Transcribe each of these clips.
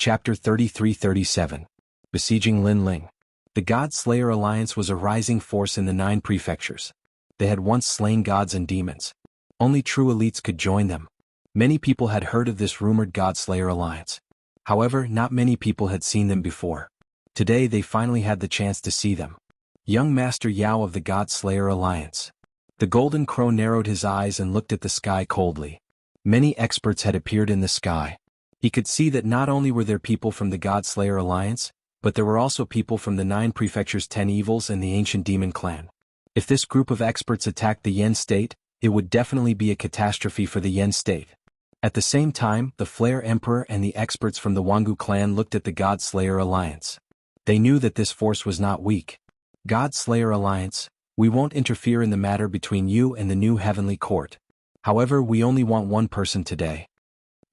Chapter 33-37. Besieging Linling. The God Slayer Alliance was a rising force in the 9 prefectures. They had once slain gods and demons. Only true elites could join them. Many people had heard of this rumored God Slayer Alliance. However, not many people had seen them before. Today they finally had the chance to see them. Young Master Yao of the God Slayer Alliance. The Golden Crow narrowed his eyes and looked at the sky coldly. Many experts had appeared in the sky. He could see that not only were there people from the God Slayer Alliance, but there were also people from the 9 prefectures' 10 evils and the ancient demon clan. If this group of experts attacked the Yen state, it would definitely be a catastrophe for the Yen state. At the same time, the Flare Emperor and the experts from the Jianghu clan looked at the God Slayer Alliance. They knew that this force was not weak. God Slayer Alliance, we won't interfere in the matter between you and the new heavenly court. However, we only want one person today.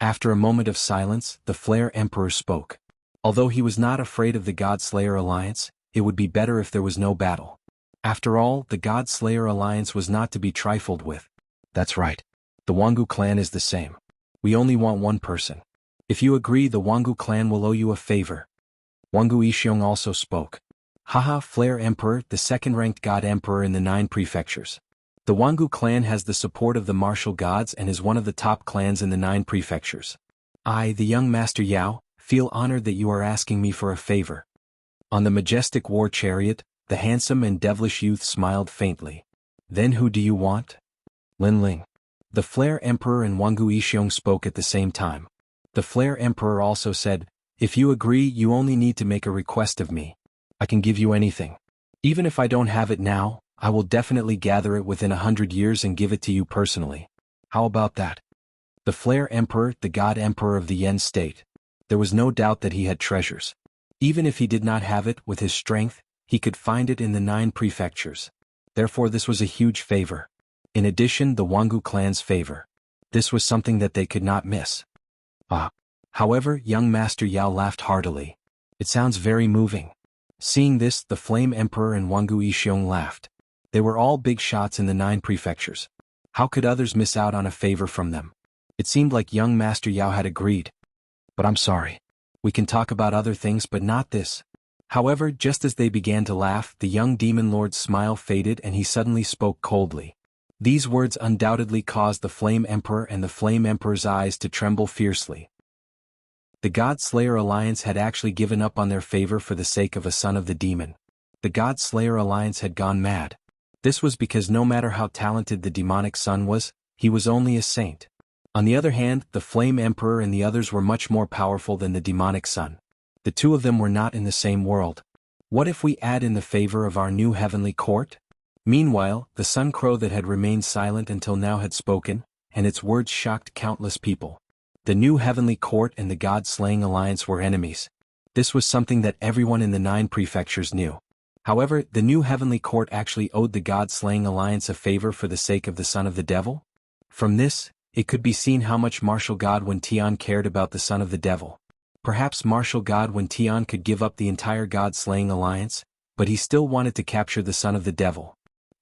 After a moment of silence, the Flare Emperor spoke. Although he was not afraid of the God Slayer Alliance, it would be better if there was no battle. After all, the God Slayer Alliance was not to be trifled with. That's right. The Jianghu clan is the same. We only want one person. If you agree, the Jianghu clan will owe you a favor. Jianghu Yixiong also spoke. Haha, Flare Emperor, the second-ranked God Emperor in the 9 prefectures. The Jianghu clan has the support of the martial gods and is one of the top clans in the 9 prefectures. I, the young Master Yao, feel honored that you are asking me for a favor. On the majestic war chariot, the handsome and devilish youth smiled faintly. Then who do you want? Linling. The Flare Emperor and Jianghu Yixiong spoke at the same time. The Flare Emperor also said, if you agree, you only need to make a request of me. I can give you anything. Even if I don't have it now, I will definitely gather it within 100 years and give it to you personally. How about that? The Flare Emperor, the God Emperor of the Yen state. There was no doubt that he had treasures. Even if he did not have it, with his strength, he could find it in the 9 prefectures. Therefore this was a huge favor. In addition, the Jianghu clan's favor. This was something that they could not miss. However, young Master Yao laughed heartily. It sounds very moving. Seeing this, the Flame Emperor and Jianghu Yixiong laughed. They were all big shots in the 9 prefectures. How could others miss out on a favor from them? It seemed like young Master Yao had agreed. But I'm sorry. We can talk about other things but not this. However, just as they began to laugh, the young demon lord's smile faded and he suddenly spoke coldly. These words undoubtedly caused the Flame Emperor and the Flame Emperor's eyes to tremble fiercely. The God Slayer Alliance had actually given up on their favor for the sake of a son of the demon. The God Slayer Alliance had gone mad. This was because no matter how talented the demonic son was, he was only a saint. On the other hand, the Flame Emperor and the others were much more powerful than the demonic son. The two of them were not in the same world. What if we add in the favor of our new heavenly court? Meanwhile, the Sun Crow that had remained silent until now had spoken, and its words shocked countless people. The new heavenly court and the God-slaying alliance were enemies. This was something that everyone in the 9 prefectures knew. However, the new heavenly court actually owed the God-slaying alliance a favor for the sake of the son of the devil? From this, it could be seen how much martial god Wen Tian cared about the son of the devil. Perhaps martial god Wen Tian could give up the entire God-slaying alliance, but he still wanted to capture the son of the devil.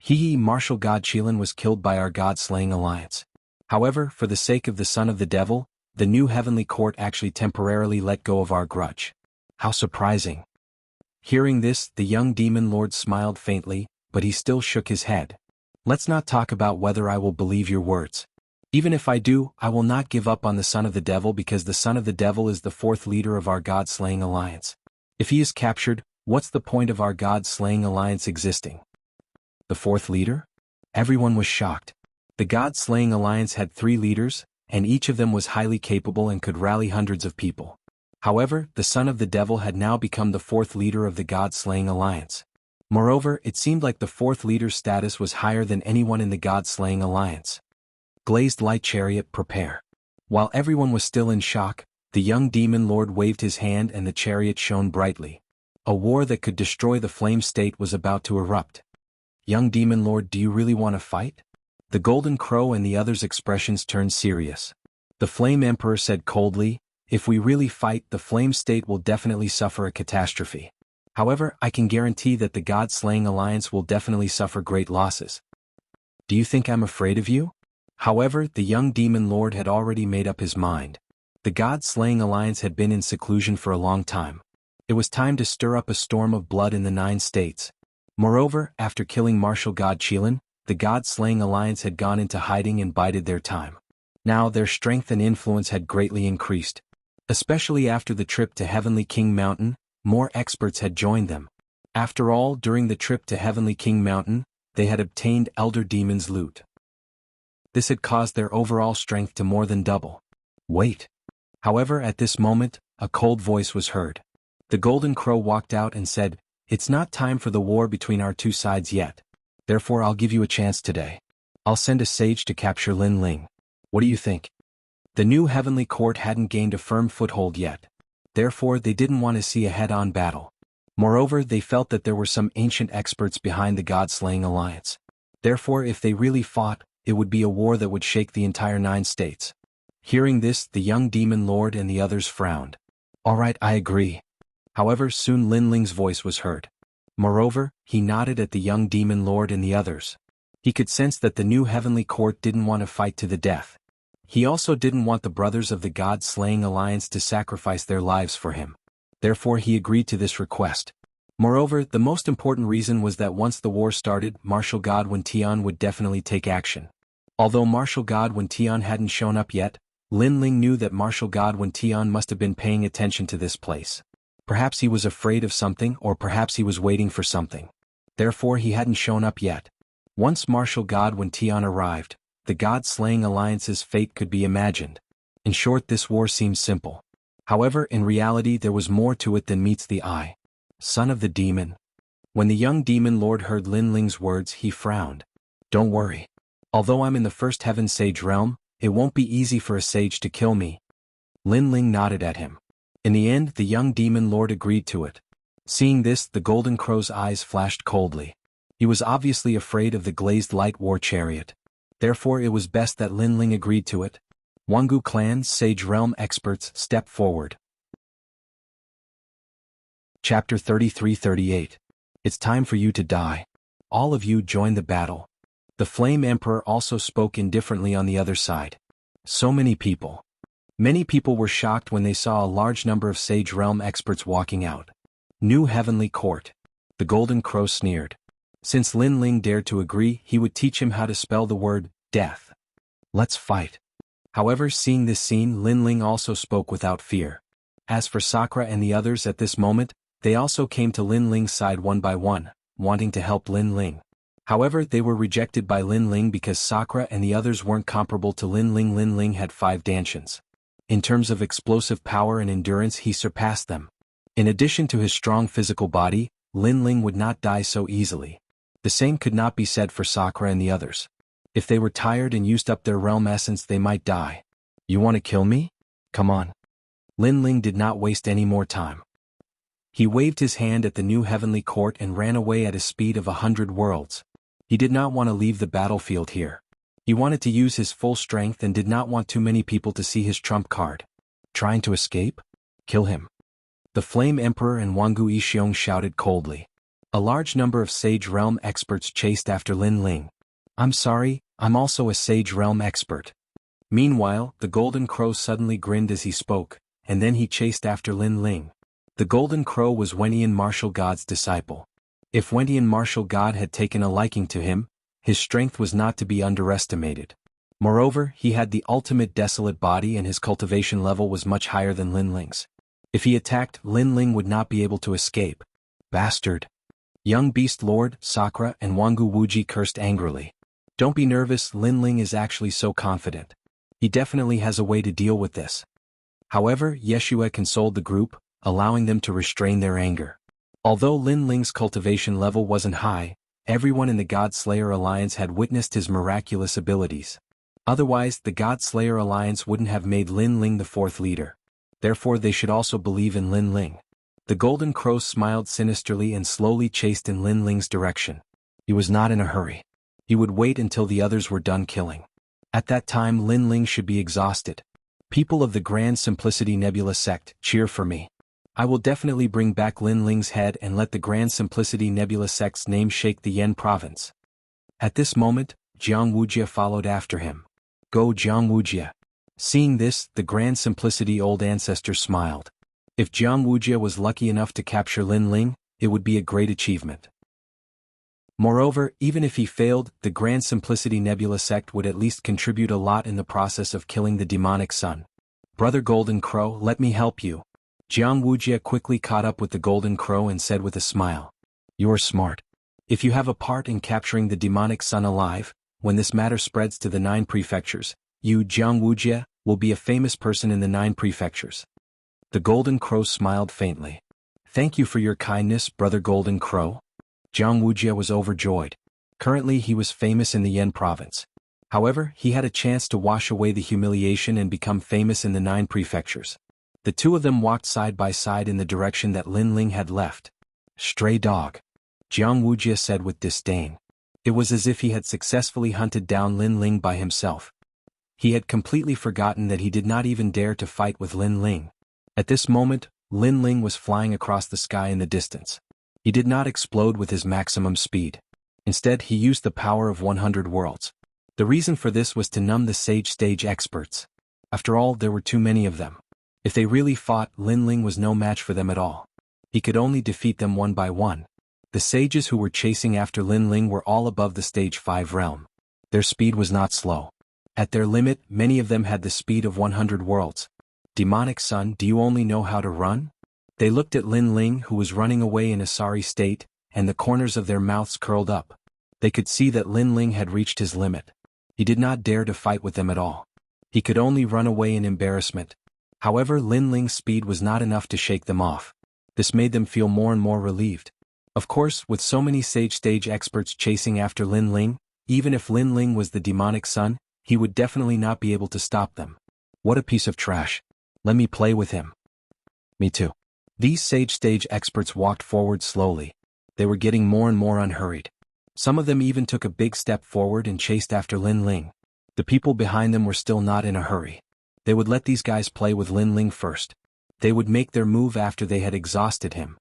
Martial god Qilin was killed by our God-slaying alliance. However, for the sake of the son of the devil, the new heavenly court actually temporarily let go of our grudge. How surprising. Hearing this, the young demon lord smiled faintly, but he still shook his head. Let's not talk about whether I will believe your words. Even if I do, I will not give up on the son of the devil because the son of the devil is the 4th leader of our God-slaying alliance. If he is captured, what's the point of our God-slaying alliance existing? The 4th leader? Everyone was shocked. The God-slaying alliance had 3 leaders, and each of them was highly capable and could rally hundreds of people. However, the son of the devil had now become the 4th leader of the God-slaying alliance. Moreover, it seemed like the 4th leader's status was higher than anyone in the God-slaying alliance. Glazed light chariot, prepare. While everyone was still in shock, the young demon lord waved his hand and the chariot shone brightly. A war that could destroy the flame state was about to erupt. Young demon lord, do you really want to fight? The Golden Crow and the others' expressions turned serious. The Flame Emperor said coldly, if we really fight, the flame state will definitely suffer a catastrophe. However, I can guarantee that the God-slaying alliance will definitely suffer great losses. Do you think I'm afraid of you? However, the young demon lord had already made up his mind. The God-slaying alliance had been in seclusion for a long time. It was time to stir up a storm of blood in the 9 states. Moreover, after killing martial god Qilin, the God-slaying alliance had gone into hiding and bided their time. Now their strength and influence had greatly increased. Especially after the trip to Heavenly King Mountain, more experts had joined them. After all, during the trip to Heavenly King Mountain, they had obtained Elder Demon's loot. This had caused their overall strength to more than double. Wait. However, at this moment, a cold voice was heard. The Golden Crow walked out and said, "It's not time for the war between our 2 sides yet. Therefore I'll give you a chance today. I'll send a sage to capture Lin Ling. What do you think?" The new heavenly court hadn't gained a firm foothold yet. Therefore they didn't want to see a head-on battle. Moreover, they felt that there were some ancient experts behind the God-slaying alliance. Therefore, if they really fought, it would be a war that would shake the entire 9 states. Hearing this, the young demon lord and the others frowned. "All right, I agree." However, soon Lin Ling's voice was heard. Moreover, he nodded at the young demon lord and the others. He could sense that the new heavenly court didn't want to fight to the death. He also didn't want the brothers of the God-slaying alliance to sacrifice their lives for him. Therefore he agreed to this request. Moreover, the most important reason was that once the war started, Martial God Wen Tian would definitely take action. Although Martial God Wen Tian hadn't shown up yet, Lin Ling knew that Martial God Wen Tian must have been paying attention to this place. Perhaps he was afraid of something, or perhaps he was waiting for something. Therefore he hadn't shown up yet. Once Martial God Wen Tian arrived, the God-slaying alliance's fate could be imagined. In short, this war seemed simple. However, in reality there was more to it than meets the eye. Son of the demon. When the young demon lord heard Lin Ling's words, he frowned. "Don't worry. Although I'm in the first heaven sage realm, it won't be easy for a sage to kill me." Lin Ling nodded at him. In the end, the young demon lord agreed to it. Seeing this, the Golden Crow's eyes flashed coldly. He was obviously afraid of the glazed light war chariot. Therefore it was best that Lin Ling agreed to it. Jianghu clan's Sage Realm experts stepped forward. Chapter 33-38. It's time for you to die. All of you join the battle. The Flame Emperor also spoke indifferently on the other side. So many people. Many people were shocked when they saw a large number of Sage Realm experts walking out. New Heavenly Court. The Golden Crow sneered. Since Lin Ling dared to agree, he would teach him how to spell the word, death. Let's fight. However, seeing this scene, Lin Ling also spoke without fear. As for Sakura and the others at this moment, they also came to Lin Ling's side one by one, wanting to help Lin Ling. However, they were rejected by Lin Ling because Sakura and the others weren't comparable to Lin Ling. Lin Ling had 5 dantians. In terms of explosive power and endurance, he surpassed them. In addition to his strong physical body, Lin Ling would not die so easily. The same could not be said for Sakura and the others. If they were tired and used up their realm essence, they might die. You want to kill me? Come on. Lin Ling did not waste any more time. He waved his hand at the new heavenly court and ran away at a speed of 100 worlds. He did not want to leave the battlefield here. He wanted to use his full strength and did not want too many people to see his trump card. Trying to escape? Kill him. The Flame Emperor and Jianghu Yixiong shouted coldly. A large number of Sage Realm experts chased after Lin Ling. I'm sorry, I'm also a Sage Realm expert. Meanwhile, the Golden Crow suddenly grinned as he spoke, and then he chased after Lin Ling. The Golden Crow was Wentian Martial God's disciple. If Wentian Martial God had taken a liking to him, his strength was not to be underestimated. Moreover, he had the ultimate desolate body and his cultivation level was much higher than Lin Ling's. If he attacked, Lin Ling would not be able to escape. Bastard. Young Beast Lord, Sakura and Jianghu Wuji cursed angrily. Don't be nervous, Lin Ling is actually so confident. He definitely has a way to deal with this. However, Yeshua consoled the group, allowing them to restrain their anger. Although Lin Ling's cultivation level wasn't high, everyone in the God Slayer Alliance had witnessed his miraculous abilities. Otherwise, the God Slayer Alliance wouldn't have made Lin Ling the 4th leader. Therefore they should also believe in Lin Ling. The Golden Crow smiled sinisterly and slowly chased in Lin Ling's direction. He was not in a hurry. He would wait until the others were done killing. At that time Lin Ling should be exhausted. People of the Grand Simplicity Nebula sect, cheer for me. I will definitely bring back Lin Ling's head and let the Grand Simplicity Nebula sect's name shake the Yen province. At this moment, Jianghu followed after him. Go Jianghu. Seeing this, the grand simplicity old ancestor smiled. If Jianghu was lucky enough to capture Lin Ling, it would be a great achievement. Moreover, even if he failed, the Grand Simplicity Nebula sect would at least contribute a lot in the process of killing the demonic sun. Brother Golden Crow, let me help you. Jianghu quickly caught up with the Golden Crow and said with a smile. You're smart. If you have a part in capturing the demonic sun alive, when this matter spreads to the 9 prefectures, you, Jianghu, will be a famous person in the 9 prefectures. The Golden Crow smiled faintly. Thank you for your kindness, Brother Golden Crow. Jianghu was overjoyed. Currently he was famous in the Yan province. However, he had a chance to wash away the humiliation and become famous in the 9 prefectures. The two of them walked side by side in the direction that Lin Ling had left. Stray dog. Jianghu said with disdain. It was as if he had successfully hunted down Lin Ling by himself. He had completely forgotten that he did not even dare to fight with Lin Ling. At this moment, Lin Ling was flying across the sky in the distance. He did not explode with his maximum speed. Instead, he used the power of 100 worlds. The reason for this was to numb the sage stage experts. After all, there were too many of them. If they really fought, Lin Ling was no match for them at all. He could only defeat them one by one. The sages who were chasing after Lin Ling were all above the stage 5 realm. Their speed was not slow. At their limit, many of them had the speed of 100 worlds. Demonic Sun, do you only know how to run? They looked at Lin Ling, who was running away in a sorry state, and the corners of their mouths curled up. They could see that Lin Ling had reached his limit. He did not dare to fight with them at all. He could only run away in embarrassment. However, Lin Ling's speed was not enough to shake them off. This made them feel more and more relieved. Of course, with so many sage stage experts chasing after Lin Ling, even if Lin Ling was the demonic sun, he would definitely not be able to stop them. What a piece of trash. Let me play with him. Me too. These sage stage experts walked forward slowly. They were getting more and more unhurried. Some of them even took a big step forward and chased after Lin Ling. The people behind them were still not in a hurry. They would let these guys play with Lin Ling first. They would make their move after they had exhausted him.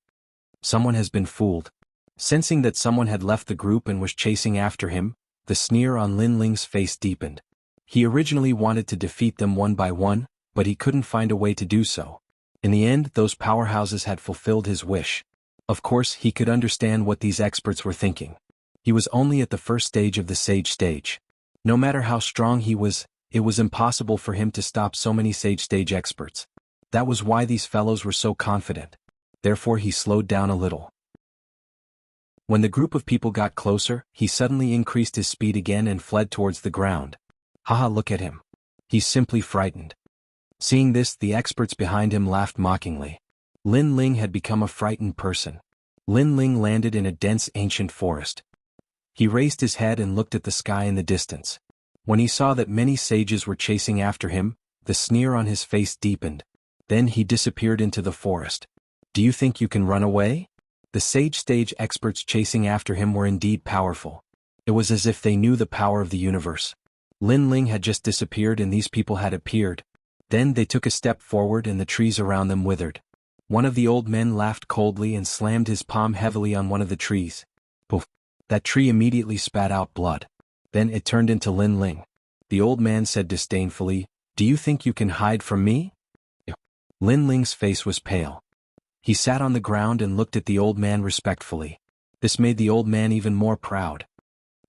Someone has been fooled. Sensing that someone had left the group and was chasing after him, the sneer on Lin Ling's face deepened. He originally wanted to defeat them one by one, but he couldn't find a way to do so. In the end, those powerhouses had fulfilled his wish. Of course, he could understand what these experts were thinking. He was only at the first stage of the sage stage. No matter how strong he was, it was impossible for him to stop so many sage stage experts. That was why these fellows were so confident. Therefore he slowed down a little. When the group of people got closer, he suddenly increased his speed again and fled towards the ground. Haha, look at him. He's simply frightened. Seeing this, the experts behind him laughed mockingly. Lin Ling had become a frightened person. Lin Ling landed in a dense ancient forest. He raised his head and looked at the sky in the distance. When he saw that many sages were chasing after him, the sneer on his face deepened. Then he disappeared into the forest. Do you think you can run away? The sage stage experts chasing after him were indeed powerful. It was as if they knew the power of the universe. Lin Ling had just disappeared and these people had appeared. Then they took a step forward and the trees around them withered. One of the old men laughed coldly and slammed his palm heavily on one of the trees. Poof! That tree immediately spat out blood. Then it turned into Lin Ling. The old man said disdainfully, "Do you think you can hide from me?" Lin Ling's face was pale. He sat on the ground and looked at the old man respectfully. This made the old man even more proud.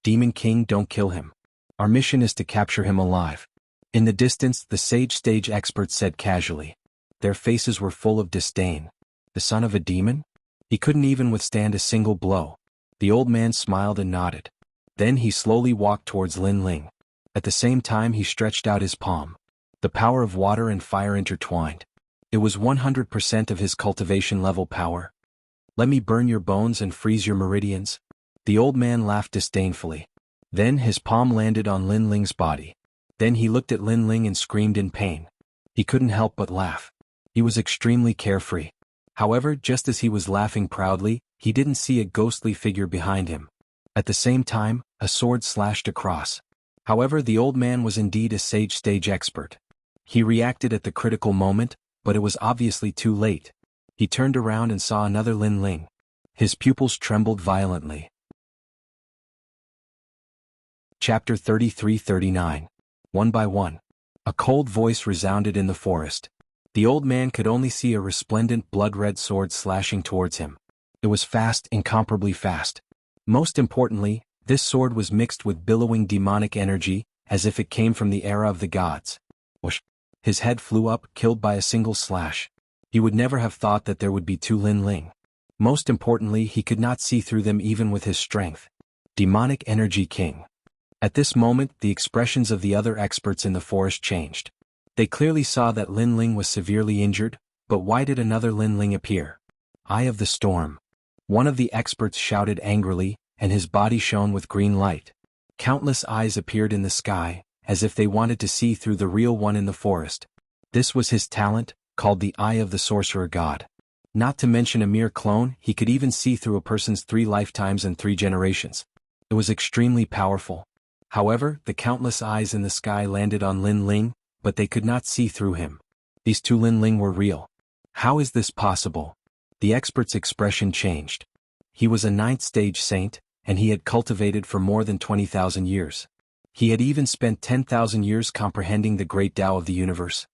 Demon King, don't kill him. Our mission is to capture him alive. In the distance, the sage stage experts said casually. Their faces were full of disdain. The son of a demon? He couldn't even withstand a single blow. The old man smiled and nodded. Then he slowly walked towards Lin Ling. At the same time he stretched out his palm. The power of water and fire intertwined. It was 100% of his cultivation level power. Let me burn your bones and freeze your meridians. The old man laughed disdainfully. Then his palm landed on Lin Ling's body. Then he looked at Lin Ling and screamed in pain. He couldn't help but laugh. He was extremely carefree. However, just as he was laughing proudly, he didn't see a ghostly figure behind him. At the same time, a sword slashed across. However, the old man was indeed a sage stage expert. He reacted at the critical moment, but it was obviously too late. He turned around and saw another Lin Ling. His pupils trembled violently. Chapter 33-39. One by one. A cold voice resounded in the forest. The old man could only see a resplendent blood-red sword slashing towards him. It was fast, incomparably fast. Most importantly, this sword was mixed with billowing demonic energy, as if it came from the era of the gods. Whoosh! His head flew up, killed by a single slash. He would never have thought that there would be two Lin Ling. Most importantly, he could not see through them even with his strength. Demonic Energy King. At this moment, the expressions of the other experts in the forest changed. They clearly saw that Lin Ling was severely injured, but why did another Lin Ling appear? Eye of the Storm. One of the experts shouted angrily, and his body shone with green light. Countless eyes appeared in the sky, as if they wanted to see through the real one in the forest. This was his talent, called the Eye of the Sorcerer God. Not to mention a mere clone, he could even see through a person's 3 lifetimes and 3 generations. It was extremely powerful. However, the countless eyes in the sky landed on Lin Ling, but they could not see through him. These two Lin Ling were real. How is this possible? The expert's expression changed. He was a 9th stage saint, and he had cultivated for more than 20,000 years. He had even spent 10,000 years comprehending the great Tao of the universe.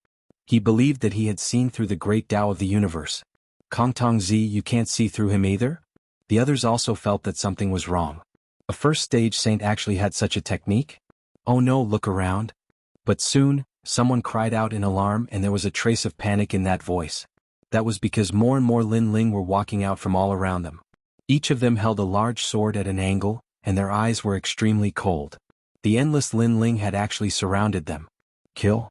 He believed that he had seen through the great Tao of the universe. Kong Tong Zi, you can't see through him either? The others also felt that something was wrong. A 1st stage saint actually had such a technique? Oh no, look around. But soon, someone cried out in alarm and there was a trace of panic in that voice. That was because more and more Lin Ling were walking out from all around them. Each of them held a large sword at an angle, and their eyes were extremely cold. The endless Lin Ling had actually surrounded them. Kill?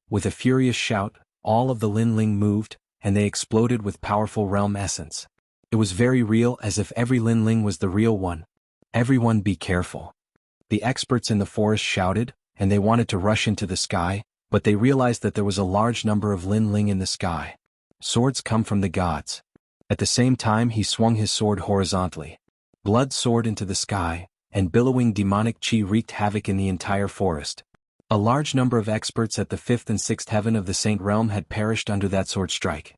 With a furious shout, all of the Lin Ling moved, and they exploded with powerful realm essence. It was very real, as if every Lin Ling was the real one. Everyone be careful. The experts in the forest shouted, and they wanted to rush into the sky, but they realized that there was a large number of Lin Ling in the sky. Swords come from the gods. At the same time he swung his sword horizontally. Blood soared into the sky, and billowing demonic chi wreaked havoc in the entire forest. A large number of experts at the 5th and 6th heaven of the Saint Realm had perished under that sword strike.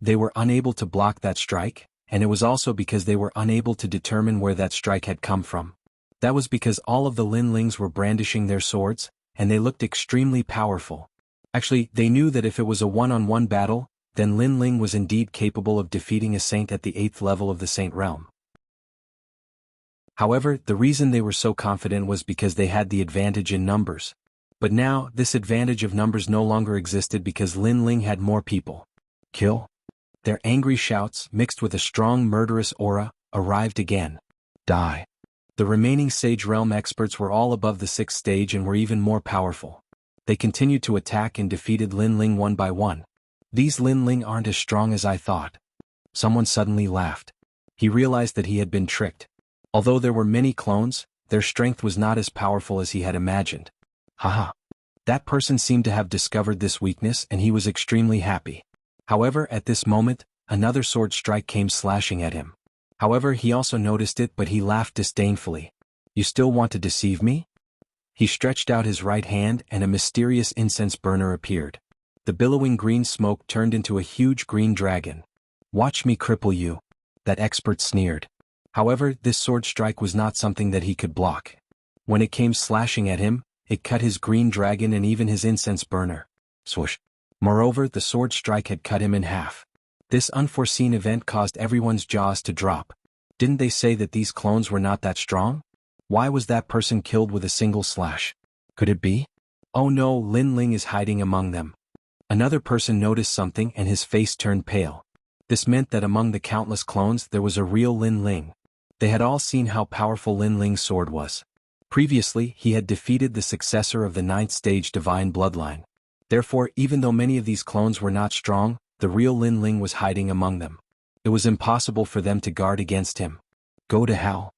They were unable to block that strike, and it was also because they were unable to determine where that strike had come from. That was because all of the Lin Lings were brandishing their swords, and they looked extremely powerful. Actually, they knew that if it was a one-on-one battle, then Lin Ling was indeed capable of defeating a saint at the 8th level of the Saint Realm. However, the reason they were so confident was because they had the advantage in numbers. But now, this advantage of numbers no longer existed because Lin Ling had more people. Kill? Their angry shouts, mixed with a strong murderous aura, arrived again. Die. The remaining Sage Realm experts were all above the 6th stage and were even more powerful. They continued to attack and defeated Lin Ling one by one. These Lin Ling aren't as strong as I thought. Someone suddenly laughed. He realized that he had been tricked. Although there were many clones, their strength was not as powerful as he had imagined. Haha. That person seemed to have discovered this weakness and he was extremely happy. However, at this moment, another sword strike came slashing at him. However, he also noticed it, but he laughed disdainfully. You still want to deceive me? He stretched out his right hand and a mysterious incense burner appeared. The billowing green smoke turned into a huge green dragon. Watch me cripple you. That expert sneered. However, this sword strike was not something that he could block. When it came slashing at him, it cut his green dragon and even his incense burner. Swoosh. Moreover, the sword strike had cut him in half. This unforeseen event caused everyone's jaws to drop. Didn't they say that these clones were not that strong? Why was that person killed with a single slash? Could it be? Oh no, Lin Ling is hiding among them. Another person noticed something and his face turned pale. This meant that among the countless clones there was a real Lin Ling. They had all seen how powerful Lin Ling's sword was. Previously, he had defeated the successor of the 9th stage divine bloodline. Therefore, even though many of these clones were not strong, the real Lin Ling was hiding among them. It was impossible for them to guard against him. Go to hell.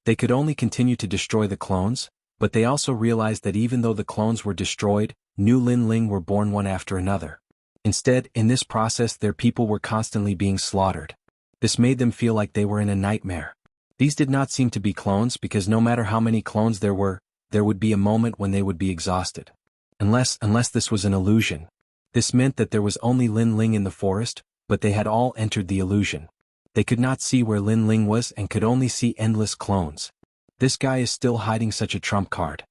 They could only continue to destroy the clones, but they also realized that even though the clones were destroyed, new Lin Ling were born one after another. Instead, in this process their people were constantly being slaughtered. This made them feel like they were in a nightmare. These did not seem to be clones because no matter how many clones there were, there would be a moment when they would be exhausted. Unless this was an illusion. This meant that there was only Lin Ling in the forest, but they had all entered the illusion. They could not see where Lin Ling was and could only see endless clones. This guy is still hiding such a trump card.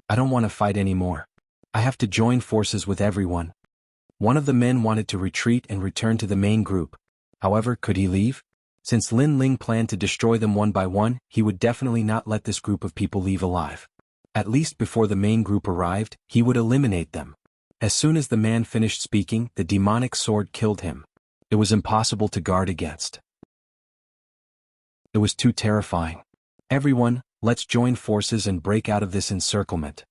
I don't want to fight anymore. I have to join forces with everyone. One of the men wanted to retreat and return to the main group. However, could he leave? Since Lin Ling planned to destroy them one by one, he would definitely not let this group of people leave alive. At least before the main group arrived, he would eliminate them. As soon as the man finished speaking, the demonic sword killed him. It was impossible to guard against. It was too terrifying. Everyone, let's join forces and break out of this encirclement.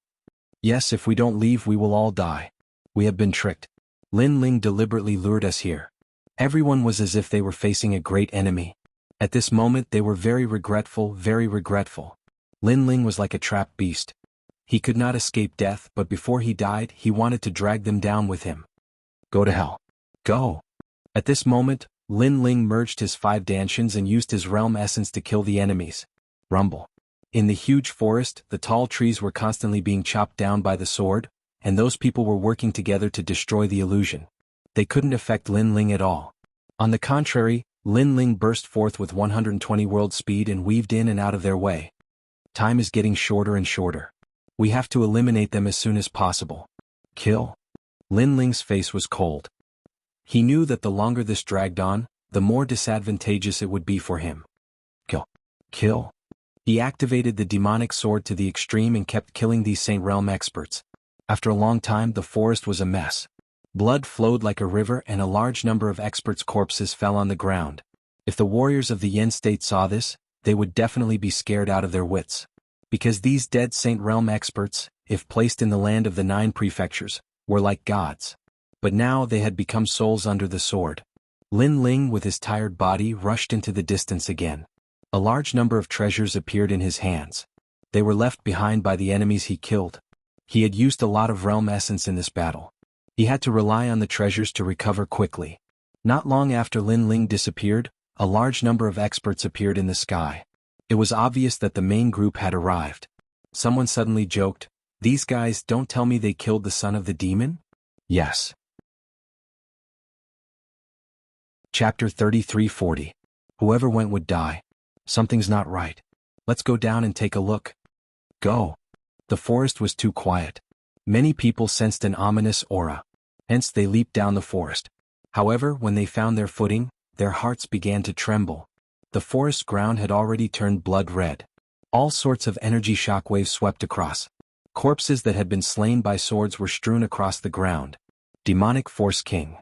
Yes, if we don't leave we will all die. We have been tricked. Lin Ling deliberately lured us here. Everyone was as if they were facing a great enemy. At this moment they were very regretful, very regretful. Lin Ling was like a trapped beast. He could not escape death, but before he died, he wanted to drag them down with him. Go to hell. Go. At this moment, Lin Ling merged his 5 Danshians and used his realm essence to kill the enemies. Rumble. In the huge forest, the tall trees were constantly being chopped down by the sword, and those people were working together to destroy the illusion. They couldn't affect Lin Ling at all. On the contrary, Lin Ling burst forth with 120 world speed and weaved in and out of their way. Time is getting shorter and shorter. We have to eliminate them as soon as possible. Kill. Lin Ling's face was cold. He knew that the longer this dragged on, the more disadvantageous it would be for him. Kill. Kill. He activated the demonic sword to the extreme and kept killing these Saint Realm experts. After a long time the forest was a mess. Blood flowed like a river and a large number of experts' corpses fell on the ground. If the warriors of the Yen state saw this, they would definitely be scared out of their wits. Because these dead Saint Realm experts, if placed in the land of the 9 prefectures, were like gods. But now they had become souls under the sword. Lin Ling with his tired body rushed into the distance again. A large number of treasures appeared in his hands. They were left behind by the enemies he killed. He had used a lot of realm essence in this battle. He had to rely on the treasures to recover quickly. Not long after Lin Ling disappeared, a large number of experts appeared in the sky. It was obvious that the main group had arrived. Someone suddenly joked, "These guys don't tell me they killed the son of the demon?" Yes. Chapter 3340. Whoever went would die. Something's not right. Let's go down and take a look. Go. The forest was too quiet. Many people sensed an ominous aura. Hence they leaped down the forest. However, when they found their footing, their hearts began to tremble. The forest ground had already turned blood red. All sorts of energy shockwaves swept across. Corpses that had been slain by swords were strewn across the ground. Demonic Force King.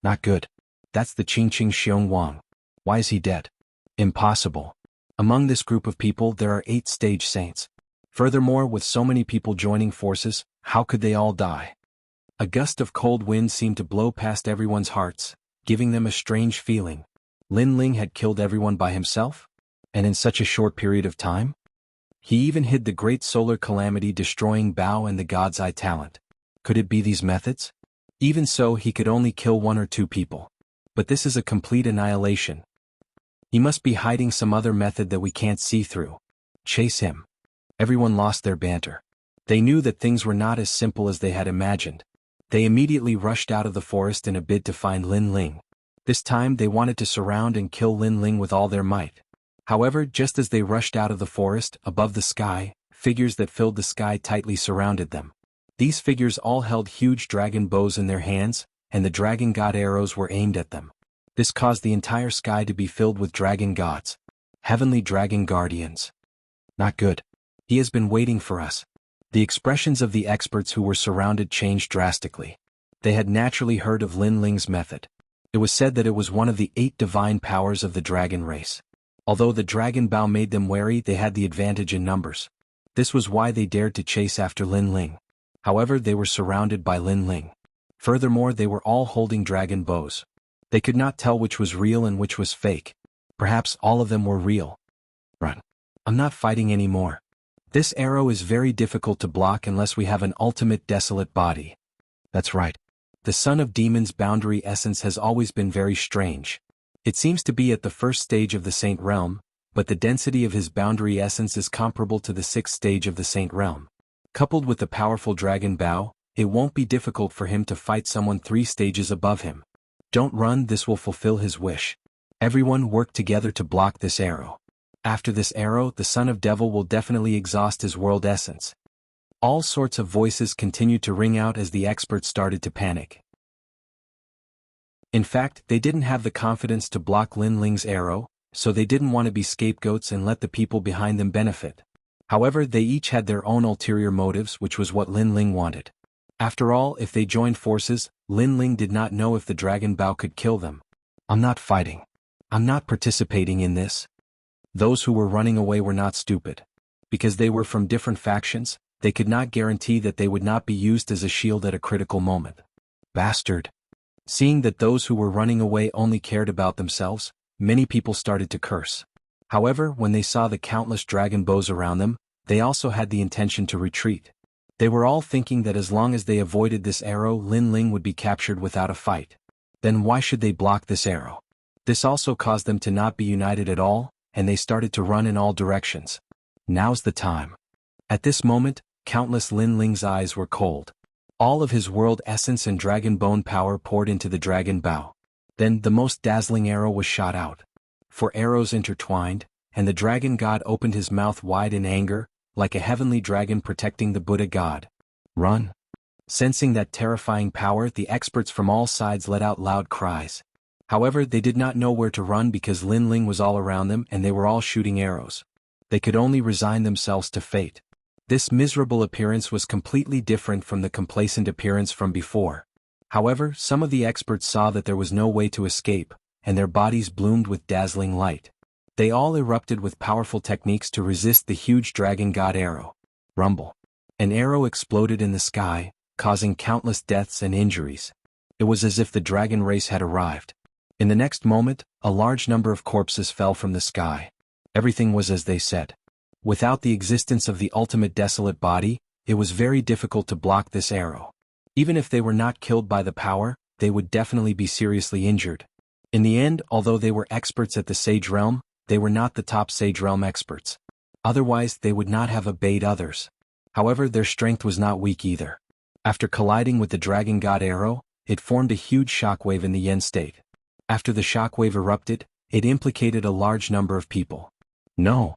Not good. That's the Qingqing Xiong Wang. Why is he dead? Impossible. Among this group of people there are 8 stage saints. Furthermore, with so many people joining forces, how could they all die? A gust of cold wind seemed to blow past everyone's hearts, giving them a strange feeling. Lin Ling had killed everyone by himself? And in such a short period of time? He even hid the great solar calamity destroying Bao and the God's Eye talent. Could it be these methods? Even so, he could only kill 1 or 2 people. But this is a complete annihilation. He must be hiding some other method that we can't see through. Chase him. Everyone lost their banter. They knew that things were not as simple as they had imagined. They immediately rushed out of the forest in a bid to find Lin Ling. This time they wanted to surround and kill Lin Ling with all their might. However, just as they rushed out of the forest, above the sky, figures that filled the sky tightly surrounded them. These figures all held huge dragon bows in their hands, and the dragon god arrows were aimed at them. This caused the entire sky to be filled with dragon gods. Heavenly dragon guardians. Not good. He has been waiting for us. The expressions of the experts who were surrounded changed drastically. They had naturally heard of Lin Ling's method. It was said that it was one of the 8 divine powers of the dragon race. Although the dragon bow made them wary, they had the advantage in numbers. This was why they dared to chase after Lin Ling. However, they were surrounded by Lin Ling. Furthermore, they were all holding dragon bows. They could not tell which was real and which was fake. Perhaps all of them were real. Run. I'm not fighting anymore. This arrow is very difficult to block unless we have an ultimate desolate body. That's right. The son of demons' boundary essence has always been very strange. It seems to be at the first stage of the Saint Realm, but the density of his boundary essence is comparable to the 6th stage of the Saint Realm. Coupled with the powerful dragon bow, it won't be difficult for him to fight someone 3 stages above him. Don't run, this will fulfill his wish. Everyone work together to block this arrow. After this arrow, the son of devil will definitely exhaust his world essence. All sorts of voices continued to ring out as the experts started to panic. In fact, they didn't have the confidence to block Lin Ling's arrow, so they didn't want to be scapegoats and let the people behind them benefit. However, they each had their own ulterior motives, which was what Lin Ling wanted. After all, if they joined forces, Lin Ling did not know if the dragon bow could kill them. I'm not fighting. I'm not participating in this. Those who were running away were not stupid. Because they were from different factions, they could not guarantee that they would not be used as a shield at a critical moment. Bastard. Seeing that those who were running away only cared about themselves, many people started to curse. However, when they saw the countless dragon bows around them, they also had the intention to retreat. They were all thinking that as long as they avoided this arrow, Lin Ling would be captured without a fight. Then why should they block this arrow? This also caused them to not be united at all, and they started to run in all directions. Now's the time. At this moment, countless Lin Ling's eyes were cold. All of his world essence and dragon bone power poured into the dragon bow. Then the most dazzling arrow was shot out. 4 arrows intertwined, and the dragon god opened his mouth wide in anger, like a heavenly dragon protecting the Buddha god. Run! Sensing that terrifying power, the experts from all sides let out loud cries. However, they did not know where to run because Lin Ling was all around them and they were all shooting arrows. They could only resign themselves to fate. This miserable appearance was completely different from the complacent appearance from before. However, some of the experts saw that there was no way to escape, and their bodies bloomed with dazzling light. They all erupted with powerful techniques to resist the huge dragon god arrow. Rumble. An arrow exploded in the sky, causing countless deaths and injuries. It was as if the dragon race had arrived. In the next moment, a large number of corpses fell from the sky. Everything was as they said. Without the existence of the ultimate desolate body, it was very difficult to block this arrow. Even if they were not killed by the power, they would definitely be seriously injured. In the end, although they were experts at the Sage Realm, they were not the top Sage Realm experts. Otherwise, they would not have obeyed others. However, their strength was not weak either. After colliding with the dragon god arrow, it formed a huge shockwave in the Yen state. After the shockwave erupted, it implicated a large number of people. No.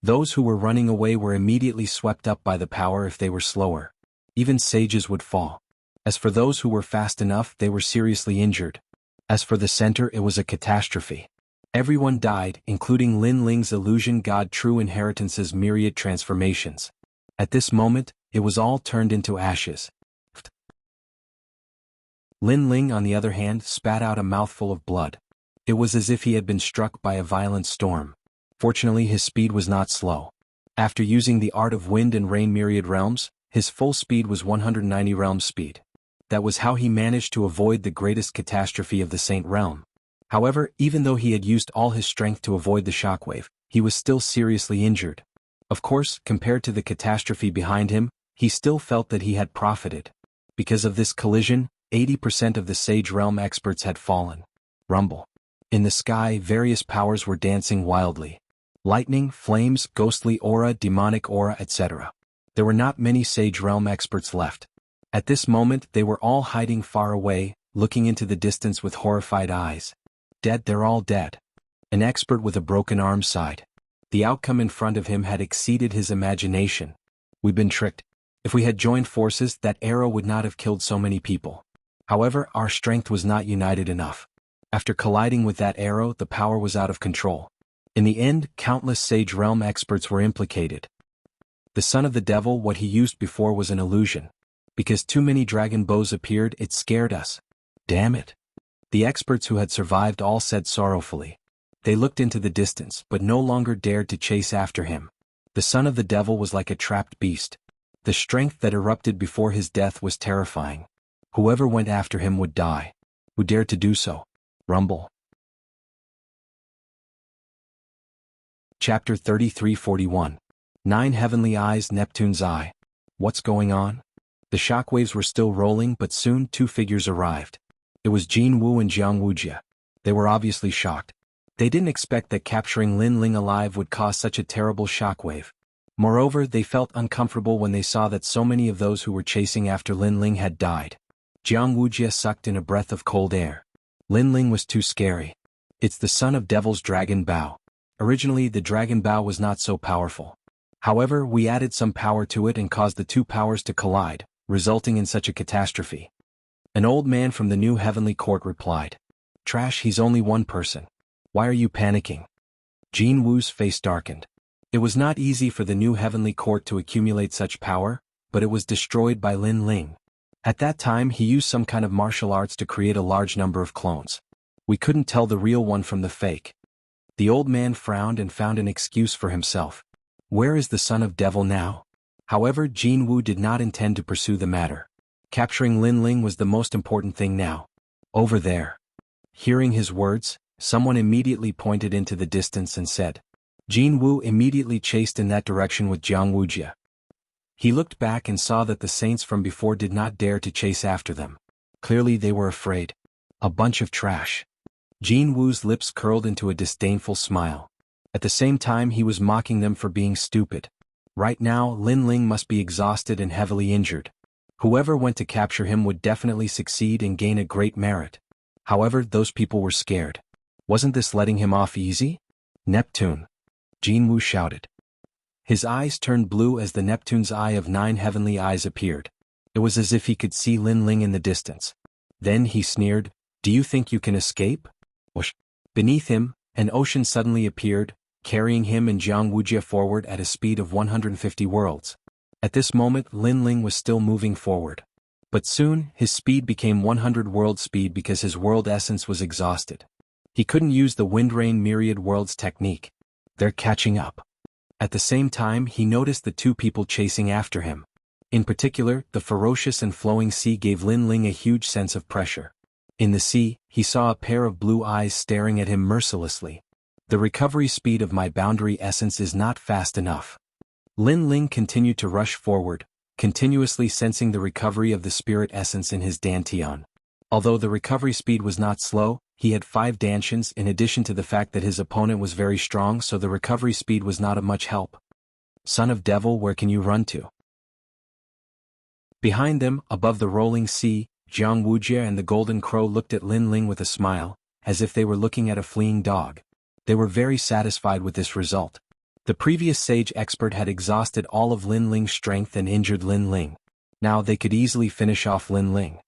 Those who were running away were immediately swept up by the power if they were slower. Even sages would fall. As for those who were fast enough, they were seriously injured. As for the center, it was a catastrophe. Everyone died, including Lin Ling's illusion god True Inheritance's myriad transformations. At this moment, it was all turned into ashes. Lin Ling, on the other hand, spat out a mouthful of blood. It was as if he had been struck by a violent storm. Fortunately, his speed was not slow. After using the art of wind and rain myriad realms, his full speed was 190 realm speed. That was how he managed to avoid the greatest catastrophe of the Saint Realm. However, even though he had used all his strength to avoid the shockwave, he was still seriously injured. Of course, compared to the catastrophe behind him, he still felt that he had profited. Because of this collision, 80% of the Sage Realm experts had fallen. Rumble. In the sky, various powers were dancing wildly. Lightning, flames, ghostly aura, demonic aura, etc. There were not many Sage Realm experts left. At this moment, they were all hiding far away, looking into the distance with horrified eyes. Dead, they're all dead. An expert with a broken arm sighed. The outcome in front of him had exceeded his imagination. We've been tricked. If we had joined forces, that arrow would not have killed so many people. However, our strength was not united enough. After colliding with that arrow, the power was out of control. In the end, countless Sage Realm experts were implicated. The son of the devil, what he used before was an illusion. Because too many dragon bows appeared, it scared us. Damn it. The experts who had survived all said sorrowfully. They looked into the distance, but no longer dared to chase after him. The son of the devil was like a trapped beast. The strength that erupted before his death was terrifying. Whoever went after him would die. Who dared to do so? Rumble. Chapter 33:41. 9 Heavenly Eyes, Neptune's Eye. What's going on? The shockwaves were still rolling, but soon 2 figures arrived. It was Jianghu and Jianghu. They were obviously shocked. They didn't expect that capturing Lin Ling alive would cause such a terrible shockwave. Moreover, they felt uncomfortable when they saw that so many of those who were chasing after Lin Ling had died. Jianghu sucked in a breath of cold air. Lin Ling was too scary. It's the son of Devil's dragon bow. Originally, the dragon bow was not so powerful. However, we added some power to it and caused the two powers to collide, resulting in such a catastrophe. An old man from the new heavenly court replied. Trash, he's only one person. Why are you panicking? Jianghu's face darkened. It was not easy for the new heavenly court to accumulate such power, but it was destroyed by Lin Ling. At that time he used some kind of martial arts to create a large number of clones. We couldn't tell the real one from the fake. The old man frowned and found an excuse for himself. Where is the son of devil now? However, Jianghu did not intend to pursue the matter. Capturing Lin Ling was the most important thing now. Over there. Hearing his words, someone immediately pointed into the distance and said. Jianghu immediately chased in that direction with Wuxia. He looked back and saw that the saints from before did not dare to chase after them. Clearly they were afraid. A bunch of trash. Jianghu's lips curled into a disdainful smile. At the same time he was mocking them for being stupid. Right now Lin Ling must be exhausted and heavily injured. Whoever went to capture him would definitely succeed and gain a great merit. However, those people were scared. Wasn't this letting him off easy? Neptune. Jianghu shouted. His eyes turned blue as the Neptune's eye of 9 heavenly eyes appeared. It was as if he could see Lin Ling in the distance. Then he sneered, Do you think you can escape? Whoosh. Beneath him, an ocean suddenly appeared, carrying him and Wuxia forward at a speed of 150 worlds. At this moment Lin Ling was still moving forward. But soon, his speed became 100 world speed because his world essence was exhausted. He couldn't use the Windrain Myriad Worlds technique. They're catching up. At the same time he noticed the two people chasing after him. In particular, the ferocious and flowing sea gave Lin Ling a huge sense of pressure. In the sea, he saw a pair of blue eyes staring at him mercilessly. The recovery speed of my boundary essence is not fast enough. Lin Ling continued to rush forward, continuously sensing the recovery of the spirit essence in his dantian. Although the recovery speed was not slow, he had 5 dantians in addition to the fact that his opponent was very strong, so the recovery speed was not of much help. Son of devil, where can you run to? Behind them, above the rolling sea, Wuxia and the golden crow looked at Lin Ling with a smile, as if they were looking at a fleeing dog. They were very satisfied with this result. The previous sage expert had exhausted all of Lin Ling's strength and injured Lin Ling. Now they could easily finish off Lin Ling.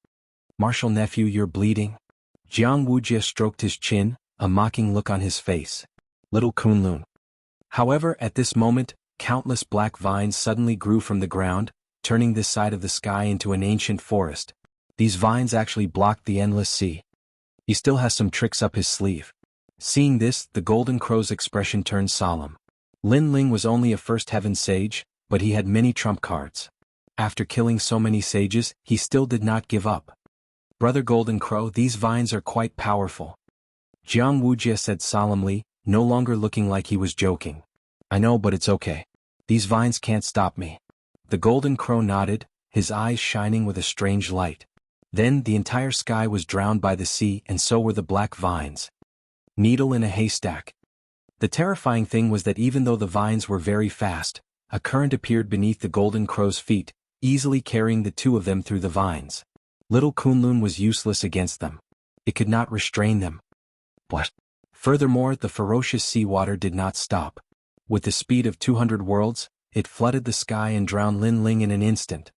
Martial nephew, you're bleeding? Wuxia stroked his chin, a mocking look on his face. Little Kunlun. However, at this moment, countless black vines suddenly grew from the ground, turning this side of the sky into an ancient forest. These vines actually blocked the endless sea. He still has some tricks up his sleeve. Seeing this, the golden crow's expression turned solemn. Lin Ling was only a first heaven sage, but he had many trump cards. After killing so many sages, he still did not give up. Brother Golden Crow, these vines are quite powerful. Wuxia said solemnly, no longer looking like he was joking. I know, but it's okay. These vines can't stop me. The Golden Crow nodded, his eyes shining with a strange light. Then the entire sky was drowned by the sea, and so were the black vines. Needle in a haystack. The terrifying thing was that even though the vines were very fast, a current appeared beneath the Golden Crow's feet, easily carrying the two of them through the vines. Little Kunlun was useless against them. It could not restrain them. What? Furthermore, the ferocious seawater did not stop. With the speed of 200 worlds, it flooded the sky and drowned Lin Ling in an instant.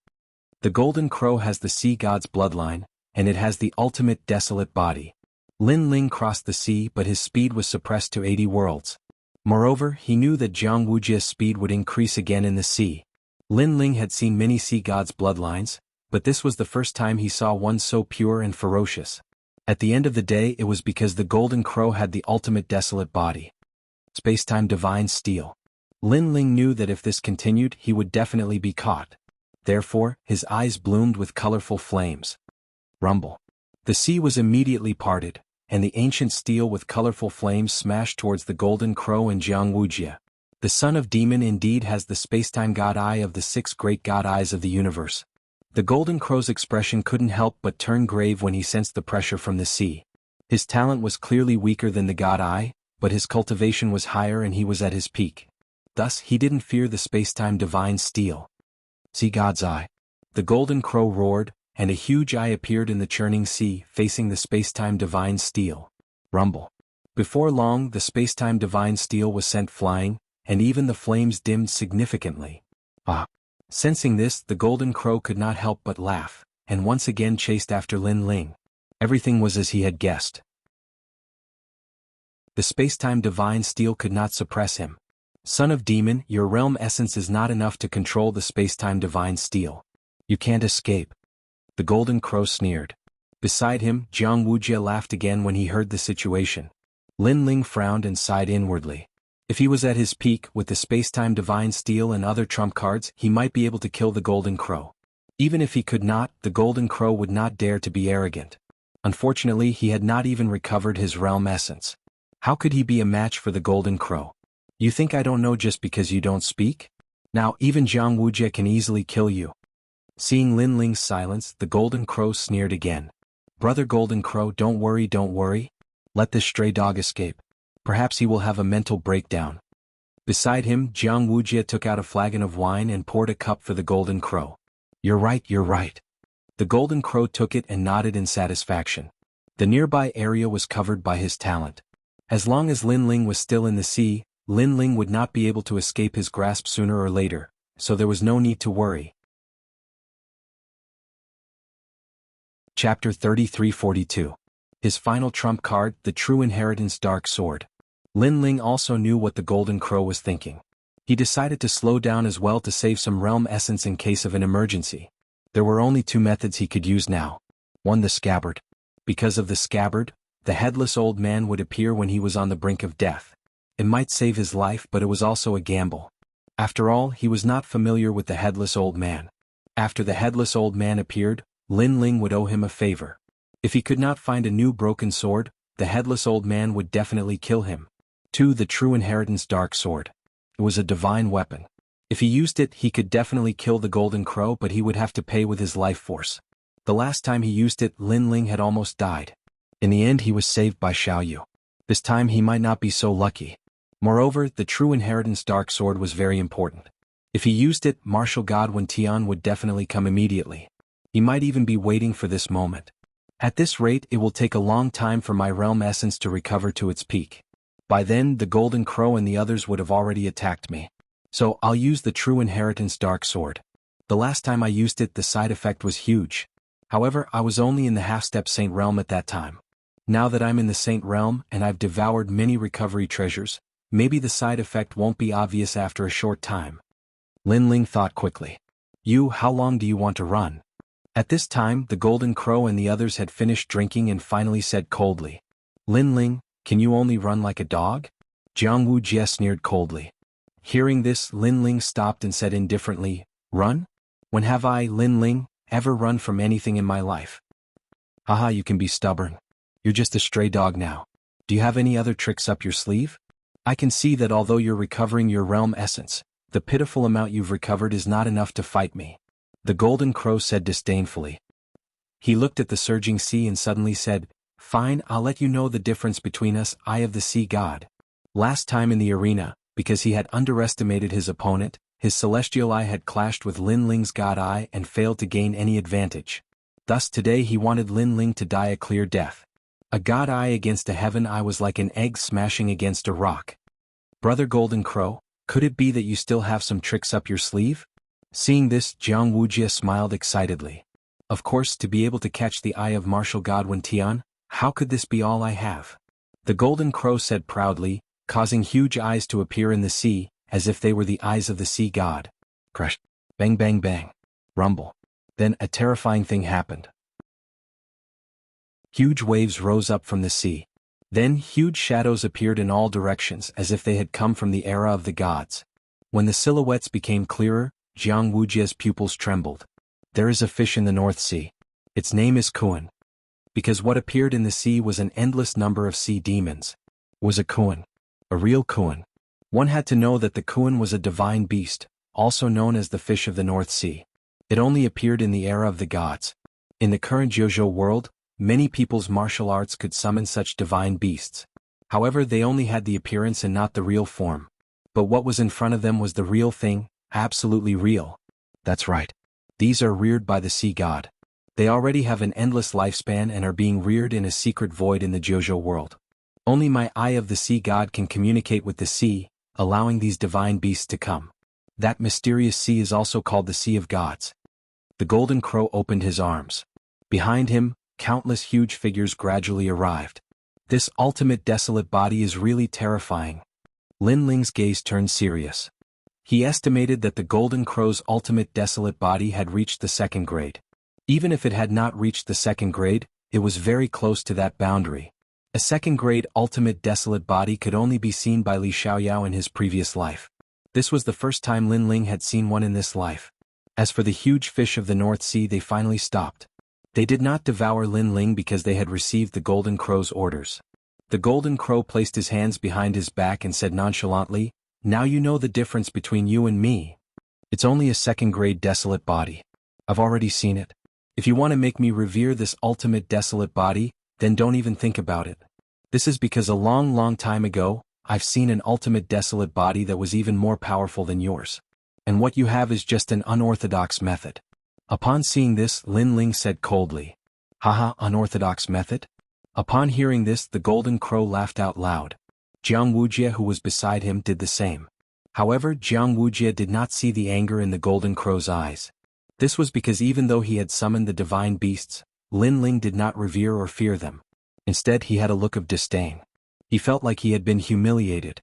The Golden Crow has the sea god's bloodline, and it has the ultimate desolate body. Lin Ling crossed the sea, but his speed was suppressed to 80 worlds. Moreover, he knew that Wuxia's speed would increase again in the sea. Lin Ling had seen many sea gods' bloodlines, but this was the first time he saw one so pure and ferocious. At the end of the day, it was because the Golden Crow had the ultimate desolate body. Spacetime divine steel. Lin Ling knew that if this continued, he would definitely be caught. Therefore, his eyes bloomed with colorful flames. Rumble. The sea was immediately parted, and the ancient steel with colorful flames smashed towards the Golden Crow and Wuxia. The son of demon indeed has the spacetime god eye of the 6 great god eyes of the universe. The Golden Crow's expression couldn't help but turn grave when he sensed the pressure from the sea. His talent was clearly weaker than the god eye, but his cultivation was higher and he was at his peak. Thus, he didn't fear the spacetime divine steel. Sea god's eye. The Golden Crow roared, and a huge eye appeared in the churning sea, facing the spacetime divine steel. Rumble. Before long, the spacetime divine steel was sent flying, and even the flames dimmed significantly. Ah! Sensing this, the golden crow could not help but laugh, and once again chased after Lin Ling. Everything was as he had guessed. The space-time divine steel could not suppress him. Son of demon, your realm essence is not enough to control the space-time divine steel. You can't escape. The golden crow sneered. Beside him, Wuxia laughed again when he heard the situation. Lin Ling frowned and sighed inwardly. If he was at his peak with the space-time divine steel and other trump cards, he might be able to kill the golden crow. Even if he could not, the golden crow would not dare to be arrogant. Unfortunately, he had not even recovered his realm essence. How could he be a match for the golden crow? You think I don't know just because you don't speak? Now even Wuxia can easily kill you. Seeing Lin Ling's silence, the golden crow sneered again. Brother golden crow, don't worry. Let this stray dog escape. Perhaps he will have a mental breakdown. Beside him, Wuxia took out a flagon of wine and poured a cup for the golden crow. You're right. The golden crow took it and nodded in satisfaction. The nearby area was covered by his talent. As long as Lin Ling was still in the sea, Lin Ling would not be able to escape his grasp sooner or later, so there was no need to worry. Chapter 3342. His final trump card, the True Inheritance Dark Sword. Lin Ling also knew what the golden crow was thinking. He decided to slow down as well to save some realm essence in case of an emergency. There were only two methods he could use now. One, the scabbard. Because of the scabbard, the headless old man would appear when he was on the brink of death. It might save his life, but it was also a gamble. After all, he was not familiar with the headless old man. After the headless old man appeared, Lin Ling would owe him a favor. If he could not find a new broken sword, the headless old man would definitely kill him. 2. The True Inheritance Dark Sword. It was a divine weapon. If he used it, he could definitely kill the golden crow, but he would have to pay with his life force. The last time he used it, Lin Ling had almost died. In the end, he was saved by Xiaoyu. This time he might not be so lucky. Moreover, the True Inheritance Dark Sword was very important. If he used it, Martial God Wen Tian would definitely come immediately. He might even be waiting for this moment. At this rate, it will take a long time for my realm essence to recover to its peak. By then, the golden crow and the others would have already attacked me. So, I'll use the True Inheritance Dark Sword. The last time I used it, the side effect was huge. However, I was only in the half-step Saint realm at that time. Now that I'm in the Saint realm and I've devoured many recovery treasures, maybe the side effect won't be obvious after a short time. Lin Ling thought quickly. How long do you want to run? At this time, the golden crow and the others had finished drinking and finally said coldly. Lin Ling, can you only run like a dog? Wuxia sneered coldly. Hearing this, Lin Ling stopped and said indifferently, Run? When have I, Lin Ling, ever run from anything in my life? Haha, you can be stubborn. You're just a stray dog now. Do you have any other tricks up your sleeve? I can see that although you're recovering your realm essence, the pitiful amount you've recovered is not enough to fight me. The golden crow said disdainfully. He looked at the surging sea and suddenly said, Fine, I'll let you know the difference between us, Eye of the Sea God. Last time in the arena, because he had underestimated his opponent, his celestial eye had clashed with Lin Ling's God Eye and failed to gain any advantage. Thus today he wanted Lin Ling to die a clear death. A God Eye against a heaven eye was like an egg smashing against a rock. Brother Golden Crow, could it be that you still have some tricks up your sleeve? Seeing this, Wuxia smiled excitedly. Of course, to be able to catch the eye of martial god Wen Tian, how could this be all I have? The Golden Crow said proudly, causing huge eyes to appear in the sea, as if they were the eyes of the sea god. Crash. Bang bang bang. Rumble. Then a terrifying thing happened. Huge waves rose up from the sea. Then huge shadows appeared in all directions as if they had come from the era of the gods. When the silhouettes became clearer, Wuxia's pupils trembled. There is a fish in the North Sea. Its name is Kuan. Because what appeared in the sea was an endless number of sea demons. Was a Kuan. A real Kuan. One had to know that the Kuan was a divine beast, also known as the fish of the North Sea. It only appeared in the era of the gods. In the current JoJo world, many people's martial arts could summon such divine beasts. However, they only had the appearance and not the real form. But what was in front of them was the real thing, absolutely real. That's right. These are reared by the sea god. They already have an endless lifespan and are being reared in a secret void in the JoJo world. Only my Eye of the Sea God can communicate with the sea, allowing these divine beasts to come. That mysterious sea is also called the Sea of Gods. The golden crow opened his arms. Behind him, countless huge figures gradually arrived. This ultimate desolate body is really terrifying. Lin Ling's gaze turned serious. He estimated that the golden crow's ultimate desolate body had reached the second grade. Even if it had not reached the second grade, it was very close to that boundary. A second grade ultimate desolate body could only be seen by Li Xiaoyao in his previous life. This was the first time Lin Ling had seen one in this life. As for the huge fish of the North Sea, they finally stopped. They did not devour Lin Ling because they had received the golden crow's orders. The golden crow placed his hands behind his back and said nonchalantly, "Now you know the difference between you and me. It's only a second-grade desolate body. I've already seen it. If you want to make me revere this ultimate desolate body, then don't even think about it. This is because a long time ago, I've seen an ultimate desolate body that was even more powerful than yours. And what you have is just an unorthodox method." Upon seeing this, Lin Ling said coldly, "Haha, unorthodox method?" Upon hearing this, the golden crow laughed out loud. Jianghu, who was beside him, did the same. However, Jianghu did not see the anger in the golden crow's eyes. This was because even though he had summoned the divine beasts, Lin Ling did not revere or fear them. Instead, he had a look of disdain. He felt like he had been humiliated.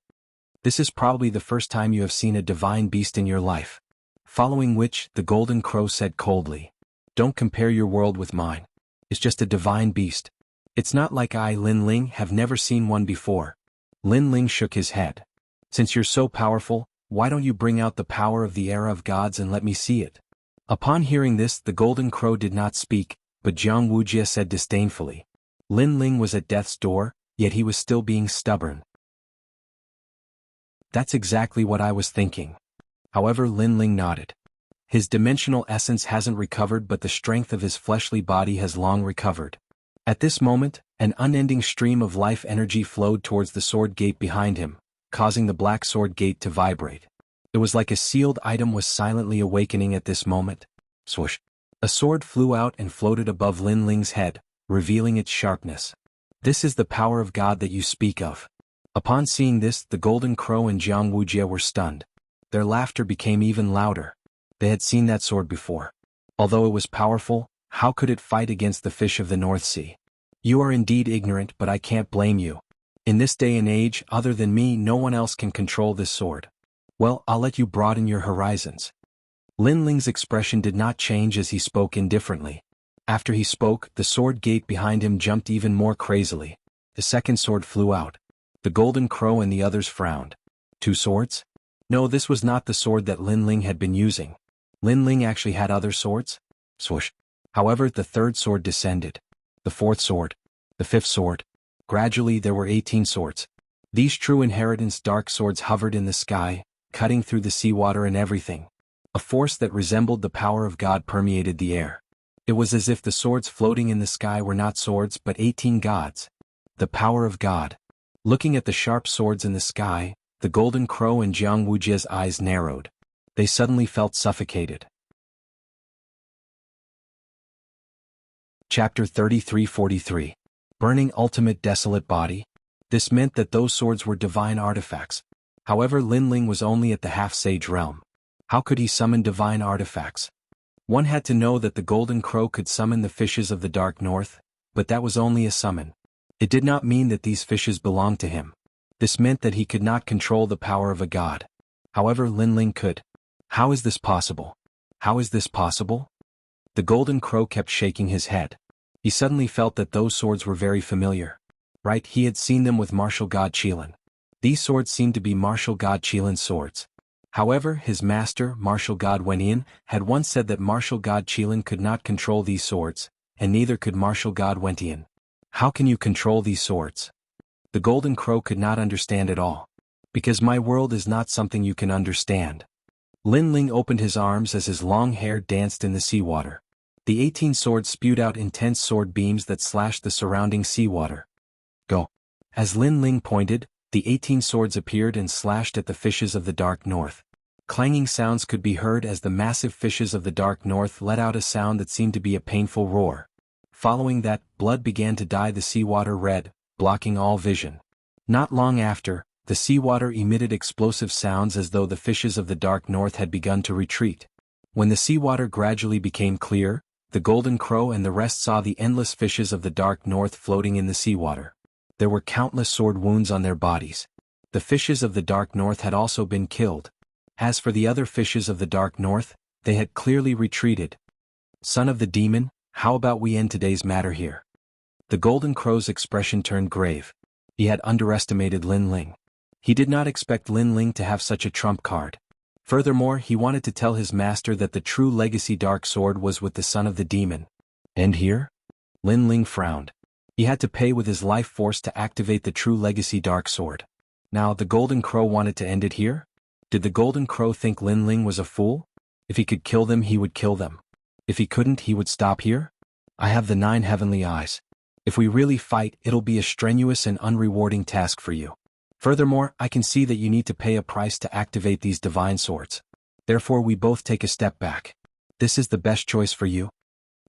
"This is probably the first time you have seen a divine beast in your life." Following which, the golden crow said coldly, "Don't compare your world with mine. It's just a divine beast. It's not like I, Lin Ling, have never seen one before." Lin Ling shook his head. "Since you're so powerful, why don't you bring out the power of the era of gods and let me see it?" Upon hearing this, the golden crow did not speak, but Jianghu said disdainfully. Lin Ling was at death's door, yet he was still being stubborn. "That's exactly what I was thinking." However, Lin Ling nodded. His dimensional essence hasn't recovered, but the strength of his fleshly body has long recovered. At this moment, an unending stream of life energy flowed towards the sword gate behind him, causing the black sword gate to vibrate. It was like a sealed item was silently awakening at this moment. Swoosh! A sword flew out and floated above Lin Ling's head, revealing its sharpness. "This is the power of God that you speak of." Upon seeing this, the golden crow and Jianghu were stunned. Their laughter became even louder. They had seen that sword before. Although it was powerful, how could it fight against the fish of the North Sea? "You are indeed ignorant, but I can't blame you. In this day and age, other than me, no one else can control this sword. Well, I'll let you broaden your horizons." Lin Ling's expression did not change as he spoke indifferently. After he spoke, the sword gate behind him jumped even more crazily. The second sword flew out. The golden crow and the others frowned. Two swords? No, this was not the sword that Lin Ling had been using. Lin Ling actually had other swords? Swoosh. However, the third sword descended. The fourth sword. The fifth sword. Gradually there were 18 swords. These true inheritance dark swords hovered in the sky, cutting through the seawater and everything. A force that resembled the power of God permeated the air. It was as if the swords floating in the sky were not swords but 18 gods. The power of God. Looking at the sharp swords in the sky, the golden crow and Jianghu's eyes narrowed. They suddenly felt suffocated. Chapter 33-43. Burning ultimate desolate body. This meant that those swords were divine artifacts. However, Lin Ling was only at the half-sage realm. How could he summon divine artifacts? One had to know that the golden crow could summon the fishes of the dark north, but that was only a summon. It did not mean that these fishes belonged to him. This meant that he could not control the power of a god. However, Lin Ling could. How is this possible? How is this possible? The golden crow kept shaking his head. He suddenly felt that those swords were very familiar. Right, he had seen them with martial god Qilin. These swords seemed to be martial god Qilin's swords. However, his master, martial god Wenyin, had once said that martial god Qilin could not control these swords, and neither could martial god Wenyin. How can you control these swords? The golden crow could not understand at all. Because my world is not something you can understand. Lin Ling opened his arms as his long hair danced in the seawater. The 18 swords spewed out intense sword beams that slashed the surrounding seawater. Go. As Lin Ling pointed, the 18 swords appeared and slashed at the fishes of the dark north. Clanging sounds could be heard as the massive fishes of the dark north let out a sound that seemed to be a painful roar. Following that, blood began to dye the seawater red, blocking all vision. Not long after, The seawater emitted explosive sounds as though the fishes of the dark north had begun to retreat. When the seawater gradually became clear, the golden crow and the rest saw the endless fishes of the dark north floating in the seawater. There were countless sword wounds on their bodies. The fishes of the dark north had also been killed. As for the other fishes of the dark north, they had clearly retreated. Son of the demon, how about we end today's matter here? The golden crow's expression turned grave. He had underestimated Lin Ling. He did not expect Lin Ling to have such a trump card. Furthermore, he wanted to tell his master that the true legacy dark sword was with the son of the demon. And here? Lin Ling frowned. He had to pay with his life force to activate the true legacy dark sword. Now the golden crow wanted to end it here? Did the golden crow think Lin Ling was a fool? If he could kill them, he would kill them. If he couldn't, he would stop here? I have the 9 heavenly eyes. If we really fight, it'll be a strenuous and unrewarding task for you. Furthermore, I can see that you need to pay a price to activate these divine swords. Therefore we both take a step back. This is the best choice for you.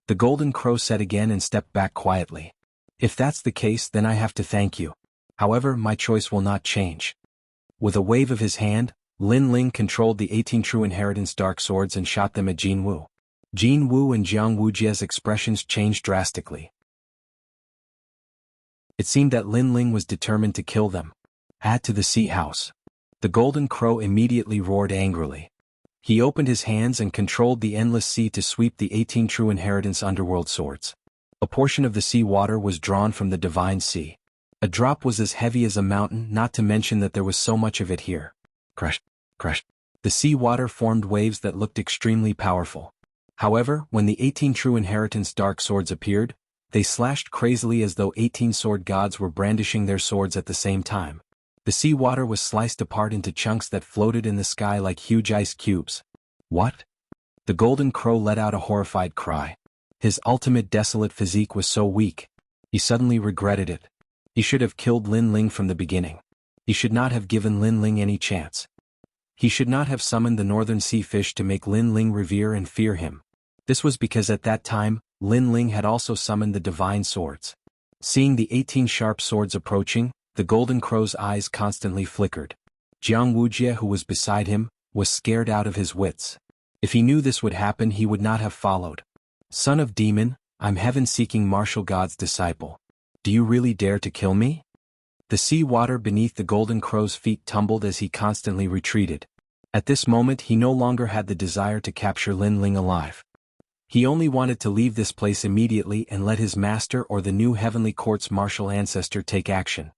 The golden crow said again and stepped back quietly. If that's the case, then I have to thank you. However, my choice will not change. With a wave of his hand, Lin Ling controlled the 18 true inheritance dark swords and shot them at Jianghu. Jianghu and Jianghu's expressions changed drastically. It seemed that Lin Ling was determined to kill them. Add to the sea house. The golden crow immediately roared angrily. He opened his hands and controlled the endless sea to sweep the 18 true inheritance underworld swords. A portion of the sea water was drawn from the divine sea. A drop was as heavy as a mountain, not to mention that there was so much of it here. Crush, crush. The sea water formed waves that looked extremely powerful. However, when the 18 true inheritance dark swords appeared, they slashed crazily as though 18 sword gods were brandishing their swords at the same time. The sea water was sliced apart into chunks that floated in the sky like huge ice cubes. What? The golden crow let out a horrified cry. His ultimate desolate physique was so weak. He suddenly regretted it. He should have killed Lin Ling from the beginning. He should not have given Lin Ling any chance. He should not have summoned the northern sea fish to make Lin Ling revere and fear him. This was because at that time, Lin Ling had also summoned the divine swords. Seeing the 18 sharp swords approaching, the golden crow's eyes constantly flickered. Jianghu, who was beside him, was scared out of his wits. If he knew this would happen, he would not have followed. Son of demon, I'm heaven-seeking martial god's disciple. Do you really dare to kill me? The sea water beneath the golden crow's feet tumbled as he constantly retreated. At this moment he no longer had the desire to capture Lin Ling alive. He only wanted to leave this place immediately and let his master or the new heavenly court's martial ancestor take action.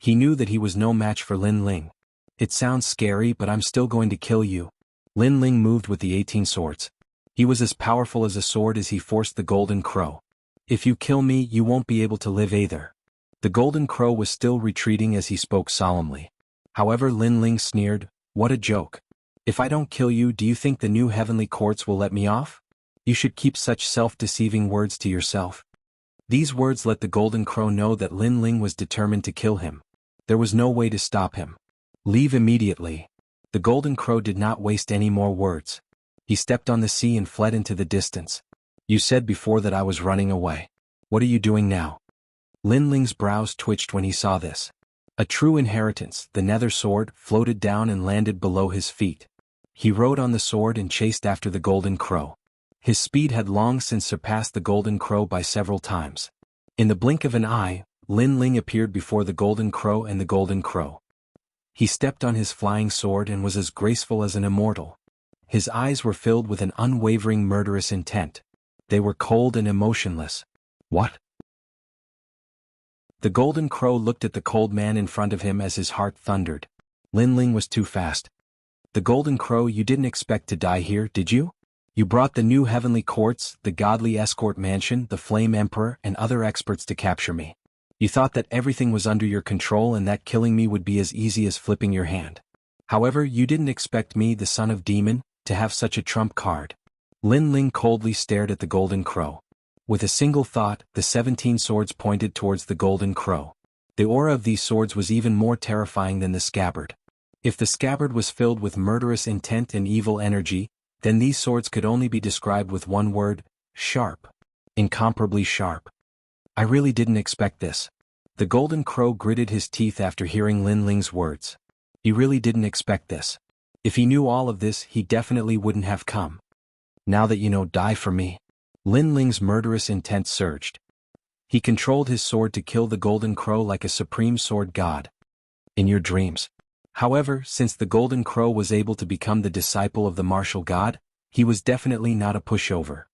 He knew that he was no match for Lin Ling. It sounds scary, but I'm still going to kill you. Lin Ling moved with the 18 swords. He was as powerful as a sword as he forced the golden crow. If you kill me, you won't be able to live either. The golden crow was still retreating as he spoke solemnly. However, Lin Ling sneered, what a joke. If I don't kill you, do you think the new heavenly courts will let me off? You should keep such self-deceiving words to yourself. These words let the golden crow know that Lin Ling was determined to kill him. There was no way to stop him. Leave immediately. The golden crow did not waste any more words. He stepped on the sea and fled into the distance. You said before that I was running away. What are you doing now? Lin Ling's brows twitched when he saw this. A true inheritance, the nether sword, floated down and landed below his feet. He rode on the sword and chased after the golden crow. His speed had long since surpassed the golden crow by several times. In the blink of an eye, Lin Ling appeared before the golden crow and the golden crow. He stepped on his flying sword and was as graceful as an immortal. His eyes were filled with an unwavering murderous intent. They were cold and emotionless. What? The golden crow looked at the cold man in front of him as his heart thundered. Lin Ling was too fast. The golden crow, you didn't expect to die here, did you? You brought the new heavenly courts, the godly escort mansion, the flame emperor, and other experts to capture me. You thought that everything was under your control and that killing me would be as easy as flipping your hand. However, you didn't expect me, the son of demon, to have such a trump card. Lin Ling coldly stared at the golden crow. With a single thought, the 17 swords pointed towards the golden crow. The aura of these swords was even more terrifying than the scabbard. If the scabbard was filled with murderous intent and evil energy, then these swords could only be described with one word: sharp. Incomparably sharp. I really didn't expect this. The golden crow gritted his teeth after hearing Lin Ling's words. He really didn't expect this. If he knew all of this, he definitely wouldn't have come. Now that you know, die for me. Lin Ling's murderous intent surged. He controlled his sword to kill the golden crow like a supreme sword god. In your dreams. However, since the golden crow was able to become the disciple of the martial god, he was definitely not a pushover.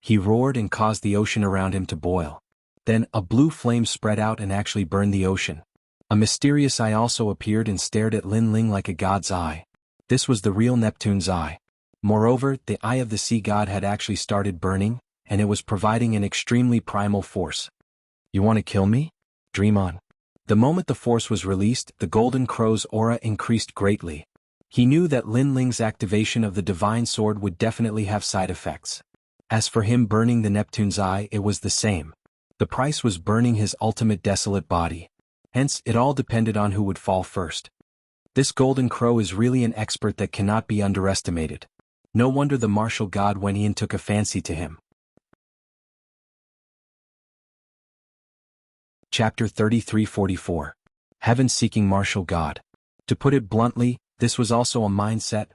He roared and caused the ocean around him to boil. Then, a blue flame spread out and actually burned the ocean. A mysterious eye also appeared and stared at Lin Ling like a god's eye. This was the real Neptune's eye. Moreover, the eye of the sea god had actually started burning, and it was providing an extremely primal force. You want to kill me? Dream on. The moment the force was released, the golden crow's aura increased greatly. He knew that Lin Ling's activation of the divine sword would definitely have side effects. As for him burning the Neptune's eye, it was the same. The price was burning his ultimate desolate body. Hence, it all depended on who would fall first. This golden crow is really an expert that cannot be underestimated. No wonder the martial god Wen Yin took a fancy to him. Chapter 33-44. Heaven-seeking martial god. To put it bluntly, this was also a mindset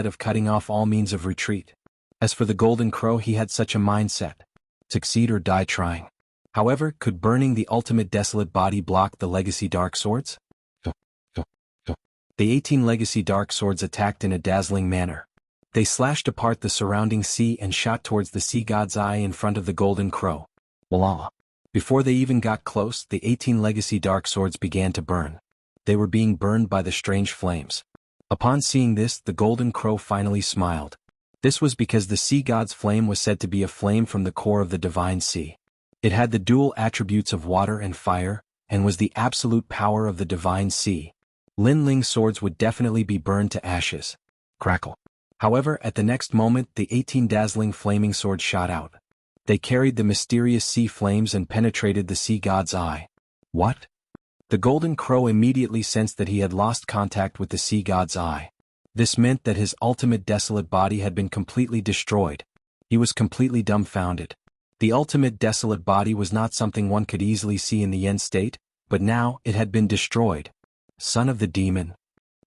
of cutting off all means of retreat. As for the golden crow, he had such a mindset. Succeed or die trying. However, could burning the ultimate desolate body block the legacy dark swords? The 18 legacy dark swords attacked in a dazzling manner. They slashed apart the surrounding sea and shot towards the sea god's eye in front of the golden crow. Voila! Before they even got close, the 18 legacy dark swords began to burn. They were being burned by the strange flames. Upon seeing this, the golden crow finally smiled. This was because the sea god's flame was said to be a flame from the core of the divine sea. It had the dual attributes of water and fire, and was the absolute power of the divine sea. Lin Ling's swords would definitely be burned to ashes. Crackle. However, at the next moment, the 18 dazzling flaming swords shot out. They carried the mysterious sea flames and penetrated the sea god's eye. What? The golden crow immediately sensed that he had lost contact with the sea god's eye. This meant that his ultimate desolate body had been completely destroyed. He was completely dumbfounded. The ultimate desolate body was not something one could easily see in the end state, but now it had been destroyed. Son of the demon.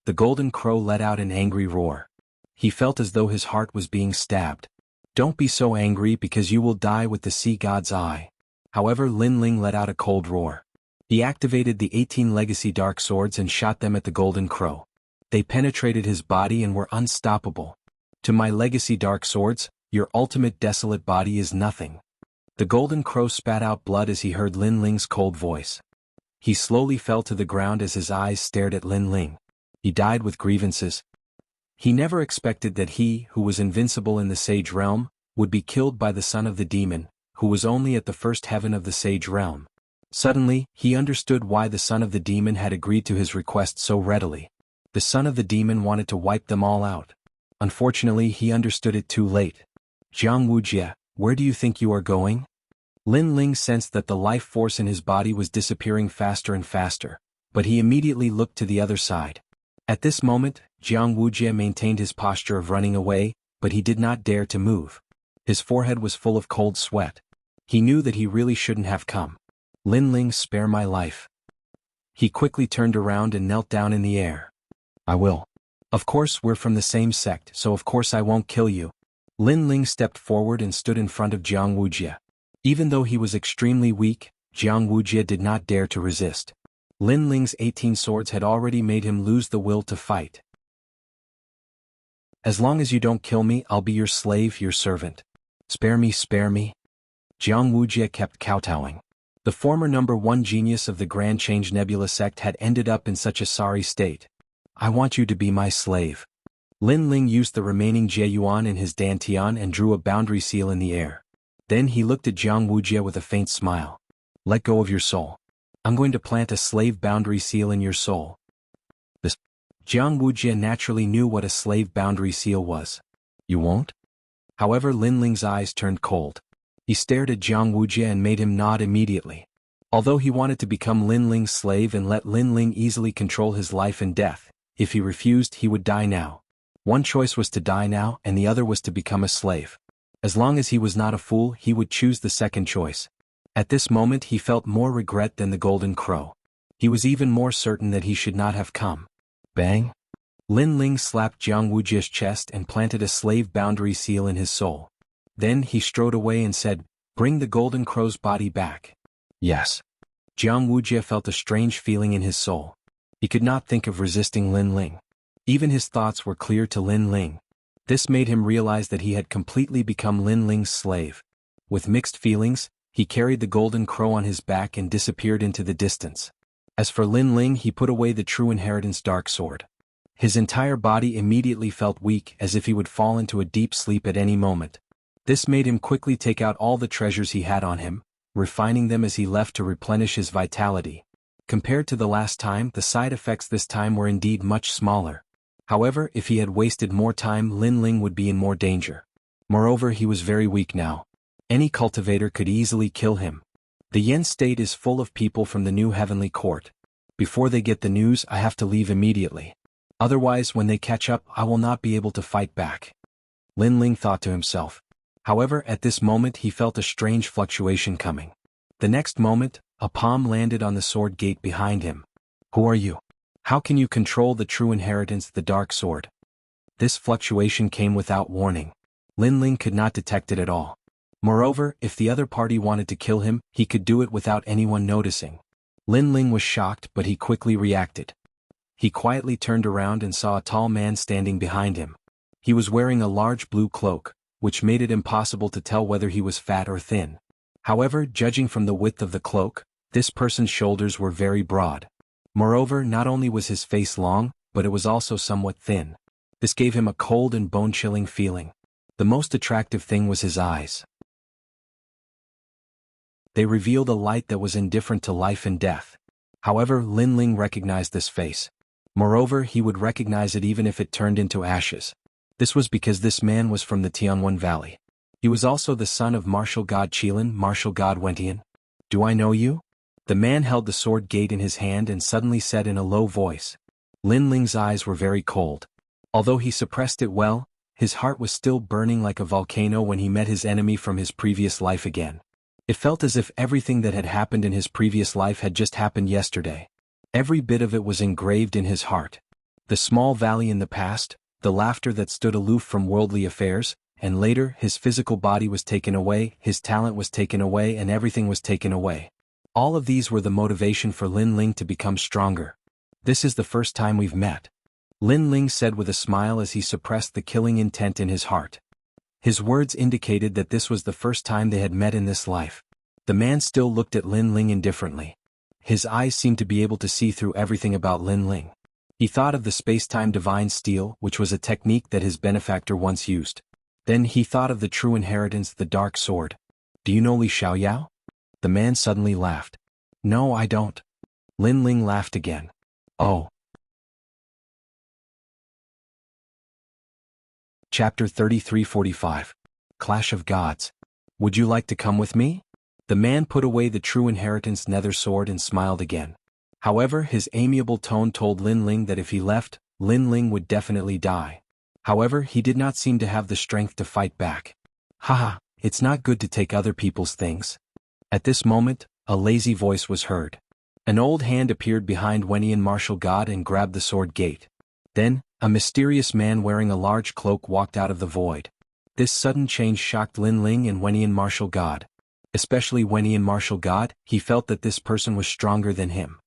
The golden crow let out an angry roar. He felt as though his heart was being stabbed. Don't be so angry because you will die with the sea god's eye. However, Lin Ling let out a cold roar. He activated the 18 legacy dark swords and shot them at the golden crow. They penetrated his body and were unstoppable. To my legacy dark swords, your ultimate desolate body is nothing. The golden crow spat out blood as he heard Lin Ling's cold voice. He slowly fell to the ground as his eyes stared at Lin Ling. He died with grievances. He never expected that he, who was invincible in the sage realm, would be killed by the son of the demon, who was only at the first heaven of the sage realm. Suddenly, he understood why the son of the demon had agreed to his request so readily. The son of the demon wanted to wipe them all out. Unfortunately, he understood it too late. Jianghu, where do you think you are going? Lin Ling sensed that the life force in his body was disappearing faster and faster, but he immediately looked to the other side. At this moment, Jianghu maintained his posture of running away, but he did not dare to move. His forehead was full of cold sweat. He knew that he really shouldn't have come. Lin Ling, spare my life. He quickly turned around and knelt down in the air. I will. Of course, we're from the same sect, so of course I won't kill you. Lin Ling stepped forward and stood in front of Jianghu. Even though he was extremely weak, Jianghu did not dare to resist. Lin Ling's 18 swords had already made him lose the will to fight. As long as you don't kill me, I'll be your slave, your servant. Spare me, spare me. Jianghu kept kowtowing. The former #1 genius of the Grand Change Nebula sect had ended up in such a sorry state. I want you to be my slave. Lin Ling used the remaining Jieyuan in his dantian and drew a boundary seal in the air. Then he looked at Jianghu with a faint smile. Let go of your soul. I'm going to plant a slave boundary seal in your soul. Jianghu naturally knew what a slave boundary seal was. You won't? However, Lin Ling's eyes turned cold. He stared at Jianghu and made him nod immediately. Although he wanted to become Lin Ling's slave and let Lin Ling easily control his life and death, if he refused, he would die now. One choice was to die now and the other was to become a slave. As long as he was not a fool, he would choose the second choice. At this moment he felt more regret than the golden crow. He was even more certain that he should not have come. Bang! Lin Ling slapped Jianghu's chest and planted a slave boundary seal in his soul. Then he strode away and said, "Bring the golden crow's body back." Yes. Jianghu felt a strange feeling in his soul. He could not think of resisting Lin Ling. Even his thoughts were clear to Lin Ling. This made him realize that he had completely become Lin Ling's slave. With mixed feelings, he carried the golden crow on his back and disappeared into the distance. As for Lin Ling, he put away the true inheritance dark sword. His entire body immediately felt weak, as if he would fall into a deep sleep at any moment. This made him quickly take out all the treasures he had on him, refining them as he left to replenish his vitality. Compared to the last time, the side effects this time were indeed much smaller. However, if he had wasted more time, Lin Ling would be in more danger. Moreover, he was very weak now. Any cultivator could easily kill him. The Yen state is full of people from the new heavenly court. Before they get the news, I have to leave immediately. Otherwise, when they catch up, I will not be able to fight back. Lin Ling thought to himself. However, at this moment he felt a strange fluctuation coming. The next moment, a palm landed on the sword gate behind him. Who are you? How can you control the true inheritance, the dark sword? This fluctuation came without warning. Lin Ling could not detect it at all. Moreover, if the other party wanted to kill him, he could do it without anyone noticing. Lin Ling was shocked, but he quickly reacted. He quietly turned around and saw a tall man standing behind him. He was wearing a large blue cloak, which made it impossible to tell whether he was fat or thin. However, judging from the width of the cloak, this person's shoulders were very broad. Moreover, not only was his face long, but it was also somewhat thin. This gave him a cold and bone-chilling feeling. The most attractive thing was his eyes. They revealed a light that was indifferent to life and death. However, Lin Ling recognized this face. Moreover, he would recognize it even if it turned into ashes. This was because this man was from the Tianwen Valley. He was also the son of martial god Qilin, martial god Wentian. Do I know you? The man held the sword gate in his hand and suddenly said in a low voice. Lin Ling's eyes were very cold. Although he suppressed it well, his heart was still burning like a volcano when he met his enemy from his previous life again. It felt as if everything that had happened in his previous life had just happened yesterday. Every bit of it was engraved in his heart. The small valley in the past, the laughter that stood aloof from worldly affairs, and later his physical body was taken away, his talent was taken away, and everything was taken away. All of these were the motivation for Lin Ling to become stronger. This is the first time we've met. Lin Ling said with a smile as he suppressed the killing intent in his heart. His words indicated that this was the first time they had met in this life. The man still looked at Lin Ling indifferently. His eyes seemed to be able to see through everything about Lin Ling. He thought of the space-time divine steel, which was a technique that his benefactor once used. Then he thought of the true inheritance, the dark sword. Do you know Li Xiaoyao? The man suddenly laughed. No, I don't. Lin Ling laughed again. Oh. Chapter 33:45. Clash of Gods. Would you like to come with me? The man put away the true inheritance nether sword and smiled again. However, his amiable tone told Lin Ling that if he left, Lin Ling would definitely die. However, he did not seem to have the strength to fight back. Haha, it's not good to take other people's things. At this moment, a lazy voice was heard. An old hand appeared behind Wentian martial god and grabbed the sword gate. Then, a mysterious man wearing a large cloak walked out of the void. This sudden change shocked Lin Ling and Wentian martial god. Especially Wentian martial god, he felt that this person was stronger than him.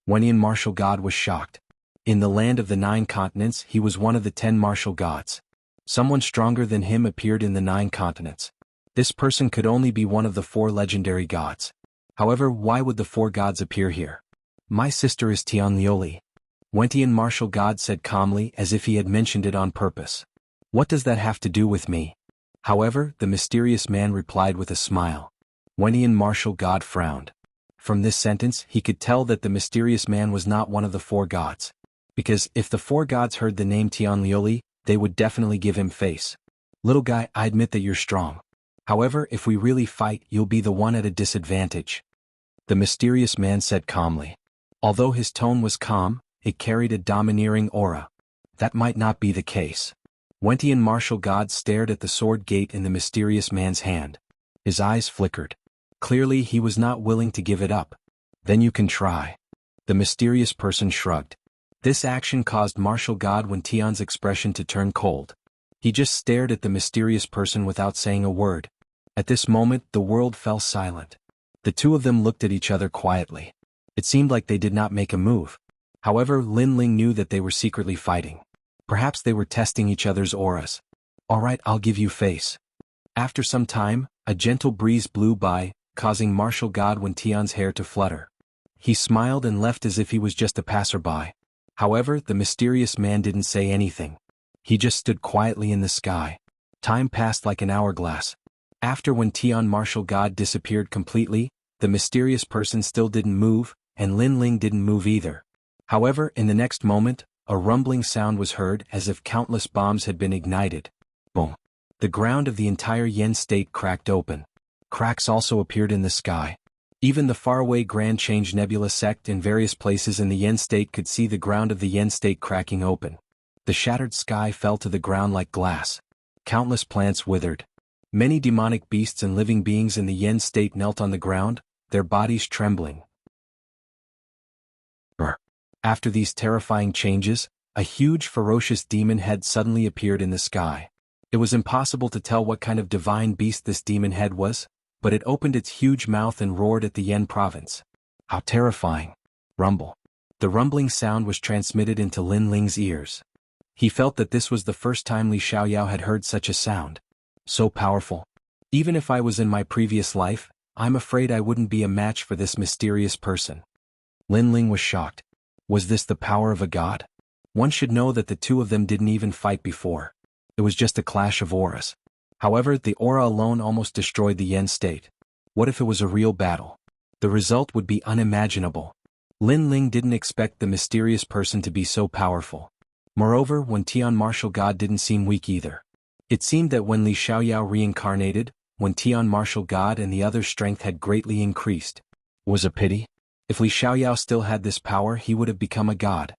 Wentian martial god was shocked. In the land of the 9 continents, he was one of the 10 martial gods. Someone stronger than him appeared in the 9 continents. This person could only be one of the 4 legendary gods. However, why would the 4 gods appear here? My sister is Tianlioli. Wentian martial god said calmly, as if he had mentioned it on purpose. What does that have to do with me? However, the mysterious man replied with a smile. Wentian martial god frowned. From this sentence, he could tell that the mysterious man was not one of the 4 gods. Because, if the 4 gods heard the name Tianlioli, they would definitely give him face. Little guy, I admit that you're strong. However, if we really fight, you'll be the one at a disadvantage. The mysterious man said calmly. Although his tone was calm, it carried a domineering aura. That might not be the case. Wentian martial god stared at the sword gate in the mysterious man's hand. His eyes flickered. Clearly he was not willing to give it up. Then you can try. The mysterious person shrugged. This action caused martial god Wen Tian's expression to turn cold. He just stared at the mysterious person without saying a word. At this moment the world fell silent. The two of them looked at each other quietly. It seemed like they did not make a move. However, Lin Ling knew that they were secretly fighting. Perhaps they were testing each other's auras. Alright, I'll give you face. After some time, a gentle breeze blew by, causing martial god Wen Tian's hair to flutter. He smiled and left as if he was just a passerby. However, the mysterious man didn't say anything. He just stood quietly in the sky. Time passed like an hourglass. After Wen Tian martial god disappeared completely, the mysterious person still didn't move, and Lin Ling didn't move either. However, in the next moment, a rumbling sound was heard as if countless bombs had been ignited. Boom. The ground of the entire Yen state cracked open. Cracks also appeared in the sky. Even the faraway Grand Change Nebula sect in various places in the Yen state could see the ground of the Yen state cracking open. The shattered sky fell to the ground like glass. Countless plants withered. Many demonic beasts and living beings in the Yen state knelt on the ground, their bodies trembling. After these terrifying changes, a huge ferocious demon head suddenly appeared in the sky. It was impossible to tell what kind of divine beast this demon head was, but it opened its huge mouth and roared at the Yen province. How terrifying! Rumble. The rumbling sound was transmitted into Lin Ling's ears. He felt that this was the first time Li Xiaoyao had heard such a sound. So powerful. Even if I was in my previous life, I'm afraid I wouldn't be a match for this mysterious person. Lin Ling was shocked. Was this the power of a god? One should know that the two of them didn't even fight before. It was just a clash of auras. However, the aura alone almost destroyed the Yen state. What if it was a real battle? The result would be unimaginable. Lin Ling didn't expect the mysterious person to be so powerful. Moreover, Wen Tian martial god didn't seem weak either. It seemed that when Li Xiaoyao reincarnated, Wen Tian martial god and the other's strength had greatly increased. Was a pity? If Li Xiaoyao still had this power, he would have become a god.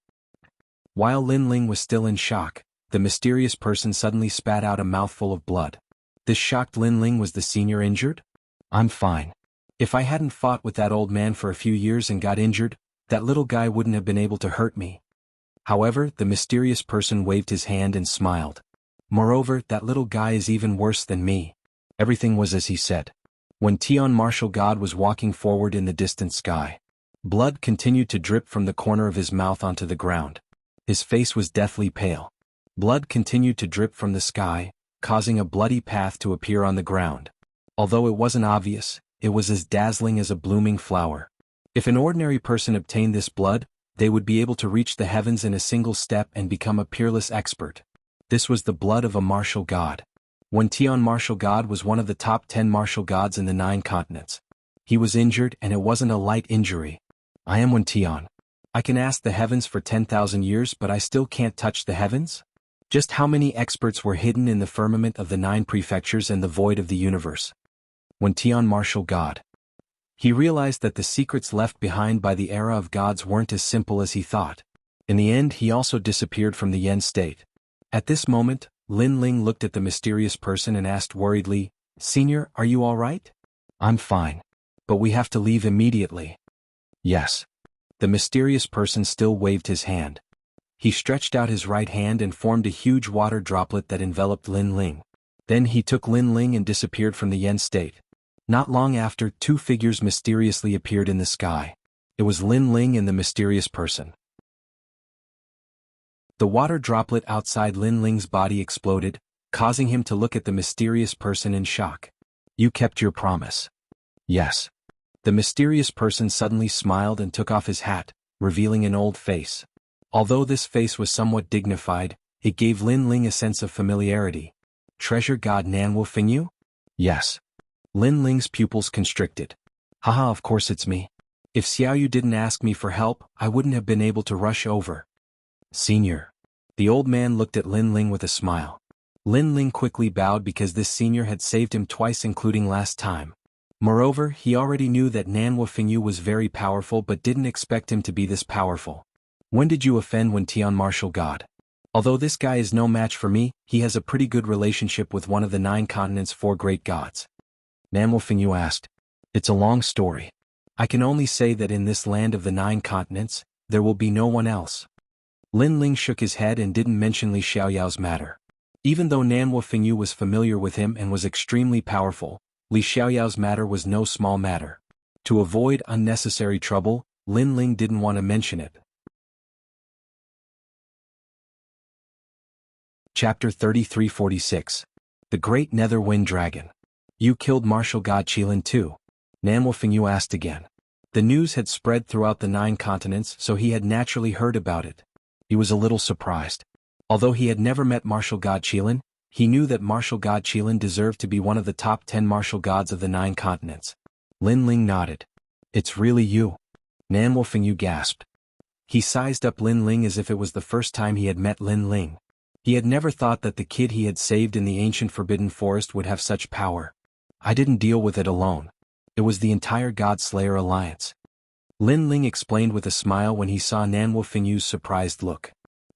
While Lin Ling was still in shock, the mysterious person suddenly spat out a mouthful of blood. This shocked Lin Ling. Was the senior injured? I'm fine. If I hadn't fought with that old man for a few years and got injured, that little guy wouldn't have been able to hurt me. However, the mysterious person waved his hand and smiled. Moreover, that little guy is even worse than me. Everything was as he said. When Tian martial god was walking forward in the distant sky, blood continued to drip from the corner of his mouth onto the ground. His face was deathly pale. Blood continued to drip from the sky, causing a bloody path to appear on the ground. Although it wasn't obvious, it was as dazzling as a blooming flower. If an ordinary person obtained this blood, they would be able to reach the heavens in a single step and become a peerless expert. This was the blood of a martial god. Wen Tian martial god was one of the top 10 martial gods in the 9 continents. He was injured, and it wasn't a light injury. I am Wen Tian. I can ask the heavens for 10,000 years, but I still can't touch the heavens? Just how many experts were hidden in the firmament of the 9 prefectures and the void of the universe? Wen Tian martial god. He realized that the secrets left behind by the era of gods weren't as simple as he thought. In the end, he also disappeared from the Yen state. At this moment, Lin Ling looked at the mysterious person and asked worriedly, "Senior, are you all right?" "I'm fine. But we have to leave immediately." "Yes." The mysterious person still waved his hand. He stretched out his right hand and formed a huge water droplet that enveloped Lin Ling. Then he took Lin Ling and disappeared from the Yen state. Not long after, 2 figures mysteriously appeared in the sky. It was Lin Ling and the mysterious person. The water droplet outside Lin Ling's body exploded, causing him to look at the mysterious person in shock. "You kept your promise." "Yes." The mysterious person suddenly smiled and took off his hat, revealing an old face. Although this face was somewhat dignified, it gave Lin Ling a sense of familiarity. "Treasure god Nanwu Fingyu?" "Yes." Lin Ling's pupils constricted. "Haha, of course it's me. If Xiaoyu didn't ask me for help, I wouldn't have been able to rush over." "Senior." The old man looked at Lin Ling with a smile. Lin Ling quickly bowed because this senior had saved him twice, including last time. Moreover, he already knew that Nanwu Fingyu was very powerful but didn't expect him to be this powerful. "When did you offend Wen Tian martial god? Although this guy is no match for me, he has a pretty good relationship with one of the 9 continents' 4 great gods." Nanwu Fingyu asked. It's a long story. I can only say that in this land of the 9 continents, there will be no one else. Lin Ling shook his head and didn't mention Li Xiaoyao's matter. Even though Nanhua Fengyu was familiar with him and was extremely powerful, Li Xiaoyao's matter was no small matter. To avoid unnecessary trouble, Lin Ling didn't want to mention it. Chapter 3346. The Great Nether Wind Dragon. You killed martial god Qilin too? Nanhua Fengyu asked again. The news had spread throughout the 9 continents, so he had naturally heard about it. He was a little surprised. Although he had never met martial god Qilin, he knew that martial god Qilin deserved to be one of the top 10 martial gods of the 9 continents. Lin Ling nodded. It's really you? Nanhua Fengyu gasped. He sized up Lin Ling as if it was the first time he had met Lin Ling. He had never thought that the kid he had saved in the ancient Forbidden Forest would have such power. I didn't deal with it alone. It was the entire God Slayer alliance. Lin Ling explained with a smile when he saw Nanhua Fengyu's surprised look.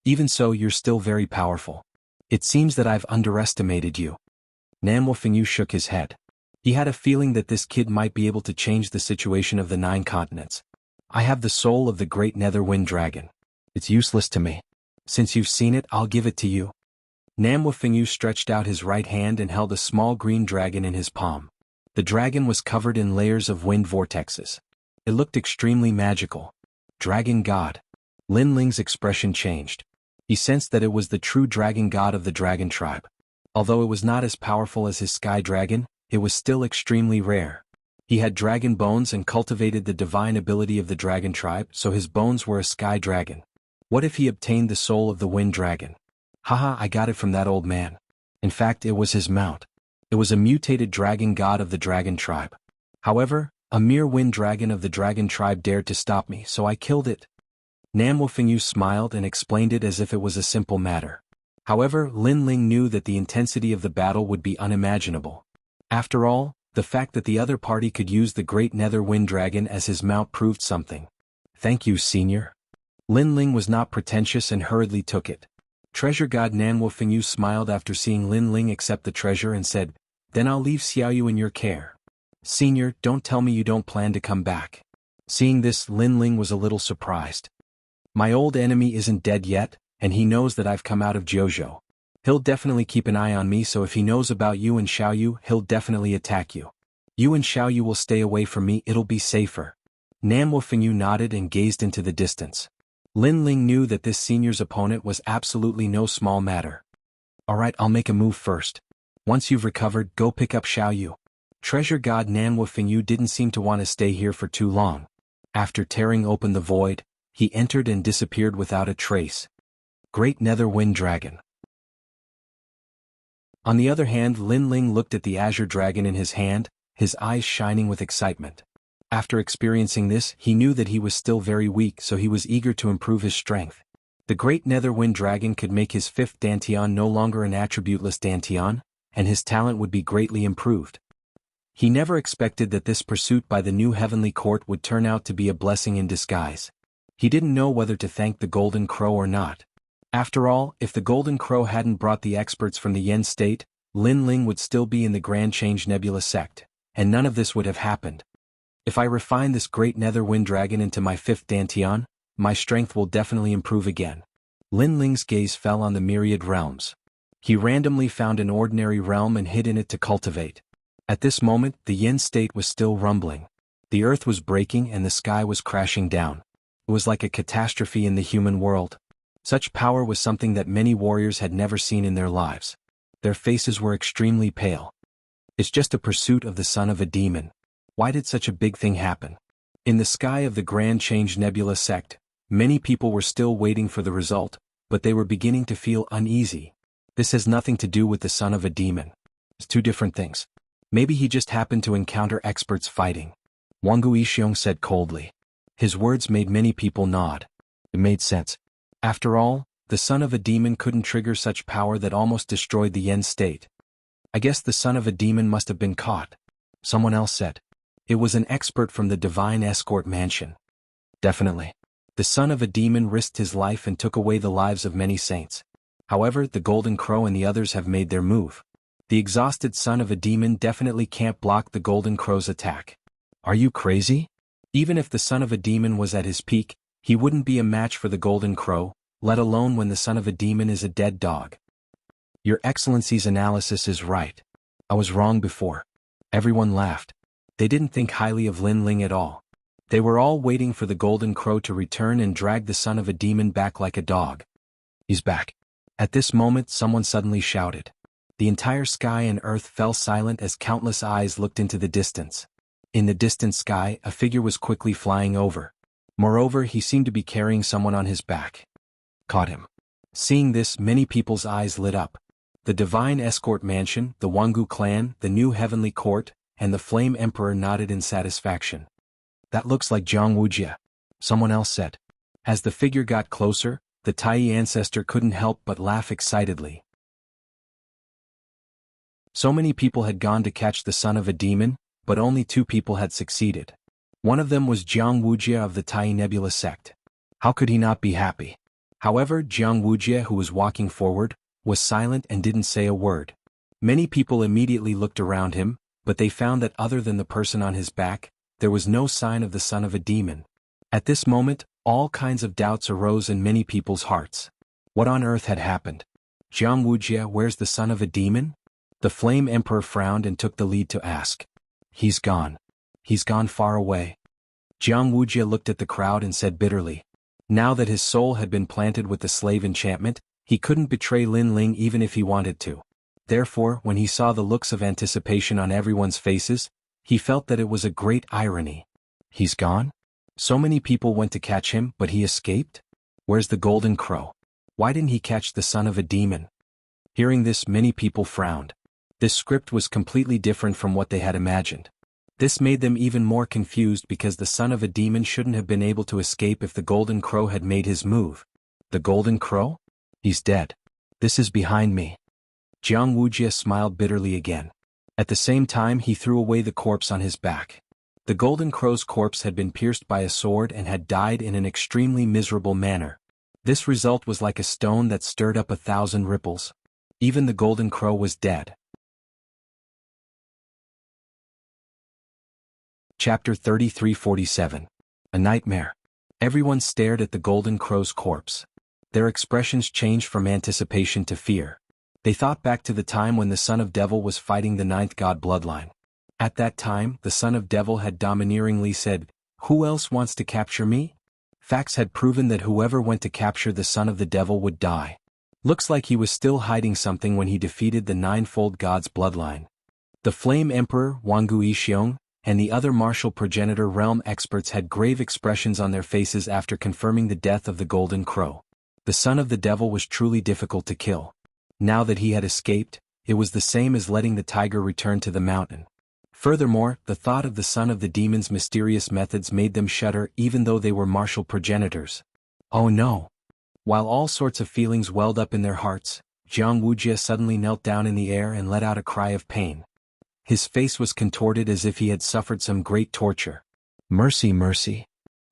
Even so, you're still very powerful. It seems that I've underestimated you. Nanhua Fengyu shook his head. He had a feeling that this kid might be able to change the situation of the 9 continents. I have the soul of the great Nether Wind Dragon. It's useless to me. Since you've seen it, I'll give it to you. Nanhua Fengyu stretched out his right hand and held a small green dragon in his palm. The dragon was covered in layers of wind vortexes. It looked extremely magical. Dragon God. Lin Ling's expression changed. He sensed that it was the true dragon god of the dragon tribe. Although it was not as powerful as his sky dragon, it was still extremely rare. He had dragon bones and cultivated the divine ability of the dragon tribe, so his bones were a sky dragon. What if he obtained the soul of the wind dragon? Haha, I got it from that old man. In fact, it was his mount. It was a mutated dragon god of the dragon tribe. However, a mere wind dragon of the dragon tribe dared to stop me, so I killed it. Nanhua Fengyu smiled and explained it as if it was a simple matter. However, Lin Ling knew that the intensity of the battle would be unimaginable. After all, the fact that the other party could use the great Nether Wind Dragon as his mount proved something. Thank you, senior. Lin Ling was not pretentious and hurriedly took it. Treasure God Nanhua Fengyu smiled after seeing Lin Ling accept the treasure and said, Then I'll leave Xiaoyu in your care. Senior, don't tell me you don't plan to come back. Seeing this, Lin Ling was a little surprised. My old enemy isn't dead yet, and he knows that I've come out of Jianghu. He'll definitely keep an eye on me, so if he knows about you and Xiaoyu, he'll definitely attack you. You and Xiaoyu will stay away from me, it'll be safer. Nanhua Fengyu nodded and gazed into the distance. Lin Ling knew that this senior's opponent was absolutely no small matter. Alright, I'll make a move first. Once you've recovered, go pick up Xiaoyu. Treasure God Nanhua Fengyu didn't seem to want to stay here for too long. After tearing open the void, he entered and disappeared without a trace. Great Nether Wind Dragon. On the other hand, Lin Ling looked at the azure dragon in his hand, his eyes shining with excitement. After experiencing this, he knew that he was still very weak, so he was eager to improve his strength. The great Nether Wind Dragon could make his 5th Dantian no longer an attributeless Dantian, and his talent would be greatly improved. He never expected that this pursuit by the new heavenly court would turn out to be a blessing in disguise. He didn't know whether to thank the Golden Crow or not. After all, if the Golden Crow hadn't brought the experts from the Yen state, Lin Ling would still be in the Grand Change Nebula sect, and none of this would have happened. If I refine this great Nether Wind Dragon into my 5th Dantian, my strength will definitely improve again. Lin Ling's gaze fell on the myriad realms. He randomly found an ordinary realm and hid in it to cultivate. At this moment, the Yen state was still rumbling. The earth was breaking and the sky was crashing down. It was like a catastrophe in the human world. Such power was something that many warriors had never seen in their lives. Their faces were extremely pale. It's just a pursuit of the son of a demon. Why did such a big thing happen? In the sky of the Grand Change Nebula sect, many people were still waiting for the result, but they were beginning to feel uneasy. This has nothing to do with the son of a demon. It's two different things. Maybe he just happened to encounter experts fighting. Wangu Yixiong said coldly. His words made many people nod. It made sense. After all, the son of a demon couldn't trigger such power that almost destroyed the Yen state. I guess the son of a demon must have been caught. Someone else said. It was an expert from the Divine Escort Mansion. Definitely. The son of a demon risked his life and took away the lives of many saints. However, the Golden Crow and the others have made their move. The exhausted son of a demon definitely can't block the Golden Crow's attack. Are you crazy? Even if the son of a demon was at his peak, he wouldn't be a match for the golden crow, let alone when the son of a demon is a dead dog. Your Excellency's analysis is right. I was wrong before. Everyone laughed. They didn't think highly of Lin Ling at all. They were all waiting for the golden crow to return and drag the son of a demon back like a dog. He's back. At this moment someone suddenly shouted. The entire sky and earth fell silent as countless eyes looked into the distance. In the distant sky, a figure was quickly flying over. Moreover, he seemed to be carrying someone on his back. Caught him. Seeing this, many people's eyes lit up. The divine escort mansion, the Jianghu clan, the new heavenly court, and the flame emperor nodded in satisfaction. That looks like Wuxia, someone else said. As the figure got closer, the Tai ancestor couldn't help but laugh excitedly. So many people had gone to catch the son of a demon, but only 2 people had succeeded. One of them was Wuxia of the Tai Nebula sect. How could he not be happy? However, Wuxia, who was walking forward, was silent and didn't say a word. Many people immediately looked around him, but they found that other than the person on his back, there was no sign of the son of a demon. At this moment, all kinds of doubts arose in many people's hearts. What on earth had happened? Wuxia, where's the son of a demon? The flame emperor frowned and took the lead to ask. He's gone. He's gone far away. Wuxia looked at the crowd and said bitterly. Now that his soul had been planted with the slave enchantment, he couldn't betray Lin Ling even if he wanted to. Therefore, when he saw the looks of anticipation on everyone's faces, he felt that it was a great irony. He's gone? So many people went to catch him, but he escaped? Where's the golden crow? Why didn't he catch the son of a demon? Hearing this, many people frowned. This script was completely different from what they had imagined. This made them even more confused because the son of a demon shouldn't have been able to escape if the golden crow had made his move. The golden crow? He's dead. This is behind me. Wuxia smiled bitterly again. At the same time he threw away the corpse on his back. The golden crow's corpse had been pierced by a sword and had died in an extremely miserable manner. This result was like a stone that stirred up 1,000 ripples. Even the golden crow was dead. Chapter 3347. A Nightmare. Everyone stared at the golden crow's corpse. Their expressions changed from anticipation to fear. They thought back to the time when the son of devil was fighting the 9th god bloodline. At that time, the son of devil had domineeringly said, "Who else wants to capture me?" Facts had proven that whoever went to capture the son of the devil would die. Looks like he was still hiding something when he defeated the 9-fold god's bloodline. The flame emperor, Jianghu Xiong, and the other martial progenitor realm experts had grave expressions on their faces after confirming the death of the golden crow. The son of the devil was truly difficult to kill. Now that he had escaped, it was the same as letting the tiger return to the mountain. Furthermore, the thought of the son of the demon's mysterious methods made them shudder even though they were martial progenitors. Oh no! While all sorts of feelings welled up in their hearts, Wuxia suddenly knelt down in the air and let out a cry of pain. His face was contorted as if he had suffered some great torture. Mercy, mercy.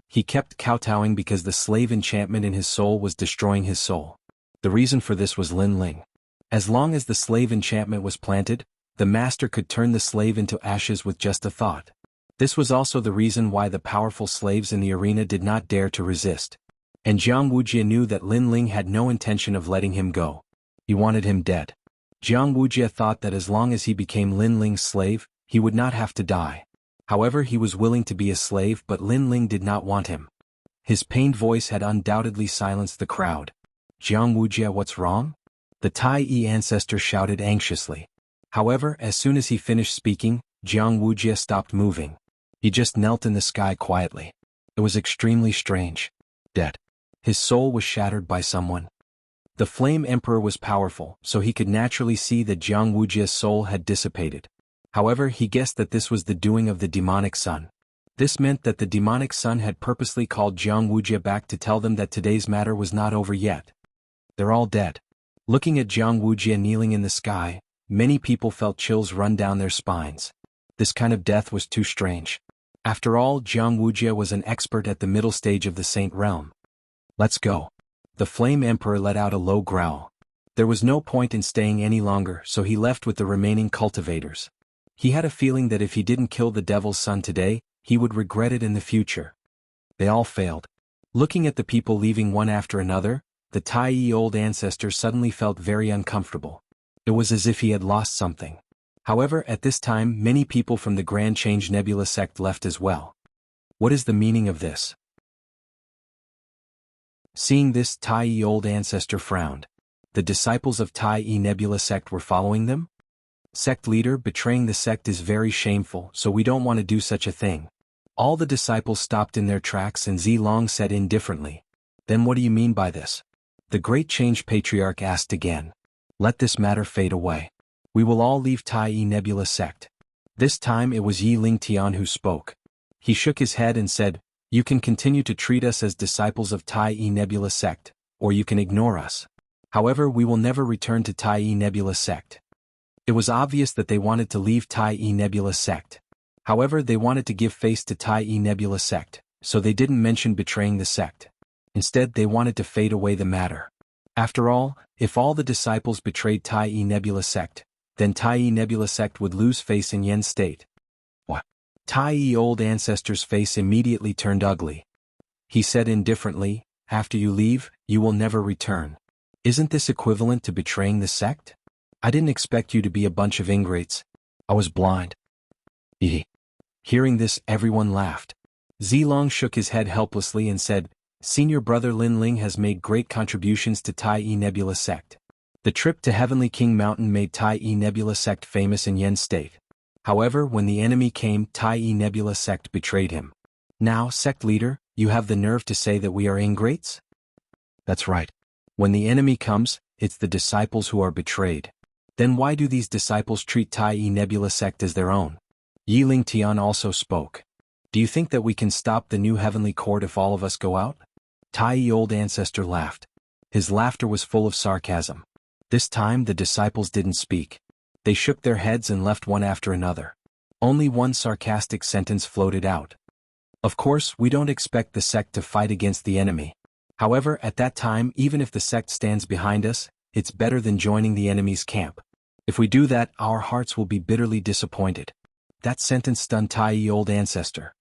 He kept kowtowing because the slave enchantment in his soul was destroying his soul. The reason for this was Lin Ling. As long as the slave enchantment was planted, the master could turn the slave into ashes with just a thought. This was also the reason why the powerful slaves in the arena did not dare to resist. And Wuxia knew that Lin Ling had no intention of letting him go. He wanted him dead. Wuxia thought that as long as he became Lin Ling's slave, he would not have to die. However, he was willing to be a slave, but Lin Ling did not want him. His pained voice had undoubtedly silenced the crowd. Wuxia, what's wrong? The Tai ancestor shouted anxiously. However, as soon as he finished speaking, Wuxia stopped moving. He just knelt in the sky quietly. It was extremely strange. Dead. His soul was shattered by someone. The flame emperor was powerful, so he could naturally see that Wuxia's soul had dissipated. However, he guessed that this was the doing of the demonic son. This meant that the demonic son had purposely called Wuxia back to tell them that today's matter was not over yet. They're all dead. Looking at Wuxia kneeling in the sky, many people felt chills run down their spines. This kind of death was too strange. After all, Wuxia was an expert at the middle stage of the Saint realm. Let's go. The flame emperor let out a low growl. There was no point in staying any longer, so he left with the remaining cultivators. He had a feeling that if he didn't kill the devil's son today, He would regret it in the future. They all failed. Looking at the people leaving one after another, the Tai old ancestor suddenly felt very uncomfortable. It was as if he had lost something. However, at this time many people from the Grand Change Nebula sect left as well. What is the meaning of this? Seeing this, Tai old ancestor frowned. The disciples of Tai Nebula sect were following them? Sect leader, betraying the sect is very shameful, so we don't want to do such a thing. All the disciples stopped in their tracks and Zilong said indifferently, "Then what do you mean by this?" The Great Change Patriarch asked again. "Let this matter fade away. We will all leave Tai Nebula sect." This time it was Yi Ling Tian who spoke. He shook his head and said, "You can continue to treat us as disciples of Tai Nebula sect, or you can ignore us. However, we will never return to Tai Nebula sect." It was obvious that they wanted to leave Tai Nebula sect. However, they wanted to give face to Tai Nebula sect, so they didn't mention betraying the sect. Instead, they wanted to fade away the matter. After all, if all the disciples betrayed Tai Nebula sect, then Tai Nebula sect would lose face in Yen state. What? Tai old ancestor's face immediately turned ugly. He said indifferently, "After you leave, you will never return. Isn't this equivalent to betraying the sect? I didn't expect you to be a bunch of ingrates. I was blind." Hearing this, everyone laughed. Zilong shook his head helplessly and said, "Senior brother Lin Ling has made great contributions to Tai Nebula sect. The trip to Heavenly King Mountain made Tai Nebula sect famous in Yen state. However, when the enemy came, Tai Nebula sect betrayed him. Now, sect leader, you have the nerve to say that we are ingrates?" "That's right. When the enemy comes, it's the disciples who are betrayed. Then why do these disciples treat Tai Nebula sect as their own?" Yi Ling Tian also spoke. "Do you think that we can stop the new heavenly court if all of us go out?" Tai old ancestor laughed. His laughter was full of sarcasm. This time the disciples didn't speak. They shook their heads and left one after another. Only one sarcastic sentence floated out. "Of course, we don't expect the sect to fight against the enemy. However, at that time, even if the sect stands behind us, it's better than joining the enemy's camp. If we do that, our hearts will be bitterly disappointed." That sentence stunned Tai old ancestor.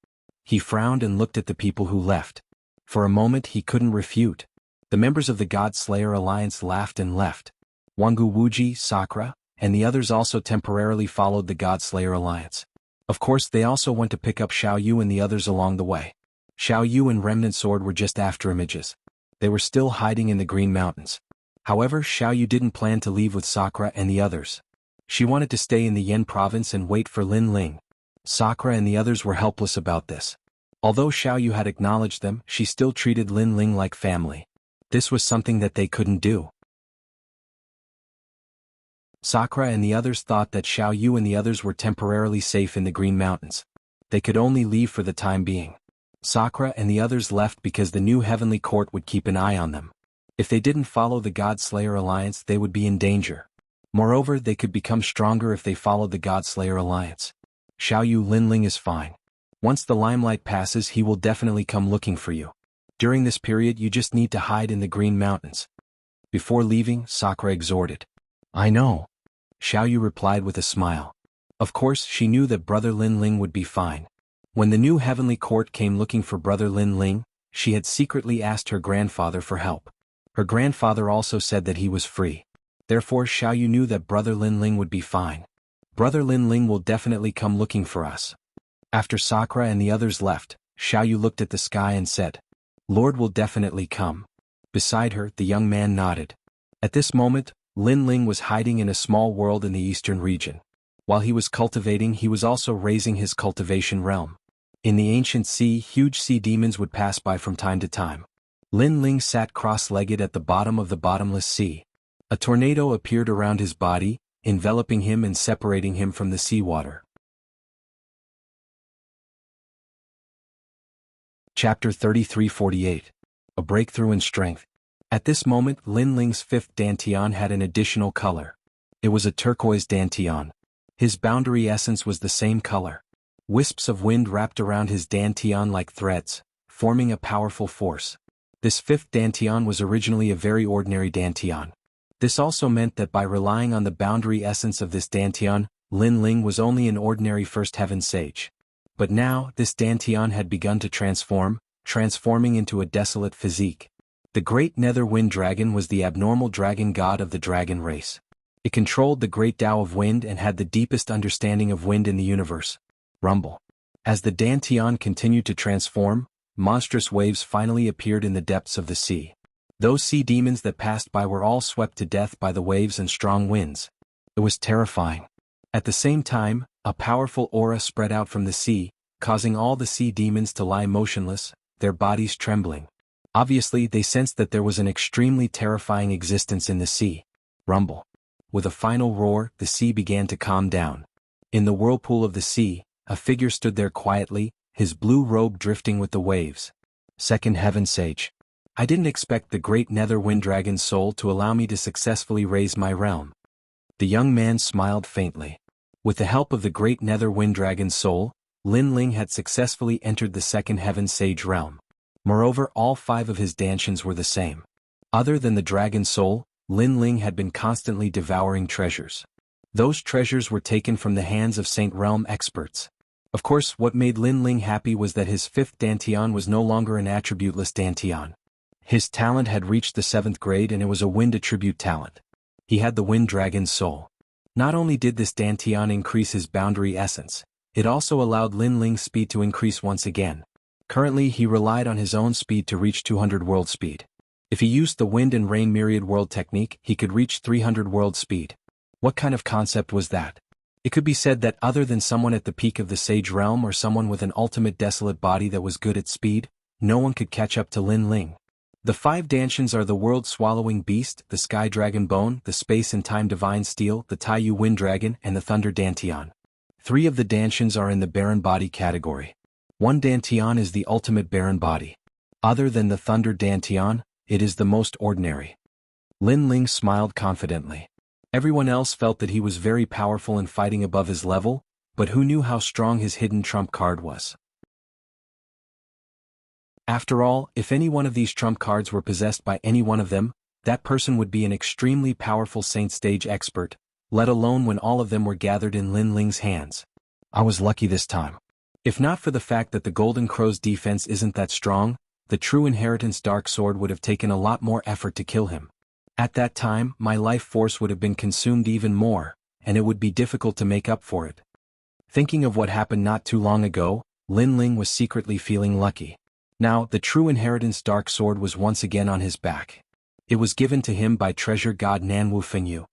He frowned and looked at the people who left. For a moment he couldn't refute. The members of the God Slayer Alliance laughed and left. Jianghu, Wuxia, Sakura, and the others also temporarily followed the God Slayer Alliance. Of course, they also went to pick up Xiao Yu and the others along the way. Xiao Yu and Remnant Sword were just after images. They were still hiding in the Green Mountains. However, Xiao Yu didn't plan to leave with Sakura and the others. She wanted to stay in the Yen province and wait for Lin Ling. Sakura and the others were helpless about this. Although Xiao Yu had acknowledged them, she still treated Lin Ling like family. This was something that they couldn't do. Sakura and the others thought that Xiao Yu and the others were temporarily safe in the Green Mountains. They could only leave for the time being. Sakura and the others left because the new heavenly court would keep an eye on them. If they didn't follow the God Slayer Alliance, they would be in danger. Moreover, they could become stronger if they followed the God Slayer Alliance. Xiao Yu, Lin Ling is fine. Once the limelight passes, he will definitely come looking for you. During this period, you just need to hide in the Green Mountains. Before leaving, Sakura exhorted. "I know." Xiao Yu replied with a smile. Of course, she knew that brother Lin Ling would be fine. When the new heavenly court came looking for brother Lin Ling, she had secretly asked her grandfather for help. Her grandfather also said that he was free. Therefore, Xiao Yu knew that brother Lin Ling would be fine. Brother Lin Ling will definitely come looking for us. After Sakura and the others left, Xiao Yu looked at the sky and said, "Lord will definitely come." Beside her, the young man nodded. At this moment, Lin Ling was hiding in a small world in the eastern region. While he was cultivating, he was also raising his cultivation realm. In the ancient sea, huge sea demons would pass by from time to time. Lin Ling sat cross-legged at the bottom of the bottomless sea. A tornado appeared around his body, enveloping him and separating him from the seawater. Chapter 33-48. A Breakthrough in Strength. At this moment, Lin Ling's fifth dantian had an additional color. It was a turquoise dantian. His boundary essence was the same color. Wisps of wind wrapped around his dantian like threads, forming a powerful force. This fifth dantian was originally a very ordinary dantian. This also meant that by relying on the boundary essence of this dantian, Lin Ling was only an ordinary first heaven sage. But now, this Dantian had begun to transforming into a desolate physique. The great nether wind dragon was the abnormal dragon god of the dragon race. It controlled the great Tao of wind and had the deepest understanding of wind in the universe. Rumble. As the Dantian continued to transform, monstrous waves finally appeared in the depths of the sea. Those sea demons that passed by were all swept to death by the waves and strong winds. It was terrifying. At the same time, a powerful aura spread out from the sea, causing all the sea demons to lie motionless, their bodies trembling. Obviously, they sensed that there was an extremely terrifying existence in the sea. Rumble. With a final roar, the sea began to calm down. In the whirlpool of the sea, a figure stood there quietly, his blue robe drifting with the waves. Second Heaven Sage. I didn't expect the great nether wind dragon's soul to allow me to successfully raise my realm. The young man smiled faintly. With the help of the great nether wind dragon's soul, Lin Ling had successfully entered the Second Heaven Sage realm. Moreover, all 5 of his Dantians were the same. Other than the dragon soul, Lin Ling had been constantly devouring treasures. Those treasures were taken from the hands of Saint Realm experts. Of course, what made Lin Ling happy was that his 5th Dantian was no longer an attributeless Dantian. His talent had reached the 7th grade and it was a wind attribute talent. He had the wind dragon's soul. Not only did this Dantian increase his boundary essence, it also allowed Lin Ling's speed to increase once again. Currently, he relied on his own speed to reach 200 world speed. If he used the wind and rain myriad world technique, he could reach 300 world speed. What kind of concept was that? It could be said that other than someone at the peak of the Sage realm or someone with an ultimate desolate body that was good at speed, no one could catch up to Lin Ling. The 5 Dantians are the world-swallowing beast, the sky dragon bone, the space and time divine steel, the Taiyu wind dragon, and the thunder Dantian. 3 of the Dantians are in the barren body category. 1 Dantian is the ultimate barren body. Other than the thunder Dantian, it is the most ordinary. Lin Ling smiled confidently. Everyone else felt that he was very powerful and fighting above his level, but who knew how strong his hidden trump card was? After all, if any one of these trump cards were possessed by any one of them, that person would be an extremely powerful Saint Stage expert, let alone when all of them were gathered in Lin Ling's hands. I was lucky this time. If not for the fact that the Golden Crow's defense isn't that strong, the true inheritance Dark Sword would have taken a lot more effort to kill him. At that time, my life force would have been consumed even more, and it would be difficult to make up for it. Thinking of what happened not too long ago, Lin Ling was secretly feeling lucky. Now, the true inheritance Dark Sword was once again on his back. It was given to him by treasure god Nanwu Fengyu.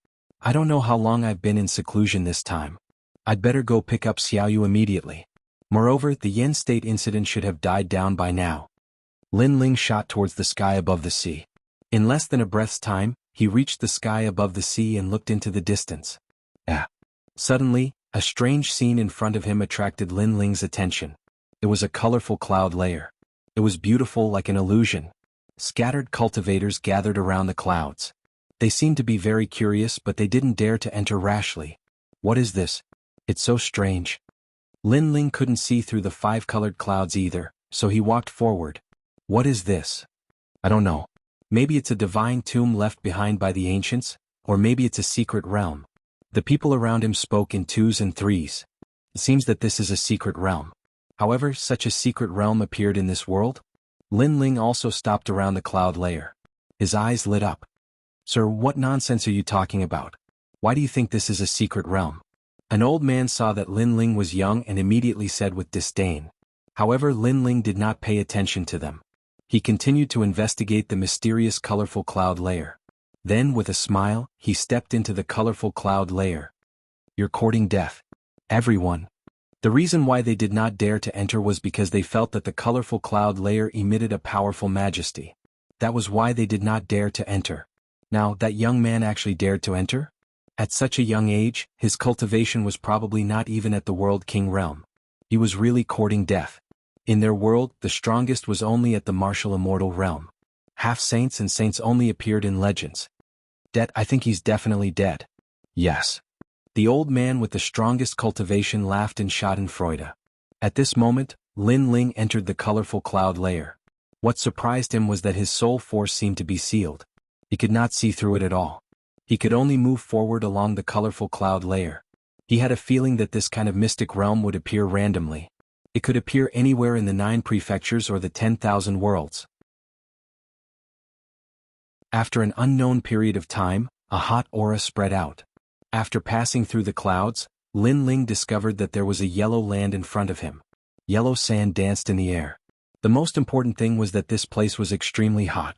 I don't know how long I've been in seclusion this time. I'd better go pick up Xiaoyu immediately. Moreover, the Yen State incident should have died down by now. Lin Ling shot towards the sky above the sea. In less than a breath's time, he reached the sky above the sea and looked into the distance. Suddenly, a strange scene in front of him attracted Lin Ling's attention. It was a colorful cloud layer. It was beautiful like an illusion. Scattered cultivators gathered around the clouds. They seemed to be very curious, but they didn't dare to enter rashly. What is this? It's so strange. Lin Ling couldn't see through the 5-colored clouds either, so he walked forward. What is this? I don't know. Maybe it's a divine tomb left behind by the ancients, or maybe it's a secret realm. The people around him spoke in 2s and 3s. It seems that this is a secret realm. However, such a secret realm appeared in this world. Lin Ling also stopped around the cloud layer. His eyes lit up. Sir, what nonsense are you talking about? Why do you think this is a secret realm? An old man saw that Lin Ling was young and immediately said with disdain. However, Lin Ling did not pay attention to them. He continued to investigate the mysterious colorful cloud layer. Then, with a smile, he stepped into the colorful cloud layer. You're courting death. Everyone. The reason why they did not dare to enter was because they felt that the colorful cloud layer emitted a powerful majesty. That was why they did not dare to enter. Now, that young man actually dared to enter? At such a young age, his cultivation was probably not even at the World King realm. He was really courting death. In their world, the strongest was only at the martial immortal realm. Half-saints and saints only appeared in legends. I think he's definitely dead. Yes. The old man with the strongest cultivation laughed in schadenfreude. At this moment, Lin Ling entered the colorful cloud layer. What surprised him was that his soul force seemed to be sealed. He could not see through it at all. He could only move forward along the colorful cloud layer. He had a feeling that this kind of mystic realm would appear randomly. It could appear anywhere in the 9 prefectures or the 10,000 worlds. After an unknown period of time, a hot aura spread out. After passing through the clouds, Lin Ling discovered that there was a yellow land in front of him. Yellow sand danced in the air. The most important thing was that this place was extremely hot.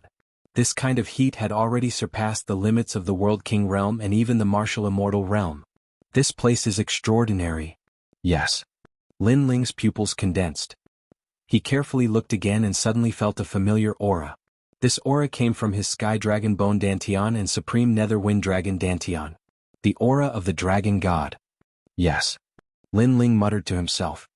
This kind of heat had already surpassed the limits of the World King realm and even the martial immortal realm. This place is extraordinary. Yes. Lin Ling's pupils condensed. He carefully looked again and suddenly felt a familiar aura. This aura came from his Sky Dragon Bone Dantian and Supreme Nether Wind Dragon Dantian. The aura of the Dragon God. Yes. Lin Ling muttered to himself.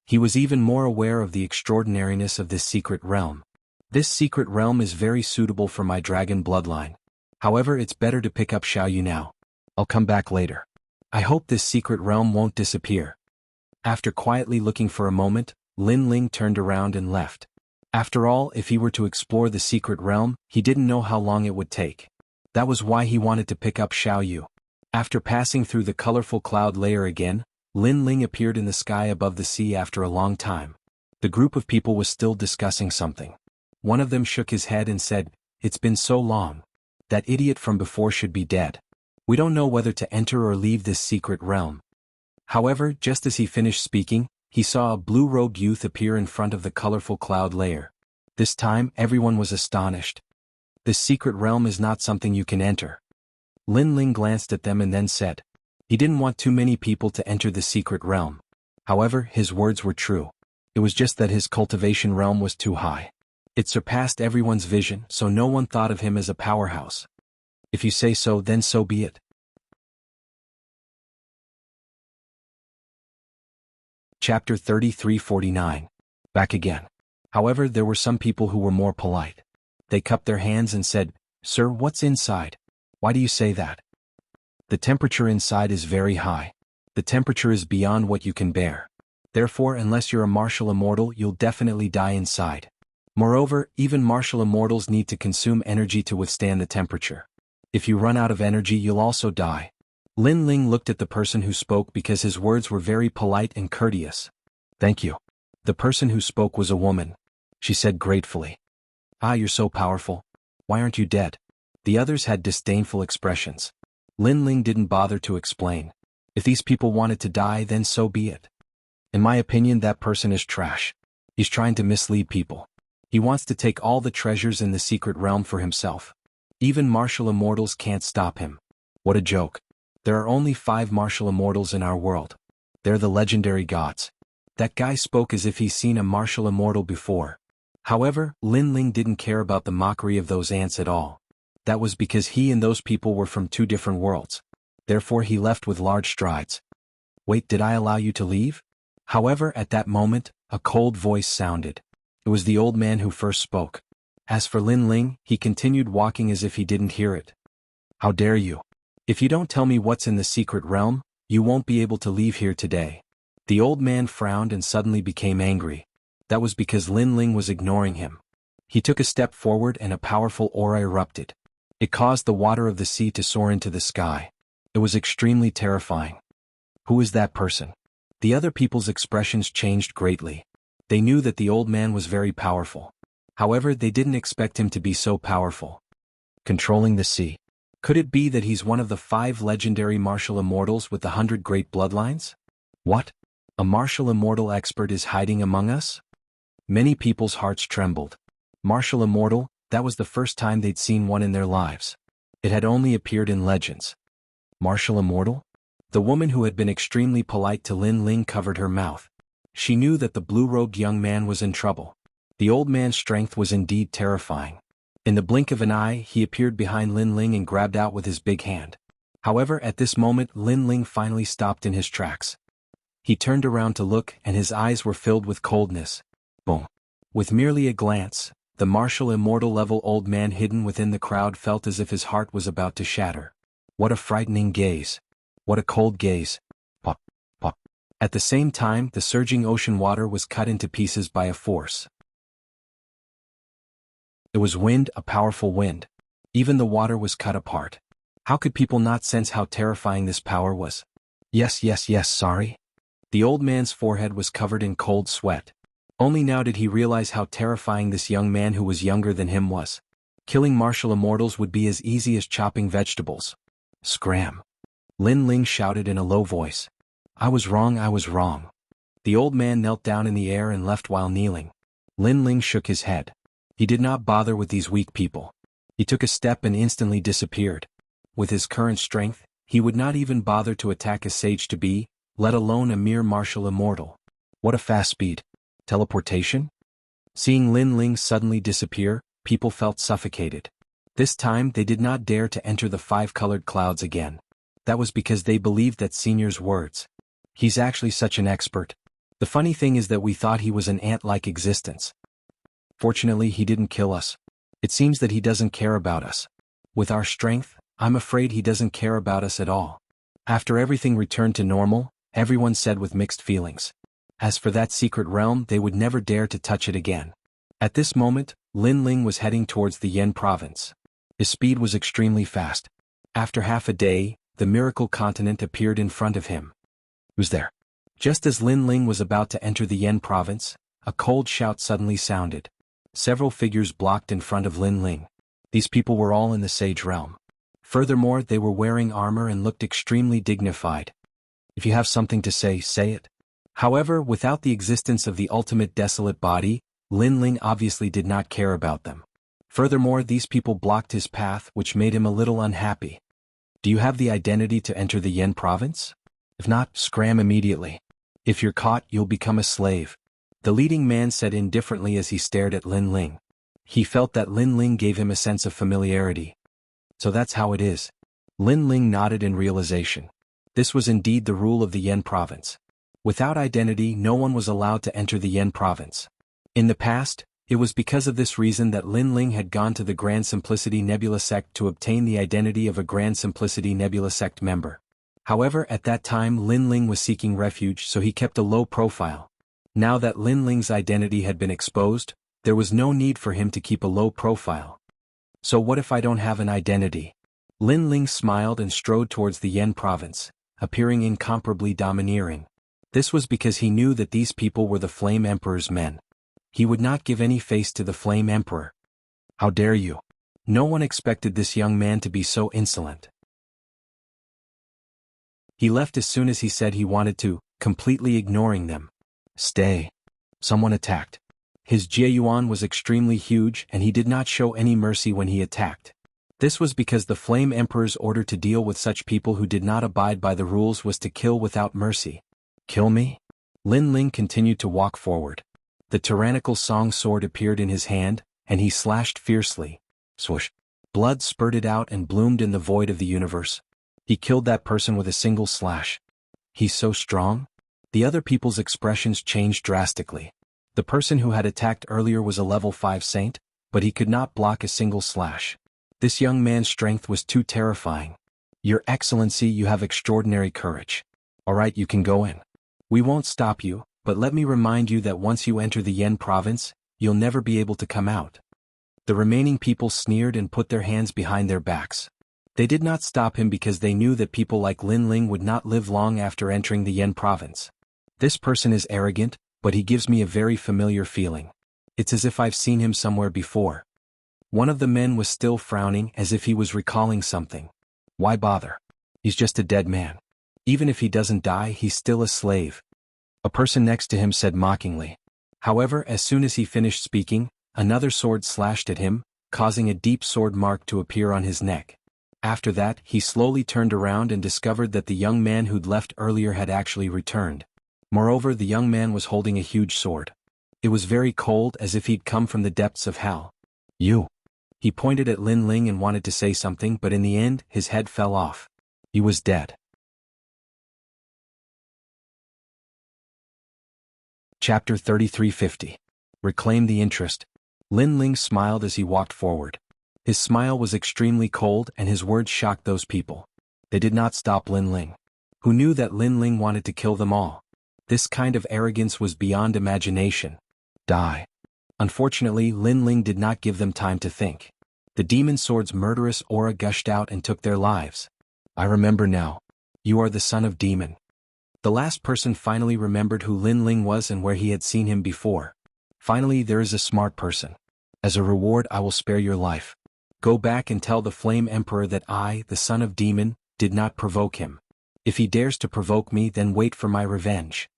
He was even more aware of the extraordinariness of this secret realm. This secret realm is very suitable for my dragon bloodline. However, it's better to pick up Xiaoyu now. I'll come back later. I hope this secret realm won't disappear. After quietly looking for a moment, Lin Ling turned around and left. After all, if he were to explore the secret realm, he didn't know how long it would take. That was why he wanted to pick up Xiaoyu. After passing through the colorful cloud layer again, Lin Ling appeared in the sky above the sea after a long time. The group of people was still discussing something. One of them shook his head and said, "It's been so long. That idiot from before should be dead. We don't know whether to enter or leave this secret realm." However, just as he finished speaking, he saw a blue-robed youth appear in front of the colorful cloud layer. This time, everyone was astonished. This secret realm is not something you can enter. Lin Ling glanced at them and then said, he didn't want too many people to enter the secret realm. However, his words were true. It was just that his cultivation realm was too high. It surpassed everyone's vision, so no one thought of him as a powerhouse. If you say so, then so be it. Chapter 33-49. Back again. However, there were some people who were more polite. They cupped their hands and said, "Sir, what's inside? Why do you say that? The temperature inside is very high. The temperature is beyond what you can bear. Therefore, unless you're a martial immortal, you'll definitely die inside. Moreover, even martial immortals need to consume energy to withstand the temperature. If you run out of energy, you'll also die." Lin Ling looked at the person who spoke because his words were very polite and courteous. "Thank you." The person who spoke was a woman. She said gratefully, "Ah, you're so powerful. Why aren't you dead?" The others had disdainful expressions. Lin Ling didn't bother to explain. If these people wanted to die, then so be it. In my opinion, that person is trash. He's trying to mislead people. He wants to take all the treasures in the secret realm for himself. Even martial immortals can't stop him. What a joke. There are only 5 martial immortals in our world. They're the legendary gods. That guy spoke as if he's seen a martial immortal before. However, Lin Ling didn't care about the mockery of those ants at all. That was because he and those people were from 2 different worlds. Therefore he left with large strides. "Wait, did I allow you to leave?" However, at that moment, a cold voice sounded. It was the old man who first spoke. As for Lin Ling, he continued walking as if he didn't hear it. "How dare you? If you don't tell me what's in the secret realm, you won't be able to leave here today." The old man frowned and suddenly became angry. That was because Lin Ling was ignoring him. He took a step forward and a powerful aura erupted. It caused the water of the sea to soar into the sky. It was extremely terrifying. Who is that person? The other people's expressions changed greatly. They knew that the old man was very powerful. However, they didn't expect him to be so powerful. Controlling the sea. Could it be that he's one of the 5 legendary martial immortals with the 100 great bloodlines? What? A martial immortal expert is hiding among us? Many people's hearts trembled. Martial immortal, that was the first time they'd seen one in their lives. It had only appeared in legends. Martial immortal? The woman who had been extremely polite to Lin Ling covered her mouth. She knew that the blue-robed young man was in trouble. The old man's strength was indeed terrifying. In the blink of an eye, he appeared behind Lin Ling and grabbed out with his big hand. However, at this moment, Lin Ling finally stopped in his tracks. He turned around to look, and his eyes were filled with coldness. Boom. With merely a glance, the martial immortal-level old man hidden within the crowd felt as if his heart was about to shatter. What a frightening gaze. What a cold gaze. Pop, pop. At the same time, the surging ocean water was cut into pieces by a force. It was wind, a powerful wind. Even the water was cut apart. How could people not sense how terrifying this power was? Yes, sorry. The old man's forehead was covered in cold sweat. Only now did he realize how terrifying this young man who was younger than him was. Killing martial immortals would be as easy as chopping vegetables. Scram! Lin Ling shouted in a low voice. I was wrong, I was wrong. The old man knelt down in the air and left while kneeling. Lin Ling shook his head. He did not bother with these weak people. He took a step and instantly disappeared. With his current strength, he would not even bother to attack a sage-to-be, let alone a mere martial immortal. What a fast speed. Teleportation? Seeing Lin Ling suddenly disappear, people felt suffocated. This time they did not dare to enter the five-colored clouds again. That was because they believed that Senior's words. He's actually such an expert. The funny thing is that we thought he was an ant-like existence. Fortunately, he didn't kill us. It seems that he doesn't care about us. With our strength, I'm afraid he doesn't care about us at all. After everything returned to normal, everyone said with mixed feelings. As for that secret realm, they would never dare to touch it again. At this moment, Lin Ling was heading towards the Yen province. His speed was extremely fast. After half a day, the miracle continent appeared in front of him. Who's there? Just as Lin Ling was about to enter the Yen province, a cold shout suddenly sounded. Several figures blocked in front of Lin Ling. These people were all in the Sage realm. Furthermore, they were wearing armor and looked extremely dignified. If you have something to say, say it. However, without the existence of the ultimate desolate body, Lin Ling obviously did not care about them. Furthermore, these people blocked his path, which made him a little unhappy. Do you have the identity to enter the Yen province? If not, scram immediately. If you're caught, you'll become a slave. The leading man said indifferently as he stared at Lin Ling. He felt that Lin Ling gave him a sense of familiarity. So that's how it is. Lin Ling nodded in realization. This was indeed the rule of the Yen province. Without identity, no one was allowed to enter the Yen province. In the past, it was because of this reason that Lin Ling had gone to the Grand Simplicity Nebula sect to obtain the identity of a Grand Simplicity Nebula sect member. However, at that time Lin Ling was seeking refuge, so he kept a low profile. Now that Lin Ling's identity had been exposed, there was no need for him to keep a low profile. So what if I don't have an identity? Lin Ling smiled and strode towards the Yen province, appearing incomparably domineering. This was because he knew that these people were the Flame Emperor's men. He would not give any face to the Flame Emperor. How dare you? No one expected this young man to be so insolent. He left as soon as he said he wanted to, completely ignoring them. Stay. Someone attacked. His Jiayuan was extremely huge and he did not show any mercy when he attacked. This was because the Flame Emperor's order to deal with such people who did not abide by the rules was to kill without mercy. Kill me? Lin Ling continued to walk forward. The tyrannical song sword appeared in his hand, and he slashed fiercely. Swoosh. Blood spurted out and bloomed in the void of the universe. He killed that person with a single slash. He's so strong? The other people's expressions changed drastically. The person who had attacked earlier was a level 5 saint, but he could not block a single slash. This young man's strength was too terrifying. Your Excellency, you have extraordinary courage. Alright, you can go in. We won't stop you, but let me remind you that once you enter the Yen province, you'll never be able to come out. The remaining people sneered and put their hands behind their backs. They did not stop him because they knew that people like Lin Ling would not live long after entering the Yen province. This person is arrogant, but he gives me a very familiar feeling. It's as if I've seen him somewhere before. One of the men was still frowning as if he was recalling something. Why bother? He's just a dead man. Even if he doesn't die, he's still a slave. A person next to him said mockingly. However, as soon as he finished speaking, another sword slashed at him, causing a deep sword mark to appear on his neck. After that, he slowly turned around and discovered that the young man who'd left earlier had actually returned. Moreover, the young man was holding a huge sword. It was very cold, as if he'd come from the depths of hell. You. He pointed at Lin Ling and wanted to say something, but in the end, his head fell off. He was dead. Chapter 3350. Reclaim the interest. Lin Ling smiled as he walked forward. His smile was extremely cold and his words shocked those people. They did not stop Lin Ling, who knew that Lin Ling wanted to kill them all. This kind of arrogance was beyond imagination. Die. Unfortunately, Lin Ling did not give them time to think. The demon sword's murderous aura gushed out and took their lives. I remember now. You are the son of demon. The last person finally remembered who Lin Ling was and where he had seen him before. Finally, there is a smart person. As a reward, I will spare your life. Go back and tell the Flame Emperor that I, the son of demon, did not provoke him. If he dares to provoke me, then wait for my revenge.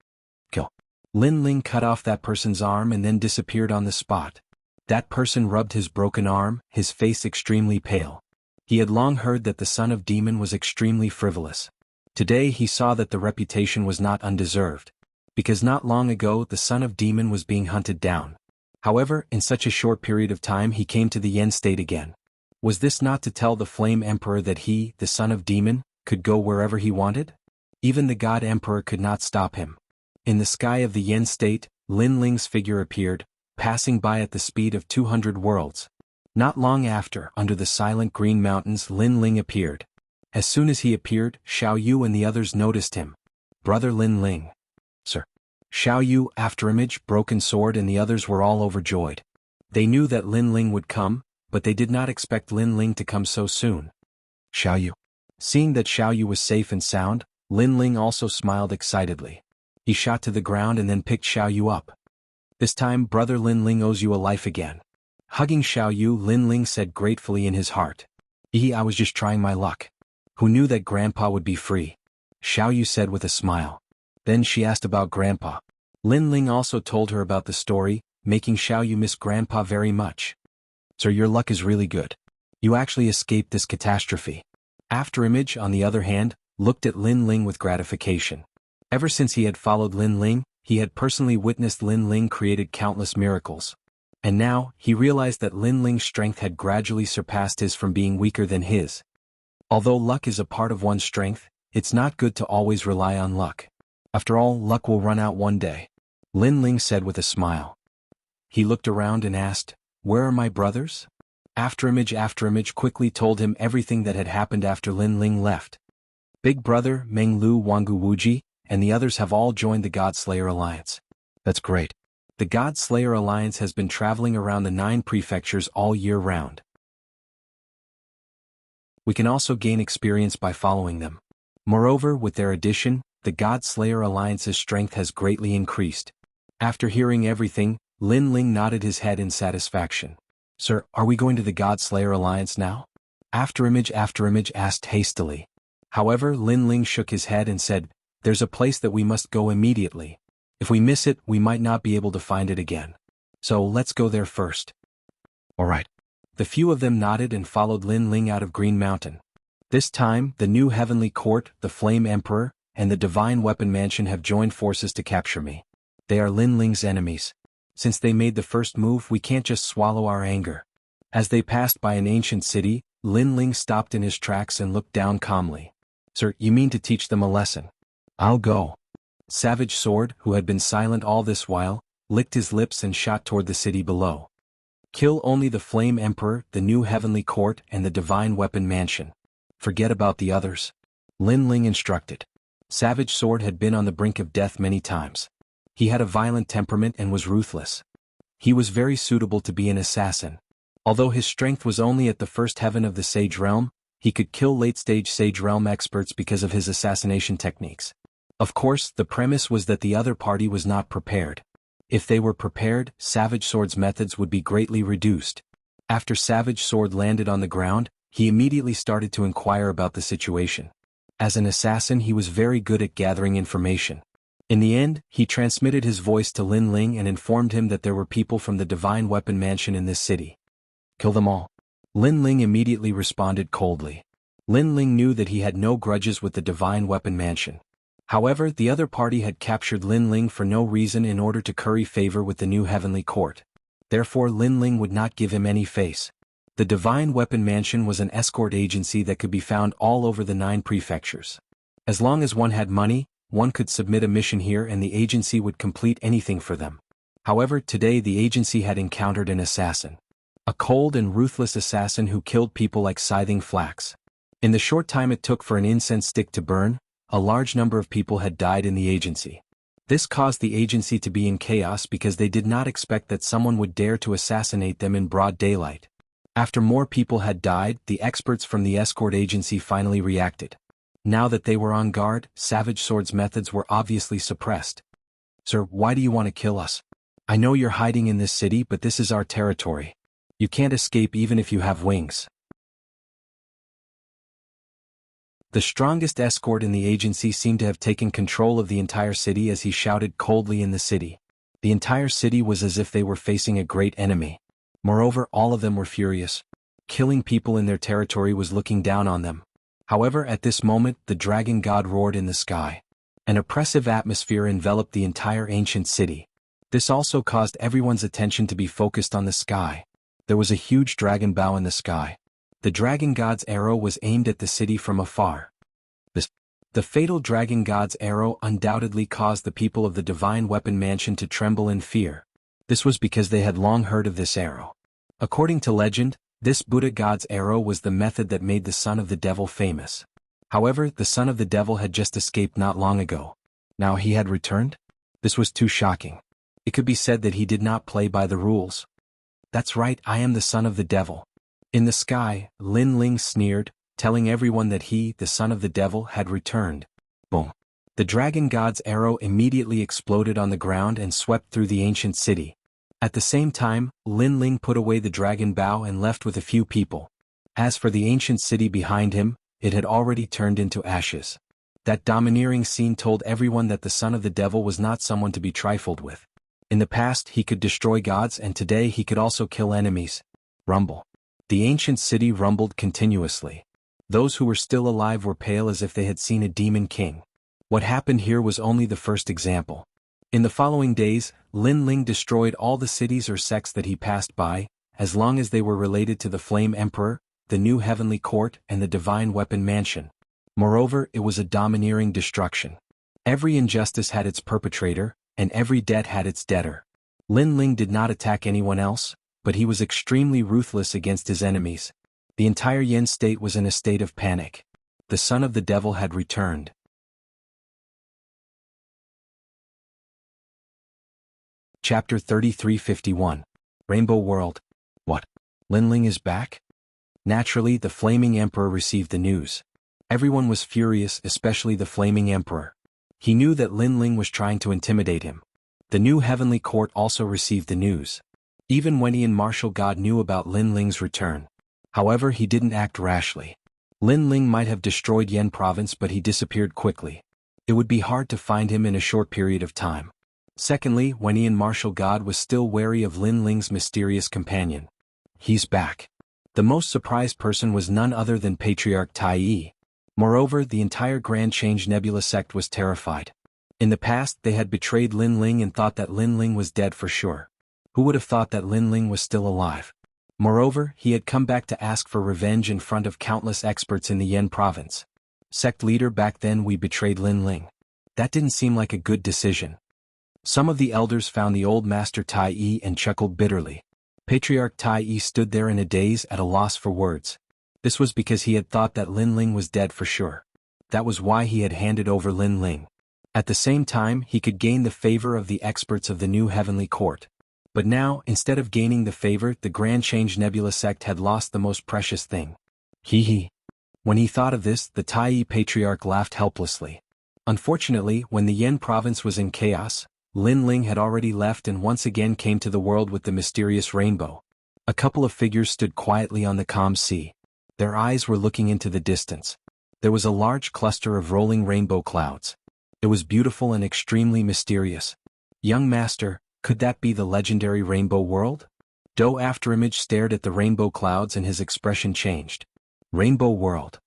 Kill. Lin Ling cut off that person's arm and then disappeared on the spot. That person rubbed his broken arm, his face extremely pale. He had long heard that the son of demon was extremely frivolous. Today he saw that the reputation was not undeserved. Because not long ago the son of demon was being hunted down. However, in such a short period of time he came to the Yen state again. Was this not to tell the Flame Emperor that he, the son of demon, could go wherever he wanted? Even the God Emperor could not stop him. In the sky of the Yen state, Lin Ling's figure appeared, passing by at the speed of 200 worlds. Not long after, under the silent green mountains, Lin Ling appeared. As soon as he appeared, Xiao Yu and the others noticed him. Brother Lin Ling. Sir. Xiao Yu, Afterimage, Broken Sword and the others were all overjoyed. They knew that Lin Ling would come, but they did not expect Lin Ling to come so soon. Xiao Yu. Seeing that Xiao Yu was safe and sound, Lin Ling also smiled excitedly. He shot to the ground and then picked Xiao Yu up. This time, Brother Lin Ling owes you a life again. Hugging Xiao Yu, Lin Ling said gratefully in his heart. I was just trying my luck. Who knew that Grandpa would be free? Xiao Yu said with a smile. Then she asked about Grandpa. Lin Ling also told her about the story, making Xiao Yu miss Grandpa very much. Sir, your luck is really good. You actually escaped this catastrophe. Afterimage, on the other hand, looked at Lin Ling with gratification. Ever since he had followed Lin Ling, he had personally witnessed Lin Ling created countless miracles. And now, he realized that Lin Ling's strength had gradually surpassed his from being weaker than his. Although luck is a part of one's strength, it's not good to always rely on luck. After all, luck will run out one day. Lin Ling said with a smile. He looked around and asked, "Where are my brothers?" Afterimage quickly told him everything that had happened after Lin Ling left. Big Brother, Meng Lu Wangu Wuji, and the others have all joined the God Slayer Alliance. That's great. The God Slayer Alliance has been traveling around the 9 prefectures all year round. We can also gain experience by following them. Moreover, with their addition, the God Slayer Alliance's strength has greatly increased. After hearing everything, Lin Ling nodded his head in satisfaction. Sir, are we going to the God Slayer Alliance now? Afterimage asked hastily. However, Lin Ling shook his head and said, there's a place that we must go immediately. If we miss it, we might not be able to find it again. So let's go there first. All right. The few of them nodded and followed Lin Ling out of Green Mountain. This time, the new Heavenly Court, the Flame Emperor, and the Divine Weapon Mansion have joined forces to capture me. They are Lin Ling's enemies. Since they made the first move, we can't just swallow our anger. As they passed by an ancient city, Lin Ling stopped in his tracks and looked down calmly. Sir, you mean to teach them a lesson? I'll go. Savage Sword, who had been silent all this while, licked his lips and shot toward the city below. Kill only the Flame Emperor, the new Heavenly Court, and the Divine Weapon Mansion. Forget about the others. Lin Ling instructed. Savage Sword had been on the brink of death many times. He had a violent temperament and was ruthless. He was very suitable to be an assassin. Although his strength was only at the first heaven of the Sage Realm, he could kill late-stage Sage Realm experts because of his assassination techniques. Of course, the premise was that the other party was not prepared. If they were prepared, Savage Sword's methods would be greatly reduced. After Savage Sword landed on the ground, he immediately started to inquire about the situation. As an assassin, he was very good at gathering information. In the end, he transmitted his voice to Lin Ling and informed him that there were people from the Divine Weapon Mansion in this city. Kill them all. Lin Ling immediately responded coldly. Lin Ling knew that he had no grudges with the Divine Weapon Mansion. However, the other party had captured Lin Ling for no reason in order to curry favor with the new Heavenly Court. Therefore, Lin Ling would not give him any face. The Divine Weapon Mansion was an escort agency that could be found all over the 9 prefectures. As long as one had money, one could submit a mission here and the agency would complete anything for them. However, today the agency had encountered an assassin. A cold and ruthless assassin who killed people like scything flax. In the short time it took for an incense stick to burn, a large number of people had died in the agency. This caused the agency to be in chaos because they did not expect that someone would dare to assassinate them in broad daylight. After more people had died, the experts from the escort agency finally reacted. Now that they were on guard, Savage Sword's methods were obviously suppressed. "Sir, why do you want to kill us? I know you're hiding in this city, but this is our territory. You can't escape even if you have wings." The strongest escort in the agency seemed to have taken control of the entire city as he shouted coldly in the city. The entire city was as if they were facing a great enemy. Moreover, all of them were furious. Killing people in their territory was looking down on them. However, at this moment, the dragon god roared in the sky. An oppressive atmosphere enveloped the entire ancient city. This also caused everyone's attention to be focused on the sky. There was a huge dragon bow in the sky. The dragon god's arrow was aimed at the city from afar. The fatal dragon god's arrow undoubtedly caused the people of the divine weapon mansion to tremble in fear. This was because they had long heard of this arrow. According to legend, this Buddha god's arrow was the method that made the son of the devil famous. However, the son of the devil had just escaped not long ago. Now he had returned? This was too shocking. It could be said that he did not play by the rules. "That's right, I am the son of the devil." In the sky, Lin Ling sneered, telling everyone that he, the son of the devil, had returned. Boom. The dragon god's arrow immediately exploded on the ground and swept through the ancient city. At the same time, Lin Ling put away the dragon bow and left with a few people. As for the ancient city behind him, it had already turned into ashes. That domineering scene told everyone that the son of the devil was not someone to be trifled with. In the past, he could destroy gods, and today he could also kill enemies. Rumble. The ancient city rumbled continuously. Those who were still alive were pale as if they had seen a demon king. What happened here was only the first example. In the following days, Lin Ling destroyed all the cities or sects that he passed by, as long as they were related to the Flame Emperor, the New Heavenly Court, and the Divine Weapon Mansion. Moreover, it was a domineering destruction. Every injustice had its perpetrator, and every debt had its debtor. Lin Ling did not attack anyone else, but he was extremely ruthless against his enemies. The entire Yen state was in a state of panic. The son of the devil had returned. Chapter 3351. Rainbow World. What? Lin Ling is back? Naturally, the Flaming Emperor received the news. Everyone was furious, especially the Flaming Emperor. He knew that Lin Ling was trying to intimidate him. The New Heavenly Court also received the news. Even Wenian Martial God knew about Lin Ling's return. However, he didn't act rashly. Lin Ling might have destroyed Yen province, but he disappeared quickly. It would be hard to find him in a short period of time. Secondly, Wenian Martial God was still wary of Lin Ling's mysterious companion. He's back. The most surprised person was none other than Patriarch Tai Yi. Moreover, the entire Grand Change Nebula sect was terrified. In the past, they had betrayed Lin Ling and thought that Lin Ling was dead for sure. Who would have thought that Lin Ling was still alive? Moreover, he had come back to ask for revenge in front of countless experts in the Yen province. Sect leader, back then we betrayed Lin Ling. That didn't seem like a good decision. Some of the elders found the old master Tai Yi and chuckled bitterly. Patriarch Tai Yi stood there in a daze, at a loss for words. This was because he had thought that Lin Ling was dead for sure. That was why he had handed over Lin Ling. At the same time, he could gain the favor of the experts of the New Heavenly Court. But now, instead of gaining the favor, the Grand Change Nebula sect had lost the most precious thing. Hee. When he thought of this, the Tai Yi Patriarch laughed helplessly. Unfortunately, when the Yen province was in chaos, Lin Ling had already left and once again came to the world with the mysterious rainbow. A couple of figures stood quietly on the calm sea. Their eyes were looking into the distance. There was a large cluster of rolling rainbow clouds. It was beautiful and extremely mysterious. Young master, could that be the legendary Rainbow World? Do Afterimage stared at the rainbow clouds and his expression changed. Rainbow World.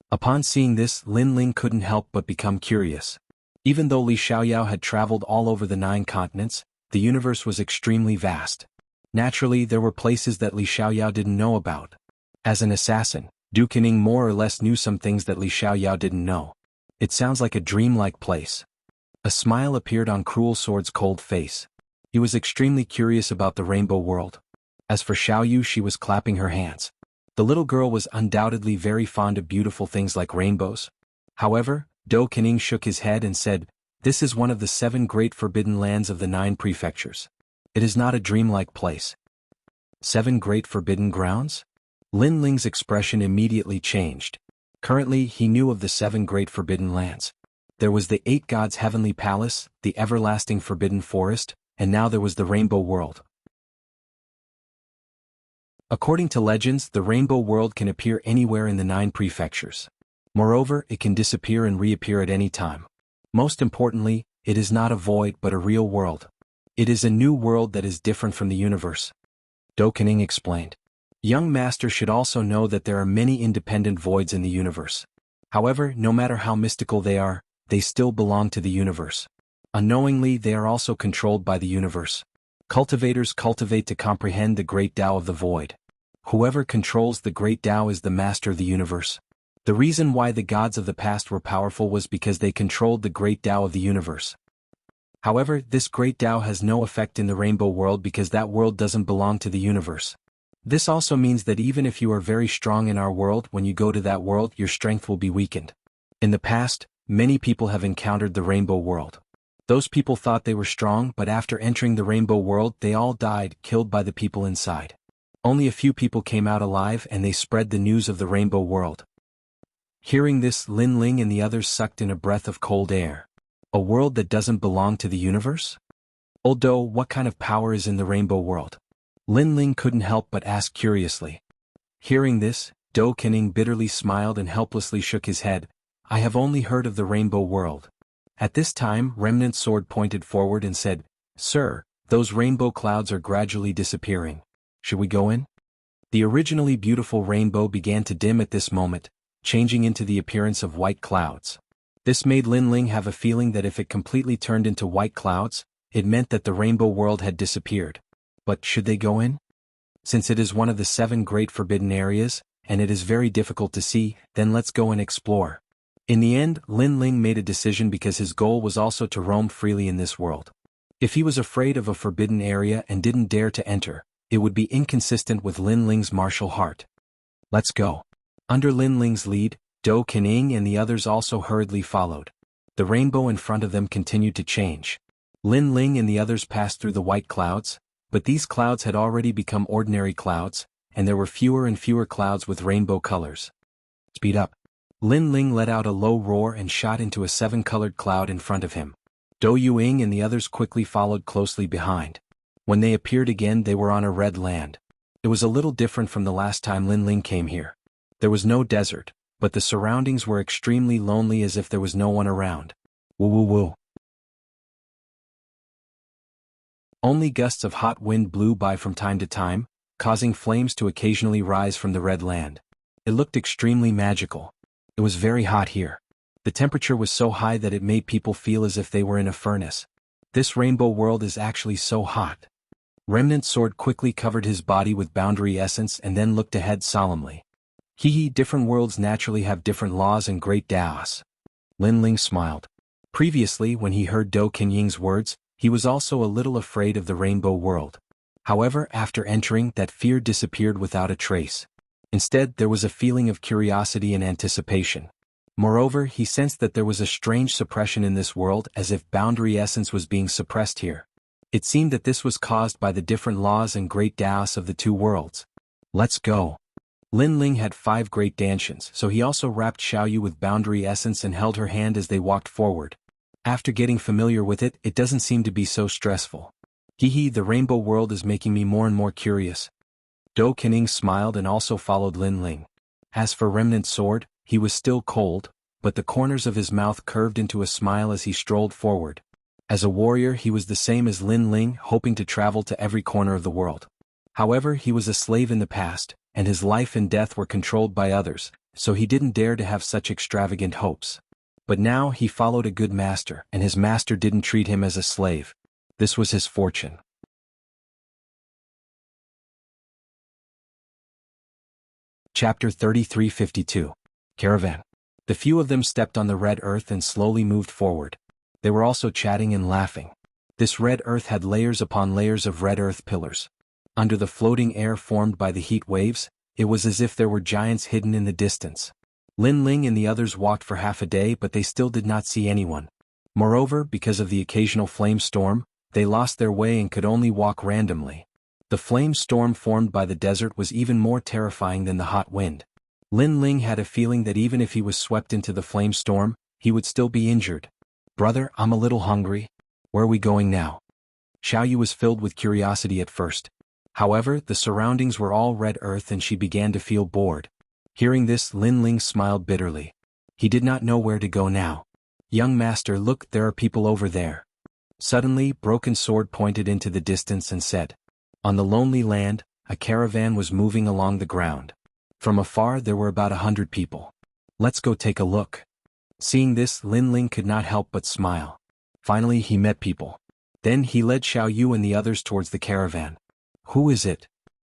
Upon seeing this, Lin Ling couldn't help but become curious. Even though Li Xiaoyao had traveled all over the 9 continents, the universe was extremely vast. Naturally, there were places that Li Xiaoyao didn't know about. As an assassin, Du Kening more or less knew some things that Li Xiaoyao didn't know. It sounds like a dreamlike place. A smile appeared on Cruel Sword's cold face. He was extremely curious about the Rainbow World. As for Xiaoyu, she was clapping her hands. The little girl was undoubtedly very fond of beautiful things like rainbows. However, Do Kening shook his head and said, "This is one of the 7 great forbidden lands of the 9 prefectures. It is not a dreamlike place." 7 great forbidden grounds? Lin Ling's expression immediately changed. Currently, he knew of the 7 great forbidden lands. There was the 8 gods' heavenly palace, the everlasting forbidden forest, and now there was the rainbow world. According to legends, the rainbow world can appear anywhere in the 9 prefectures. Moreover, it can disappear and reappear at any time. Most importantly, it is not a void but a real world. It is a new world that is different from the universe. Do Kening explained. Young master should also know that there are many independent voids in the universe. However, no matter how mystical they are, they still belong to the universe. Unknowingly, they are also controlled by the universe. Cultivators cultivate to comprehend the great Tao of the void. Whoever controls the great Tao is the master of the universe. The reason why the gods of the past were powerful was because they controlled the great Tao of the universe. However, this great Tao has no effect in the rainbow world because that world doesn't belong to the universe. This also means that even if you are very strong in our world, when you go to that world, your strength will be weakened. In the past, many people have encountered the rainbow world. Those people thought they were strong, but after entering the rainbow world, they all died, killed by the people inside. Only a few people came out alive and they spread the news of the rainbow world. Hearing this, Lin Ling and the others sucked in a breath of cold air. A world that doesn't belong to the universe? Old Do, what kind of power is in the rainbow world? Lin Ling couldn't help but ask curiously. Hearing this, Do Kening bitterly smiled and helplessly shook his head. I have only heard of the rainbow world. At this time, Remnant Sword pointed forward and said, Sir, those rainbow clouds are gradually disappearing. Should we go in? The originally beautiful rainbow began to dim at this moment, changing into the appearance of white clouds. This made Lin Ling have a feeling that if it completely turned into white clouds, it meant that the rainbow world had disappeared. But should they go in? Since it is one of the 7 great forbidden areas, and it is very difficult to see, then let's go and explore. In the end, Lin Ling made a decision because his goal was also to roam freely in this world. If he was afraid of a forbidden area and didn't dare to enter, it would be inconsistent with Lin Ling's martial heart. Let's go. Under Lin Ling's lead, Do Kening and the others also hurriedly followed. The rainbow in front of them continued to change. Lin Ling and the others passed through the white clouds, but these clouds had already become ordinary clouds, and there were fewer and fewer clouds with rainbow colors. Speed up. Lin Ling let out a low roar and shot into a 7-colored cloud in front of him. Do Yuing and the others quickly followed closely behind. When they appeared again, they were on a red land. It was a little different from the last time Lin Ling came here. There was no desert, but the surroundings were extremely lonely as if there was no one around. Woo woo woo. Only gusts of hot wind blew by from time to time, causing flames to occasionally rise from the red land. It looked extremely magical. It was very hot here. The temperature was so high that it made people feel as if they were in a furnace. This rainbow world is actually so hot. Remnant Sword quickly covered his body with boundary essence and then looked ahead solemnly. Different worlds naturally have different laws and great Taos. Lin Ling smiled. Previously, when he heard Do Kenying's words, he was also a little afraid of the rainbow world. However, after entering, that fear disappeared without a trace. Instead, there was a feeling of curiosity and anticipation. Moreover, he sensed that there was a strange suppression in this world, as if boundary essence was being suppressed here. It seemed that this was caused by the different laws and great Taos of the 2 worlds. Let's go. Lin Ling had 5 great Danshians, so he also wrapped Xiaoyu with boundary essence and held her hand as they walked forward. After getting familiar with it, it doesn't seem to be so stressful. The rainbow world is making me more and more curious. Do Kening smiled and also followed Lin Ling. As for Remnant Sword, he was still cold, but the corners of his mouth curved into a smile as he strolled forward. As a warrior, he was the same as Lin Ling, hoping to travel to every corner of the world. However, he was a slave in the past, and his life and death were controlled by others, so he didn't dare to have such extravagant hopes. But now he followed a good master, and his master didn't treat him as a slave. This was his fortune. Chapter 3352. Caravan. The few of them stepped on the red earth and slowly moved forward. They were also chatting and laughing. This red earth had layers upon layers of red earth pillars. Under the floating air formed by the heat waves, it was as if there were giants hidden in the distance. Lin Ling and the others walked for half a day, but they still did not see anyone. Moreover, because of the occasional flame storm, they lost their way and could only walk randomly. The flame storm formed by the desert was even more terrifying than the hot wind. Lin Ling had a feeling that even if he was swept into the flame storm, he would still be injured. Brother, I'm a little hungry. Where are we going now? Xiao Yu was filled with curiosity at first. However, the surroundings were all red earth and she began to feel bored. Hearing this, Lin Ling smiled bitterly. He did not know where to go now. Young master, look, there are people over there. Suddenly, Broken Sword pointed into the distance and said. On the lonely land, a caravan was moving along the ground. From afar there were about 100 people. Let's go take a look. Seeing this, Lin Ling could not help but smile. Finally he met people. Then he led Xiao Yu and the others towards the caravan. Who is it?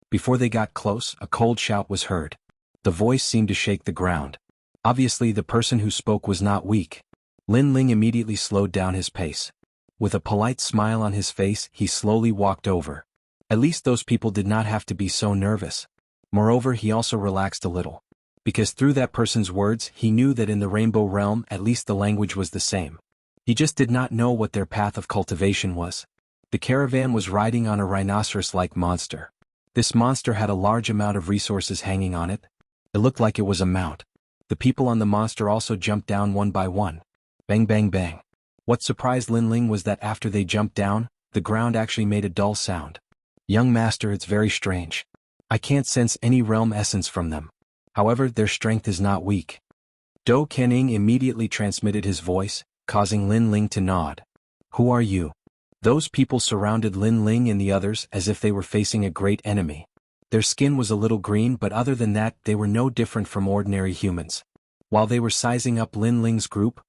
Before they got close, a cold shout was heard. The voice seemed to shake the ground. Obviously the person who spoke was not weak. Lin Ling immediately slowed down his pace. With a polite smile on his face, he slowly walked over. At least those people did not have to be so nervous. Moreover, he also relaxed a little. Because through that person's words, he knew that in the Rainbow Realm at least the language was the same. He just did not know what their path of cultivation was. The caravan was riding on a rhinoceros-like monster. This monster had a large amount of resources hanging on it. It looked like it was a mount. The people on the monster also jumped down one by one. Bang bang bang. What surprised Lin Ling was that after they jumped down, the ground actually made a dull sound. Young master, it's very strange. I can't sense any realm essence from them. However, their strength is not weak. Do Kening immediately transmitted his voice, causing Lin Ling to nod. Who are you? Those people surrounded Lin Ling and the others as if they were facing a great enemy. Their skin was a little green, but other than that they were no different from ordinary humans. While they were sizing up Lin Ling's group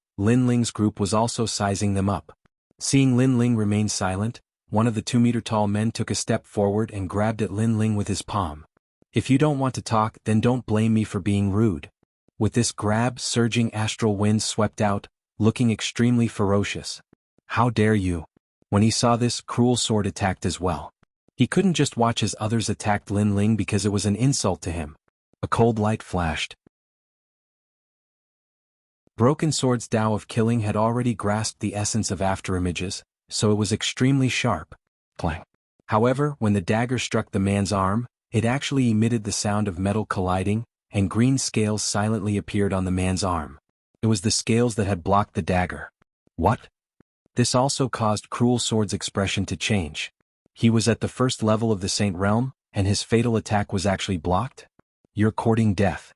was also sizing them up. Seeing Lin Ling remain silent, one of the 2-meter-tall men took a step forward and grabbed at Lin Ling with his palm. If you don't want to talk, then don't blame me for being rude. With this grab, surging astral winds swept out, looking extremely ferocious. How dare you? When he saw this, Cruel Sword attacked as well. He couldn't just watch as others attacked Lin Ling because it was an insult to him. A cold light flashed. Broken Sword's Tao of Killing had already grasped the essence of afterimages, so it was extremely sharp. Clang. However, when the dagger struck the man's arm, it actually emitted the sound of metal colliding, and green scales silently appeared on the man's arm. It was the scales that had blocked the dagger. What? This also caused Cruel Sword's expression to change. He was at the first level of the Saint Realm, and his fatal attack was actually blocked? You're courting death.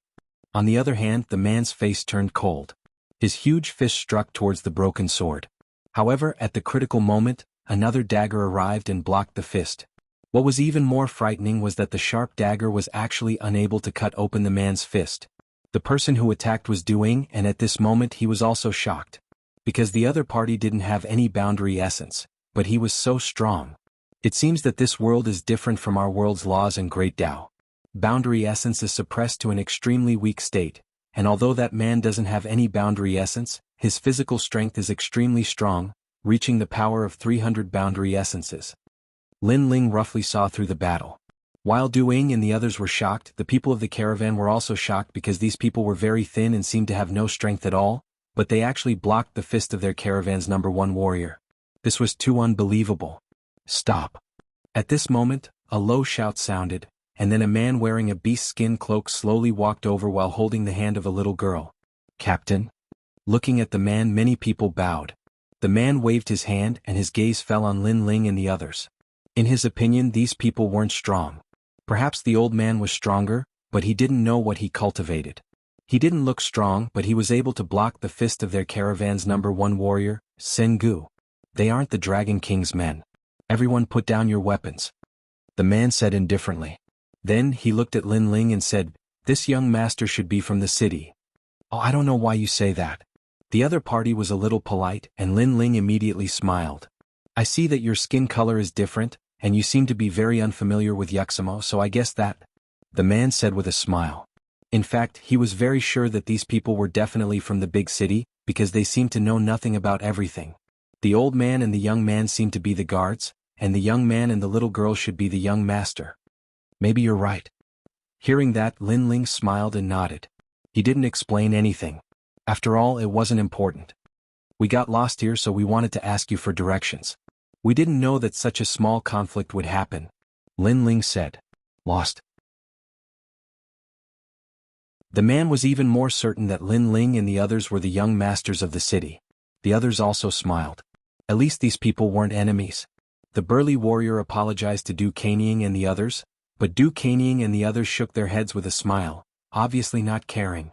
On the other hand, the man's face turned cold. His huge fist struck towards the broken sword. However, at the critical moment, another dagger arrived and blocked the fist. What was even more frightening was that the sharp dagger was actually unable to cut open the man's fist. The person who attacked was doing, and at this moment he was also shocked. Because the other party didn't have any boundary essence, but he was so strong. It seems that this world is different from our world's laws and great Tao. Boundary essence is suppressed to an extremely weak state, and although that man doesn't have any boundary essence, his physical strength is extremely strong, reaching the power of 300 boundary essences. Lin Ling roughly saw through the battle. While Du Ying and the others were shocked, the people of the caravan were also shocked because these people were very thin and seemed to have no strength at all, but they actually blocked the fist of their caravan's #1 warrior. This was too unbelievable. Stop. At this moment, a low shout sounded, and then a man wearing a beast skin cloak slowly walked over while holding the hand of a little girl. Captain? Looking at the man, many people bowed. The man waved his hand and his gaze fell on Lin Ling and the others. In his opinion, these people weren't strong. Perhaps the old man was stronger, but he didn't know what he cultivated. He didn't look strong, but he was able to block the fist of their caravan's #1 warrior, Sengu. They aren't the Dragon King's men. Everyone put down your weapons. The man said indifferently. Then he looked at Lin Ling and said, this young master should be from the city. Oh, I don't know why you say that. The other party was a little polite, and Lin Ling immediately smiled. I see that your skin color is different, and you seem to be very unfamiliar with Yuxamo, so I guess that. The man said with a smile. In fact, he was very sure that these people were definitely from the big city, because they seemed to know nothing about everything. The old man and the young man seemed to be the guards, and the young man and the little girl should be the young master. Maybe you're right. Hearing that, Lin Ling smiled and nodded. He didn't explain anything. After all, it wasn't important. We got lost here, so we wanted to ask you for directions. We didn't know that such a small conflict would happen. Lin Ling said. Lost. The man was even more certain that Lin Ling and the others were the young masters of the city. The others also smiled. At least these people weren't enemies. The burly warrior apologized to Du Kanying and the others, but Du Kanying and the others shook their heads with a smile, obviously not caring.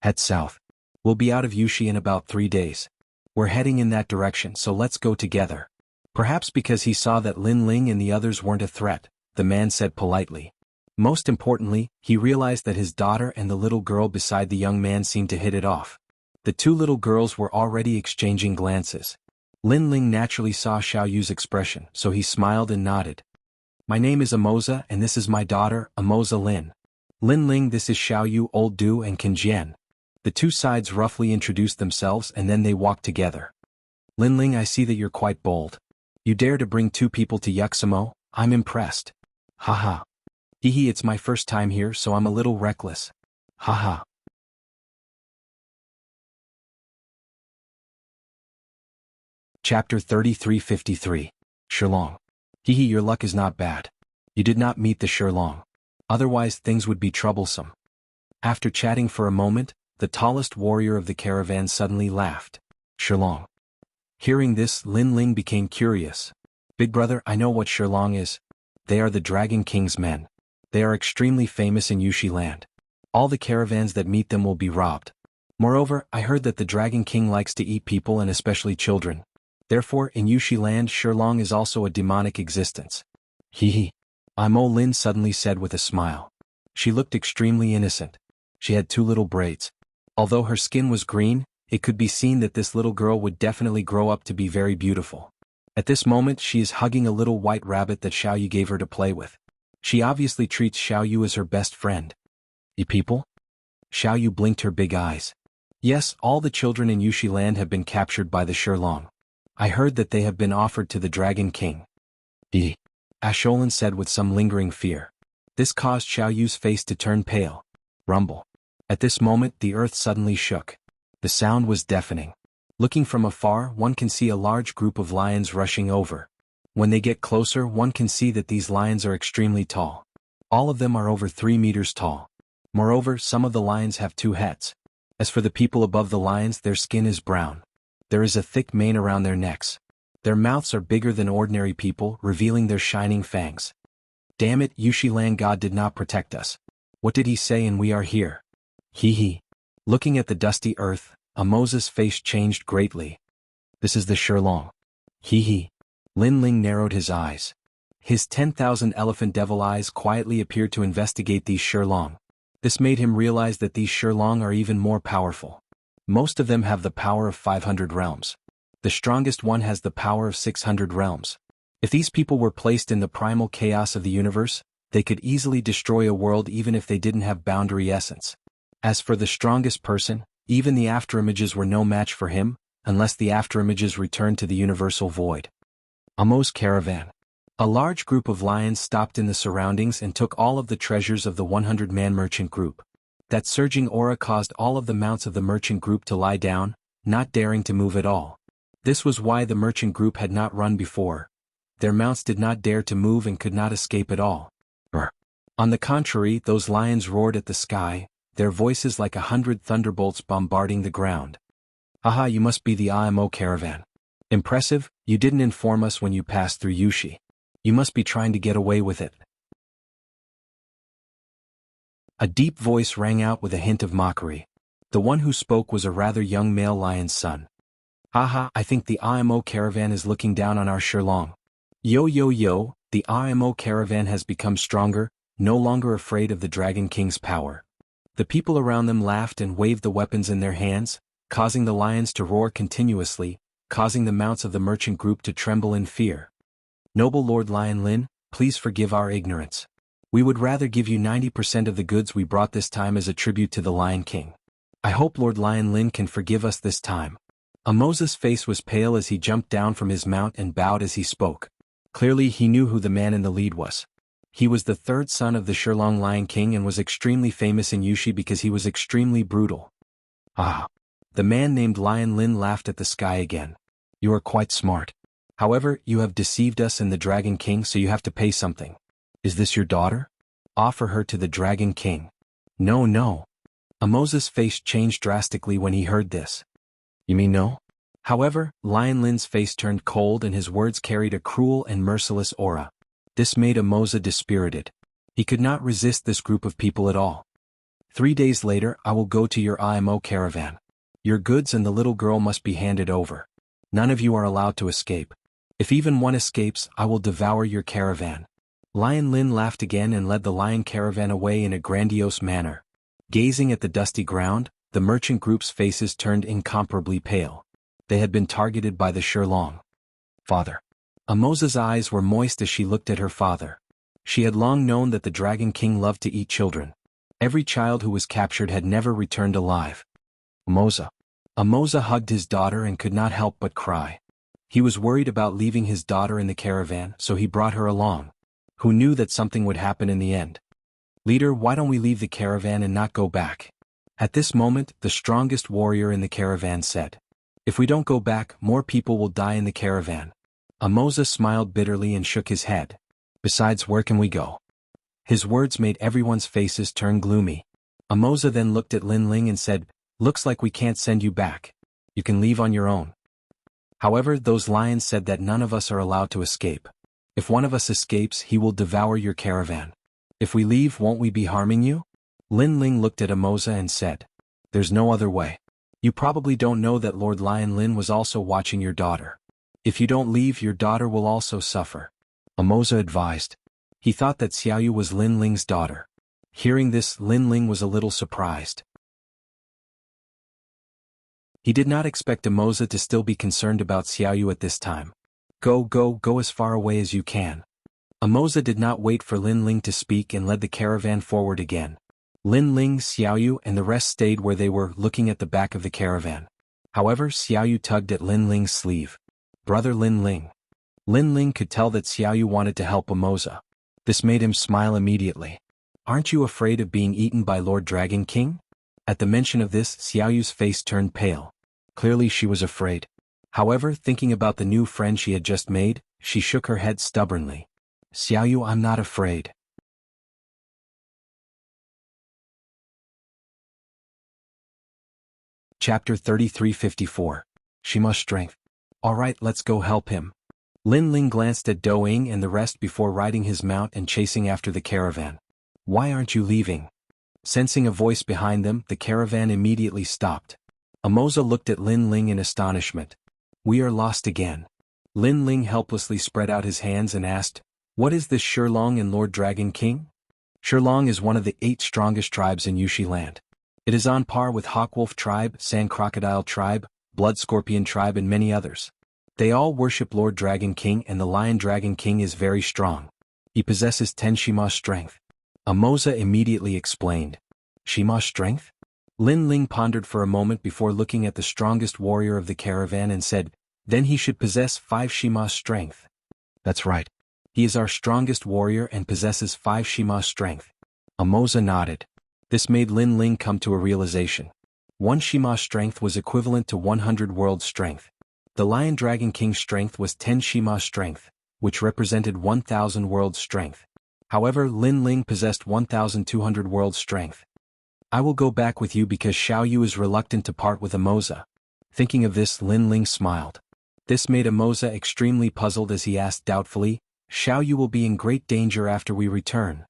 Head south. We'll be out of Yushi in about 3 days. We're heading in that direction, so let's go together. Perhaps because he saw that Lin Ling and the others weren't a threat, the man said politely. Most importantly, he realized that his daughter and the little girl beside the young man seemed to hit it off. The two little girls were already exchanging glances. Lin Ling naturally saw Xiao Yu's expression, so he smiled and nodded. My name is Amoza and this is my daughter, Amoza Lin. Lin Ling, this is Xiao Yu, Old Du and Qin Jian. The two sides roughly introduced themselves and then they walked together. Lin Ling, I see that you're quite bold. You dare to bring 2 people to Yuxamo? I'm impressed. Haha. Hehe, it's my first time here so I'm a little reckless. Haha. Chapter 3353. Shilong. Hehe, your luck is not bad. You did not meet the Shilong. Otherwise things would be troublesome. After chatting for a moment, the tallest warrior of the caravan suddenly laughed. Shilong. Hearing this, Lin Ling became curious. Big brother, I know what Shilong is. They are the Dragon King's men. They are extremely famous in Yushi land. All the caravans that meet them will be robbed. Moreover, I heard that the Dragon King likes to eat people and especially children. Therefore, in Yushi land, Shilong is also a demonic existence. Hehe. Imo Lin suddenly said with a smile. She looked extremely innocent. She had 2 little braids. Although her skin was green, it could be seen that this little girl would definitely grow up to be very beautiful. At this moment, she is hugging a little white rabbit that Xiao Yu gave her to play with. She obviously treats Xiao Yu as her best friend. You people? Xiao Yu blinked her big eyes. Yes, all the children in Yushi land have been captured by the Shilong. I heard that they have been offered to the Dragon King. Asholin said with some lingering fear. This caused Xiao Yu's face to turn pale. Rumble. At this moment, the earth suddenly shook. The sound was deafening. Looking from afar, one can see a large group of lions rushing over. When they get closer, one can see that these lions are extremely tall. All of them are over 3 meters tall. Moreover, some of the lions have 2 heads. As for the people above the lions, their skin is brown. There is a thick mane around their necks. Their mouths are bigger than ordinary people, revealing their shining fangs. Damn it, Yushi land god did not protect us. What did he say and we are here? Hehe. Looking at the dusty earth, Amoza's face changed greatly. This is the Shilong. Hehe. Lin Ling narrowed his eyes. His 10,000 elephant devil eyes quietly appeared to investigate these Shilong. This made him realize that these Shilong are even more powerful. Most of them have the power of 500 realms. The strongest one has the power of 600 realms. If these people were placed in the primal chaos of the universe, they could easily destroy a world even if they didn't have boundary essence. As for the strongest person, even the afterimages were no match for him, unless the afterimages returned to the universal void. Amo's caravan. A large group of lions stopped in the surroundings and took all of the treasures of the 100-man merchant group. That surging aura caused all of the mounts of the merchant group to lie down, not daring to move at all. This was why the merchant group had not run before. Their mounts did not dare to move and could not escape at all. On the contrary, those lions roared at the sky, their voices like 100 thunderbolts bombarding the ground. Haha, you must be the Imo caravan. Impressive, you didn't inform us when you passed through Yushi. You must be trying to get away with it. A deep voice rang out with a hint of mockery. The one who spoke was a rather young male lion's son. Haha, I think the Imo caravan is looking down on our Shilong. Yo yo yo, the Imo caravan has become stronger, no longer afraid of the Dragon King's power. The people around them laughed and waved the weapons in their hands, causing the lions to roar continuously, causing the mounts of the merchant group to tremble in fear. Noble Lord Lion Lin, please forgive our ignorance. We would rather give you 90% of the goods we brought this time as a tribute to the Lion King. I hope Lord Lion Lin can forgive us this time. Amoza's face was pale as he jumped down from his mount and bowed as he spoke. Clearly he knew who the man in the lead was. He was the 3rd son of the Shilong Lion King and was extremely famous in Yushi because he was extremely brutal. Ah! The man named Lion Lin laughed at the sky again. You are quite smart. However, you have deceived us and the Dragon King, so you have to pay something. Is this your daughter? Offer her to the Dragon King. No, no. Amoza's face changed drastically when he heard this. You mean no? However, Lion Lin's face turned cold and his words carried a cruel and merciless aura. This made Amoza dispirited. He could not resist this group of people at all. 3 days later I will go to your IMO caravan. Your goods and the little girl must be handed over. None of you are allowed to escape. If even one escapes, I will devour your caravan. Lion Lin laughed again and led the lion caravan away in a grandiose manner. Gazing at the dusty ground, the merchant group's faces turned incomparably pale. They had been targeted by the Shurlong. Father. Amoza's eyes were moist as she looked at her father. She had long known that the Dragon King loved to eat children. Every child who was captured had never returned alive. Amoza hugged his daughter and could not help but cry. He was worried about leaving his daughter in the caravan, so he brought her along. Who knew that something would happen in the end? Leader, why don't we leave the caravan and not go back? At this moment, the strongest warrior in the caravan said. If we don't go back, more people will die in the caravan. Amoza smiled bitterly and shook his head. Besides, where can we go? His words made everyone's faces turn gloomy. Amoza then looked at Lin Ling and said, Looks like we can't send you back. You can leave on your own. However, those lions said that none of us are allowed to escape. If one of us escapes, he will devour your caravan. If we leave, won't we be harming you? Lin Ling looked at Amoza and said, There's no other way. You probably don't know that Lord Lion Lin was also watching your daughter. If you don't leave, your daughter will also suffer. Amoza advised. He thought that Xiaoyu was Lin Ling's daughter. Hearing this, Lin Ling was a little surprised. He did not expect Amoza to still be concerned about Xiaoyu at this time. Go as far away as you can. Amoza did not wait for Lin Ling to speak and led the caravan forward again. Lin Ling, Xiaoyu and the rest stayed where they were, looking at the back of the caravan. However, Xiaoyu tugged at Lin Ling's sleeve. Brother Lin Ling. Lin Ling could tell that Xiaoyu wanted to help Amoza. This made him smile immediately. Aren't you afraid of being eaten by Lord Dragon King? At the mention of this, Xiaoyu's face turned pale. Clearly she was afraid. However, thinking about the new friend she had just made, she shook her head stubbornly. Xiaoyu, I'm not afraid. Chapter 3354. Shima's Strength. Alright, let's go help him. Lin Ling glanced at Doing and the rest before riding his mount and chasing after the caravan. Why aren't you leaving? Sensing a voice behind them, the caravan immediately stopped. Amoza looked at Lin Ling in astonishment. We are lost again. Lin Ling helplessly spread out his hands and asked, What is this Shurlong and Lord Dragon King? Shurlong is one of the 8 strongest tribes in Yushi land. It is on par with Hawkwolf tribe, Sand Crocodile tribe, Blood Scorpion tribe and many others. They all worship Lord Dragon King and the Lion Dragon King is very strong. He possesses 10 Shima strength. Amoza immediately explained. Shima strength? Lin Ling pondered for a moment before looking at the strongest warrior of the caravan and said, Then he should possess 5 Shima strength. That's right. He is our strongest warrior and possesses 5 Shima strength. Amoza nodded. This made Lin Ling come to a realization. 1 Shima strength was equivalent to 100 world strength. The Lion Dragon King's strength was 10 Shima strength, which represented 1,000 world strength. However, Lin Ling possessed 1,200 world strength. I will go back with you because Xiaoyu is reluctant to part with Amoza. Thinking of this, Lin Ling smiled. This made Amoza extremely puzzled as he asked doubtfully, Xiaoyu will be in great danger after we return.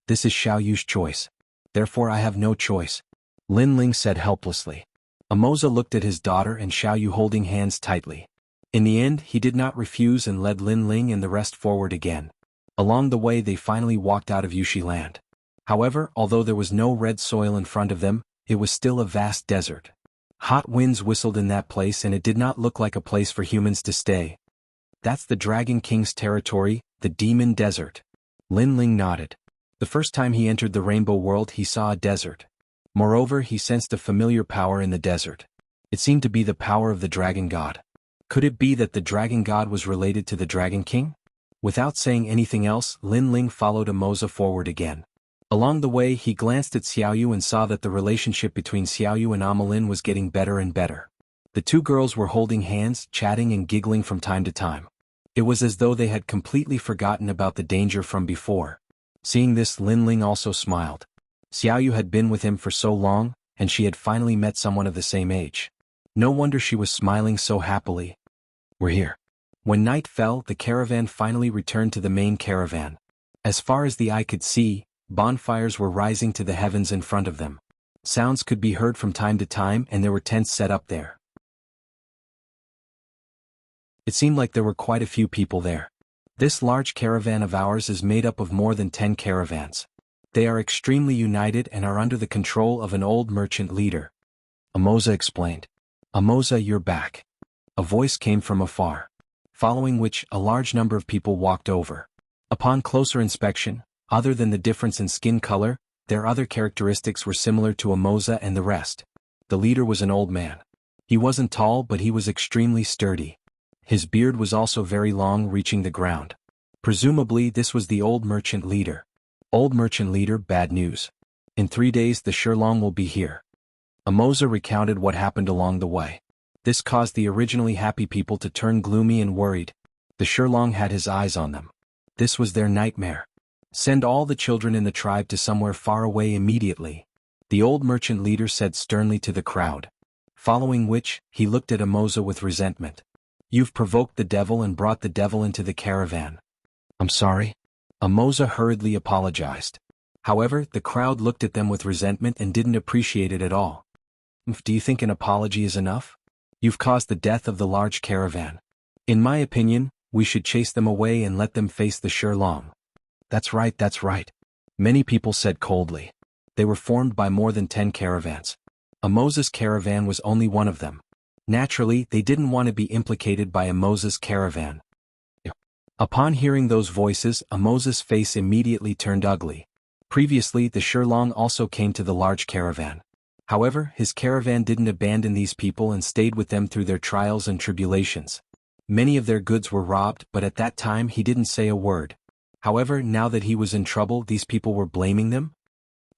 This is Xiaoyu's choice. Therefore I have no choice. Lin Ling said helplessly. Amoza looked at his daughter and Xiaoyu holding hands tightly. In the end, he did not refuse and led Lin Ling and the rest forward again. Along the way they finally walked out of Yushi land. However, although there was no red soil in front of them, it was still a vast desert. Hot winds whistled in that place and it did not look like a place for humans to stay. That's the Dragon King's territory, the Demon Desert. Lin Ling nodded. The first time he entered the Rainbow World he saw a desert. Moreover, he sensed a familiar power in the desert. It seemed to be the power of the Dragon God. Could it be that the Dragon God was related to the Dragon King? Without saying anything else, Lin Ling followed Amoza forward again. Along the way he glanced at Xiaoyu and saw that the relationship between Xiaoyu and Amalin was getting better and better. The two girls were holding hands, chatting and giggling from time to time. It was as though they had completely forgotten about the danger from before. Seeing this, Lin Ling also smiled. Xiaoyu had been with him for so long, and she had finally met someone of the same age. No wonder she was smiling so happily. We're here. When night fell, the caravan finally returned to the main caravan. As far as the eye could see, bonfires were rising to the heavens in front of them. Sounds could be heard from time to time, and there were tents set up there. It seemed like there were quite a few people there. This large caravan of ours is made up of more than 10 caravans. They are extremely united and are under the control of an old merchant leader. Amoza explained. Amoza, you're back. A voice came from afar. Following which, a large number of people walked over. Upon closer inspection, other than the difference in skin color, their other characteristics were similar to Amoza and the rest. The leader was an old man. He wasn't tall, but he was extremely sturdy. His beard was also very long, reaching the ground. Presumably this was the old merchant leader. Old merchant leader, bad news. In 3 days the Shurlong will be here. Amoza recounted what happened along the way. This caused the originally happy people to turn gloomy and worried. The Shurlong had his eyes on them. This was their nightmare. Send all the children in the tribe to somewhere far away immediately, the old merchant leader said sternly to the crowd. Following which, he looked at Amoza with resentment. You've provoked the devil and brought the devil into the caravan. I'm sorry. Amoza hurriedly apologized. However, the crowd looked at them with resentment and didn't appreciate it at all. Do you think an apology is enough? You've caused the death of the large caravan. In my opinion, we should chase them away and let them face the Shurlong. That's right. Many people said coldly. They were formed by more than 10 caravans. Amoza's caravan was only one of them. Naturally, they didn't want to be implicated by Amoza's caravan. Upon hearing those voices, Amoza's face immediately turned ugly. Previously, the Shurlong also came to the large caravan. However, his caravan didn't abandon these people and stayed with them through their trials and tribulations. Many of their goods were robbed, but at that time he didn't say a word. However, now that he was in trouble, these people were blaming them?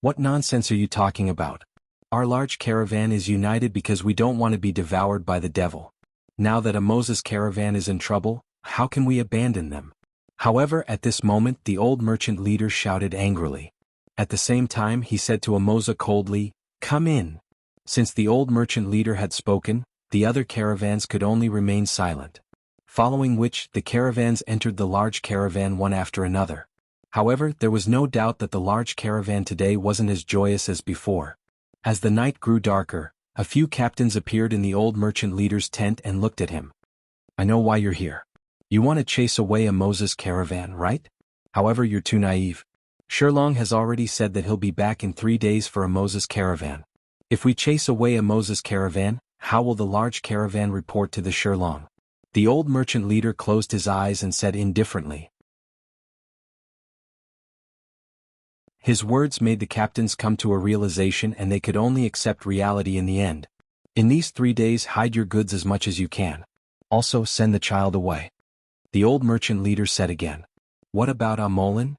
What nonsense are you talking about? Our large caravan is united because we don't want to be devoured by the devil. Now that Amoza's caravan is in trouble, how can we abandon them? However, at this moment the old merchant leader shouted angrily. At the same time he said to Amoza coldly, "Come in." Since the old merchant leader had spoken, the other caravans could only remain silent. Following which, the caravans entered the large caravan one after another. However, there was no doubt that the large caravan today wasn't as joyous as before. As the night grew darker, a few captains appeared in the old merchant leader's tent and looked at him. I know why you're here. You want to chase away Amoza's caravan, right? However, you're too naive. Shurlong has already said that he'll be back in 3 days for Amoza's caravan. If we chase away Amoza's caravan, how will the large caravan report to the Shurlong? The old merchant leader closed his eyes and said indifferently. His words made the captains come to a realization, and they could only accept reality in the end. In these 3 days, hide your goods as much as you can. Also, send the child away. The old merchant leader said again. What about Amolin?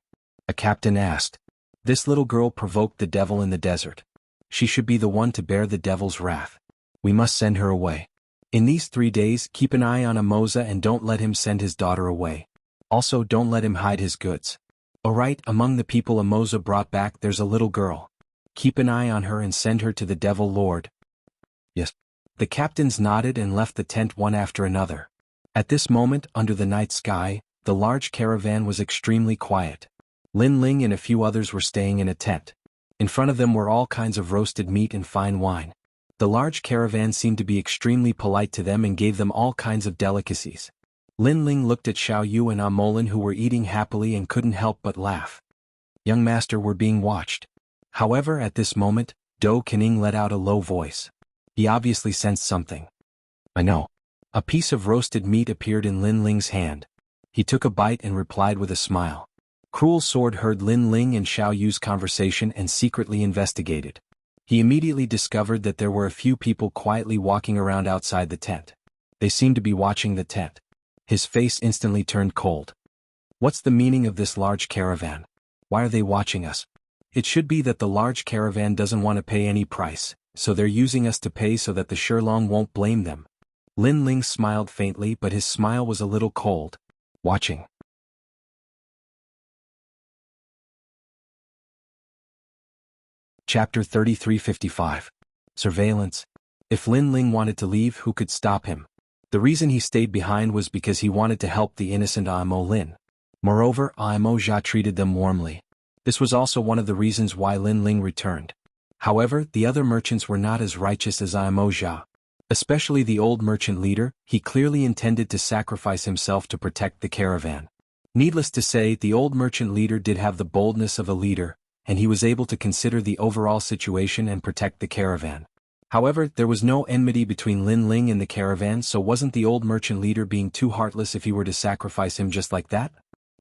A captain asked. This little girl provoked the devil in the desert. She should be the one to bear the devil's wrath. We must send her away. In these 3 days, keep an eye on Amoza and don't let him send his daughter away. Also, don't let him hide his goods. Alright, among the people Amoza brought back there's a little girl. Keep an eye on her and send her to the Devil Lord. Yes. The captains nodded and left the tent one after another. At this moment, under the night sky, the large caravan was extremely quiet. Lin Ling and a few others were staying in a tent. In front of them were all kinds of roasted meat and fine wine. The large caravan seemed to be extremely polite to them and gave them all kinds of delicacies. Lin Ling looked at Xiao Yu and Amolin, who were eating happily and couldn't help but laugh. Young master, we're being watched. However, at this moment, Do Kening let out a low voice. He obviously sensed something. I know. A piece of roasted meat appeared in Lin Ling's hand. He took a bite and replied with a smile. Cruel Sword heard Lin Ling and Xiao Yu's conversation and secretly investigated. He immediately discovered that there were a few people quietly walking around outside the tent. They seemed to be watching the tent. His face instantly turned cold. What's the meaning of this large caravan? Why are they watching us? It should be that the large caravan doesn't want to pay any price, so they're using us to pay so that the Shurlong won't blame them. Lin Ling smiled faintly, but his smile was a little cold. Watching. Chapter 3355. Surveillance. If Lin Ling wanted to leave, who could stop him? The reason he stayed behind was because he wanted to help the innocent Imo Lin. Moreover, Imo Jia treated them warmly. This was also one of the reasons why Lin Ling returned. However, the other merchants were not as righteous as Imo Jia. Especially the old merchant leader, he clearly intended to sacrifice himself to protect the caravan. Needless to say, the old merchant leader did have the boldness of a leader, and he was able to consider the overall situation and protect the caravan. However, there was no enmity between Lin Ling and the caravan, so wasn't the old merchant leader being too heartless if he were to sacrifice him just like that?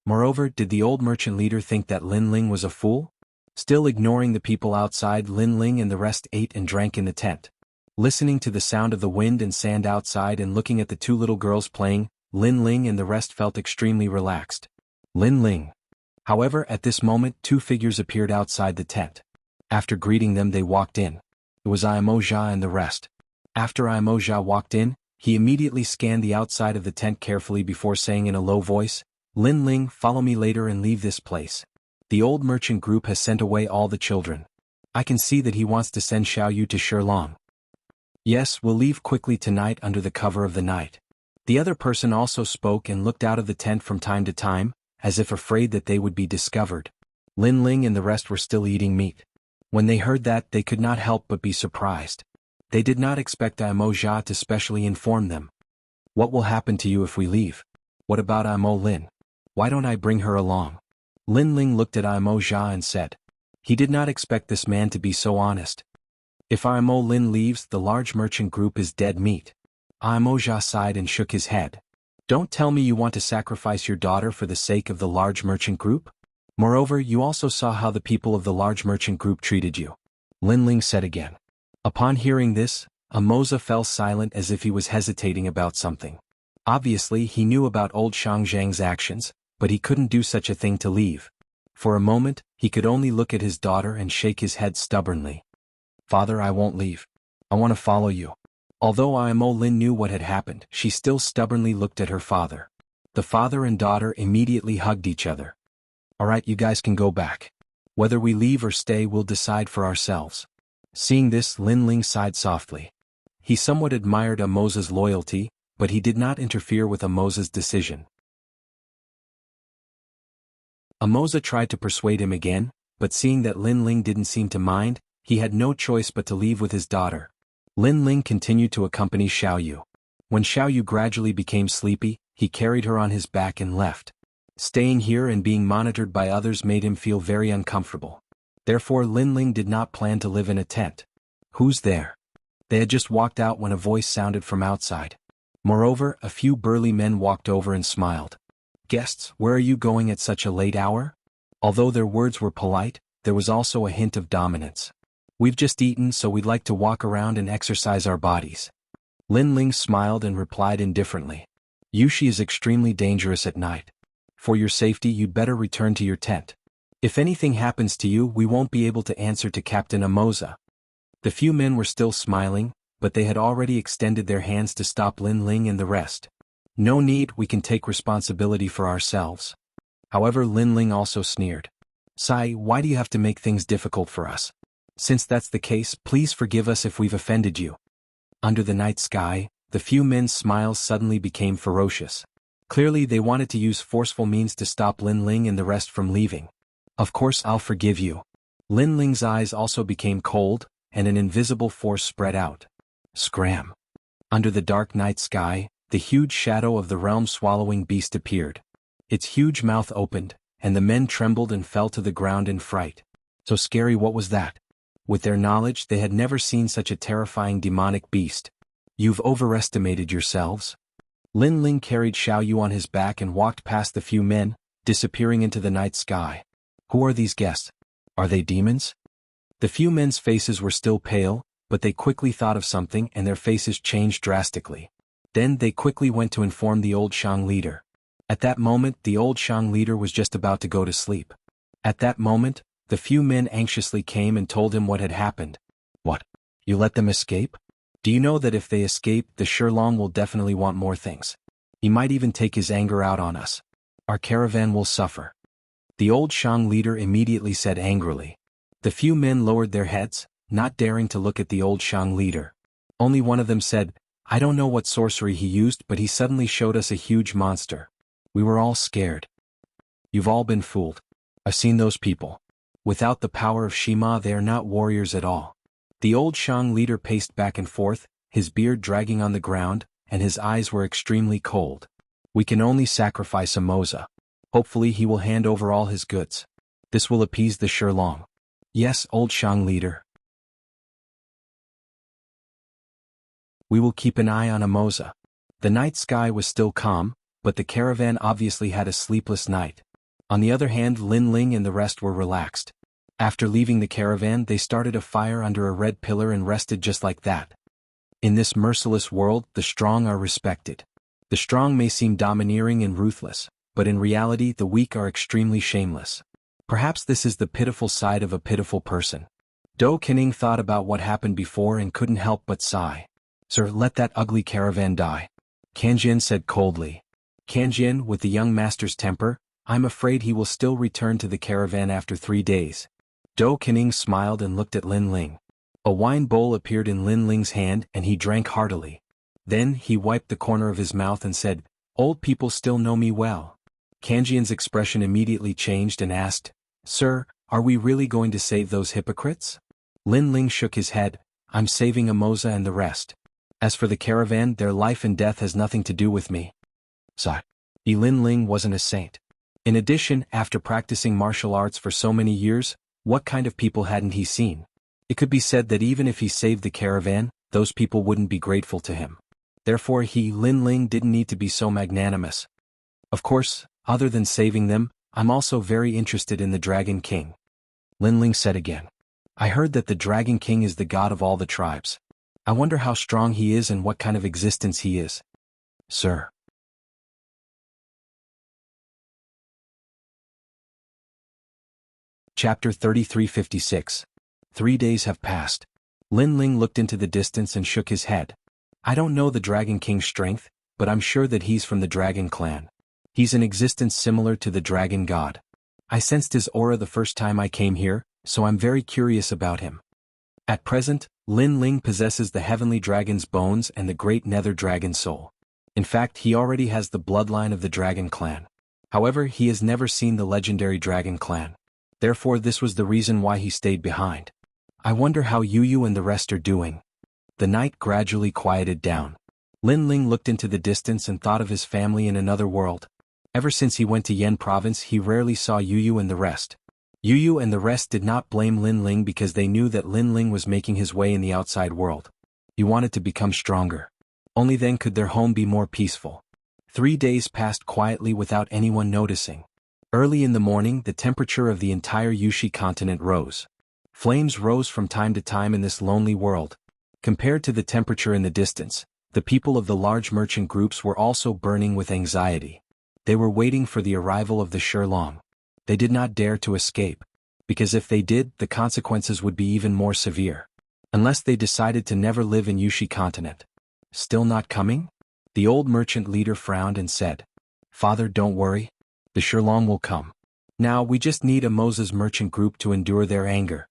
Moreover, did the old merchant leader think that Lin Ling was a fool? Still ignoring the people outside, Lin Ling and the rest ate and drank in the tent. Listening to the sound of the wind and sand outside and looking at the two little girls playing, Lin Ling and the rest felt extremely relaxed. Lin Ling. However, at this moment, two figures appeared outside the tent. After greeting them, they walked in. It was Imo Jia and the rest. After Imo Jia walked in, he immediately scanned the outside of the tent carefully before saying in a low voice, "Lin Ling, follow me later and leave this place. The old merchant group has sent away all the children. I can see that he wants to send Xiaoyu to Shilong. Yes, we'll leave quickly tonight under the cover of the night." The other person also spoke and looked out of the tent from time to time, as if afraid that they would be discovered. Lin Ling and the rest were still eating meat. When they heard that, they could not help but be surprised. They did not expect Imo Jia to specially inform them. "What will happen to you if we leave? What about Imo Lin? Why don't I bring her along?" Lin Ling looked at Imo Jia and said. He did not expect this man to be so honest. "If Imo Lin leaves, the large merchant group is dead meat." Imo Jia sighed and shook his head. "Don't tell me you want to sacrifice your daughter for the sake of the large merchant group? Moreover, you also saw how the people of the large merchant group treated you," Lin Ling said again. Upon hearing this, Amoza fell silent as if he was hesitating about something. Obviously, he knew about old Shang Zhang's actions, but he couldn't do such a thing to leave. For a moment, he could only look at his daughter and shake his head stubbornly. "Father, I won't leave. I want to follow you." Although Imo Lin knew what had happened, she still stubbornly looked at her father. The father and daughter immediately hugged each other. "Alright, you guys can go back. Whether we leave or stay, we'll decide for ourselves." Seeing this, Lin Ling sighed softly. He somewhat admired Amoza's loyalty, but he did not interfere with Amoza's decision. Amoza tried to persuade him again, but seeing that Lin Ling didn't seem to mind, he had no choice but to leave with his daughter. Lin Ling continued to accompany Xiaoyu. When Xiaoyu gradually became sleepy, he carried her on his back and left. Staying here and being monitored by others made him feel very uncomfortable. Therefore, Lin Ling did not plan to live in a tent. "Who's there?" They had just walked out when a voice sounded from outside. Moreover, a few burly men walked over and smiled. "Guests, where are you going at such a late hour?" Although their words were polite, there was also a hint of dominance. "We've just eaten, so we'd like to walk around and exercise our bodies." Lin Ling smiled and replied indifferently. "Yushi is extremely dangerous at night. For your safety, you'd better return to your tent. If anything happens to you, we won't be able to answer to Captain Amoza." The few men were still smiling, but they had already extended their hands to stop Lin Ling and the rest. "No need, we can take responsibility for ourselves." However, Lin Ling also sneered. "Sai, why do you have to make things difficult for us? Since that's the case, please forgive us if we've offended you." Under the night sky, the few men's smiles suddenly became ferocious. Clearly, they wanted to use forceful means to stop Lin Ling and the rest from leaving. "Of course, I'll forgive you." Lin Ling's eyes also became cold, and an invisible force spread out. Scram! Under the dark night sky, the huge shadow of the realm-swallowing beast appeared. Its huge mouth opened, and the men trembled and fell to the ground in fright. So scary, what was that? With their knowledge, they had never seen such a terrifying demonic beast. "You've overestimated yourselves." Lin Ling carried Xiaoyu on his back and walked past the few men, disappearing into the night sky. "Who are these guests? Are they demons?" The few men's faces were still pale, but they quickly thought of something and their faces changed drastically. Then they quickly went to inform the old Shang leader. At that moment, the old Shang leader was just about to go to sleep. At that moment, the few men anxiously came and told him what had happened. "What? You let them escape? Do you know that if they escape, the Shilong will definitely want more things? He might even take his anger out on us. Our caravan will suffer." The old Shang leader immediately said angrily. The few men lowered their heads, not daring to look at the old Shang leader. Only one of them said, "I don't know what sorcery he used, but he suddenly showed us a huge monster. We were all scared." "You've all been fooled. I've seen those people. Without the power of Shima, they are not warriors at all." The old Shang leader paced back and forth, his beard dragging on the ground, and his eyes were extremely cold. "We can only sacrifice a Moza. Hopefully he will hand over all his goods. This will appease the Shirlong." "Yes, old Shang leader. We will keep an eye on a Moza." The night sky was still calm, but the caravan obviously had a sleepless night. On the other hand, Lin Ling and the rest were relaxed. After leaving the caravan, they started a fire under a red pillar and rested just like that. In this merciless world, the strong are respected. The strong may seem domineering and ruthless, but in reality the weak are extremely shameless. Perhaps this is the pitiful side of a pitiful person. Do Kening thought about what happened before and couldn't help but sigh. "Sir, let that ugly caravan die," Kanjian said coldly. Kanjian, with the young master's temper, "I'm afraid he will still return to the caravan after 3 days. Do Kening smiled and looked at Lin Ling. A wine bowl appeared in Lin Ling's hand and he drank heartily. Then he wiped the corner of his mouth and said, "Old people still know me well." Kanjian's expression immediately changed and asked, "Sir, are we really going to save those hypocrites?" Lin Ling shook his head, "I'm saving Amoza and the rest. As for the caravan, their life and death has nothing to do with me." Sigh. Lin Ling wasn't a saint. In addition, after practicing martial arts for so many years, what kind of people hadn't he seen? It could be said that even if he saved the caravan, those people wouldn't be grateful to him. Therefore Lin Ling didn't need to be so magnanimous. "Of course, other than saving them, I'm also very interested in the Dragon King," Lin Ling said again. "I heard that the Dragon King is the god of all the tribes. I wonder how strong he is and what kind of existence he is." "Sir." Chapter 3356. 3 days have passed. Lin Ling looked into the distance and shook his head. "I don't know the Dragon King's strength, but I'm sure that he's from the Dragon Clan. He's an existence similar to the Dragon God. I sensed his aura the first time I came here, so I'm very curious about him." At present, Lin Ling possesses the Heavenly Dragon's bones and the Great Nether Dragon soul. In fact, he already has the bloodline of the Dragon Clan. However, he has never seen the legendary Dragon Clan. Therefore this was the reason why he stayed behind. "I wonder how Yu and the rest are doing." The night gradually quieted down. Lin Ling looked into the distance and thought of his family in another world. Ever since he went to Yen province he rarely saw Yu and the rest. Yu and the rest did not blame Lin Ling because they knew that Lin Ling was making his way in the outside world. He wanted to become stronger. Only then could their home be more peaceful. 3 days passed quietly without anyone noticing. Early in the morning the temperature of the entire Yushi continent rose. Flames rose from time to time in this lonely world. Compared to the temperature in the distance, the people of the large merchant groups were also burning with anxiety. They were waiting for the arrival of the Shirlong. They did not dare to escape, because if they did, the consequences would be even more severe. Unless they decided to never live in Yushi continent. "Still not coming?" The old merchant leader frowned and said, "Father, don't worry. The Shirlong will come. Now we just need a Moses merchant group to endure their anger."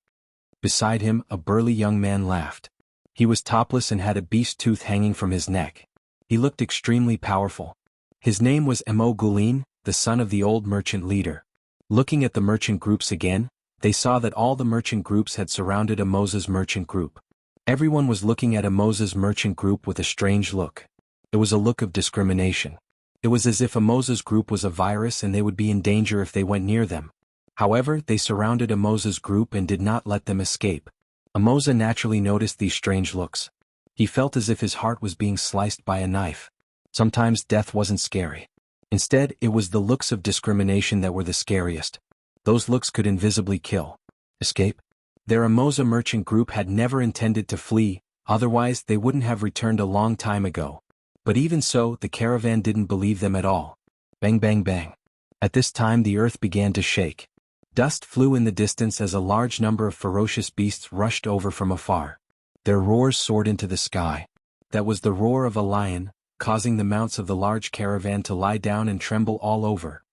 Beside him, a burly young man laughed. He was topless and had a beast tooth hanging from his neck. He looked extremely powerful. His name was Mo Gulin, the son of the old merchant leader. Looking at the merchant groups again, they saw that all the merchant groups had surrounded a Moses merchant group. Everyone was looking at a Moses merchant group with a strange look. It was a look of discrimination. It was as if a Moses group was a virus and they would be in danger if they went near them. However, they surrounded a Moses group and did not let them escape. Amoza naturally noticed these strange looks. He felt as if his heart was being sliced by a knife. Sometimes death wasn't scary. Instead, it was the looks of discrimination that were the scariest. Those looks could invisibly kill. Escape? Their Amoza merchant group had never intended to flee, otherwise they wouldn't have returned a long time ago. But even so, the caravan didn't believe them at all. Bang bang bang. At this time the earth began to shake. Dust flew in the distance as a large number of ferocious beasts rushed over from afar. Their roars soared into the sky. That was the roar of a lion, causing the mounts of the large caravan to lie down and tremble all over.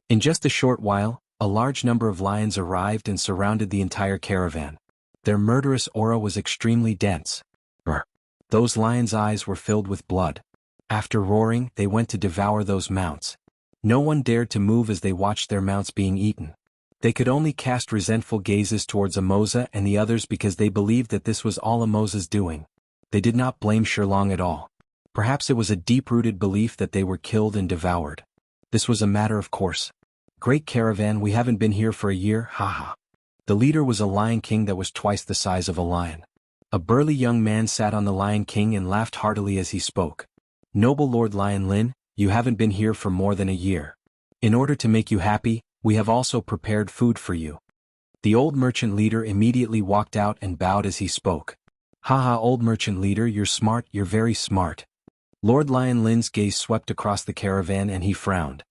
In just a short while, a large number of lions arrived and surrounded the entire caravan. Their murderous aura was extremely dense. Those lions' eyes were filled with blood. After roaring, they went to devour those mounts. No one dared to move as they watched their mounts being eaten. They could only cast resentful gazes towards Amoza and the others because they believed that this was all Amoza's doing. They did not blame Shirlong at all. Perhaps it was a deep-rooted belief that they were killed and devoured. This was a matter of course. Great caravan, we haven't been here for a year, haha. The leader was a lion king that was twice the size of a lion. A burly young man sat on the Lion King and laughed heartily as he spoke. Noble Lord Lion Lin, you haven't been here for more than a year. In order to make you happy, we have also prepared food for you. The old merchant leader immediately walked out and bowed as he spoke. Haha, old merchant leader, you're smart, you're very smart. Lord Lion Lin's gaze swept across the caravan and he frowned.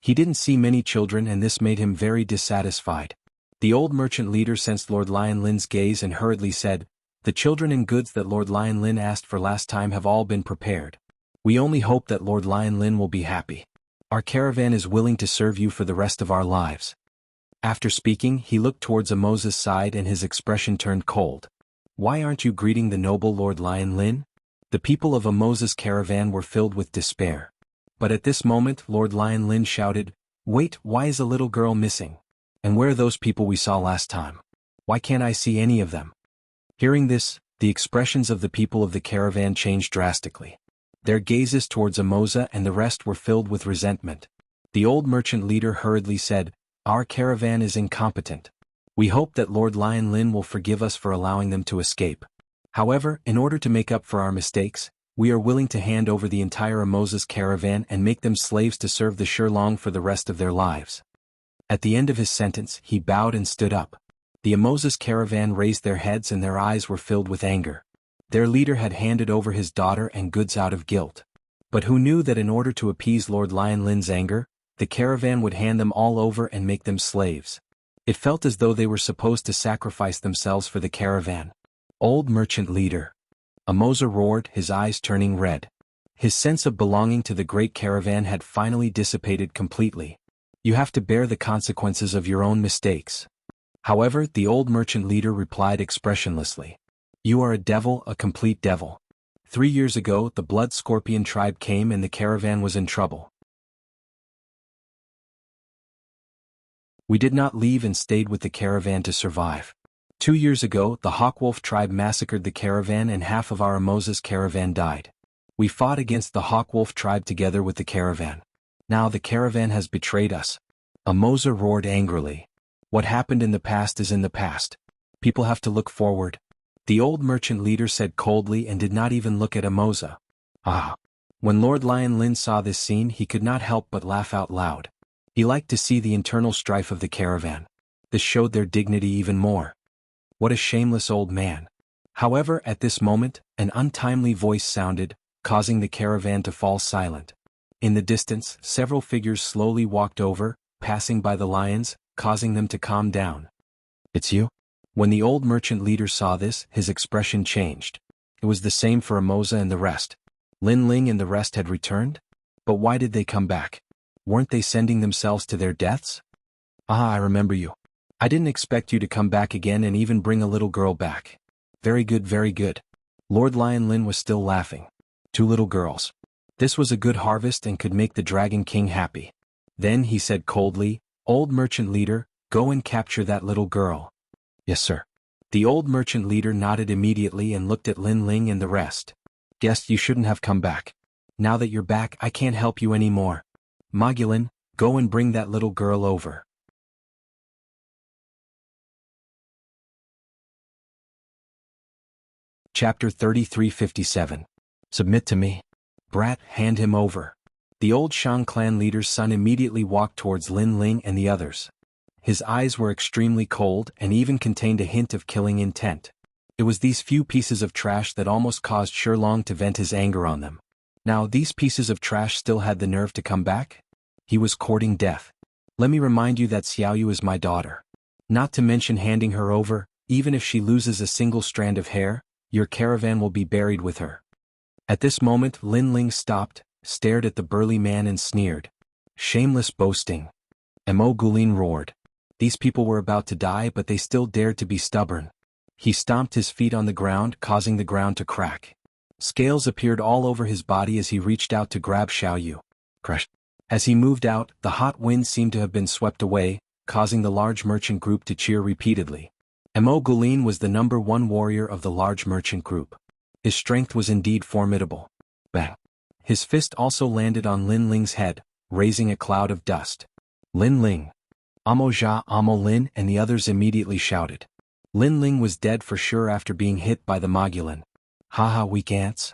He didn't see many children and this made him very dissatisfied. The old merchant leader sensed Lord Lion Lin's gaze and hurriedly said, the children and goods that Lord Lion Lin asked for last time have all been prepared. We only hope that Lord Lion Lin will be happy. Our caravan is willing to serve you for the rest of our lives. After speaking, he looked towards Amoza's side and his expression turned cold. Why aren't you greeting the noble Lord Lion Lin? The people of Amoza's caravan were filled with despair. But at this moment, Lord Lion Lin shouted, wait, why is a little girl missing? And where are those people we saw last time? Why can't I see any of them? Hearing this, the expressions of the people of the caravan changed drastically. Their gazes towards Amoza and the rest were filled with resentment. The old merchant leader hurriedly said, our caravan is incompetent. We hope that Lord Lion Lin will forgive us for allowing them to escape. However, in order to make up for our mistakes, we are willing to hand over the entire Amoza's caravan and make them slaves to serve the Shirlong for the rest of their lives. At the end of his sentence, he bowed and stood up. The Amoza's caravan raised their heads and their eyes were filled with anger. Their leader had handed over his daughter and goods out of guilt. But who knew that in order to appease Lord Lion Lin's anger, the caravan would hand them all over and make them slaves. It felt as though they were supposed to sacrifice themselves for the caravan. Old merchant leader. Amoza roared, his eyes turning red. His sense of belonging to the great caravan had finally dissipated completely. You have to bear the consequences of your own mistakes. However, the old merchant leader replied expressionlessly. You are a devil, a complete devil. 3 years ago, the Blood Scorpion tribe came and the caravan was in trouble. We did not leave and stayed with the caravan to survive. 2 years ago, the Hawkwolf tribe massacred the caravan and half of our Amoza's caravan died. We fought against the Hawkwolf tribe together with the caravan. Now the caravan has betrayed us. Amoza roared angrily. What happened in the past is in the past. People have to look forward. The old merchant leader said coldly and did not even look at Amoza. Ah! When Lord Lion Lin saw this scene, he could not help but laugh out loud. He liked to see the internal strife of the caravan. This showed their dignity even more. What a shameless old man. However, at this moment, an untimely voice sounded, causing the caravan to fall silent. In the distance, several figures slowly walked over, passing by the lions, causing them to calm down. It's you? When the old merchant leader saw this, his expression changed. It was the same for Amoza and the rest. Lin Ling and the rest had returned? But why did they come back? Weren't they sending themselves to their deaths? Ah, I remember you. I didn't expect you to come back again and even bring a little girl back. Very good, very good. Lord Lion Lin was still laughing. 2 little girls. This was a good harvest and could make the Dragon King happy. Then he said coldly, Old merchant leader, go and capture that little girl. Yes, sir. The old merchant leader nodded immediately and looked at Lin Ling and the rest. Guess you shouldn't have come back. Now that you're back, I can't help you anymore. Mogulin, go and bring that little girl over. Chapter 3357. Submit to me. Brat, hand him over. The old Shang clan leader's son immediately walked towards Lin Ling and the others. His eyes were extremely cold and even contained a hint of killing intent. It was these few pieces of trash that almost caused Shirlong to vent his anger on them. Now these pieces of trash still had the nerve to come back? He was courting death. Let me remind you that Xiaoyu is my daughter. Not to mention handing her over, even if she loses a single strand of hair, your caravan will be buried with her. At this moment Lin Ling stopped, stared at the burly man and sneered. Shameless boasting. Mo Gulin roared. These people were about to die, but they still dared to be stubborn. He stomped his feet on the ground, causing the ground to crack. Scales appeared all over his body as he reached out to grab Xiaoyu. Crush. As he moved out, the hot wind seemed to have been swept away, causing the large merchant group to cheer repeatedly. Mo Gulin was the #1 warrior of the large merchant group. His strength was indeed formidable. Bang! His fist also landed on Lin Ling's head, raising a cloud of dust. Lin Ling! Amo Jia, Amo Lin, and the others immediately shouted. Lin Ling was dead for sure after being hit by the Mogulin. Haha, weak ants.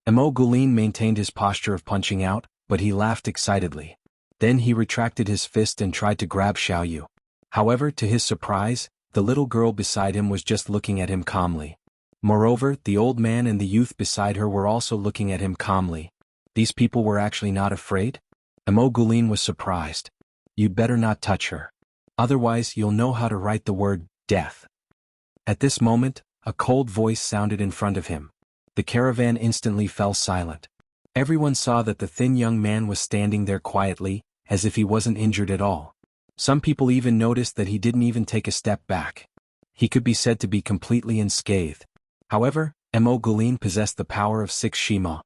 Mo Gulin maintained his posture of punching out, but he laughed excitedly. Then he retracted his fist and tried to grab Xiaoyu. However, to his surprise, the little girl beside him was just looking at him calmly. Moreover, the old man and the youth beside her were also looking at him calmly. These people were actually not afraid? Mo Gulin was surprised. You'd better not touch her. Otherwise you'll know how to write the word, death. At this moment, a cold voice sounded in front of him. The caravan instantly fell silent. Everyone saw that the thin young man was standing there quietly, as if he wasn't injured at all. Some people even noticed that he didn't even take a step back. He could be said to be completely unscathed. However, Mo Gulin possessed the power of 6 Shima.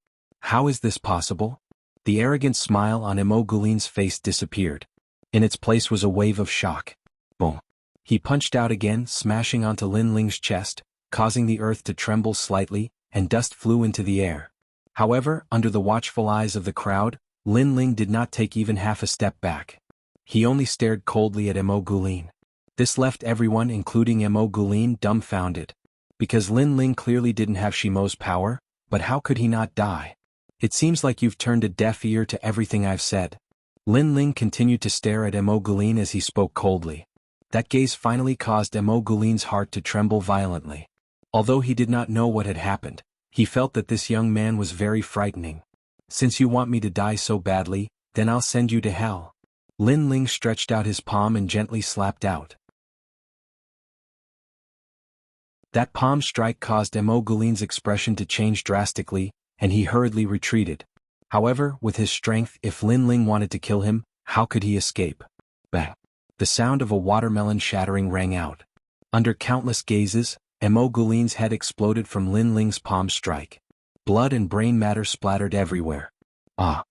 How is this possible? The arrogant smile on Mo Gulin's face disappeared. In its place was a wave of shock. Boom. He punched out again, smashing onto Lin Ling's chest, causing the earth to tremble slightly, and dust flew into the air. However, under the watchful eyes of the crowd, Lin Ling did not take even half a step back. He only stared coldly at Mo Gulin. This left everyone, including Mo Gulin, dumbfounded. Because Lin Ling clearly didn't have Shimo's power, but how could he not die? It seems like you've turned a deaf ear to everything I've said. Lin Ling continued to stare at Mo Gulin as he spoke coldly. That gaze finally caused Mo Gulin's heart to tremble violently. Although he did not know what had happened, he felt that this young man was very frightening. Since you want me to die so badly, then I'll send you to hell. Lin Ling stretched out his palm and gently slapped out. That palm strike caused Mo Gulin's expression to change drastically, and he hurriedly retreated. However, with his strength, if Lin Ling wanted to kill him, how could he escape? Bang! The sound of a watermelon shattering rang out. Under countless gazes, Mo Gulin's head exploded from Lin Ling's palm strike. Blood and brain matter splattered everywhere. Ah!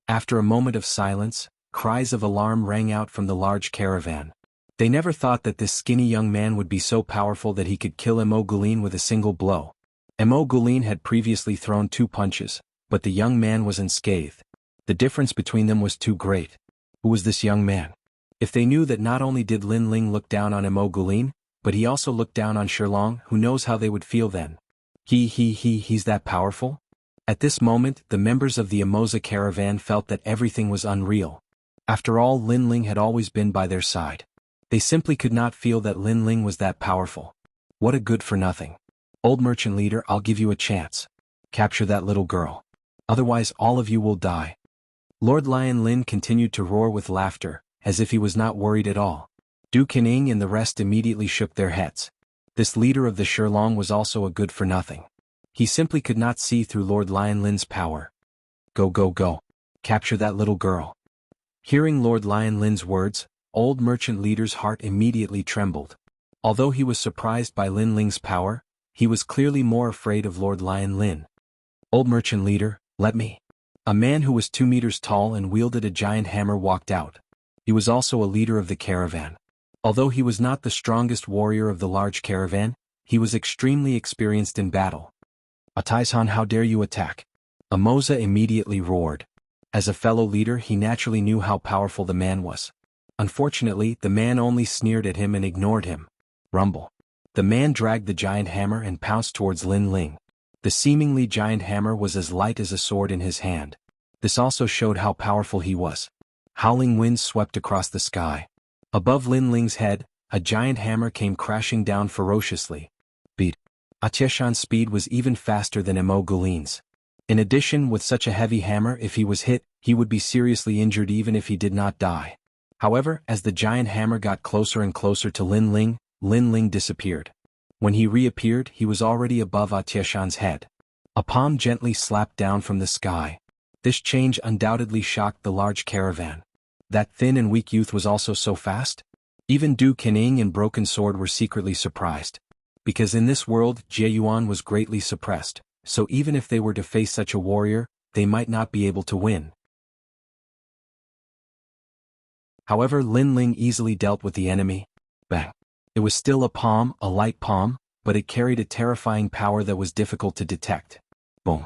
After a moment of silence, cries of alarm rang out from the large caravan. They never thought that this skinny young man would be so powerful that he could kill Mo Gulin with a single blow. Mo Gulin had previously thrown 2 punches, but the young man was unscathed. The difference between them was too great. Who was this young man? If they knew that not only did Lin Ling look down on Mo Gulin, but he also looked down on Shilong, who knows how they would feel then. He's that powerful? At this moment, the members of the Emoza caravan felt that everything was unreal. After all, Lin Ling had always been by their side. They simply could not feel that Lin Ling was that powerful. What a good-for-nothing. Old merchant leader, I'll give you a chance. Capture that little girl. Otherwise all of you will die. Lord Lion Lin continued to roar with laughter, as if he was not worried at all. Du Kening and the rest immediately shook their heads. This leader of the Shilong was also a good-for-nothing. He simply could not see through Lord Lion Lin's power. Go go go. Capture that little girl. Hearing Lord Lion Lin's words, old merchant leader's heart immediately trembled. Although he was surprised by Lin Ling's power, he was clearly more afraid of Lord Lion Lin. Old merchant leader, let me. A man who was 2 meters tall and wielded a giant hammer walked out. He was also a leader of the caravan. Although he was not the strongest warrior of the large caravan, he was extremely experienced in battle. Ataisan, how dare you attack? Emoza immediately roared. As a fellow leader, he naturally knew how powerful the man was. Unfortunately, the man only sneered at him and ignored him. Rumble. The man dragged the giant hammer and pounced towards Lin Ling. The seemingly giant hammer was as light as a sword in his hand. This also showed how powerful he was. Howling winds swept across the sky. Above Lin Ling's head, a giant hammer came crashing down ferociously. Atieshan's speed was even faster than Mo Gulin's. In addition, with such a heavy hammer, if he was hit, he would be seriously injured even if he did not die. However, as the giant hammer got closer and closer to Lin Ling disappeared. When he reappeared, he was already above Atieshan's head. A palm gently slapped down from the sky. This change undoubtedly shocked the large caravan. That thin and weak youth was also so fast? Even Du Kening and Broken Sword were secretly surprised. Because in this world, Jie Yuan was greatly suppressed, so even if they were to face such a warrior, they might not be able to win. However, Lin Ling easily dealt with the enemy. Bang! It was still a palm, a light palm, but it carried a terrifying power that was difficult to detect. Boom!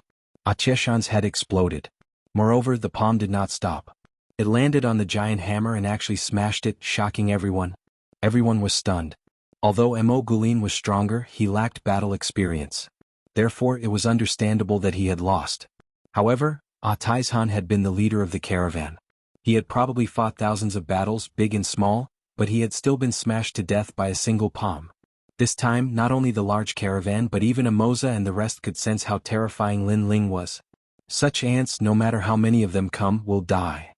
Cheshan's head exploded. Moreover, the palm did not stop. It landed on the giant hammer and actually smashed it, shocking everyone. Everyone was stunned. Although Mo Gulin was stronger, he lacked battle experience. Therefore, it was understandable that he had lost. However, Taizhan had been the leader of the caravan. He had probably fought thousands of battles, big and small, but he had still been smashed to death by a single palm. This time, not only the large caravan but even Amoza and the rest could sense how terrifying Lin Ling was. Such ants, no matter how many of them come, will die.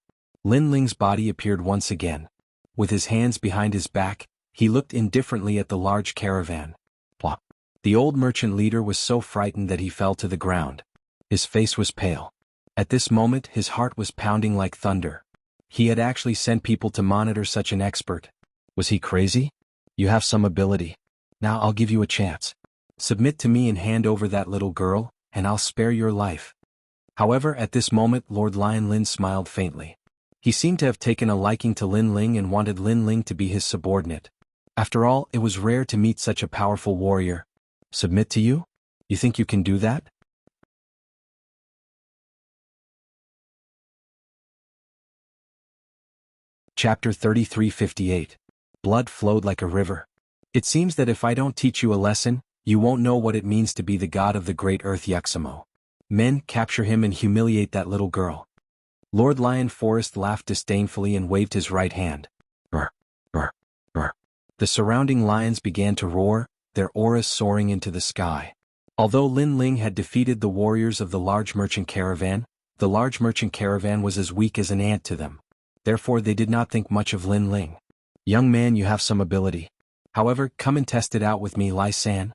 Lin Ling's body appeared once again. With his hands behind his back, he looked indifferently at the large caravan. Plop. The old merchant leader was so frightened that he fell to the ground. His face was pale. At this moment, his heart was pounding like thunder. He had actually sent people to monitor such an expert. Was he crazy? You have some ability. Now I'll give you a chance. Submit to me and hand over that little girl, and I'll spare your life. However, at this moment, Lord Lion Lin smiled faintly. He seemed to have taken a liking to Lin Ling and wanted Lin Ling to be his subordinate. After all, it was rare to meet such a powerful warrior. Submit to you? You think you can do that? Chapter 3358. Blood flowed like a river. It seems that if I don't teach you a lesson, you won't know what it means to be the god of the great earth Yuxamo. Men, capture him and humiliate that little girl. Lord Lion Forest laughed disdainfully and waved his right hand. Brr, brr, brr. The surrounding lions began to roar, their auras soaring into the sky. Although Lin Ling had defeated the warriors of the large merchant caravan, the large merchant caravan was as weak as an ant to them. Therefore they did not think much of Lin Ling. Young man, you have some ability. However, come and test it out with me, Lai San.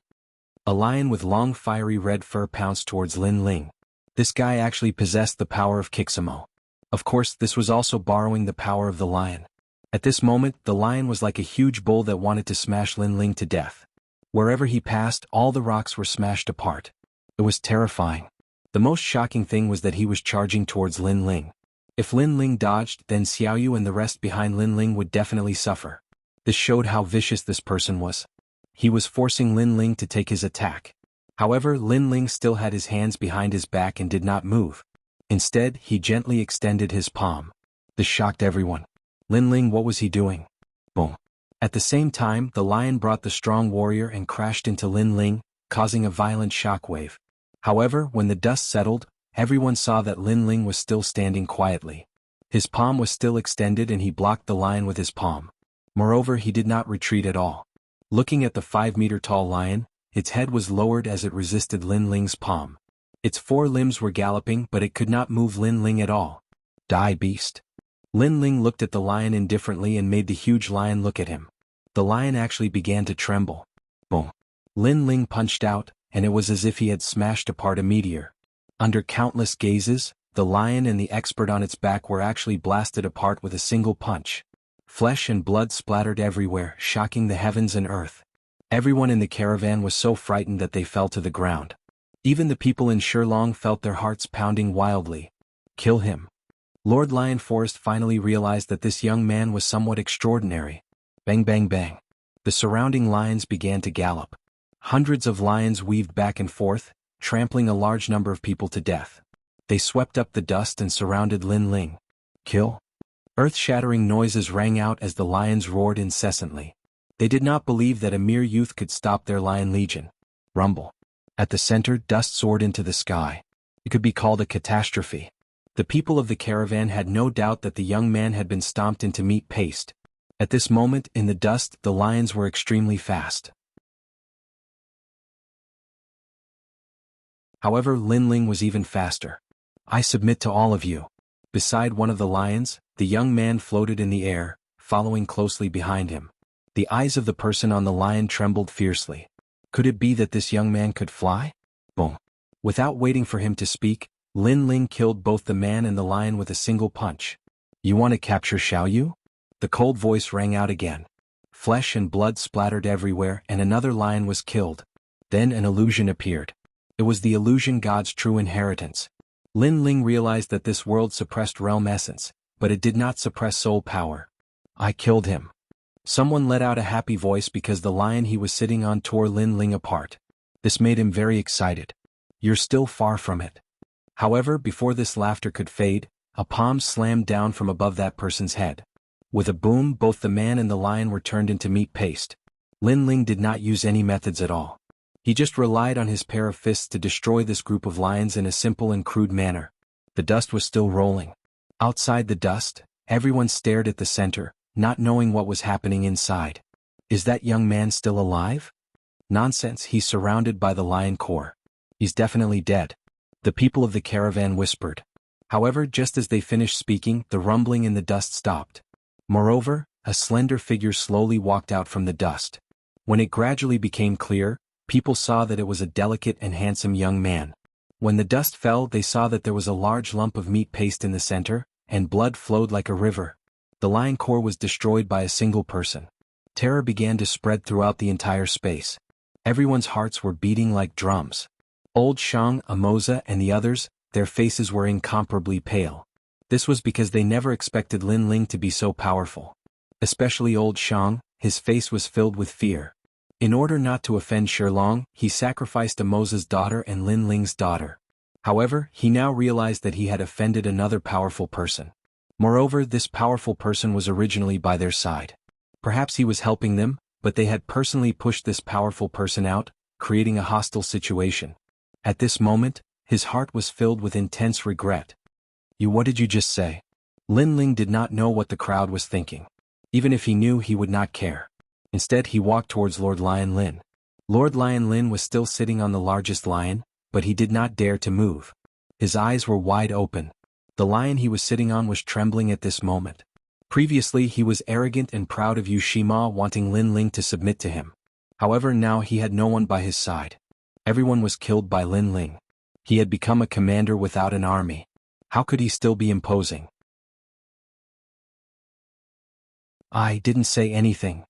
A lion with long fiery red fur pounced towards Lin Ling. This guy actually possessed the power of Kixamo. Of course, this was also borrowing the power of the lion. At this moment, the lion was like a huge bull that wanted to smash Lin Ling to death. Wherever he passed, all the rocks were smashed apart. It was terrifying. The most shocking thing was that he was charging towards Lin Ling. If Lin Ling dodged, then Xiaoyu and the rest behind Lin Ling would definitely suffer. This showed how vicious this person was. He was forcing Lin Ling to take his attack. However, Lin Ling still had his hands behind his back and did not move. Instead, he gently extended his palm. This shocked everyone. Lin Ling, what was he doing? Boom. At the same time, the lion brought the strong warrior and crashed into Lin Ling, causing a violent shockwave. However, when the dust settled, everyone saw that Lin Ling was still standing quietly. His palm was still extended and he blocked the lion with his palm. Moreover, he did not retreat at all. Looking at the 5-meter-tall lion, its head was lowered as it resisted Lin Ling's palm. Its 4 limbs were galloping, but it could not move Lin Ling at all. Die, beast. Lin Ling looked at the lion indifferently and made the huge lion look at him. The lion actually began to tremble. Boom. Lin Ling punched out, and it was as if he had smashed apart a meteor. Under countless gazes, the lion and the expert on its back were actually blasted apart with a single punch. Flesh and blood splattered everywhere, shocking the heavens and earth. Everyone in the caravan was so frightened that they fell to the ground. Even the people in Shilong felt their hearts pounding wildly. Kill him. Lord Lion Forest finally realized that this young man was somewhat extraordinary. Bang bang bang. The surrounding lions began to gallop. Hundreds of lions weaved back and forth, trampling a large number of people to death. They swept up the dust and surrounded Lin Ling. Kill? Earth-shattering noises rang out as the lions roared incessantly. They did not believe that a mere youth could stop their lion legion. Rumble. At the center, dust soared into the sky. It could be called a catastrophe. The people of the caravan had no doubt that the young man had been stomped into meat paste. At this moment, in the dust, the lions were extremely fast. However, Lin Ling was even faster. I submit to all of you. Beside one of the lions, the young man floated in the air, following closely behind him. The eyes of the person on the lion trembled fiercely. Could it be that this young man could fly? Boom. Without waiting for him to speak, Lin Ling killed both the man and the lion with a single punch. You want to capture Xiaoyu? The cold voice rang out again. Flesh and blood splattered everywhere and another lion was killed. Then an illusion appeared. It was the illusion God's true inheritance. Lin Ling realized that this world suppressed realm essence, but it did not suppress soul power. I killed him. Someone let out a happy voice because the lion he was sitting on tore Lin Ling apart. This made him very excited. You're still far from it. However, before this laughter could fade, a palm slammed down from above that person's head. With a boom, both the man and the lion were turned into meat paste. Lin Ling did not use any methods at all. He just relied on his pair of fists to destroy this group of lions in a simple and crude manner. The dust was still rolling. Outside the dust, everyone stared at the center, not knowing what was happening inside. Is that young man still alive? Nonsense, he's surrounded by the lion core. He's definitely dead. The people of the caravan whispered. However, just as they finished speaking, the rumbling in the dust stopped. Moreover, a slender figure slowly walked out from the dust. When it gradually became clear, people saw that it was a delicate and handsome young man. When the dust fell, they saw that there was a large lump of meat paste in the center, and blood flowed like a river. The lion core was destroyed by a single person. Terror began to spread throughout the entire space. Everyone's hearts were beating like drums. Old Shang, Amoza, and the others, their faces were incomparably pale. This was because they never expected Lin Ling to be so powerful. Especially Old Shang, his face was filled with fear. In order not to offend Shilong, he sacrificed Amoza's daughter and Lin Ling's daughter. However, he now realized that he had offended another powerful person. Moreover, this powerful person was originally by their side. Perhaps he was helping them, but they had personally pushed this powerful person out, creating a hostile situation. At this moment, his heart was filled with intense regret. What did you just say? Lin Ling did not know what the crowd was thinking. Even if he knew, he would not care. Instead, he walked towards Lord Lion Lin. Lord Lion Lin was still sitting on the largest lion, but he did not dare to move. His eyes were wide open. The lion he was sitting on was trembling at this moment. Previously, he was arrogant and proud of Yu Shima wanting Lin Ling to submit to him. However, now he had no one by his side. Everyone was killed by Lin Ling. He had become a commander without an army. How could he still be imposing? I didn't say anything.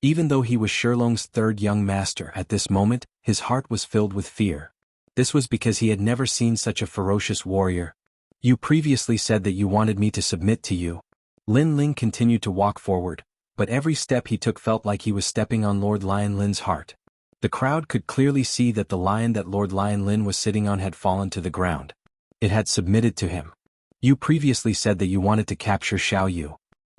Even though he was Shilong's third young master at this moment, his heart was filled with fear. This was because he had never seen such a ferocious warrior. You previously said that you wanted me to submit to you. Lin Ling continued to walk forward, but every step he took felt like he was stepping on Lord Lion Lin's heart. The crowd could clearly see that the lion that Lord Lion Lin was sitting on had fallen to the ground. It had submitted to him. You previously said that you wanted to capture Xiao Yu.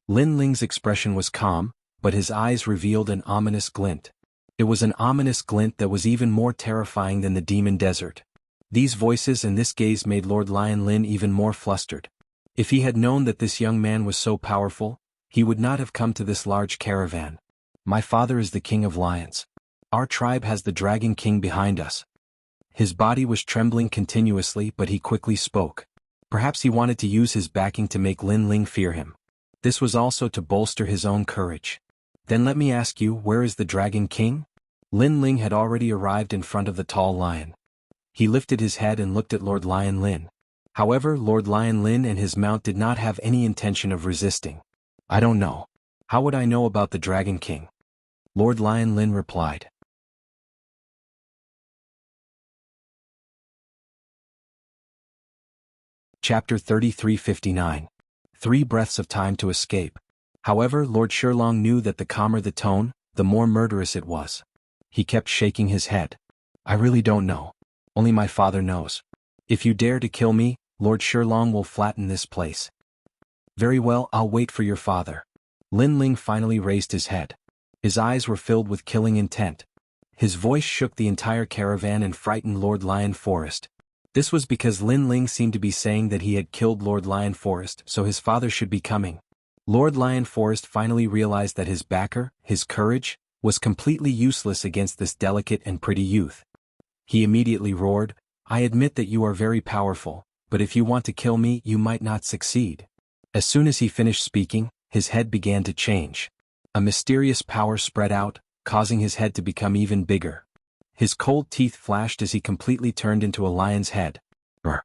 Lin Ling's expression was calm, but his eyes revealed an ominous glint. It was an ominous glint that was even more terrifying than the demon desert. These voices and this gaze made Lord Lion Lin even more flustered. If he had known that this young man was so powerful, he would not have come to this large caravan. My father is the king of lions. Our tribe has the Dragon King behind us. His body was trembling continuously, but he quickly spoke. Perhaps he wanted to use his backing to make Lin Ling fear him. This was also to bolster his own courage. Then let me ask you, where is the Dragon King? Lin Ling had already arrived in front of the tall lion. He lifted his head and looked at Lord Lion Lin. However, Lord Lion Lin and his mount did not have any intention of resisting. I don't know. How would I know about the Dragon King? Lord Lion Lin replied. Chapter 3359. 3 breaths of time to escape. However, Lord Shilong knew that the calmer the tone, the more murderous it was. He kept shaking his head. I really don't know. Only my father knows. If you dare to kill me, Lord Shilong will flatten this place. Very well, I'll wait for your father. Lin Ling finally raised his head. His eyes were filled with killing intent. His voice shook the entire caravan and frightened Lord Lion Forest. This was because Lin Ling seemed to be saying that he had killed Lord Lion Forest, so his father should be coming. Lord Lion Forest finally realized that his backer, his courage, was completely useless against this delicate and pretty youth. He immediately roared, I admit that you are very powerful, but if you want to kill me, you might not succeed. As soon as he finished speaking, his head began to change. A mysterious power spread out, causing his head to become even bigger. His cold teeth flashed as he completely turned into a lion's head. Brr.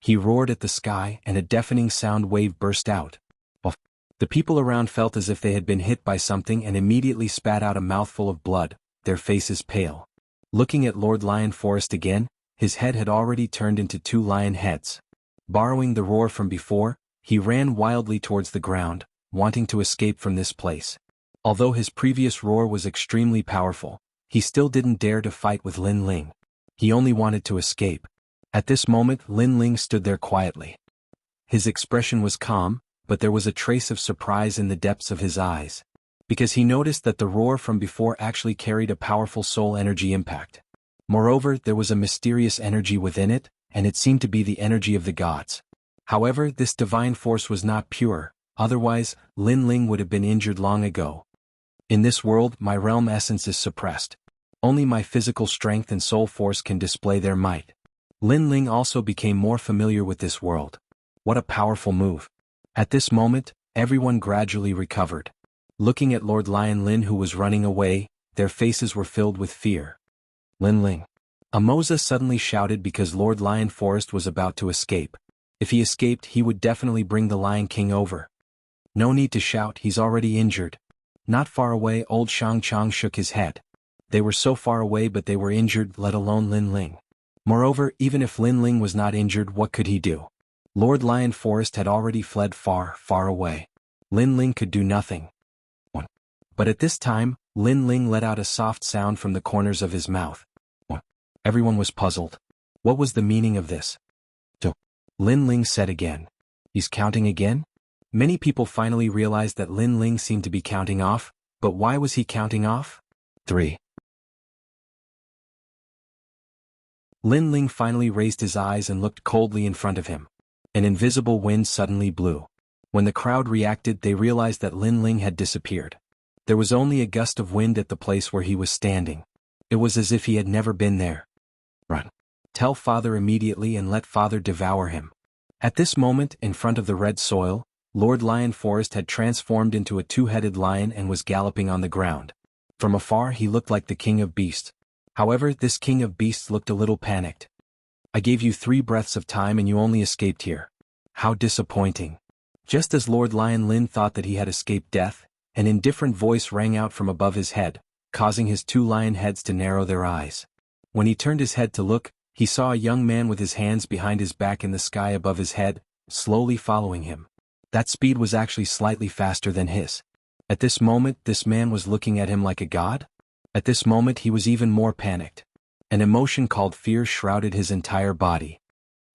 He roared at the sky and a deafening sound wave burst out. The people around felt as if they had been hit by something and immediately spat out a mouthful of blood, their faces pale. Looking at Lord Lion Forest again, his head had already turned into 2 lion heads. Borrowing the roar from before, he ran wildly towards the ground, wanting to escape from this place. Although his previous roar was extremely powerful, he still didn't dare to fight with Lin Ling. He only wanted to escape. At this moment Lin Ling stood there quietly. His expression was calm, but there was a trace of surprise in the depths of his eyes. Because he noticed that the roar from before actually carried a powerful soul energy impact. Moreover, there was a mysterious energy within it, and it seemed to be the energy of the gods. However, this divine force was not pure, otherwise, Lin Ling would have been injured long ago. In this world, my realm essence is suppressed. Only my physical strength and soul force can display their might. Lin Ling also became more familiar with this world. What a powerful move. At this moment, everyone gradually recovered. Looking at Lord Lion Lin who was running away, their faces were filled with fear. Lin Ling. Amoza suddenly shouted because Lord Lion Forest was about to escape. If he escaped, he would definitely bring the Lion King over. No need to shout, he's already injured. Not far away, old Shang Chang shook his head. They were so far away but they were injured, let alone Lin Ling. Moreover, even if Lin Ling was not injured, what could he do? Lord Lion Forest had already fled far, far away. Lin Ling could do nothing. But at this time, Lin Ling let out a soft sound from the corners of his mouth. Everyone was puzzled. What was the meaning of this? Lin Ling said again. He's counting again? Many people finally realized that Lin Ling seemed to be counting off, but why was he counting off? 3. Lin Ling finally raised his eyes and looked coldly in front of him. An invisible wind suddenly blew. When the crowd reacted, they realized that Lin Ling had disappeared. There was only a gust of wind at the place where he was standing. It was as if he had never been there. Run. Tell father immediately and let father devour him. At this moment, in front of the red soil, Lord Lion Forest had transformed into a 2-headed lion and was galloping on the ground. From afar he looked like the king of beasts. However, this king of beasts looked a little panicked. I gave you 3 breaths of time and you only escaped here. How disappointing. Just as Lord Lion Lin thought that he had escaped death, an indifferent voice rang out from above his head, causing his 2 lion heads to narrow their eyes. When he turned his head to look, he saw a young man with his hands behind his back in the sky above his head, slowly following him. That speed was actually slightly faster than his. At this moment, this man was looking at him like a god? At this moment he was even more panicked. An emotion called fear shrouded his entire body.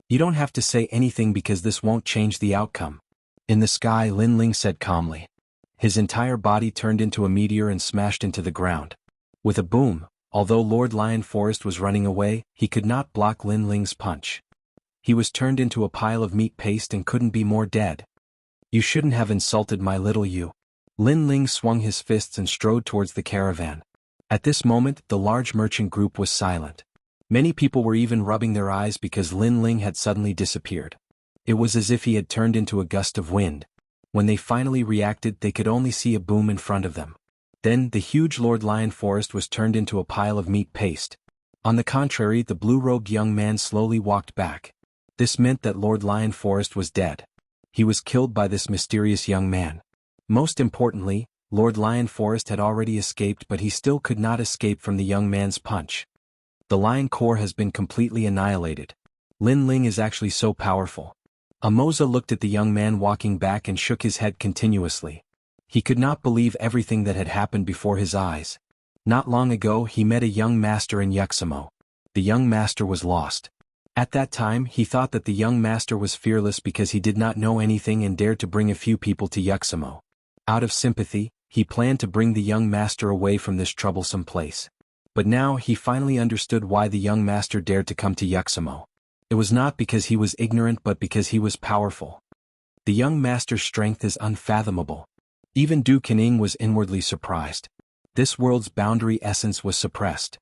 You don't have to say anything because this won't change the outcome. In the sky, Lin Ling said calmly. His entire body turned into a meteor and smashed into the ground. With a boom, although Lord Lion Forest was running away, he could not block Lin Ling's punch. He was turned into a pile of meat paste and couldn't be more dead. You shouldn't have insulted my little you. Lin Ling swung his fists and strode towards the caravan. At this moment, the large merchant group was silent. Many people were even rubbing their eyes because Lin Ling had suddenly disappeared. It was as if he had turned into a gust of wind. When they finally reacted, they could only see a boom in front of them. Then, the huge Lord Lion Forest was turned into a pile of meat paste. On the contrary, the blue-robed young man slowly walked back. This meant that Lord Lion Forest was dead. He was killed by this mysterious young man. Most importantly, Lord Lion Forest had already escaped, but he still could not escape from the young man's punch. The lion core has been completely annihilated. Lin Ling is actually so powerful. Amoza looked at the young man walking back and shook his head continuously. He could not believe everything that had happened before his eyes. Not long ago he met a young master in Yuxamo. The young master was lost. At that time he thought that the young master was fearless because he did not know anything and dared to bring a few people to Yuxamo. Out of sympathy, he planned to bring the young master away from this troublesome place. But now he finally understood why the young master dared to come to Yuxamo. It was not because he was ignorant but because he was powerful. The young master's strength is unfathomable. Even Du Kening was inwardly surprised. This world's boundary essence was suppressed.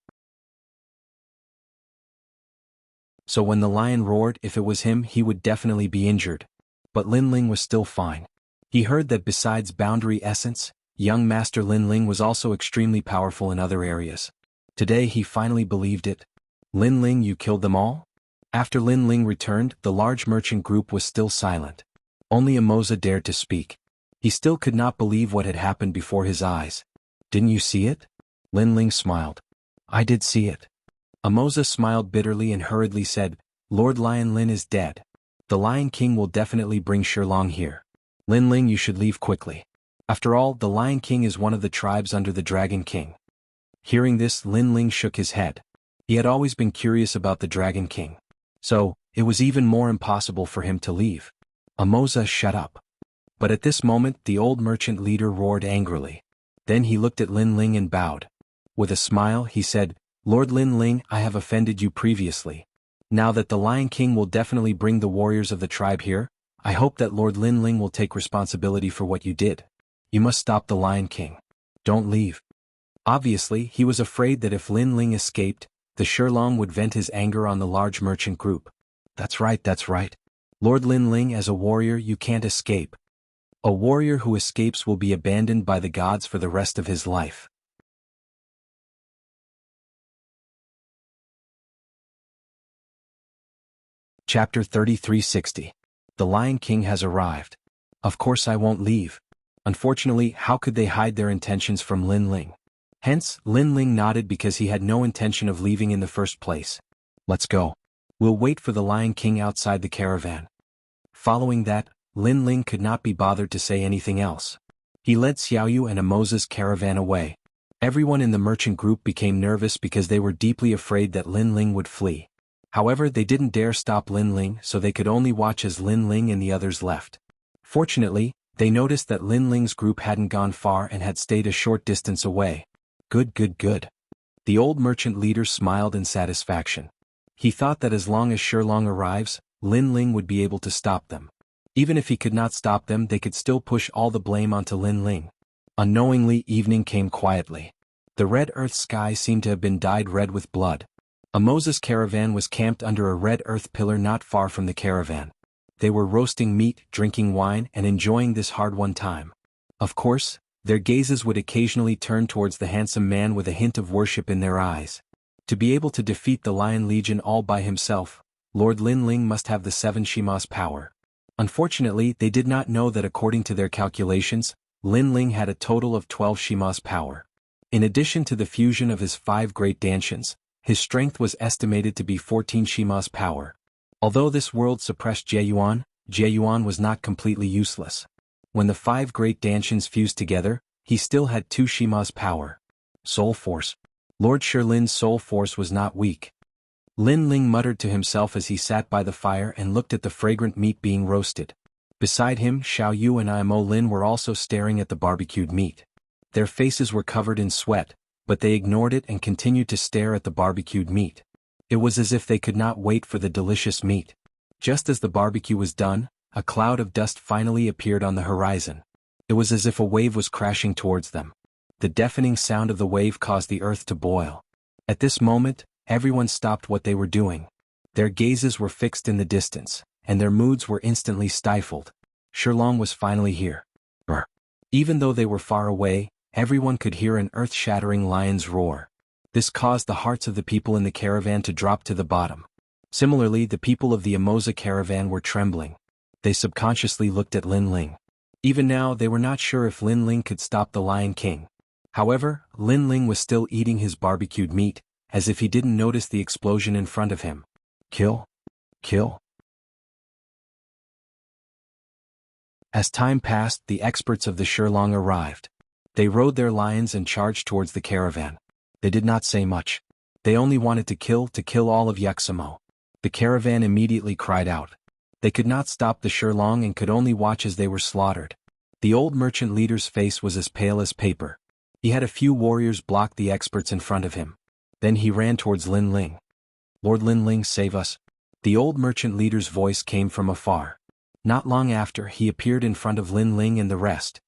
So when the lion roared, if it was him, he would definitely be injured. But Lin Ling was still fine. He heard that besides boundary essence, young master Lin Ling was also extremely powerful in other areas. Today he finally believed it. Lin Ling, you killed them all? After Lin Ling returned, the large merchant group was still silent. Only Amoza dared to speak. He still could not believe what had happened before his eyes. Didn't you see it? Lin Ling smiled. I did see it. Amoza smiled bitterly and hurriedly said, Lord Lion Lin is dead. The Lion King will definitely bring Shilong here. Lin Ling, you should leave quickly. After all, the Lion King is one of the tribes under the Dragon King. Hearing this, Lin Ling shook his head. He had always been curious about the Dragon King. So, it was even more impossible for him to leave. Amoza, shut up. But at this moment, the old merchant leader roared angrily. Then he looked at Lin Ling and bowed. With a smile, he said, Lord Lin Ling, I have offended you previously. Now that the Lion King will definitely bring the warriors of the tribe here, I hope that Lord Lin Ling will take responsibility for what you did. You must stop the Lion King. Don't leave. Obviously, he was afraid that if Lin Ling escaped, the Shilong would vent his anger on the large merchant group. That's right, that's right. Lord Lin Ling, as a warrior, you can't escape. A warrior who escapes will be abandoned by the gods for the rest of his life. Chapter 3360. The Lion King has arrived. Of course I won't leave. Unfortunately, how could they hide their intentions from Lin Ling? Hence, Lin Ling nodded because he had no intention of leaving in the first place. Let's go. We'll wait for the Lion King outside the caravan. Following that, Lin Ling could not be bothered to say anything else. He led Xiaoyu and Amoza's caravan away. Everyone in the merchant group became nervous because they were deeply afraid that Lin Ling would flee. However, they didn't dare stop Lin Ling, so they could only watch as Lin Ling and the others left. Fortunately, they noticed that Lin Ling's group hadn't gone far and had stayed a short distance away. Good, good, good. The old merchant leader smiled in satisfaction. He thought that as long as Shilong arrives, Lin Ling would be able to stop them. Even if he could not stop them, they could still push all the blame onto Lin Ling. Unknowingly, evening came quietly. The red earth sky seemed to have been dyed red with blood. Amoza's caravan was camped under a red earth pillar not far from the caravan. They were roasting meat, drinking wine, and enjoying this hard-won time. Of course, their gazes would occasionally turn towards the handsome man with a hint of worship in their eyes. To be able to defeat the Lion Legion all by himself, Lord Lin Ling must have the 7 Shima's power. Unfortunately, they did not know that according to their calculations, Lin Ling had a total of 12 Shima's power. In addition to the fusion of his 5 great Danshians, his strength was estimated to be 14 Shima's power. Although this world suppressed Jieyuan was not completely useless. When the 5 great Danshians fused together, he still had 2 Shima's power. Soul Force. Lord Shirlin's soul force was not weak. Lin Ling muttered to himself as he sat by the fire and looked at the fragrant meat being roasted. Beside him, Xiaoyu and Imo Lin were also staring at the barbecued meat. Their faces were covered in sweat, but they ignored it and continued to stare at the barbecued meat. It was as if they could not wait for the delicious meat. Just as the barbecue was done, a cloud of dust finally appeared on the horizon. It was as if a wave was crashing towards them. The deafening sound of the wave caused the earth to boil. At this moment, everyone stopped what they were doing. Their gazes were fixed in the distance, and their moods were instantly stifled. Shilong was finally here. Even though they were far away, everyone could hear an earth-shattering lion's roar. This caused the hearts of the people in the caravan to drop to the bottom. Similarly, the people of the Amoza caravan were trembling. They subconsciously looked at Lin Ling. Even now, they were not sure if Lin Ling could stop the Lion King. However, Lin Ling was still eating his barbecued meat, as if he didn't notice the explosion in front of him. Kill. Kill. As time passed, the experts of the Shilong arrived. They rode their lions and charged towards the caravan. They did not say much. They only wanted to kill all of Yuxamo. The caravan immediately cried out. They could not stop the Shilong and could only watch as they were slaughtered. The old merchant leader's face was as pale as paper. He had a few warriors block the experts in front of him. Then he ran towards Lin Ling. Lord Lin Ling, save us. The old merchant leader's voice came from afar. Not long after, he appeared in front of Lin Ling and the rest.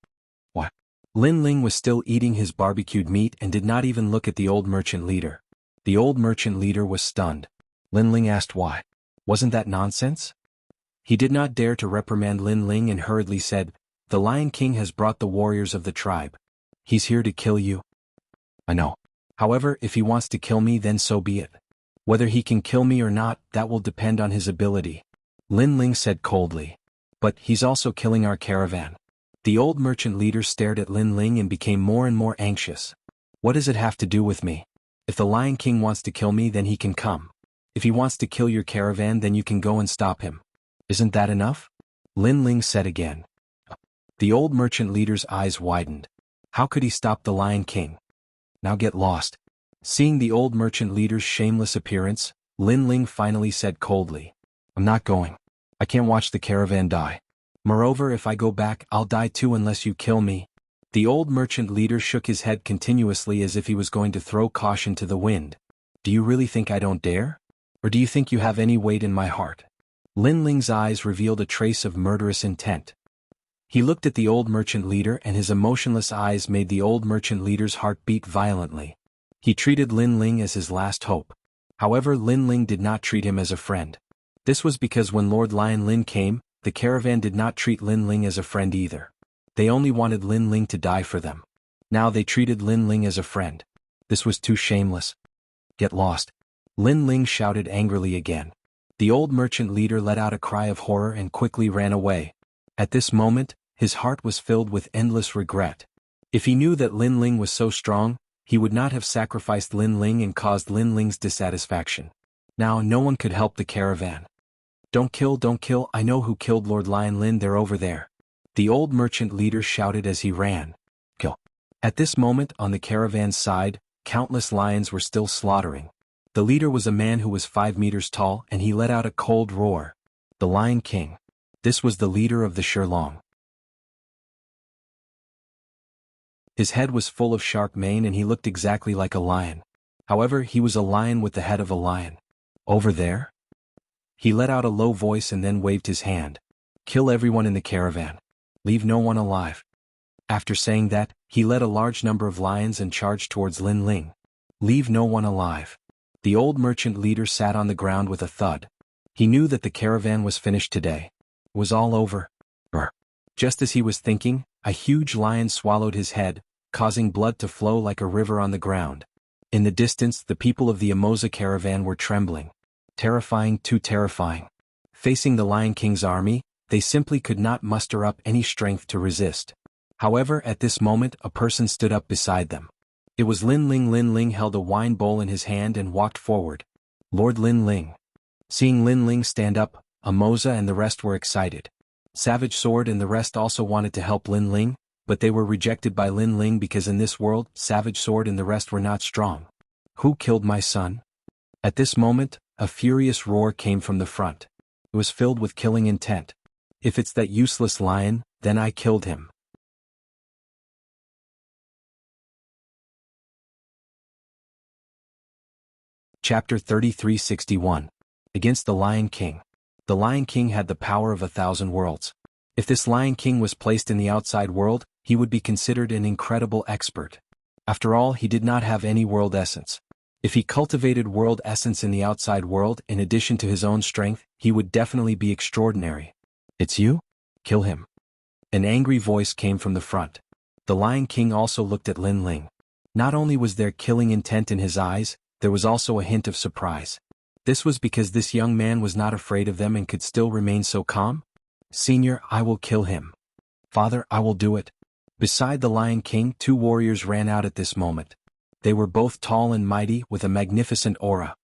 What? Lin Ling was still eating his barbecued meat and did not even look at the old merchant leader. The old merchant leader was stunned. Lin Ling asked why. Wasn't that nonsense? He did not dare to reprimand Lin Ling and hurriedly said, The Lion King has brought the warriors of the tribe. He's here to kill you. I know. However, if he wants to kill me, then so be it. Whether he can kill me or not, that will depend on his ability. Lin Ling said coldly. But he's also killing our caravan. The old merchant leader stared at Lin Ling and became more and more anxious. What does it have to do with me? If the Lion King wants to kill me, then he can come. If he wants to kill your caravan, then you can go and stop him. Isn't that enough? Lin Ling said again. The old merchant leader's eyes widened. How could he stop the Lion King? Now get lost. Seeing the old merchant leader's shameless appearance, Lin Ling finally said coldly, I'm not going. I can't watch the caravan die. Moreover, if I go back, I'll die too unless you kill me. The old merchant leader shook his head continuously as if he was going to throw caution to the wind. Do you really think I don't dare? Or do you think you have any weight in my heart? Lin Ling's eyes revealed a trace of murderous intent. He looked at the old merchant leader and his emotionless eyes made the old merchant leader's heart beat violently. He treated Lin Ling as his last hope. However, Lin Ling did not treat him as a friend. This was because when Lord Lion Lin came, the caravan did not treat Lin Ling as a friend either. They only wanted Lin Ling to die for them. Now they treated Lin Ling as a friend. This was too shameless. Get lost. Lin Ling shouted angrily again. The old merchant leader let out a cry of horror and quickly ran away. At this moment, his heart was filled with endless regret. If he knew that Lin Ling was so strong, he would not have sacrificed Lin Ling and caused Lin Ling's dissatisfaction. Now no one could help the caravan. Don't kill, I know who killed Lord Lion Lin, they're over there. The old merchant leader shouted as he ran. Kill. At this moment, on the caravan's side, countless lions were still slaughtering. The leader was a man who was 5 meters tall and he let out a cold roar. The Lion King. This was the leader of the Shirlong. His head was full of shark mane and he looked exactly like a lion. However, he was a lion with the head of a lion. Over there? He let out a low voice and then waved his hand. Kill everyone in the caravan. Leave no one alive. After saying that, he led a large number of lions and charged towards Lin Ling. Leave no one alive. The old merchant leader sat on the ground with a thud. He knew that the caravan was finished today. It was all over. Just as he was thinking, a huge lion swallowed his head, causing blood to flow like a river on the ground. In the distance, the people of the Emoza caravan were trembling. Terrifying, too terrifying. Facing the Lion King's army, they simply could not muster up any strength to resist. However, at this moment, a person stood up beside them. It was Lin Ling. Lin Ling held a wine bowl in his hand and walked forward. Lord Lin Ling. Seeing Lin Ling stand up, Emoza and the rest were excited. Savage Sword and the rest also wanted to help Lin Ling, but they were rejected by Lin Ling because in this world, Savage Sword and the rest were not strong. Who killed my son? At this moment, a furious roar came from the front. It was filled with killing intent. If it's that useless lion, then I killed him. Chapter 3361. Against the Lion King. The Lion King had the power of 1,000 worlds. If this Lion King was placed in the outside world, he would be considered an incredible expert. After all, he did not have any world essence. If he cultivated world essence in the outside world in addition to his own strength, he would definitely be extraordinary. It's you? Kill him. An angry voice came from the front. The Lion King also looked at Lin Ling. Not only was there killing intent in his eyes, there was also a hint of surprise. This was because this young man was not afraid of them and could still remain so calm. Senior, I will kill him. Father, I will do it. Beside the Lion King, 2 warriors ran out at this moment. They were both tall and mighty with a magnificent aura.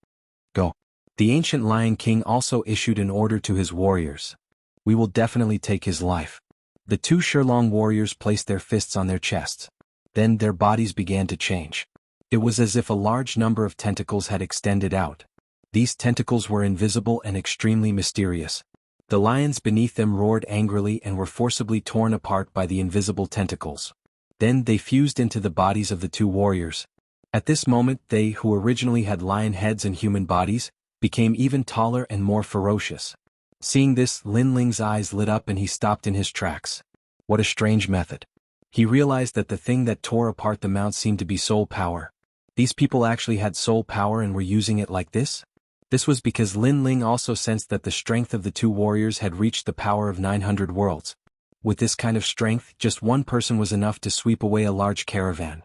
Go. The ancient Lion King also issued an order to his warriors. We will definitely take his life. The 2 Shirlong warriors placed their fists on their chests. Then their bodies began to change. It was as if a large number of tentacles had extended out. These tentacles were invisible and extremely mysterious. The lions beneath them roared angrily and were forcibly torn apart by the invisible tentacles. Then they fused into the bodies of the 2 warriors. At this moment they who originally had lion heads and human bodies, became even taller and more ferocious. Seeing this, Lin Ling's eyes lit up and he stopped in his tracks. What a strange method. He realized that the thing that tore apart the mount seemed to be soul power. These people actually had soul power and were using it like this? This was because Lin Ling also sensed that the strength of the 2 warriors had reached the power of 900 worlds. With this kind of strength, just one person was enough to sweep away a large caravan.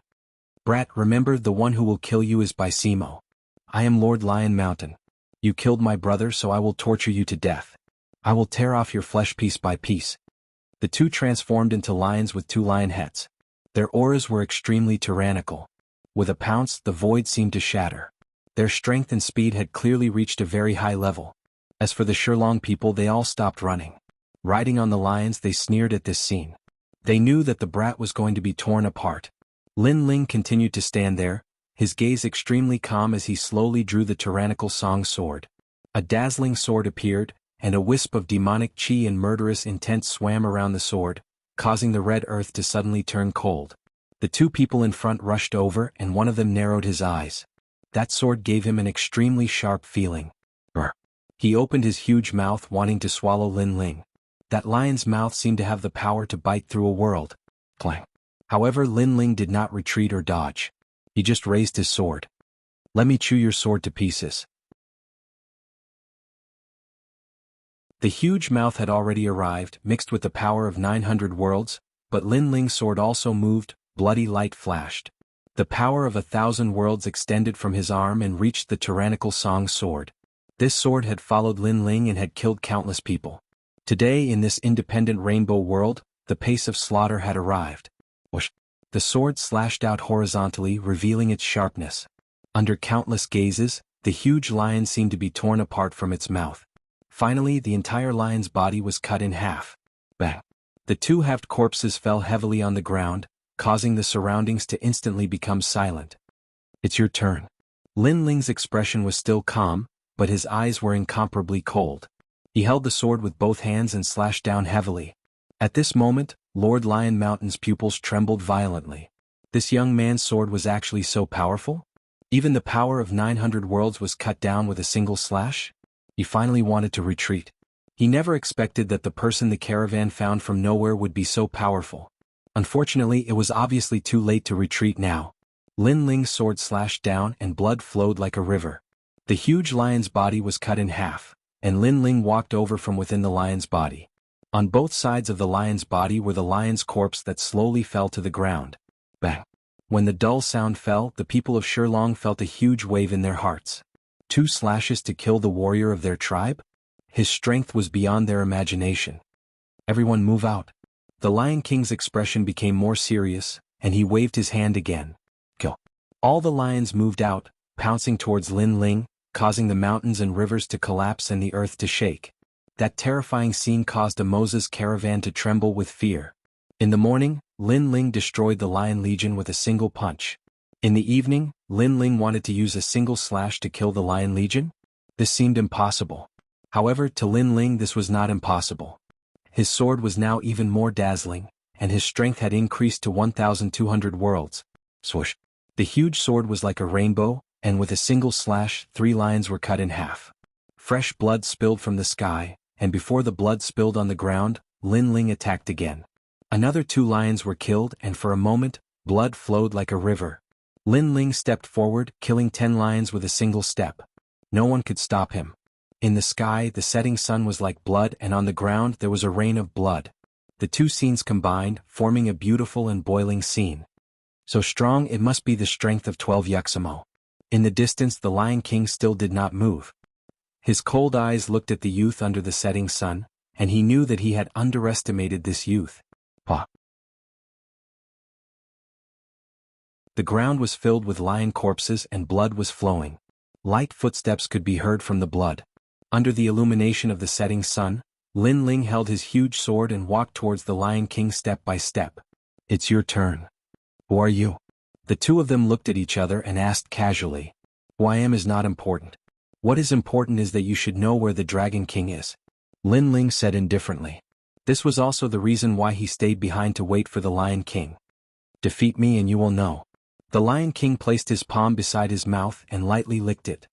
Brat, remember, the one who will kill you is by Simo. I am Lord Lion Mountain. You killed my brother, so I will torture you to death. I will tear off your flesh piece by piece. The two transformed into lions with two lion heads. Their auras were extremely tyrannical. With a pounce, the void seemed to shatter. Their strength and speed had clearly reached a very high level. As for the Shilong people, they all stopped running. Riding on the lions, they sneered at this scene. They knew that the brat was going to be torn apart. Lin Ling continued to stand there, his gaze extremely calm as he slowly drew the tyrannical Song sword. A dazzling sword appeared, and a wisp of demonic chi and murderous intent swam around the sword, causing the red earth to suddenly turn cold. The two people in front rushed over and one of them narrowed his eyes. That sword gave him an extremely sharp feeling. He opened his huge mouth wanting to swallow Lin Ling. That lion's mouth seemed to have the power to bite through a world. Clang. However, Lin Ling did not retreat or dodge. He just raised his sword. "Let me chew your sword to pieces." The huge mouth had already arrived, mixed with the power of 900 worlds, but Lin Ling's sword also moved, bloody light flashed. The power of 1,000 worlds extended from his arm and reached the tyrannical Song sword. This sword had followed Lin Ling and had killed countless people. Today, in this independent rainbow world, the pace of slaughter had arrived. Whoosh! The sword slashed out horizontally, revealing its sharpness. Under countless gazes, the huge lion seemed to be torn apart from its mouth. Finally, the entire lion's body was cut in half. Bang! The two halved corpses fell heavily on the ground, causing the surroundings to instantly become silent. "It's your turn." Lin Ling's expression was still calm, but his eyes were incomparably cold. He held the sword with both hands and slashed down heavily. At this moment, Lord Lion Mountain's pupils trembled violently. This young man's sword was actually so powerful? Even the power of 900 worlds was cut down with a single slash? He finally wanted to retreat. He never expected that the person the caravan found from nowhere would be so powerful. Unfortunately, it was obviously too late to retreat now. Lin Ling's sword slashed down and blood flowed like a river. The huge lion's body was cut in half, and Lin Ling walked over from within the lion's body. On both sides of the lion's body were the lion's corpse that slowly fell to the ground. Bang! When the dull sound fell, the people of Shilong felt a huge wave in their hearts. 2 slashes to kill the warrior of their tribe? His strength was beyond their imagination. "Everyone move out." The Lion King's expression became more serious, and he waved his hand again. "Go." All the lions moved out, pouncing towards Lin Ling, causing the mountains and rivers to collapse and the earth to shake. That terrifying scene caused a Moses caravan to tremble with fear. In the morning, Lin Ling destroyed the Lion Legion with a single punch. In the evening, Lin Ling wanted to use a single slash to kill the Lion Legion. This seemed impossible. However, to Lin Ling this was not impossible. His sword was now even more dazzling, and his strength had increased to 1,200 worlds. Swoosh! The huge sword was like a rainbow, and with a single slash, 3 lions were cut in half. Fresh blood spilled from the sky, and before the blood spilled on the ground, Lin Ling attacked again. Another 2 lions were killed, and for a moment, blood flowed like a river. Lin Ling stepped forward, killing 10 lions with a single step. No one could stop him. In the sky, the setting sun was like blood, and on the ground there was a rain of blood. The two scenes combined, forming a beautiful and boiling scene. So strong it must be the strength of 12 Yuxamo. In the distance the Lion King still did not move. His cold eyes looked at the youth under the setting sun, and he knew that he had underestimated this youth. Pah! The ground was filled with lion corpses and blood was flowing. Light footsteps could be heard from the blood. Under the illumination of the setting sun, Lin Ling held his huge sword and walked towards the Lion King step by step. "It's your turn." "Who are you?" The two of them looked at each other and asked casually. "Who I am is not important. What is important is that you should know where the Dragon King is," Lin Ling said indifferently. This was also the reason why he stayed behind to wait for the Lion King. "Defeat me and you will know." The Lion King placed his palm beside his mouth and lightly licked it.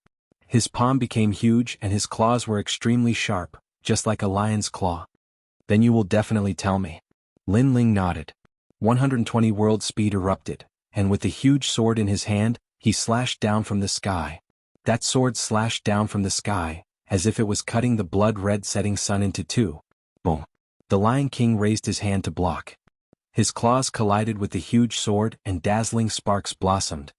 His palm became huge and his claws were extremely sharp, just like a lion's claw. "Then you will definitely tell me." Lin Ling nodded. 120 world speed erupted, and with the huge sword in his hand, he slashed down from the sky. That sword slashed down from the sky, as if it was cutting the blood-red setting sun into 2. Boom! The Lion King raised his hand to block. His claws collided with the huge sword and dazzling sparks blossomed.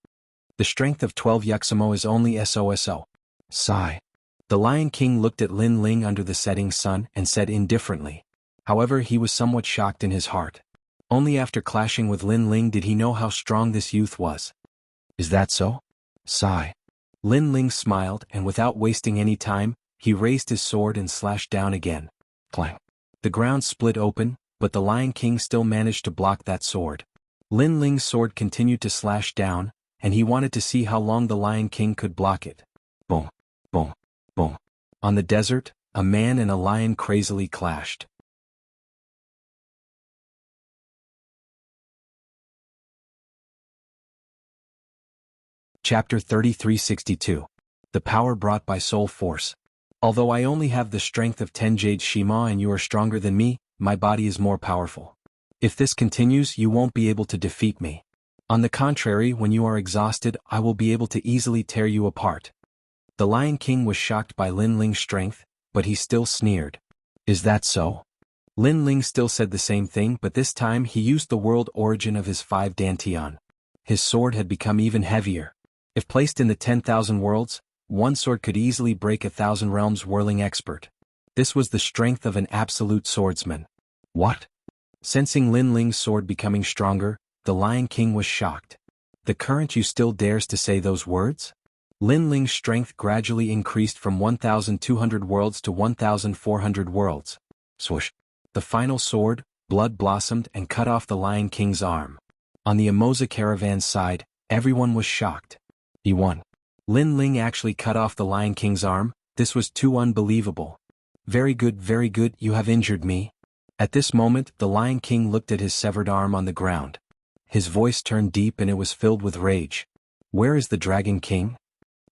"The strength of 12 Yuxamo is only SOSO. Sigh." The Lion King looked at Lin Ling under the setting sun and said indifferently. However, he was somewhat shocked in his heart. Only after clashing with Lin Ling did he know how strong this youth was. Is that so? Sigh. Lin Ling smiled, and without wasting any time, he raised his sword and slashed down again. Clang. The ground split open, but the Lion King still managed to block that sword. Lin Ling's sword continued to slash down, and he wanted to see how long the Lion King could block it. Boom, boom, boom. On the desert, a man and a lion crazily clashed. Chapter 3362. The Power Brought by Soul Force. Although I only have the strength of 10 Jade Shima and you are stronger than me, my body is more powerful. If this continues, you won't be able to defeat me. On the contrary, when you are exhausted, I will be able to easily tear you apart. The Lion King was shocked by Lin Ling's strength, but he still sneered. Is that so? Lin Ling still said the same thing, but this time he used the world origin of his 5 Dantian. His sword had become even heavier. If placed in the 10,000 worlds, one sword could easily break 1,000 realms whirling expert. This was the strength of an absolute swordsman. What? Sensing Lin Ling's sword becoming stronger, the Lion King was shocked. The current you still dares to say those words? Lin Ling's strength gradually increased from 1,200 worlds to 1,400 worlds. Swoosh. The final sword, blood blossomed and cut off the Lion King's arm. On the Emoza caravan's side, everyone was shocked. He won. Lin Ling actually cut off the Lion King's arm. This was too unbelievable. Very good, you have injured me. At this moment, the Lion King looked at his severed arm on the ground. His voice turned deep and it was filled with rage. Where is the Dragon King?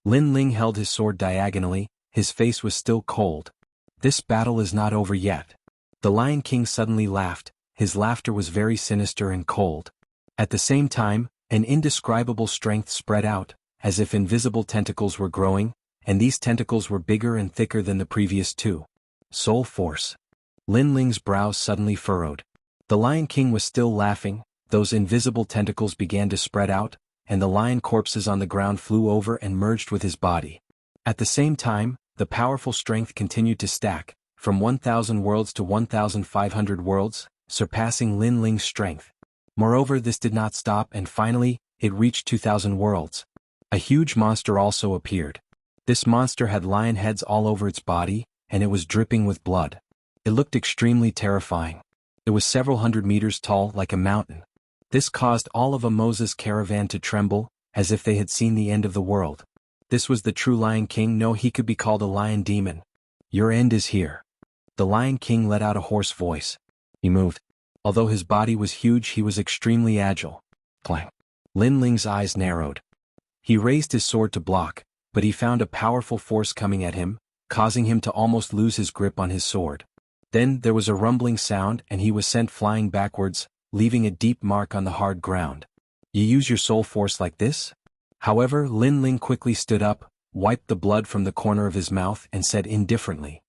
Lin Ling held his sword diagonally, his face was still cold. This battle is not over yet. The Lion King suddenly laughed, his laughter was very sinister and cold. At the same time, an indescribable strength spread out, as if invisible tentacles were growing, and these tentacles were bigger and thicker than the previous two. Soul Force. Lin Ling's brows suddenly furrowed. The Lion King was still laughing, those invisible tentacles began to spread out, and the lion corpses on the ground flew over and merged with his body. At the same time, the powerful strength continued to stack, from 1,000 worlds to 1,500 worlds, surpassing Lin Ling's strength. Moreover, this did not stop and finally, it reached 2,000 worlds. A huge monster also appeared. This monster had lion heads all over its body, and it was dripping with blood. It looked extremely terrifying. It was several hundred meters tall like a mountain. This caused all of Emoza's caravan to tremble, as if they had seen the end of the world. This was the true Lion King. No, he could be called a lion demon. Your end is here. The Lion King let out a hoarse voice. He moved. Although his body was huge, he was extremely agile. Clang. Lin Ling's eyes narrowed. He raised his sword to block, but he found a powerful force coming at him, causing him to almost lose his grip on his sword. Then there was a rumbling sound and he was sent flying backwards, leaving a deep mark on the hard ground. You use your soul force like this? However, Lin Ling quickly stood up, wiped the blood from the corner of his mouth and said indifferently,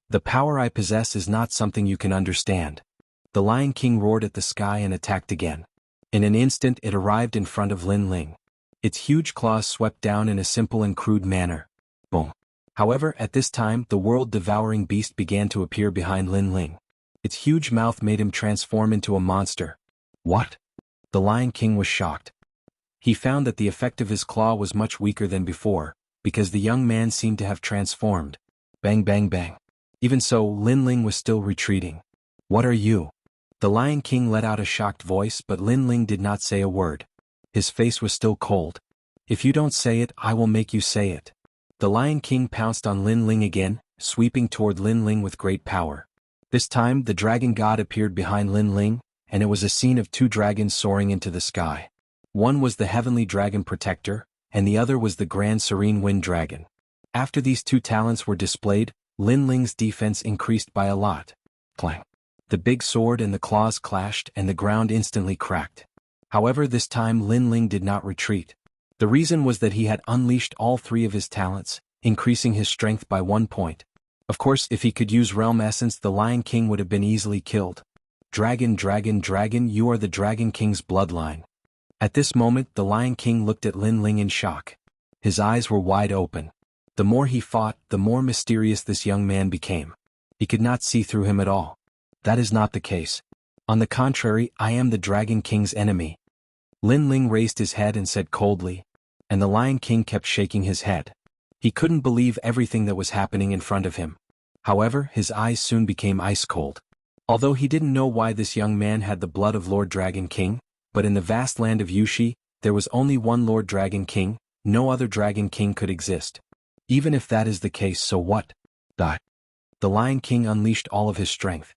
"The power I possess is not something you can understand." The Lion King roared at the sky and attacked again. In an instant it arrived in front of Lin Ling. Its huge claws swept down in a simple and crude manner. Boom. However, at this time the world-devouring beast began to appear behind Lin Ling. Its huge mouth made him transform into a monster. What? The Lion King was shocked. He found that the effect of his claw was much weaker than before, because the young man seemed to have transformed. Bang bang bang. Even so, Lin Ling was still retreating. What are you? The Lion King let out a shocked voice, but Lin Ling did not say a word. His face was still cold. If you don't say it, I will make you say it. The Lion King pounced on Lin Ling again, sweeping toward Lin Ling with great power. This time the dragon god appeared behind Lin Ling, and it was a scene of 2 dragons soaring into the sky. One was the heavenly dragon protector, and the other was the grand serene wind dragon. After these 2 talents were displayed, Lin Ling's defense increased by a lot. Clang. The big sword and the claws clashed and the ground instantly cracked. However, this time Lin Ling did not retreat. The reason was that he had unleashed all 3 of his talents, increasing his strength by 1 point. Of course, if he could use Realm Essence, the Lion King would have been easily killed. Dragon, dragon, dragon, you are the Dragon King's bloodline. At this moment, the Lion King looked at Lin Ling in shock. His eyes were wide open. The more he fought, the more mysterious this young man became. He could not see through him at all. That is not the case. On the contrary, I am the Dragon King's enemy. Lin Ling raised his head and said coldly, and the Lion King kept shaking his head. He couldn't believe everything that was happening in front of him. However, his eyes soon became ice cold. Although he didn't know why this young man had the blood of Lord Dragon King, but in the vast land of Yushi, there was only one Lord Dragon King, no other Dragon King could exist. Even if that is the case, so what? The Lion King unleashed all of his strength.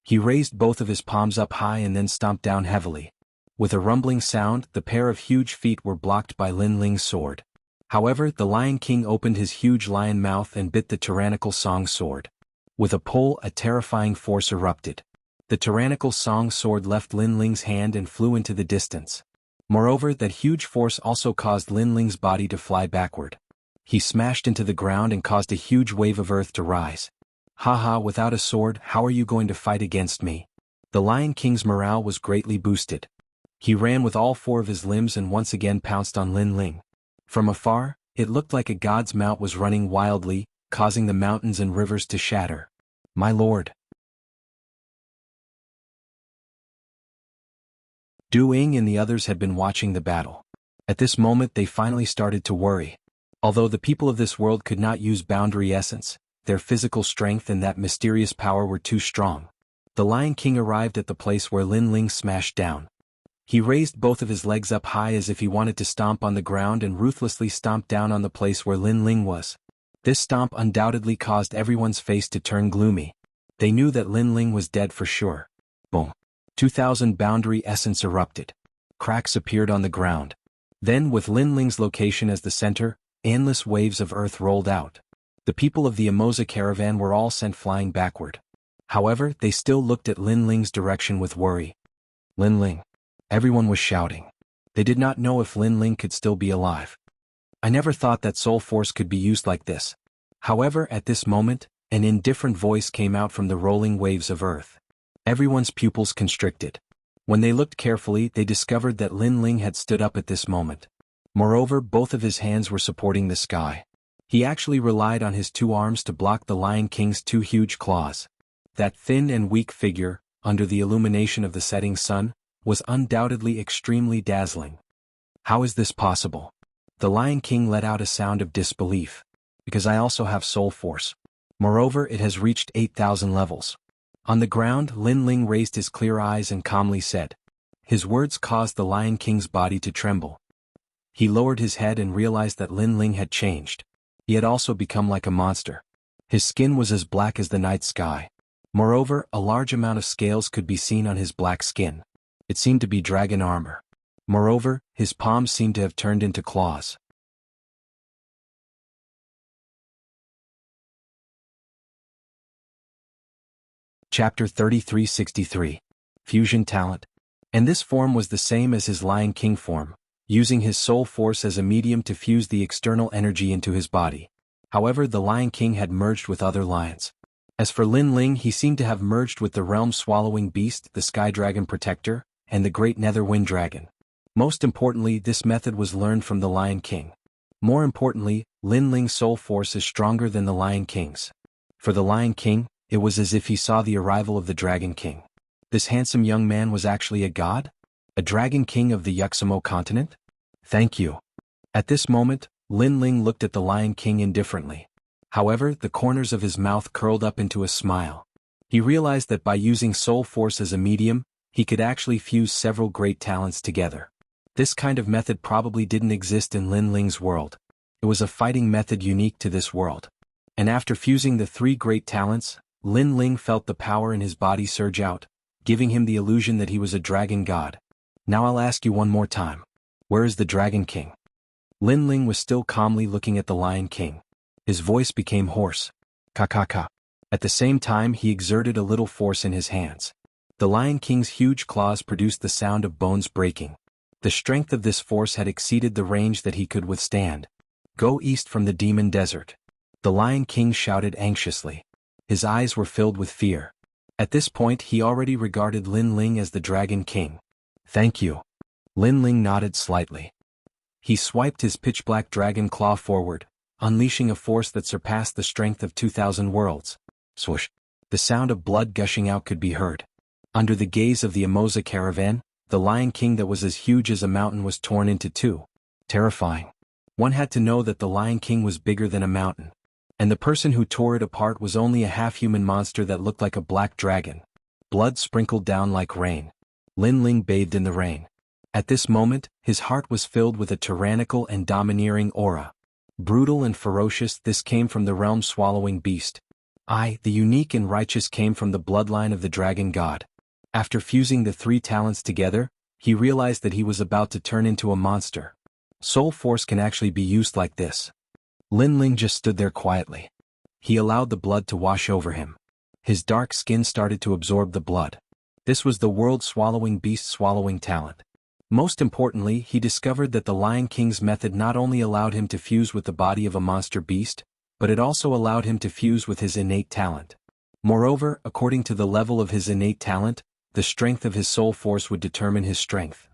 He raised both of his palms up high and then stomped down heavily. With a rumbling sound, the pair of huge feet were blocked by Lin Ling's sword. However, the Lion King opened his huge lion mouth and bit the tyrannical Song sword. With a pull, a terrifying force erupted. The tyrannical Song sword left Lin Ling's hand and flew into the distance. Moreover, that huge force also caused Lin Ling's body to fly backward. He smashed into the ground and caused a huge wave of earth to rise. Haha, without a sword, how are you going to fight against me? The Lion King's morale was greatly boosted. He ran with all four of his limbs and once again pounced on Lin Ling. From afar, it looked like a god's mount was running wildly, causing the mountains and rivers to shatter. My lord. Du Ying and the others had been watching the battle. At this moment they finally started to worry. Although the people of this world could not use boundary essence, their physical strength and that mysterious power were too strong. The Lion King arrived at the place where Lin Ling smashed down. He raised both of his legs up high as if he wanted to stomp on the ground and ruthlessly stomped down on the place where Lin Ling was. This stomp undoubtedly caused everyone's face to turn gloomy. They knew that Lin Ling was dead for sure. Boom. 2,000 boundary essence erupted. Cracks appeared on the ground. Then, with Lin Ling's location as the center, endless waves of earth rolled out. The people of the Emoza caravan were all sent flying backward. However, they still looked at Lin Ling's direction with worry. Lin Ling. Everyone was shouting. They did not know if Lin Ling could still be alive. I never thought that soul force could be used like this. However, at this moment, an indifferent voice came out from the rolling waves of earth. Everyone's pupils constricted. When they looked carefully, they discovered that Lin Ling had stood up at this moment. Moreover, both of his hands were supporting the sky. He actually relied on his two arms to block the Lion King's two huge claws. That thin and weak figure, under the illumination of the setting sun, was undoubtedly extremely dazzling. How is this possible? The Lion King let out a sound of disbelief. Because I also have soul force. Moreover, it has reached 8,000 levels. On the ground, Lin Ling raised his clear eyes and calmly said. His words caused the Lion King's body to tremble. He lowered his head and realized that Lin Ling had changed. He had also become like a monster. His skin was as black as the night sky. Moreover, a large amount of scales could be seen on his black skin. It seemed to be dragon armor. Moreover, his palms seemed to have turned into claws. Chapter 3363. Fusion Talent. And this form was the same as his Lion King form, using his soul force as a medium to fuse the external energy into his body. However, the Lion King had merged with other lions. As for Lin Ling, he seemed to have merged with the realm-swallowing beast, the Sky Dragon Protector, and the Great Nether Wind Dragon. Most importantly, this method was learned from the Lion King. More importantly, Lin Ling's soul force is stronger than the Lion King's. For the Lion King, it was as if he saw the arrival of the Dragon King. This handsome young man was actually a god? A Dragon King of the Yuxamo continent? Thank you. At this moment, Lin Ling looked at the Lion King indifferently. However, the corners of his mouth curled up into a smile. He realized that by using soul force as a medium, he could actually fuse several great talents together. This kind of method probably didn't exist in Lin Ling's world. It was a fighting method unique to this world. And after fusing the three great talents, Lin Ling felt the power in his body surge out, giving him the illusion that he was a dragon god. Now I'll ask you one more time. Where is the Dragon King? Lin Ling was still calmly looking at the Lion King. His voice became hoarse. Ka. At the same time, he exerted a little force in his hands. The Lion King's huge claws produced the sound of bones breaking. The strength of this force had exceeded the range that he could withstand. Go east from the Demon Desert. The Lion King shouted anxiously. His eyes were filled with fear. At this point, he already regarded Lin Ling as the Dragon King. Thank you. Lin Ling nodded slightly. He swiped his pitch-black dragon claw forward. unleashing a force that surpassed the strength of 2,000 worlds. Swoosh! The sound of blood gushing out could be heard. Under the gaze of the Amoza caravan, the Lion King that was as huge as a mountain was torn into two. Terrifying. One had to know that the Lion King was bigger than a mountain. And the person who tore it apart was only a half-human monster that looked like a black dragon. Blood sprinkled down like rain. Lin Ling bathed in the rain. At this moment, his heart was filled with a tyrannical and domineering aura. Brutal and ferocious, this came from the realm-swallowing beast. The unique and righteous, came from the bloodline of the dragon god. After fusing the three talents together, he realized that he was about to turn into a monster. Soul force can actually be used like this. Lin Ling just stood there quietly. He allowed the blood to wash over him. His dark skin started to absorb the blood. This was the world-swallowing beast swallowing talent. Most importantly, he discovered that the Lion King's method not only allowed him to fuse with the body of a monster beast, but it also allowed him to fuse with his innate talent. Moreover, according to the level of his innate talent, the strength of his soul force would determine his strength.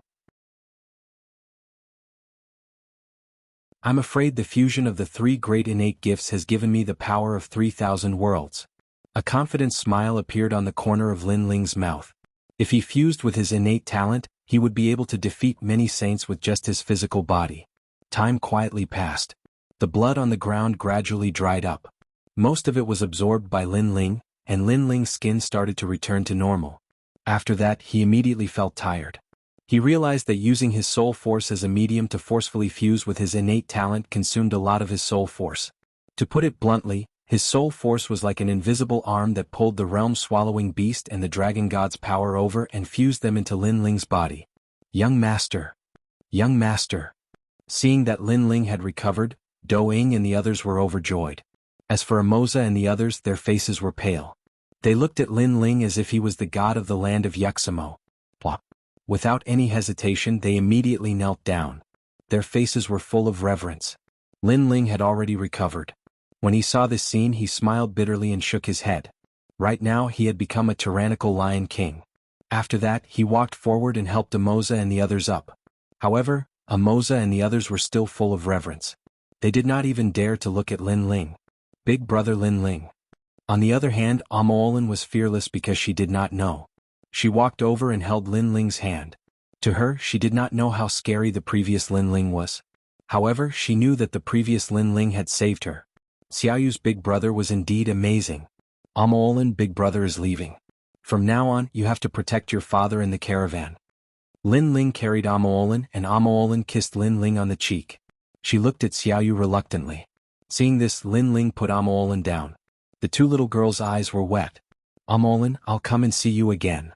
I'm afraid the fusion of the three great innate gifts has given me the power of 3,000 worlds. A confident smile appeared on the corner of Lin Ling's mouth. If he fused with his innate talent, he would be able to defeat many saints with just his physical body. Time quietly passed. The blood on the ground gradually dried up. Most of it was absorbed by Lin Ling, and Lin Ling's skin started to return to normal. After that, he immediately felt tired. He realized that using his soul force as a medium to forcefully fuse with his innate talent consumed a lot of his soul force. To put it bluntly, his soul force was like an invisible arm that pulled the realm-swallowing beast and the dragon god's power over and fused them into Lin Ling's body. Young master! Young master! Seeing that Lin Ling had recovered, Do Ying and the others were overjoyed. As for Amoza and the others, their faces were pale. They looked at Lin Ling as if he was the god of the land of Yuxamo. Plop. Without any hesitation, they immediately knelt down. Their faces were full of reverence. Lin Ling had already recovered. When he saw this scene, he smiled bitterly and shook his head. Right now, he had become a tyrannical Lion King. After that, he walked forward and helped Amoza and the others up. However, Amoza and the others were still full of reverence. They did not even dare to look at Lin Ling. Big brother Lin Ling. On the other hand, Amoolin was fearless because she did not know. She walked over and held Lin Ling's hand. To her, she did not know how scary the previous Lin Ling was. However, she knew that the previous Lin Ling had saved her. Xiaoyu's big brother was indeed amazing. Amoolin, big brother is leaving. From now on, you have to protect your father and the caravan. Lin Ling carried Amoolin, and Amoolin kissed Lin Ling on the cheek. She looked at Xiaoyu reluctantly. Seeing this, Lin Ling put Amoolin down. The two little girls' eyes were wet. Amoolin, I'll come and see you again.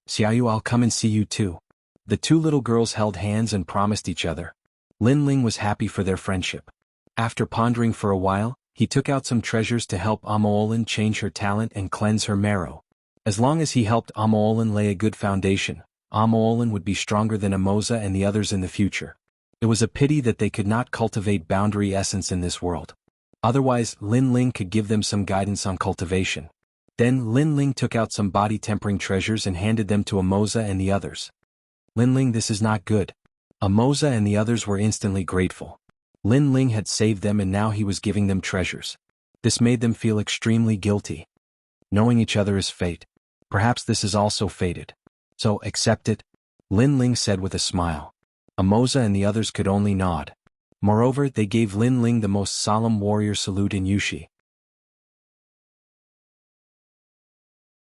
Xiaoyu, I'll come and see you too. The two little girls held hands and promised each other. Lin Ling was happy for their friendship. After pondering for a while, he took out some treasures to help Amoolin change her talent and cleanse her marrow. As long as he helped Amoolin lay a good foundation, Amoolin would be stronger than Amoza and the others in the future. It was a pity that they could not cultivate boundary essence in this world. Otherwise, Lin Ling could give them some guidance on cultivation. Then Lin Ling took out some body-tempering treasures and handed them to Amoza and the others. Lin Ling, this is not good. Amoza and the others were instantly grateful. Lin Ling had saved them and now he was giving them treasures. This made them feel extremely guilty. Knowing each other is fate. Perhaps this is also fated. So, accept it, Lin Ling said with a smile. Amoza and the others could only nod. Moreover, they gave Lin Ling the most solemn warrior salute in Yushi.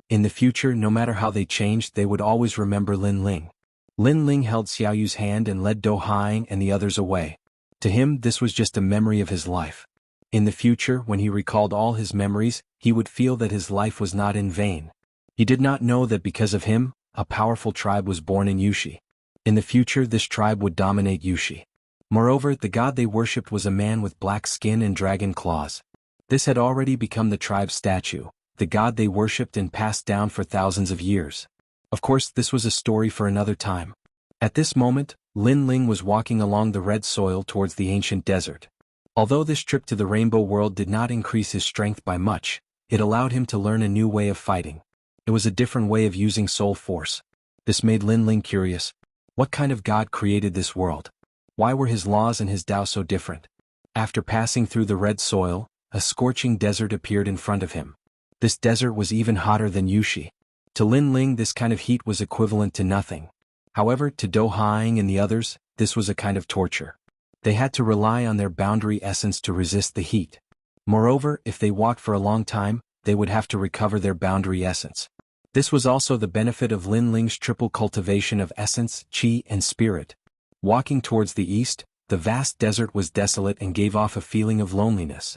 In the future, no matter how they changed, they would always remember Lin Ling. Lin Ling held Xiaoyu's hand and led Do Haiying and the others away. To him, this was just a memory of his life. In the future, when he recalled all his memories, he would feel that his life was not in vain. He did not know that because of him, a powerful tribe was born in Yushi. In the future, this tribe would dominate Yushi. Moreover, the god they worshipped was a man with black skin and dragon claws. This had already become the tribe's statue, the god they worshipped and passed down for thousands of years. Of course, this was a story for another time. At this moment, Lin Ling was walking along the red soil towards the ancient desert. Although this trip to the Rainbow World did not increase his strength by much, it allowed him to learn a new way of fighting. It was a different way of using soul force. This made Lin Ling curious. What kind of god created this world? Why were his laws and his Tao so different? After passing through the red soil, a scorching desert appeared in front of him. This desert was even hotter than Yushi. To Lin Ling, this kind of heat was equivalent to nothing. However, to Do Haing and the others, this was a kind of torture. They had to rely on their boundary essence to resist the heat. Moreover, if they walked for a long time, they would have to recover their boundary essence. This was also the benefit of Lin Ling's triple cultivation of essence, qi, and spirit. Walking towards the east, the vast desert was desolate and gave off a feeling of loneliness.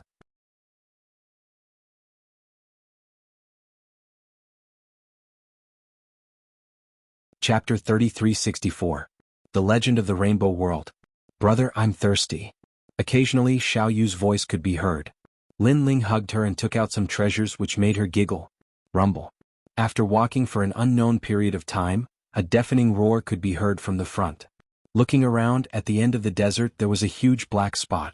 Chapter 3364. The Legend of the Rainbow World. Brother, I'm thirsty. Occasionally, Xiao Yu's voice could be heard. Lin Ling hugged her and took out some treasures which made her giggle, rumble. After walking for an unknown period of time, a deafening roar could be heard from the front. Looking around, at the end of the desert there was a huge black spot.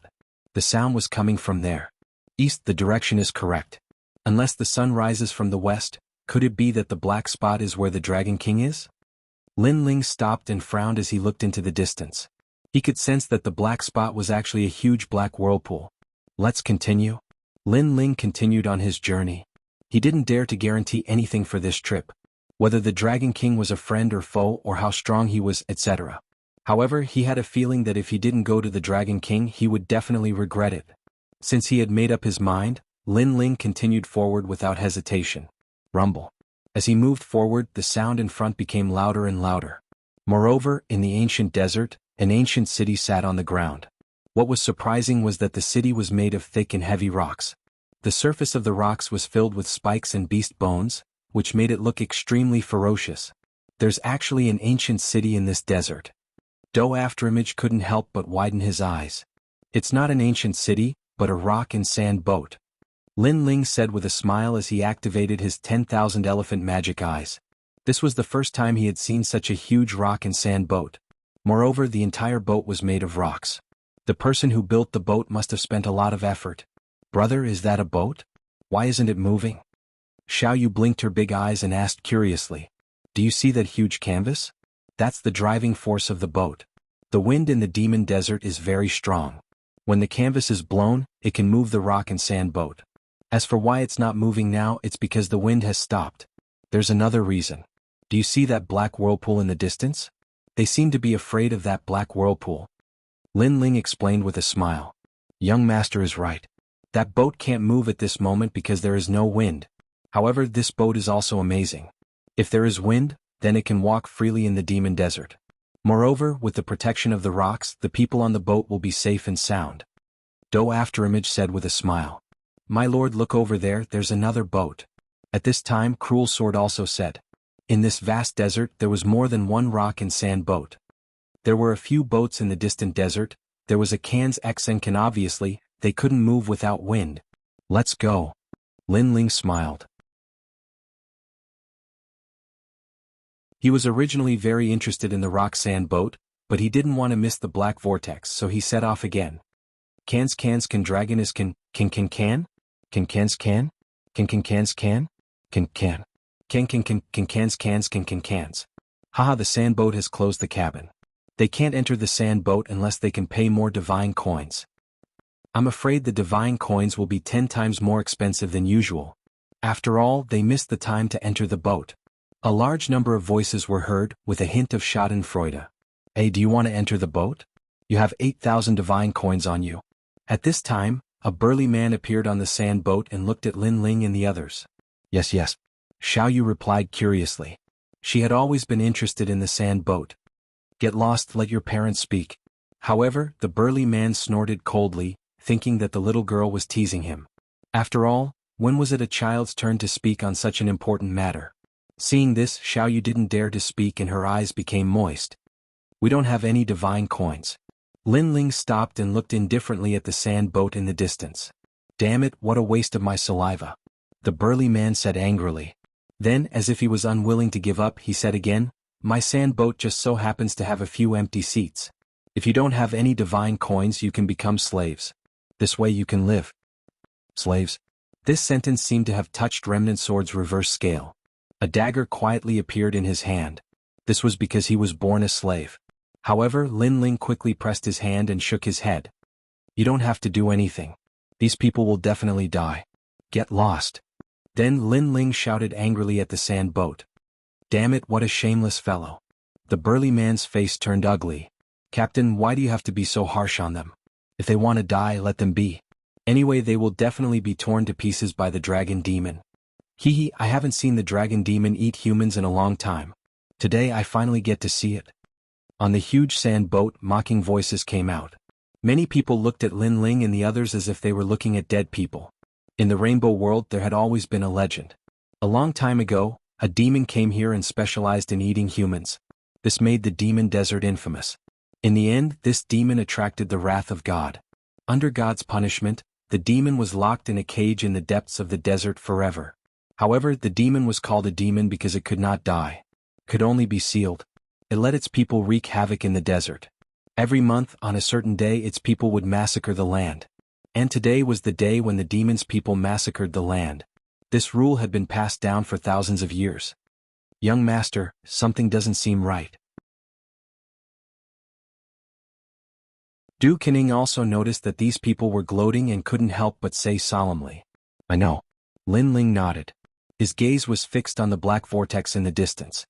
The sound was coming from there. East, the direction is correct. Unless the sun rises from the west, could it be that the black spot is where the Dragon King is? Lin Ling stopped and frowned as he looked into the distance. He could sense that the black spot was actually a huge black whirlpool. Let's continue. Lin Ling continued on his journey. He didn't dare to guarantee anything for this trip, whether the Dragon King was a friend or foe or how strong he was, etc. However, he had a feeling that if he didn't go to the Dragon King he would definitely regret it. Since he had made up his mind, Lin Ling continued forward without hesitation. Rumble. As he moved forward, the sound in front became louder and louder. Moreover, in the ancient desert, an ancient city sat on the ground. What was surprising was that the city was made of thick and heavy rocks. The surface of the rocks was filled with spikes and beast bones, which made it look extremely ferocious. There's actually an ancient city in this desert. Do Afterimage couldn't help but widen his eyes. It's not an ancient city, but a rock and sand boat. Lin Ling said with a smile as he activated his 10,000 elephant magic eyes. This was the first time he had seen such a huge rock and sand boat. Moreover, the entire boat was made of rocks. The person who built the boat must have spent a lot of effort. Brother, is that a boat? Why isn't it moving? Xiao Yu blinked her big eyes and asked curiously. Do you see that huge canvas? That's the driving force of the boat. The wind in the demon desert is very strong. When the canvas is blown, it can move the rock and sand boat. As for why it's not moving now, it's because the wind has stopped. There's another reason. Do you see that black whirlpool in the distance? They seem to be afraid of that black whirlpool. Lin Ling explained with a smile. Young master is right. That boat can't move at this moment because there is no wind. However, this boat is also amazing. If there is wind, then it can walk freely in the demon desert. Moreover, with the protection of the rocks, the people on the boat will be safe and sound. Do Afterimage said with a smile. My lord, look over there, there's another boat. At this time, Cruel Sword also said. In this vast desert there was more than one rock and sand boat. There were a few boats in the distant desert. There was a Can's Xen Can. Obviously, they couldn't move without wind. Let's go. Lin Ling smiled. He was originally very interested in the rock-sand boat, but he didn't want to miss the black vortex, so he set off again. Cans can dragon is can cans can cans. Haha, the sand boat has closed the cabin. They can't enter the sand boat unless they can pay more divine coins. I'm afraid the divine coins will be 10 times more expensive than usual. After all, they missed the time to enter the boat. A large number of voices were heard, with a hint of schadenfreude. Hey, do you want to enter the boat? You have 8,000 divine coins on you. At this time, a burly man appeared on the sand boat and looked at Lin Ling and the others. Yes. Xiao Yu replied curiously. She had always been interested in the sand boat. Get lost, let your parents speak. However, the burly man snorted coldly, thinking that the little girl was teasing him. After all, when was it a child's turn to speak on such an important matter? Seeing this, Xiao Yu didn't dare to speak and her eyes became moist. We don't have any divine coins. Lin Ling stopped and looked indifferently at the sand boat in the distance. Damn it, what a waste of my saliva. The burly man said angrily. Then, as if he was unwilling to give up, he said again, my sand boat just so happens to have a few empty seats. If you don't have any divine coins, you can become slaves. This way you can live. Slaves? This sentence seemed to have touched Remnant Sword's reverse scale. A dagger quietly appeared in his hand. This was because he was born a slave. However, Lin Ling quickly pressed his hand and shook his head. You don't have to do anything. These people will definitely die. Get lost. Then Lin Ling shouted angrily at the sand boat. Damn it, what a shameless fellow. The burly man's face turned ugly. Captain, why do you have to be so harsh on them? If they want to die, let them be. Anyway, they will definitely be torn to pieces by the dragon demon. Hee, I haven't seen the dragon demon eat humans in a long time. Today I finally get to see it. On the huge sand boat, mocking voices came out. Many people looked at Lin Ling and the others as if they were looking at dead people. In the rainbow world there had always been a legend. A long time ago, a demon came here and specialized in eating humans. This made the demon desert infamous. In the end, this demon attracted the wrath of God. Under God's punishment, the demon was locked in a cage in the depths of the desert forever. However, the demon was called a demon because it could not die. Could only be sealed. It let its people wreak havoc in the desert. Every month, on a certain day, its people would massacre the land. And today was the day when the demon's people massacred the land. This rule had been passed down for thousands of years. Young master, something doesn't seem right. Du Kening also noticed that these people were gloating and couldn't help but say solemnly, I know. Lin Ling nodded. His gaze was fixed on the black vortex in the distance.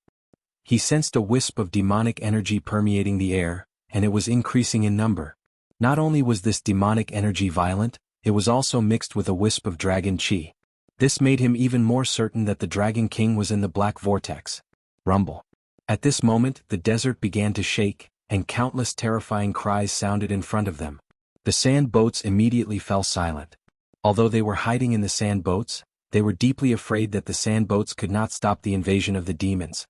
He sensed a wisp of demonic energy permeating the air, and it was increasing in number. Not only was this demonic energy violent, it was also mixed with a wisp of dragon chi. This made him even more certain that the Dragon King was in the black vortex. Rumble. At this moment, the desert began to shake, and countless terrifying cries sounded in front of them. The sand boats immediately fell silent. Although they were hiding in the sand boats, they were deeply afraid that the sand boats could not stop the invasion of the demons.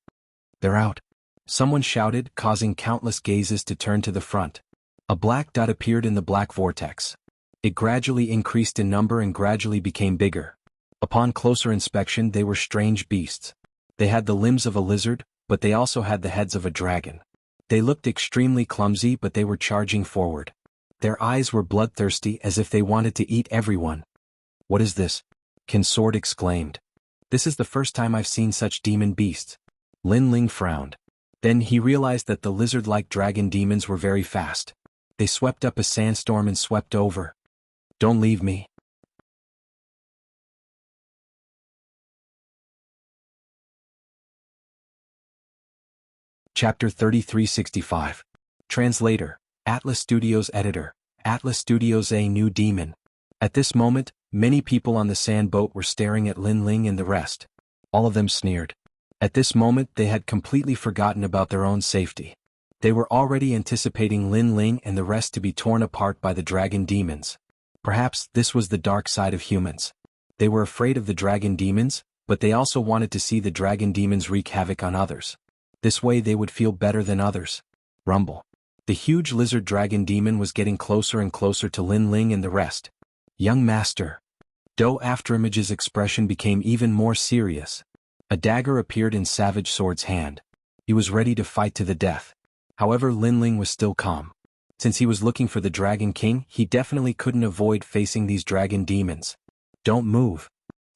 They're out. Someone shouted, causing countless gazes to turn to the front. A black dot appeared in the black vortex. It gradually increased in number and gradually became bigger. Upon closer inspection, they were strange beasts. They had the limbs of a lizard, but they also had the heads of a dragon. They looked extremely clumsy, but they were charging forward. Their eyes were bloodthirsty as if they wanted to eat everyone. What is this? Consort exclaimed. This is the first time I've seen such demon beasts. Lin Ling frowned. Then he realized that the lizard-like dragon demons were very fast. They swept up a sandstorm and swept over. Don't leave me. Chapter 3365. Translator, Atlas Studios Editor, Atlas Studios. A new demon. At this moment, many people on the sand boat were staring at Lin Ling and the rest. All of them sneered. At this moment they had completely forgotten about their own safety. They were already anticipating Lin Ling and the rest to be torn apart by the dragon demons. Perhaps this was the dark side of humans. They were afraid of the dragon demons, but they also wanted to see the dragon demons wreak havoc on others. This way they would feel better than others. Rumble. The huge lizard dragon demon was getting closer and closer to Lin Ling and the rest. Young master. Do Afterimage's expression became even more serious. A dagger appeared in Savage Sword's hand. He was ready to fight to the death. However, Lin Ling was still calm. Since he was looking for the Dragon King, he definitely couldn't avoid facing these dragon demons. Don't move.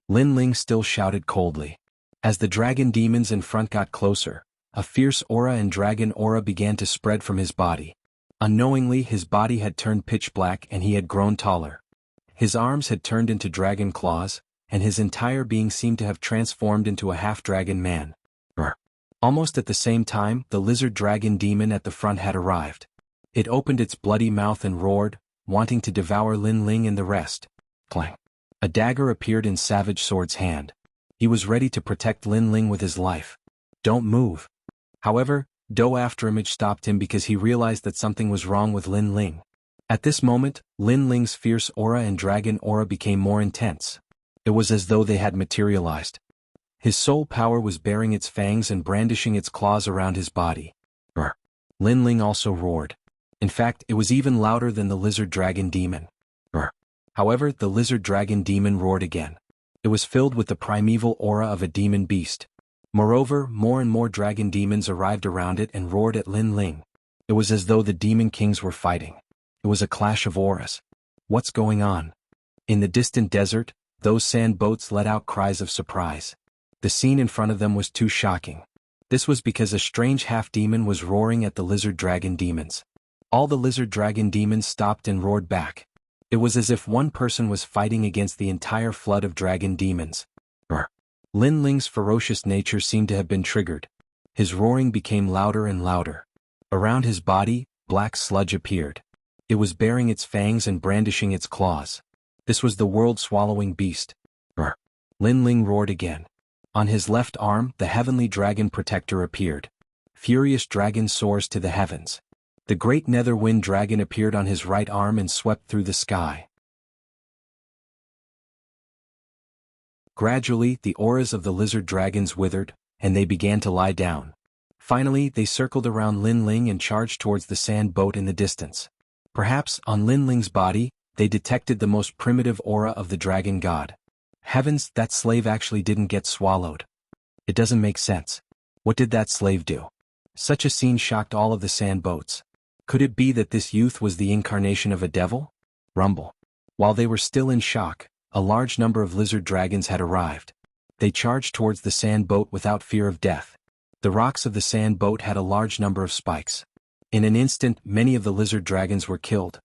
Lin Ling still shouted coldly. As the dragon demons in front got closer, a fierce aura and dragon aura began to spread from his body. Unknowingly, his body had turned pitch black and he had grown taller. His arms had turned into dragon claws, and his entire being seemed to have transformed into a half-dragon man. Almost at the same time, the lizard dragon demon at the front had arrived. It opened its bloody mouth and roared, wanting to devour Lin Ling and the rest. Clang. A dagger appeared in Savage Sword's hand. He was ready to protect Lin Ling with his life. Don't move. However, Do Afterimage stopped him because he realized that something was wrong with Lin Ling. At this moment, Lin Ling's fierce aura and dragon aura became more intense. It was as though they had materialized. His soul power was baring its fangs and brandishing its claws around his body. Lin Ling also roared. In fact, it was even louder than the lizard dragon demon. However, the lizard dragon demon roared again. It was filled with the primeval aura of a demon beast. Moreover, more and more dragon demons arrived around it and roared at Lin Ling. It was as though the demon kings were fighting. It was a clash of auras. What's going on? In the distant desert, those sand boats let out cries of surprise. The scene in front of them was too shocking. This was because a strange half-demon was roaring at the lizard dragon demons. All the lizard dragon demons stopped and roared back. It was as if one person was fighting against the entire flood of dragon demons. Lin Ling's ferocious nature seemed to have been triggered. His roaring became louder and louder. Around his body, black sludge appeared. It was baring its fangs and brandishing its claws. This was the world-swallowing beast. Lin Ling roared again. On his left arm, the heavenly dragon protector appeared. Furious dragon soars to the heavens. The great nether wind dragon appeared on his right arm and swept through the sky. Gradually, the auras of the lizard dragons withered, and they began to lie down. Finally, they circled around Lin Ling and charged towards the sand boat in the distance. Perhaps, on Lin Ling's body, they detected the most primitive aura of the dragon god. Heavens, that slave actually didn't get swallowed. It doesn't make sense. What did that slave do? Such a scene shocked all of the sand boats. Could it be that this youth was the incarnation of a devil? Rumble. While they were still in shock, a large number of lizard dragons had arrived. They charged towards the sand boat without fear of death. The rocks of the sand boat had a large number of spikes. In an instant, many of the lizard dragons were killed.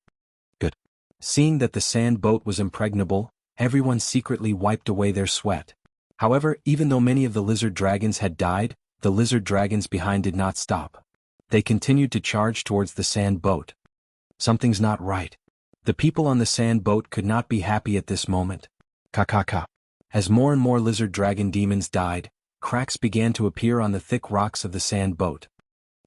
Good. Seeing that the sand boat was impregnable, everyone secretly wiped away their sweat. However, even though many of the lizard dragons had died, the lizard dragons behind did not stop. They continued to charge towards the sand boat. Something's not right. The people on the sand boat could not be happy at this moment. Ka. As more and more lizard dragon demons died, cracks began to appear on the thick rocks of the sand boat.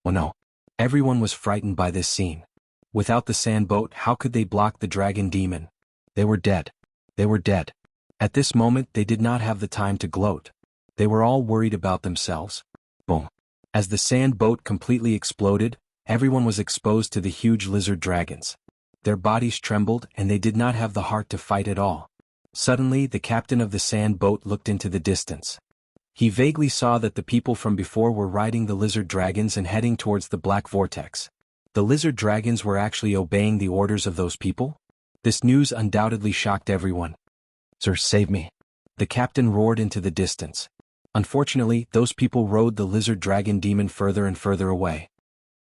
Oh no. Everyone was frightened by this scene. Without the sand boat, how could they block the dragon demon? They were dead. They were dead. At this moment, they did not have the time to gloat. They were all worried about themselves. Boom. As the sand boat completely exploded, everyone was exposed to the huge lizard dragons. Their bodies trembled and they did not have the heart to fight at all. Suddenly, the captain of the sand boat looked into the distance. He vaguely saw that the people from before were riding the lizard dragons and heading towards the black vortex. The lizard dragons were actually obeying the orders of those people? This news undoubtedly shocked everyone. Sir, save me. The captain roared into the distance. Unfortunately, those people rode the lizard dragon demon further and further away.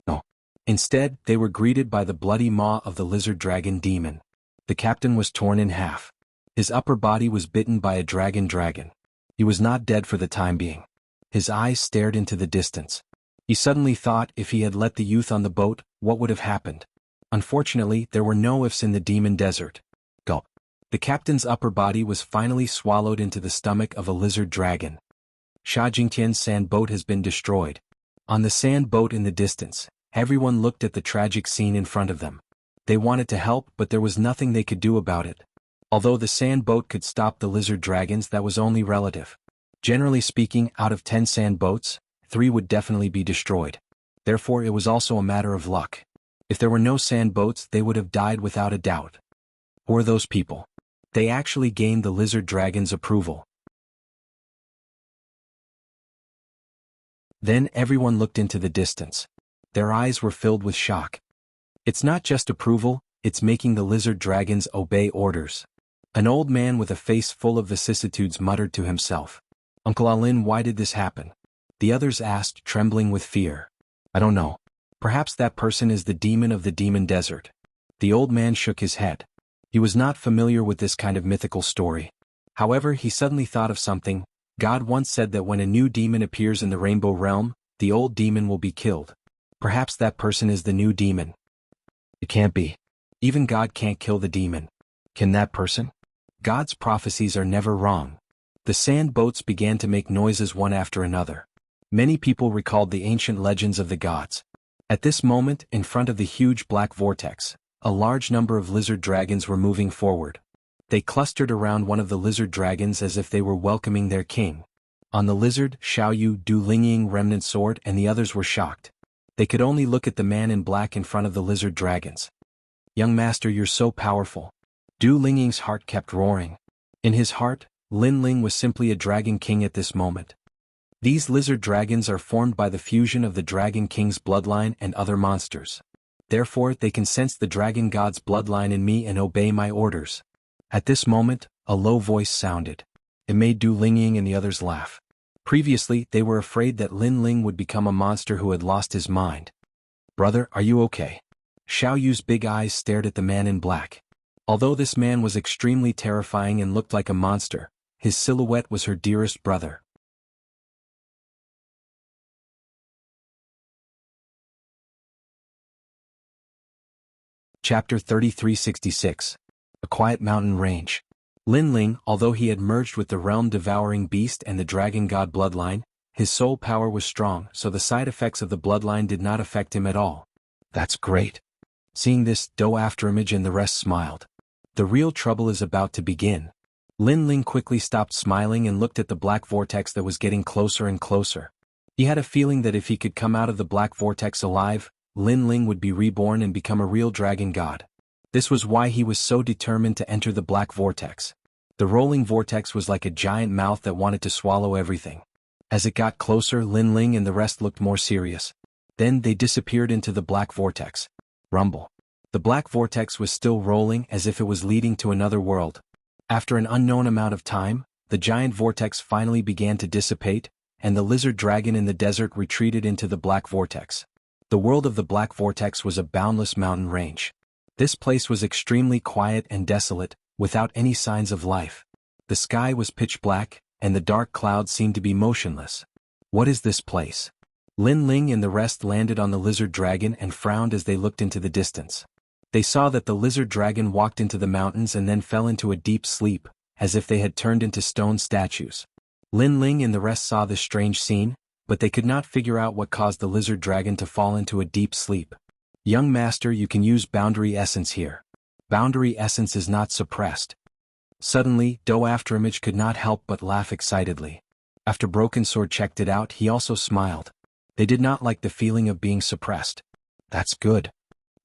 No. Instead, they were greeted by the bloody maw of the lizard dragon demon. The captain was torn in half. His upper body was bitten by a dragon. He was not dead for the time being. His eyes stared into the distance. He suddenly thought if he had let the youth on the boat, what would have happened? Unfortunately, there were no ifs in the demon desert. Gulp. The captain's upper body was finally swallowed into the stomach of a lizard dragon. Sha Jingtian's sand boat has been destroyed. On the sand boat in the distance, everyone looked at the tragic scene in front of them. They wanted to help, but there was nothing they could do about it. Although the sand boat could stop the lizard dragons, that was only relative. Generally speaking, out of 10 sand boats, 3 would definitely be destroyed. Therefore, it was also a matter of luck. If there were no sand boats, they would have died without a doubt. Who are those people? They actually gained the lizard dragon's approval. Then everyone looked into the distance. Their eyes were filled with shock. It's not just approval, it's making the lizard dragons obey orders. An old man with a face full of vicissitudes muttered to himself. Uncle Alin, why did this happen? The others asked, trembling with fear. I don't know. Perhaps that person is the demon of the demon desert. The old man shook his head. He was not familiar with this kind of mythical story. However, he suddenly thought of something. God once said that when a new demon appears in the rainbow realm, the old demon will be killed. Perhaps that person is the new demon. It can't be. Even God can't kill the demon. Can that person? God's prophecies are never wrong. The sand boats began to make noises one after another. Many people recalled the ancient legends of the gods. At this moment, in front of the huge black vortex, a large number of lizard dragons were moving forward. They clustered around one of the lizard dragons as if they were welcoming their king. On the lizard, Xiaoyu, Du Lingying remnant sword, and the others were shocked. They could only look at the man in black in front of the lizard dragons. Young master, you're so powerful. Du Lingying's heart kept roaring. In his heart, Lin Ling was simply a dragon king at this moment. These lizard dragons are formed by the fusion of the dragon king's bloodline and other monsters. Therefore, they can sense the dragon god's bloodline in me and obey my orders. At this moment, a low voice sounded. It made Du Lingying and the others laugh. Previously, they were afraid that Lin Ling would become a monster who had lost his mind. Brother, are you okay? Xiaoyu's big eyes stared at the man in black. Although this man was extremely terrifying and looked like a monster, his silhouette was her dearest brother. Chapter 3366. A Quiet Mountain Range. Lin Ling, although he had merged with the realm-devouring beast and the dragon god bloodline, his soul power was strong, so the side effects of the bloodline did not affect him at all. That's great. Seeing this, Do Afterimage and the rest smiled. The real trouble is about to begin. Lin Ling quickly stopped smiling and looked at the black vortex that was getting closer and closer. He had a feeling that if he could come out of the black vortex alive, Lin Ling would be reborn and become a real dragon god. This was why he was so determined to enter the black vortex. The rolling vortex was like a giant mouth that wanted to swallow everything. As it got closer, Lin Ling and the rest looked more serious. Then they disappeared into the black vortex. Rumble. The black vortex was still rolling as if it was leading to another world. After an unknown amount of time, the giant vortex finally began to dissipate, and the lizard dragon in the desert retreated into the black vortex. The world of the black vortex was a boundless mountain range. This place was extremely quiet and desolate, without any signs of life. The sky was pitch black, and the dark clouds seemed to be motionless. What is this place? Lin Ling and the rest landed on the lizard dragon and frowned as they looked into the distance. They saw that the lizard dragon walked into the mountains and then fell into a deep sleep, as if they had turned into stone statues. Lin Ling and the rest saw this strange scene, but they could not figure out what caused the lizard dragon to fall into a deep sleep. Young master, you can use boundary essence here. Boundary essence is not suppressed. Suddenly, Do Afterimage could not help but laugh excitedly. After Broken Sword checked it out, he also smiled. They did not like the feeling of being suppressed. That's good.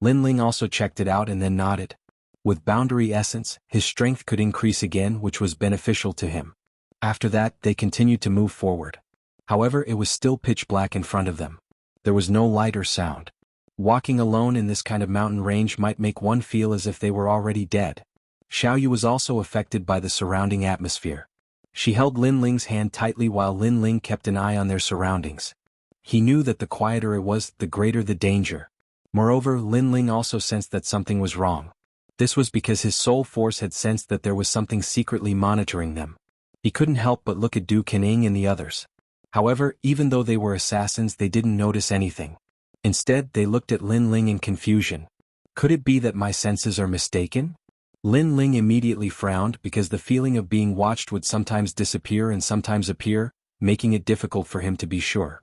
Lin Ling also checked it out and then nodded. With boundary essence, his strength could increase again, which was beneficial to him. After that, they continued to move forward. However, it was still pitch black in front of them. There was no light or sound. Walking alone in this kind of mountain range might make one feel as if they were already dead. Xiaoyu was also affected by the surrounding atmosphere. She held Lin Ling's hand tightly while Lin Ling kept an eye on their surroundings. He knew that the quieter it was, the greater the danger. Moreover, Lin Ling also sensed that something was wrong. This was because his soul force had sensed that there was something secretly monitoring them. He couldn't help but look at Du Kening and the others. However, even though they were assassins, they didn't notice anything. Instead, they looked at Lin Ling in confusion. Could it be that my senses are mistaken? Lin Ling immediately frowned because the feeling of being watched would sometimes disappear and sometimes appear, making it difficult for him to be sure.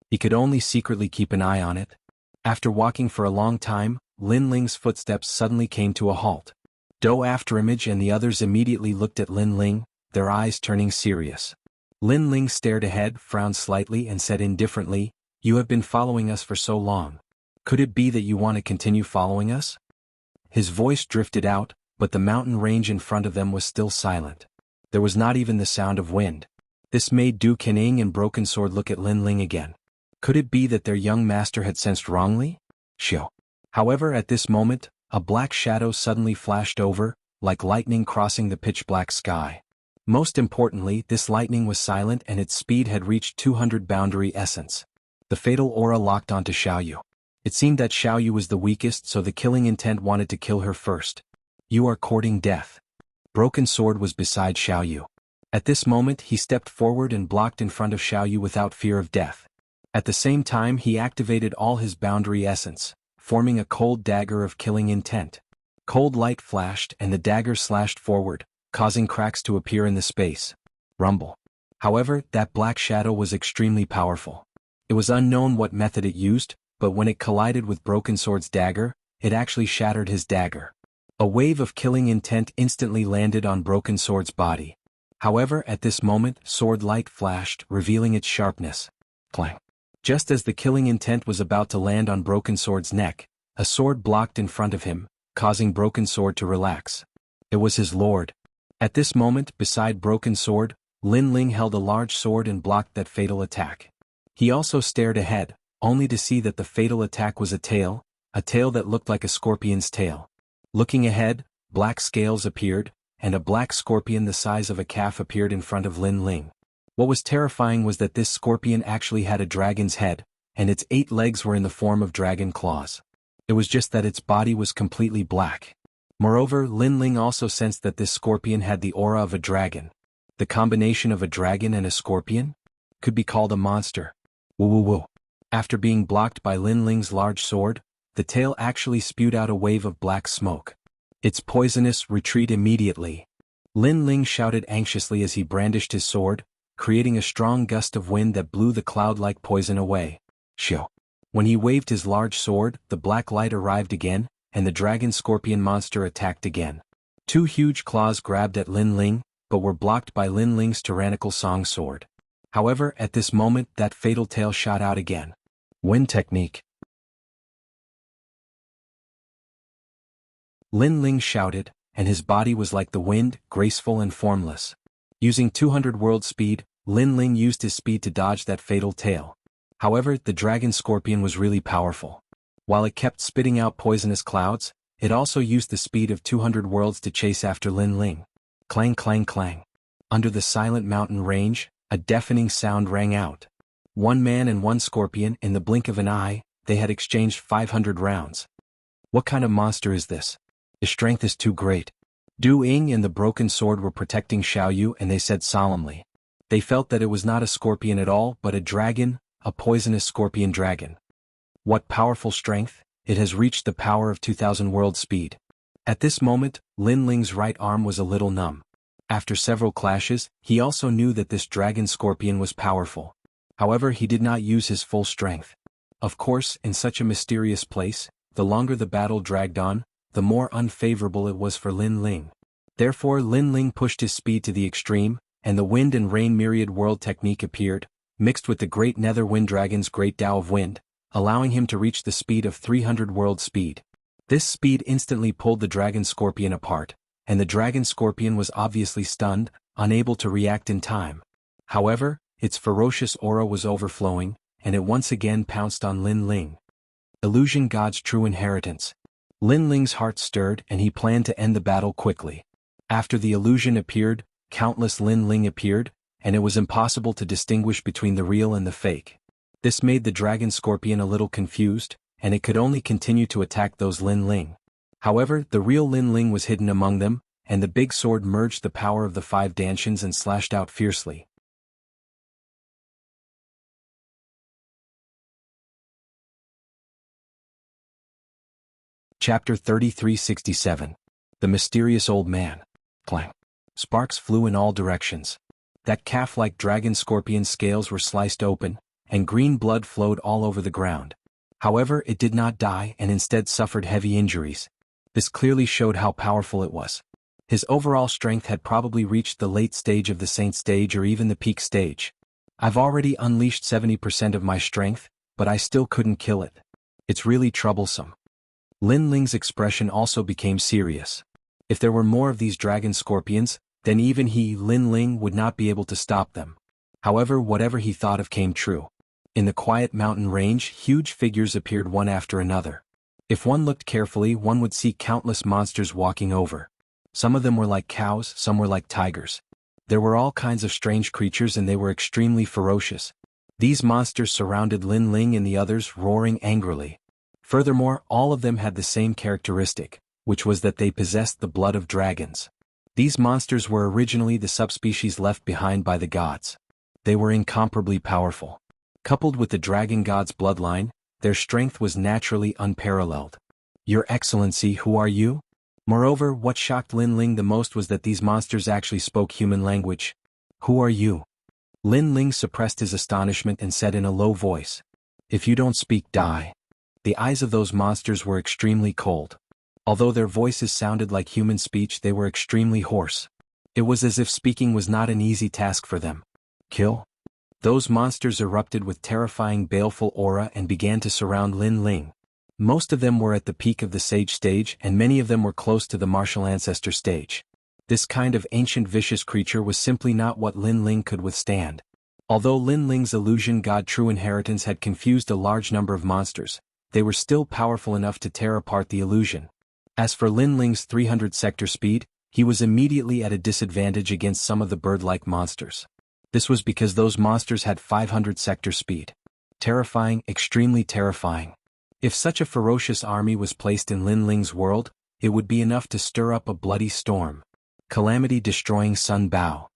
He could only secretly keep an eye on it. After walking for a long time, Lin Ling's footsteps suddenly came to a halt. Do Afterimage and the others immediately looked at Lin Ling, their eyes turning serious. Lin Ling stared ahead, frowned slightly and said indifferently, "You have been following us for so long. Could it be that you want to continue following us?" His voice drifted out, but the mountain range in front of them was still silent. There was not even the sound of wind. This made Du Kening and Broken Sword look at Lin Ling again. Could it be that their young master had sensed wrongly? Shio. However, at this moment, a black shadow suddenly flashed over, like lightning crossing the pitch-black sky. Most importantly, this lightning was silent and its speed had reached 200 boundary essence. The fatal aura locked onto Xiaoyu. It seemed that Xiaoyu was the weakest, so the killing intent wanted to kill her first. You are courting death. Broken Sword was beside Xiaoyu. At this moment, he stepped forward and blocked in front of Xiaoyu without fear of death. At the same time, he activated all his boundary essence, forming a cold dagger of killing intent. Cold light flashed and the dagger slashed forward, causing cracks to appear in the space. Rumble. However, that black shadow was extremely powerful. It was unknown what method it used, but when it collided with Broken Sword's dagger, it actually shattered his dagger. A wave of killing intent instantly landed on Broken Sword's body. However, at this moment, sword light flashed, revealing its sharpness. Clang. Just as the killing intent was about to land on Broken Sword's neck, a sword blocked in front of him, causing Broken Sword to relax. It was his lord. At this moment, beside Broken Sword, Lin Ling held a large sword and blocked that fatal attack. He also stared ahead, only to see that the fatal attack was a tail that looked like a scorpion's tail. Looking ahead, black scales appeared, and a black scorpion the size of a calf appeared in front of Lin Ling. What was terrifying was that this scorpion actually had a dragon's head, and its 8 legs were in the form of dragon claws. It was just that its body was completely black. Moreover, Lin Ling also sensed that this scorpion had the aura of a dragon. The combination of a dragon and a scorpion could be called a monster. Woo woo woo. After being blocked by Lin Ling's large sword, the tail actually spewed out a wave of black smoke. It's poisonous, retreat immediately. Lin Ling shouted anxiously as he brandished his sword, creating a strong gust of wind that blew the cloud-like poison away. Shoo. When he waved his large sword, the black light arrived again, and the dragon-scorpion monster attacked again. Two huge claws grabbed at Lin Ling, but were blocked by Lin Ling's tyrannical song sword. However, at this moment that fatal tail shot out again. Wind technique. Lin Ling shouted, and his body was like the wind, graceful and formless. Using 200 world speed, Lin Ling used his speed to dodge that fatal tail. However, the dragon scorpion was really powerful. While it kept spitting out poisonous clouds, it also used the speed of 200 worlds to chase after Lin Ling. Clang clang clang. Under the silent mountain range, a deafening sound rang out. One man and one scorpion, in the blink of an eye, they had exchanged 500 rounds. What kind of monster is this? His strength is too great. Du Ying and the broken sword were protecting Xiaoyu, and they said solemnly. They felt that it was not a scorpion at all but a dragon, a poisonous scorpion dragon. What powerful strength! It has reached the power of 2000 world speed. At this moment, Lin Ling's right arm was a little numb. After several clashes, he also knew that this dragon scorpion was powerful. However, he did not use his full strength. Of course, in such a mysterious place, the longer the battle dragged on, the more unfavorable it was for Lin Ling. Therefore Lin Ling pushed his speed to the extreme, and the wind and rain myriad world technique appeared, mixed with the great nether wind dragon's great Tao of wind, allowing him to reach the speed of 300 world speed. This speed instantly pulled the dragon scorpion apart, and the dragon scorpion was obviously stunned, unable to react in time. However, its ferocious aura was overflowing, and it once again pounced on Lin Ling. Illusion God's true inheritance. Lin Ling's heart stirred and he planned to end the battle quickly. After the illusion appeared, countless Lin Ling appeared, and it was impossible to distinguish between the real and the fake. This made the dragon scorpion a little confused, and it could only continue to attack those Lin Ling. However, the real Lin Ling was hidden among them, and the big sword merged the power of the 5 Danshians and slashed out fiercely. Chapter 3367. The Mysterious Old Man. Clang. Sparks flew in all directions. That calf-like dragon scorpion's scales were sliced open, and green blood flowed all over the ground. However, it did not die and instead suffered heavy injuries. This clearly showed how powerful it was. His overall strength had probably reached the late stage of the saint stage or even the peak stage. I've already unleashed 70% of my strength, but I still couldn't kill it. It's really troublesome. Lin Ling's expression also became serious. If there were more of these dragon scorpions, then even he, Lin Ling, would not be able to stop them. However, whatever he thought of came true. In the quiet mountain range, huge figures appeared one after another. If one looked carefully, one would see countless monsters walking over. Some of them were like cows, some were like tigers. There were all kinds of strange creatures and they were extremely ferocious. These monsters surrounded Lin Ling and the others, roaring angrily. Furthermore, all of them had the same characteristic, which was that they possessed the blood of dragons. These monsters were originally the subspecies left behind by the gods. They were incomparably powerful. Coupled with the dragon god's bloodline, their strength was naturally unparalleled. Your Excellency, who are you? Moreover, what shocked Lin Ling the most was that these monsters actually spoke human language. Who are you? Lin Ling suppressed his astonishment and said in a low voice, "If you don't speak, die." The eyes of those monsters were extremely cold. Although their voices sounded like human speech, they were extremely hoarse. It was as if speaking was not an easy task for them. Kill? Those monsters erupted with terrifying baleful aura and began to surround Lin Ling. Most of them were at the peak of the sage stage and many of them were close to the martial ancestor stage. This kind of ancient vicious creature was simply not what Lin Ling could withstand. Although Lin Ling's illusion god true inheritance had confused a large number of monsters, they were still powerful enough to tear apart the illusion. As for Lin Ling's 300 sector speed, he was immediately at a disadvantage against some of the bird-like monsters. This was because those monsters had 500 sector speed. Terrifying, extremely terrifying. If such a ferocious army was placed in Lin Ling's world, it would be enough to stir up a bloody storm. Calamity-destroying Sun Bao.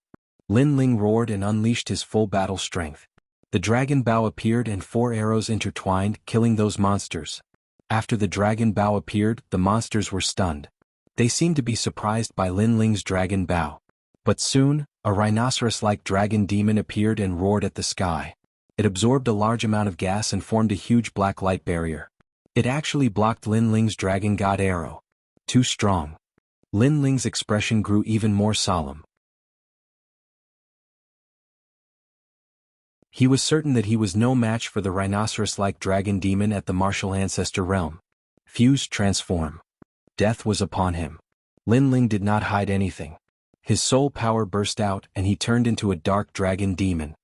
Lin Ling roared and unleashed his full battle strength. The dragon bow appeared and 4 arrows intertwined, killing those monsters. After the dragon bow appeared, the monsters were stunned. They seemed to be surprised by Lin Ling's dragon bow. But soon, a rhinoceros-like dragon demon appeared and roared at the sky. It absorbed a large amount of gas and formed a huge black light barrier. It actually blocked Lin Ling's dragon god arrow. Too strong. Lin Ling's expression grew even more solemn. He was certain that he was no match for the rhinoceros-like dragon demon at the martial ancestor realm. Fuse transform. Death was upon him. Lin Ling did not hide anything. His soul power burst out and he turned into a dark dragon demon.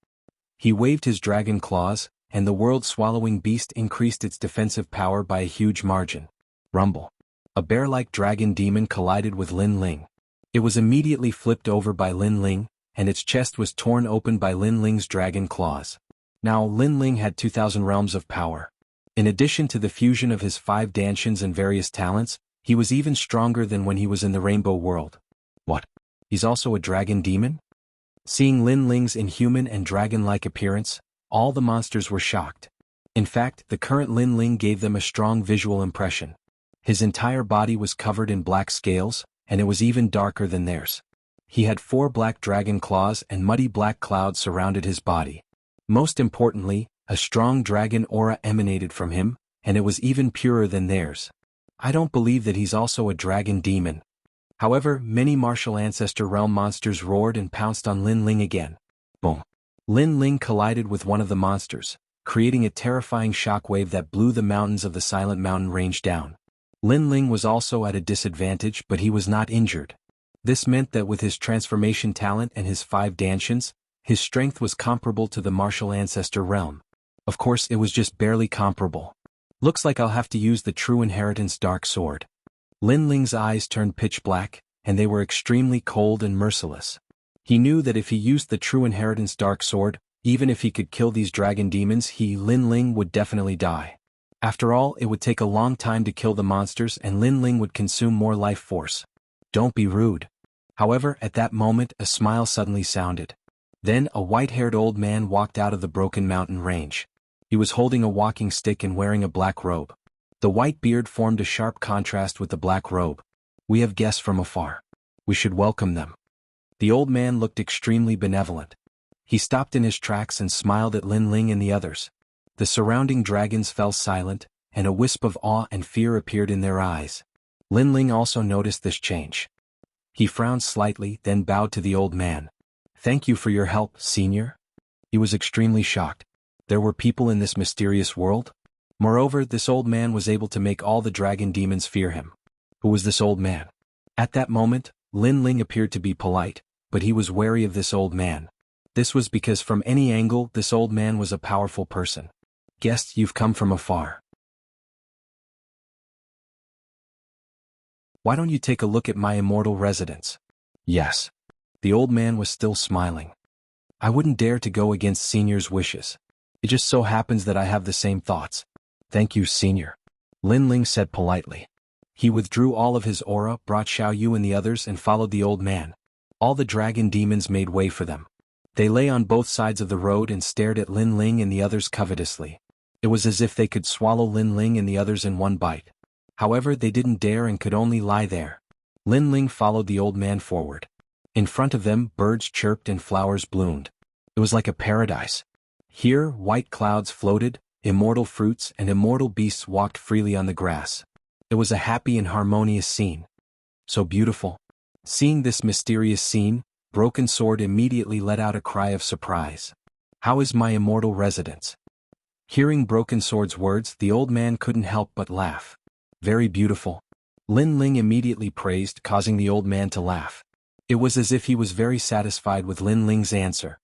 He waved his dragon claws, and the world-swallowing beast increased its defensive power by a huge margin. Rumble. A bear-like dragon demon collided with Lin Ling. It was immediately flipped over by Lin Ling, and its chest was torn open by Lin Ling's dragon claws. Now Lin Ling had 2,000 realms of power. In addition to the fusion of his 5 dantians and various talents, he was even stronger than when he was in the Rainbow World. What? He's also a dragon demon? Seeing Lin Ling's inhuman and dragon-like appearance, all the monsters were shocked. In fact, the current Lin Ling gave them a strong visual impression. His entire body was covered in black scales, and it was even darker than theirs. He had 4 black dragon claws and muddy black clouds surrounded his body. Most importantly, a strong dragon aura emanated from him, and it was even purer than theirs. I don't believe that he's also a dragon demon. However, many martial ancestor realm monsters roared and pounced on Lin Ling again. Boom. Lin Ling collided with one of the monsters, creating a terrifying shockwave that blew the mountains of the Silent Mountain range down. Lin Ling was also at a disadvantage, but he was not injured. This meant that with his transformation talent and his 5 dantians, his strength was comparable to the martial ancestor realm. Of course, it was just barely comparable. Looks like I'll have to use the True Inheritance Dark Sword. Lin Ling's eyes turned pitch black, and they were extremely cold and merciless. He knew that if he used the True Inheritance Dark Sword, even if he could kill these dragon demons, Lin Ling would definitely die. After all, it would take a long time to kill the monsters and Lin Ling would consume more life force. Don't be rude. However, at that moment, a smile suddenly sounded. Then, a white-haired old man walked out of the broken mountain range. He was holding a walking stick and wearing a black robe. The white beard formed a sharp contrast with the black robe. We have guests from afar. We should welcome them. The old man looked extremely benevolent. He stopped in his tracks and smiled at Lin Ling and the others. The surrounding dragons fell silent, and a wisp of awe and fear appeared in their eyes. Lin Ling also noticed this change. He frowned slightly, then bowed to the old man. Thank you for your help, senior. He was extremely shocked. There were people in this mysterious world? Moreover, this old man was able to make all the dragon demons fear him. Who was this old man? At that moment, Lin Ling appeared to be polite, but he was wary of this old man. This was because from any angle, this old man was a powerful person. Guest, you've come from afar. Why don't you take a look at my immortal residence? Yes. The old man was still smiling. I wouldn't dare to go against Senior's wishes. It just so happens that I have the same thoughts. Thank you, Senior. Lin Ling said politely. He withdrew all of his aura, brought Xiao Yu and the others and followed the old man. All the dragon demons made way for them. They lay on both sides of the road and stared at Lin Ling and the others covetously. It was as if they could swallow Lin Ling and the others in one bite. However, they didn't dare and could only lie there. Lin Ling followed the old man forward. In front of them, birds chirped and flowers bloomed. It was like a paradise. Here, white clouds floated, immortal fruits and immortal beasts walked freely on the grass. It was a happy and harmonious scene. So beautiful. Seeing this mysterious scene, Broken Sword immediately let out a cry of surprise. How is my immortal residence? Hearing Broken Sword's words, the old man couldn't help but laugh. Very beautiful. Lin Ling immediately praised, causing the old man to laugh. It was as if he was very satisfied with Lin Ling's answer.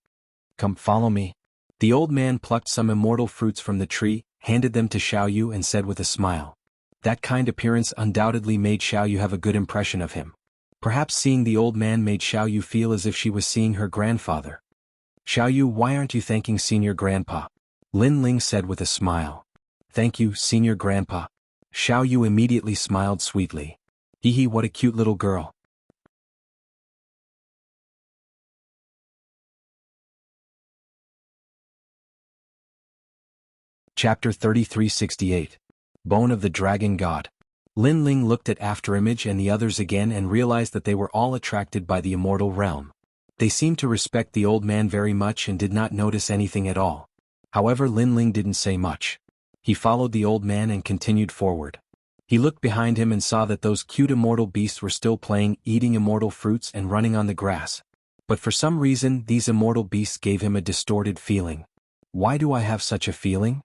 Come follow me. The old man plucked some immortal fruits from the tree, handed them to Xiao Yu and said with a smile. That kind appearance undoubtedly made Xiao Yu have a good impression of him. Perhaps seeing the old man made Xiao Yu feel as if she was seeing her grandfather. Xiao Yu, why aren't you thanking Senior Grandpa? Lin Ling said with a smile. Thank you, Senior Grandpa. Xiao Yu immediately smiled sweetly. Hee hee, what a cute little girl. Chapter 3368. Bone of the Dragon God. Lin Ling looked at Afterimage and the others again and realized that they were all attracted by the immortal realm. They seemed to respect the old man very much and did not notice anything at all. However, Lin Ling didn't say much. He followed the old man and continued forward. He looked behind him and saw that those cute immortal beasts were still playing, eating immortal fruits and running on the grass. But for some reason, these immortal beasts gave him a distorted feeling. Why do I have such a feeling?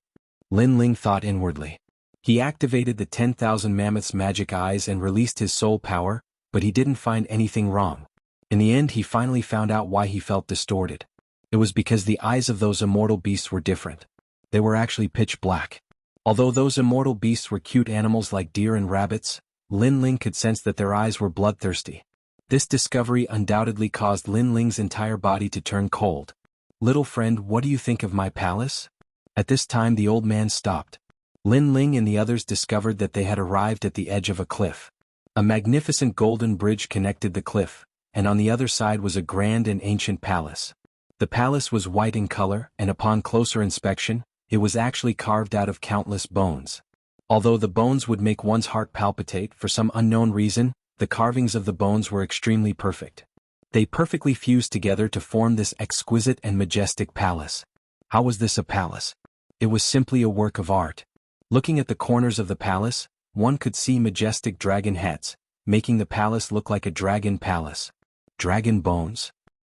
Lin Ling thought inwardly. He activated the 10,000 Mammoth's magic eyes and released his soul power, but he didn't find anything wrong. In the end, he finally found out why he felt distorted. It was because the eyes of those immortal beasts were different. They were actually pitch black. Although those immortal beasts were cute animals like deer and rabbits, Lin Ling could sense that their eyes were bloodthirsty. This discovery undoubtedly caused Lin Ling's entire body to turn cold. Little friend, what do you think of my palace? At this time the old man stopped. Lin Ling and the others discovered that they had arrived at the edge of a cliff. A magnificent golden bridge connected the cliff, and on the other side was a grand and ancient palace. The palace was white in color, and upon closer inspection, it was actually carved out of countless bones. Although the bones would make one's heart palpitate for some unknown reason, the carvings of the bones were extremely perfect. They perfectly fused together to form this exquisite and majestic palace. How was this a palace? It was simply a work of art. Looking at the corners of the palace, one could see majestic dragon heads, making the palace look like a dragon palace. Dragon bones?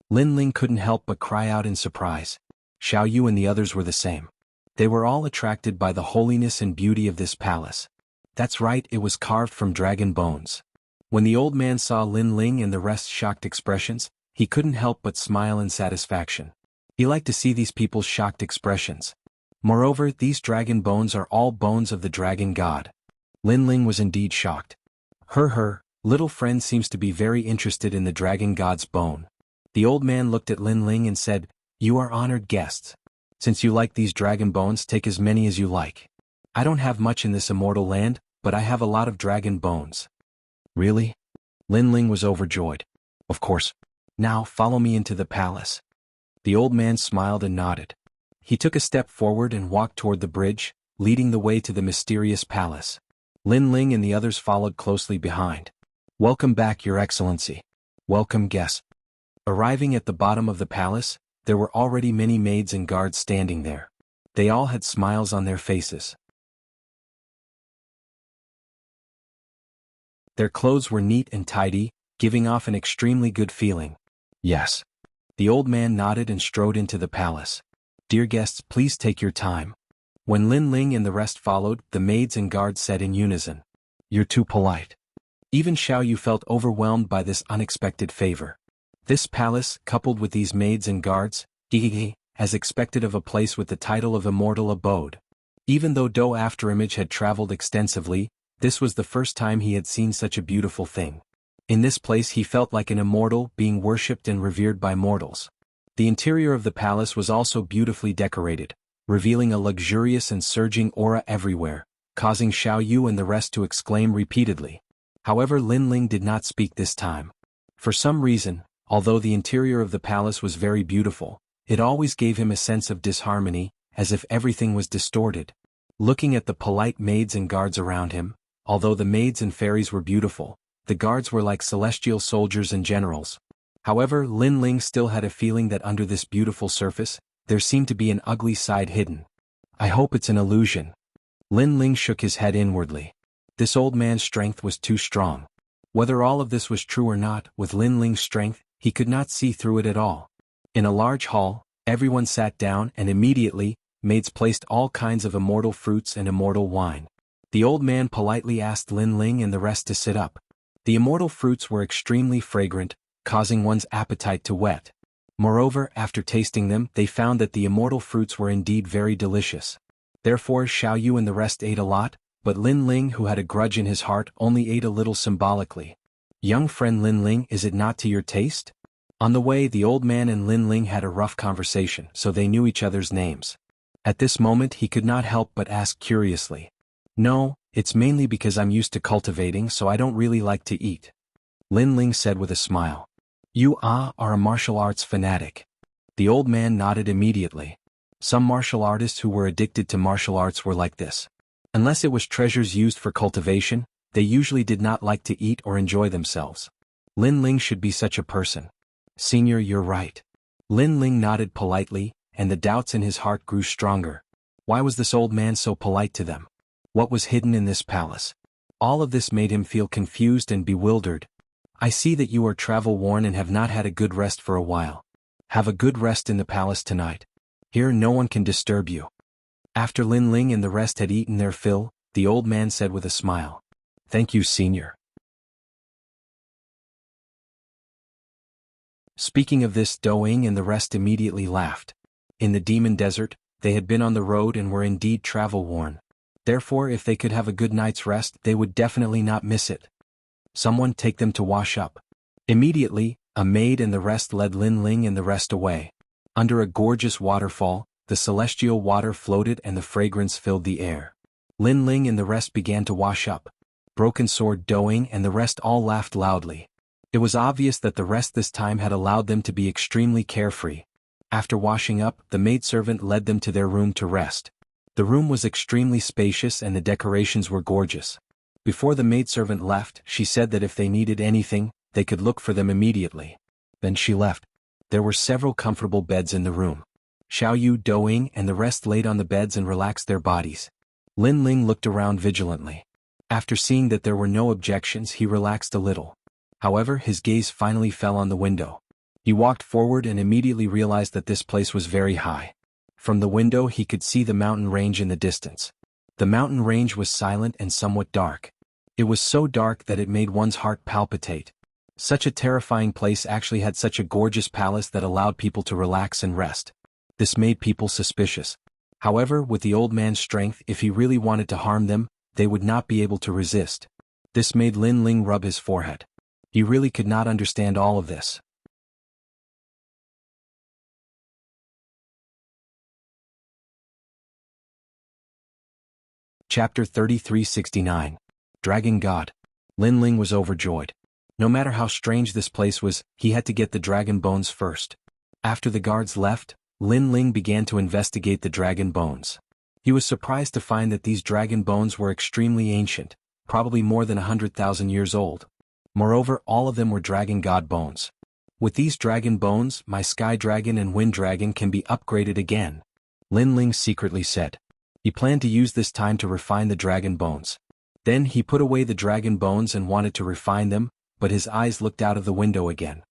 Lin Ling couldn't help but cry out in surprise. Xiao Yu and the others were the same. They were all attracted by the holiness and beauty of this palace. That's right, it was carved from dragon bones. When the old man saw Lin Ling and the rest's shocked expressions, he couldn't help but smile in satisfaction. He liked to see these people's shocked expressions. Moreover, these dragon bones are all bones of the dragon god. Lin Ling was indeed shocked. Her little friend seems to be very interested in the dragon god's bone. The old man looked at Lin Ling and said, "You are honored guests. Since you like these dragon bones, take as many as you like. I don't have much in this immortal land, but I have a lot of dragon bones." Really? Lin Ling was overjoyed. Of course. Now, follow me into the palace. The old man smiled and nodded. He took a step forward and walked toward the bridge, leading the way to the mysterious palace. Lin Ling and the others followed closely behind. Welcome back, Your Excellency. Welcome, guests. Arriving at the bottom of the palace, there were already many maids and guards standing there. They all had smiles on their faces. Their clothes were neat and tidy, giving off an extremely good feeling. Yes. The old man nodded and strode into the palace. Dear guests, please take your time. When Lin Ling and the rest followed, the maids and guards said in unison, "You're too polite." Even Xiao Yu felt overwhelmed by this unexpected favor. This palace, coupled with these maids and guards, as expected of a place with the title of immortal abode. Even though Do Afterimage had traveled extensively, this was the first time he had seen such a beautiful thing. In this place he felt like an immortal, being worshipped and revered by mortals. The interior of the palace was also beautifully decorated, revealing a luxurious and surging aura everywhere, causing Xiao Yu and the rest to exclaim repeatedly. However, Lin Ling did not speak this time. For some reason, although the interior of the palace was very beautiful, it always gave him a sense of disharmony, as if everything was distorted. Looking at the polite maids and guards around him, although the maids and fairies were beautiful, the guards were like celestial soldiers and generals. However, Lin Ling still had a feeling that under this beautiful surface, there seemed to be an ugly side hidden. I hope it's an illusion. Lin Ling shook his head inwardly. This old man's strength was too strong. Whether all of this was true or not, with Lin Ling's strength, he could not see through it at all. In a large hall, everyone sat down and immediately, maids placed all kinds of immortal fruits and immortal wine. The old man politely asked Lin Ling and the rest to sit up. The immortal fruits were extremely fragrant, causing one's appetite to whet. Moreover, after tasting them, they found that the immortal fruits were indeed very delicious. Therefore, Xiao Yu and the rest ate a lot, but Lin Ling, who had a grudge in his heart, only ate a little symbolically. Young friend Lin Ling, is it not to your taste? On the way, the old man and Lin Ling had a rough conversation, so they knew each other's names. At this moment he could not help but ask curiously. No, it's mainly because I'm used to cultivating, so I don't really like to eat. Lin Ling said with a smile. You are a martial arts fanatic. The old man nodded immediately. Some martial artists who were addicted to martial arts were like this. Unless it was treasures used for cultivation, they usually did not like to eat or enjoy themselves. Lin Ling should be such a person. Senior, you're right. Lin Ling nodded politely, and the doubts in his heart grew stronger. Why was this old man so polite to them? What was hidden in this palace? All of this made him feel confused and bewildered. I see that you are travel-worn and have not had a good rest for a while. Have a good rest in the palace tonight. Here no one can disturb you. After Lin Ling and the rest had eaten their fill, the old man said with a smile. Thank you, Senior. Speaking of this, Doing and the rest immediately laughed. In the demon desert, they had been on the road and were indeed travel-worn. Therefore, if they could have a good night's rest, they would definitely not miss it. Someone take them to wash up. Immediately, a maid and the rest led Lin Ling and the rest away. Under a gorgeous waterfall, the celestial water floated and the fragrance filled the air. Lin Ling and the rest began to wash up. Broken Sword, Doing and the rest all laughed loudly. It was obvious that the rest this time had allowed them to be extremely carefree. After washing up, the maidservant led them to their room to rest. The room was extremely spacious and the decorations were gorgeous. Before the maidservant left, she said that if they needed anything, they could look for them immediately. Then she left. There were several comfortable beds in the room. Xiao Yu, Doing and the rest laid on the beds and relaxed their bodies. Lin Ling looked around vigilantly. After seeing that there were no objections, he relaxed a little. However, his gaze finally fell on the window. He walked forward and immediately realized that this place was very high. From the window he could see the mountain range in the distance. The mountain range was silent and somewhat dark. It was so dark that it made one's heart palpitate. Such a terrifying place actually had such a gorgeous palace that allowed people to relax and rest. This made people suspicious. However, with the old man's strength, if he really wanted to harm them, they would not be able to resist. This made Lin Ling rub his forehead. He really could not understand all of this. Chapter 3369. Dragon God. Lin Ling was overjoyed. No matter how strange this place was, he had to get the dragon bones first. After the guards left, Lin Ling began to investigate the dragon bones. He was surprised to find that these dragon bones were extremely ancient, probably more than 100,000 years old. Moreover, all of them were dragon god bones. With these dragon bones, my sky dragon and wind dragon can be upgraded again, Lin Ling secretly said. He planned to use this time to refine the dragon bones. Then he put away the dragon bones and wanted to refine them, but his eyes looked out of the window again.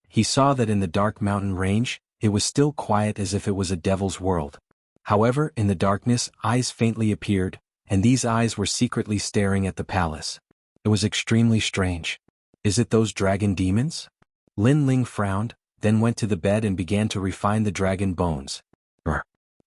He saw that in the dark mountain range, it was still quiet as if it was a devil's world. However, in the darkness, eyes faintly appeared, and these eyes were secretly staring at the palace. It was extremely strange. Is it those dragon demons? Lin Ling frowned, then went to the bed and began to refine the dragon bones.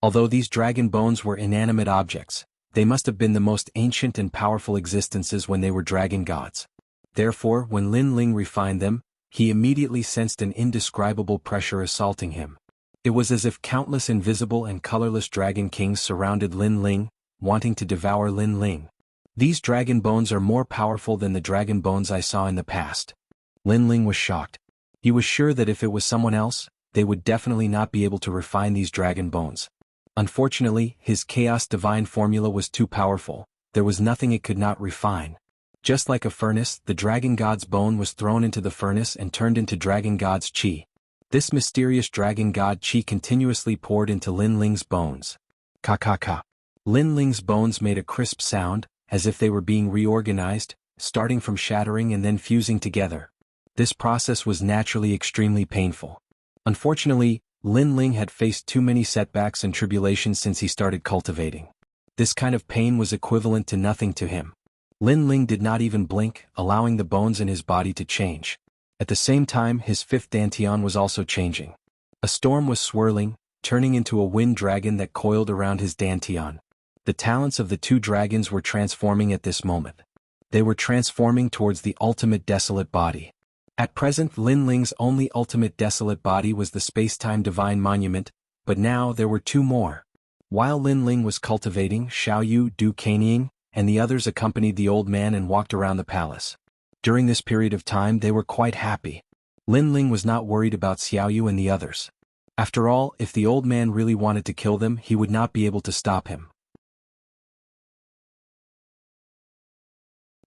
Although these dragon bones were inanimate objects, they must have been the most ancient and powerful existences when they were dragon gods. Therefore, when Lin Ling refined them, he immediately sensed an indescribable pressure assaulting him. It was as if countless invisible and colorless dragon kings surrounded Lin Ling, wanting to devour Lin Ling. These dragon bones are more powerful than the dragon bones I saw in the past. Lin Ling was shocked. He was sure that if it was someone else, they would definitely not be able to refine these dragon bones. Unfortunately, his Chaos Divine formula was too powerful. There was nothing it could not refine. Just like a furnace, the dragon god's bone was thrown into the furnace and turned into dragon god's chi. This mysterious dragon god chi continuously poured into Lin Ling's bones. Ka. Lin Ling's bones made a crisp sound, as if they were being reorganized, starting from shattering and then fusing together. This process was naturally extremely painful. Unfortunately, Lin Ling had faced too many setbacks and tribulations since he started cultivating. This kind of pain was equivalent to nothing to him. Lin Ling did not even blink, allowing the bones in his body to change. At the same time, his fifth dantian was also changing. A storm was swirling, turning into a wind dragon that coiled around his dantian. The talents of the two dragons were transforming at this moment. They were transforming towards the ultimate desolate body. At present, Lin Ling's only ultimate desolate body was the space-time divine monument, but now there were two more. While Lin Ling was cultivating, Xiao Yu, Du Caneying, and the others accompanied the old man and walked around the palace. During this period of time they were quite happy. Lin Ling was not worried about Xiao Yu and the others. After all, if the old man really wanted to kill them, he would not be able to stop him.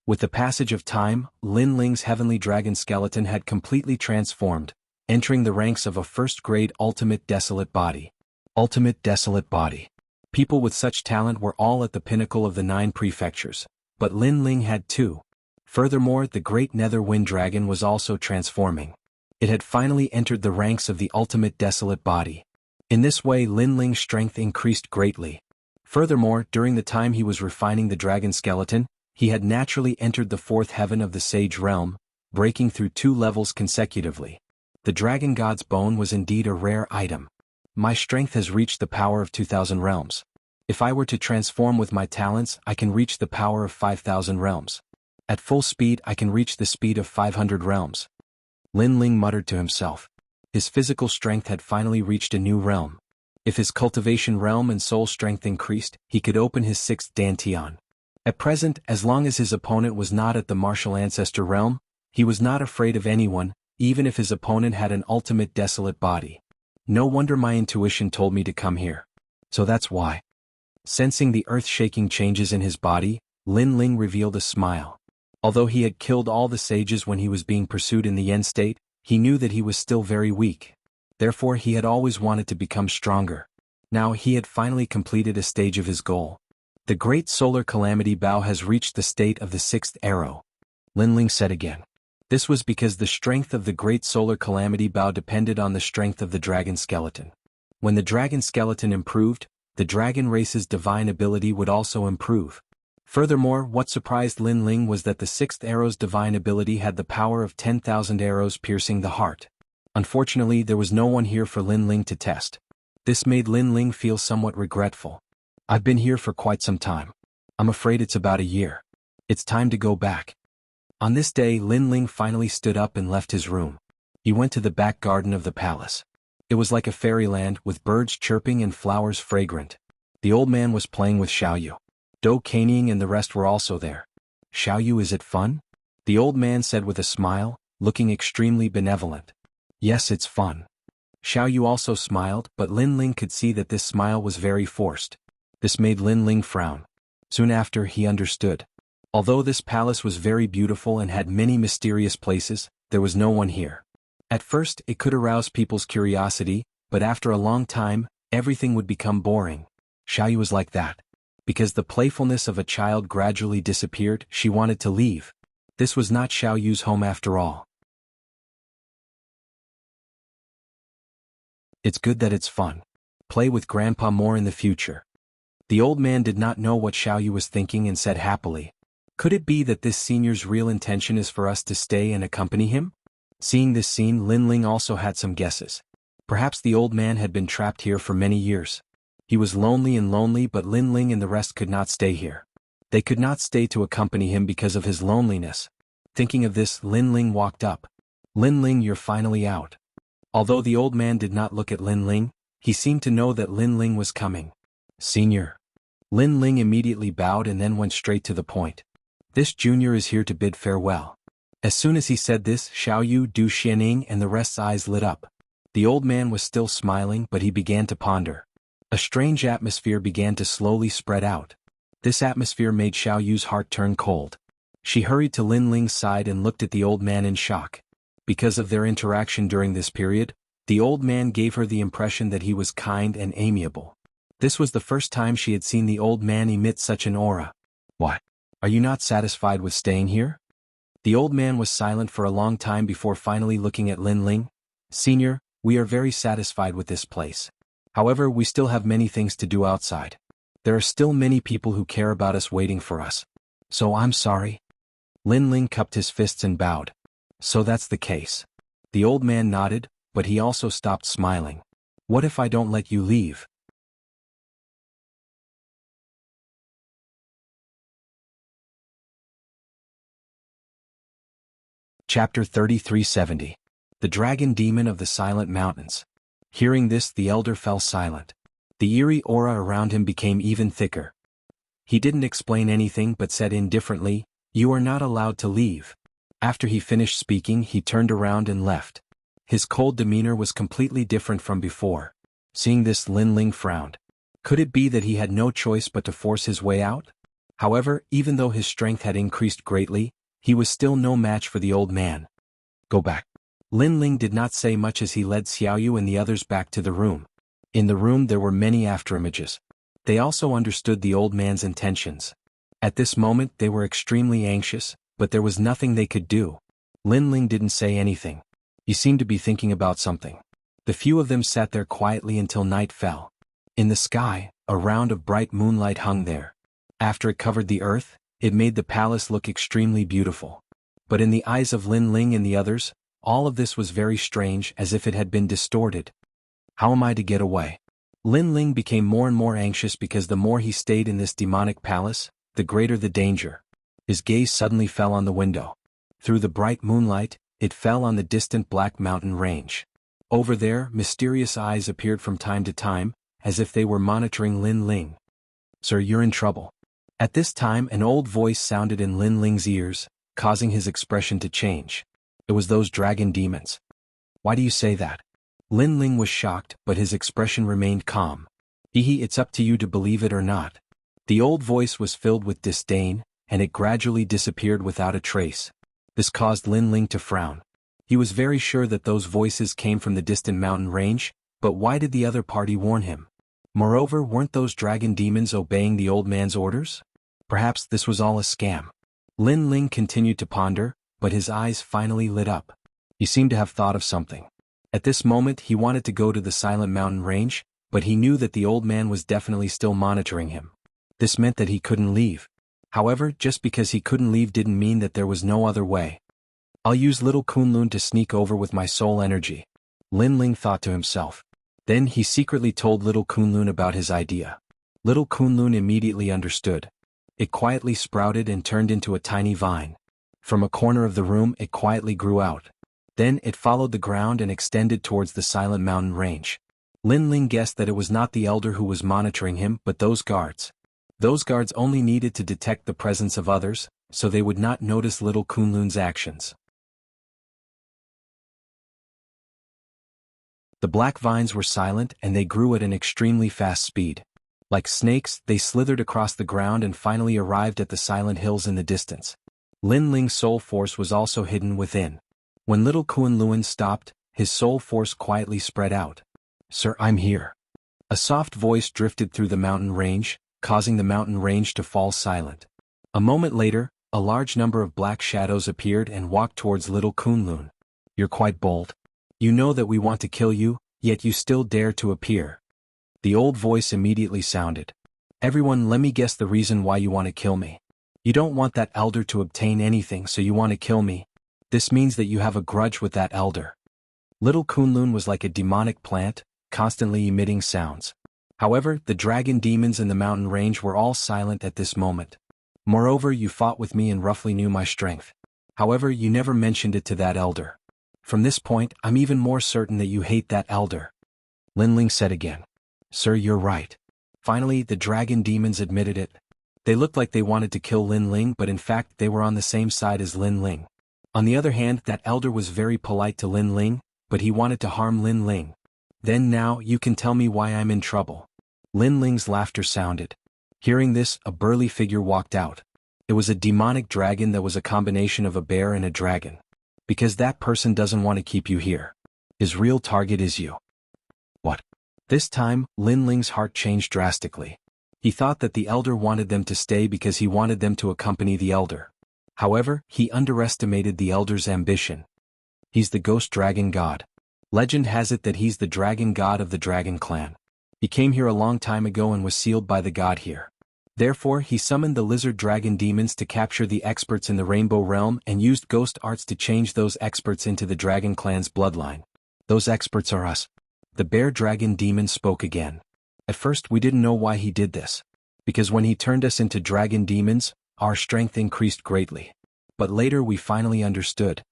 With the passage of time, Lin Ling's heavenly dragon skeleton had completely transformed, entering the ranks of a first-grade ultimate desolate body. Ultimate desolate body. People with such talent were all at the pinnacle of the 9 prefectures, but Lin Ling had 2. Furthermore, the great nether wind dragon was also transforming. It had finally entered the ranks of the ultimate desolate body. In this way Lin Ling's strength increased greatly. Furthermore, during the time he was refining the dragon skeleton, he had naturally entered the 4th heaven of the Sage Realm, breaking through 2 levels consecutively. The Dragon God's Bone was indeed a rare item. My strength has reached the power of 2,000 realms. If I were to transform with my talents, I can reach the power of 5,000 realms. At full speed I can reach the speed of 500 realms. Lin Ling muttered to himself. His physical strength had finally reached a new realm. If his cultivation realm and soul strength increased, he could open his 6th Dantian. At present, as long as his opponent was not at the martial ancestor realm, he was not afraid of anyone, even if his opponent had an ultimate desolate body. No wonder my intuition told me to come here. So that's why. Sensing the earth-shaking changes in his body, Lin Ling revealed a smile. Although he had killed all the sages when he was being pursued in the Yen state, he knew that he was still very weak. Therefore he had always wanted to become stronger. Now he had finally completed a stage of his goal. The great solar calamity bow has reached the state of the 6th arrow. Lin Ling said again. This was because the strength of the great solar calamity bow depended on the strength of the dragon skeleton. When the dragon skeleton improved, the dragon race's divine ability would also improve. Furthermore, what surprised Lin Ling was that the 6th arrow's divine ability had the power of 10,000 arrows piercing the heart. Unfortunately, there was no one here for Lin Ling to test. This made Lin Ling feel somewhat regretful. I've been here for quite some time. I'm afraid it's about a year. It's time to go back. On this day Lin Ling finally stood up and left his room. He went to the back garden of the palace. It was like a fairyland with birds chirping and flowers fragrant. The old man was playing with Xiao Yu. Do Caneying and the rest were also there. Xiao Yu, is it fun? The old man said with a smile, looking extremely benevolent. Yes, it's fun. Xiao Yu also smiled, but Lin Ling could see that this smile was very forced. This made Lin Ling frown. Soon after he understood. Although this palace was very beautiful and had many mysterious places, there was no one here. At first it could arouse people's curiosity, but after a long time, everything would become boring. Xiao Yu was like that. Because the playfulness of a child gradually disappeared, she wanted to leave. This was not Xiao Yu's home after all. It's good that it's fun. Play with Grandpa more in the future. The old man did not know what Xiao Yu was thinking and said happily. Could it be that this senior's real intention is for us to stay and accompany him? Seeing this scene, Lin Ling also had some guesses. Perhaps the old man had been trapped here for many years. He was lonely, but Lin Ling and the rest could not stay here. They could not stay to accompany him because of his loneliness. Thinking of this, Lin Ling walked up. Lin Ling, you're finally out. Although the old man did not look at Lin Ling, he seemed to know that Lin Ling was coming. Senior. Lin Ling immediately bowed and then went straight to the point. This junior is here to bid farewell. As soon as he said this, Xiao Yu, Du Xianing and the rest's eyes lit up. The old man was still smiling, but he began to ponder. A strange atmosphere began to slowly spread out. This atmosphere made Xiao Yu's heart turn cold. She hurried to Lin Ling's side and looked at the old man in shock. Because of their interaction during this period, the old man gave her the impression that he was kind and amiable. This was the first time she had seen the old man emit such an aura. What? Are you not satisfied with staying here? The old man was silent for a long time before finally looking at Lin Ling. Senior, we are very satisfied with this place. However, we still have many things to do outside. There are still many people who care about us waiting for us. So I'm sorry. Lin Ling cupped his fists and bowed. So that's the case. The old man nodded, but he also stopped smiling. What if I don't let you leave? Chapter 3370. The Dragon Demon of the Silent Mountains. Hearing this, the elder fell silent. The eerie aura around him became even thicker. He didn't explain anything but said indifferently, "You are not allowed to leave." After he finished speaking, he turned around and left. His cold demeanor was completely different from before. Seeing this, Lin Ling frowned. Could it be that he had no choice but to force his way out? However, even though his strength had increased greatly, he was still no match for the old man. "Go back." Lin Ling did not say much as he led Xiaoyu and the others back to the room. In the room there were many afterimages. They also understood the old man's intentions. At this moment they were extremely anxious, but there was nothing they could do. Lin Ling didn't say anything. He seemed to be thinking about something. The few of them sat there quietly until night fell. In the sky, a round of bright moonlight hung there. After it covered the earth, it made the palace look extremely beautiful. But in the eyes of Lin Ling and the others, all of this was very strange, as if it had been distorted. How am I to get away? Lin Ling became more and more anxious because the more he stayed in this demonic palace, the greater the danger. His gaze suddenly fell on the window. Through the bright moonlight, it fell on the distant black mountain range. Over there, mysterious eyes appeared from time to time, as if they were monitoring Lin Ling. "Sir, you're in trouble." At this time an old voice sounded in Lin Ling's ears, causing his expression to change. It was those dragon demons. "Why do you say that?" Lin Ling was shocked, but his expression remained calm. It's up to you to believe it or not." The old voice was filled with disdain, and it gradually disappeared without a trace. This caused Lin Ling to frown. He was very sure that those voices came from the distant mountain range, but why did the other party warn him? Moreover, weren't those dragon demons obeying the old man's orders? Perhaps this was all a scam. Lin Ling continued to ponder, but his eyes finally lit up. He seemed to have thought of something. At this moment he wanted to go to the silent mountain range, but he knew that the old man was definitely still monitoring him. This meant that he couldn't leave. However, just because he couldn't leave didn't mean that there was no other way. "I'll use little Kunlun to sneak over with my soul energy," Lin Ling thought to himself. Then he secretly told little Kunlun about his idea. Little Kunlun immediately understood. It quietly sprouted and turned into a tiny vine. From a corner of the room it quietly grew out. Then it followed the ground and extended towards the silent mountain range. Lin Ling guessed that it was not the elder who was monitoring him but those guards. Those guards only needed to detect the presence of others, so they would not notice little Kunlun's actions. The black vines were silent and they grew at an extremely fast speed. Like snakes, they slithered across the ground and finally arrived at the silent hills in the distance. Lin Ling's soul force was also hidden within. When little Kunlun stopped, his soul force quietly spread out. "Sir, I'm here." A soft voice drifted through the mountain range, causing the mountain range to fall silent. A moment later, a large number of black shadows appeared and walked towards little Kunlun. "You're quite bold. You know that we want to kill you, yet you still dare to appear." The old voice immediately sounded. "Everyone, let me guess the reason why you want to kill me. You don't want that elder to obtain anything, so you want to kill me. This means that you have a grudge with that elder." Little Kunlun was like a demonic plant, constantly emitting sounds. However, the dragon demons in the mountain range were all silent at this moment. "Moreover, you fought with me and roughly knew my strength. However, you never mentioned it to that elder. From this point, I'm even more certain that you hate that elder." Lin Ling said again. "Sir, you're right." Finally, the dragon demons admitted it. They looked like they wanted to kill Lin Ling, but in fact they were on the same side as Lin Ling. On the other hand, that elder was very polite to Lin Ling, but he wanted to harm Lin Ling. "Then now you can tell me why I'm in trouble." Lin Ling's laughter sounded. Hearing this, a burly figure walked out. It was a demonic dragon that was a combination of a bear and a dragon. "Because that person doesn't want to keep you here. His real target is you." "What?" This time, Lin Ling's heart changed drastically. He thought that the elder wanted them to stay because he wanted them to accompany the elder. However, he underestimated the elder's ambition. He's the ghost dragon god. Legend has it that he's the dragon god of the dragon clan. He came here a long time ago and was sealed by the god here. Therefore, he summoned the lizard dragon demons to capture the experts in the Rainbow Realm and used ghost arts to change those experts into the dragon clan's bloodline. Those experts are us. The bear dragon demon spoke again. At first we didn't know why he did this. Because when he turned us into dragon demons, our strength increased greatly. But later we finally understood.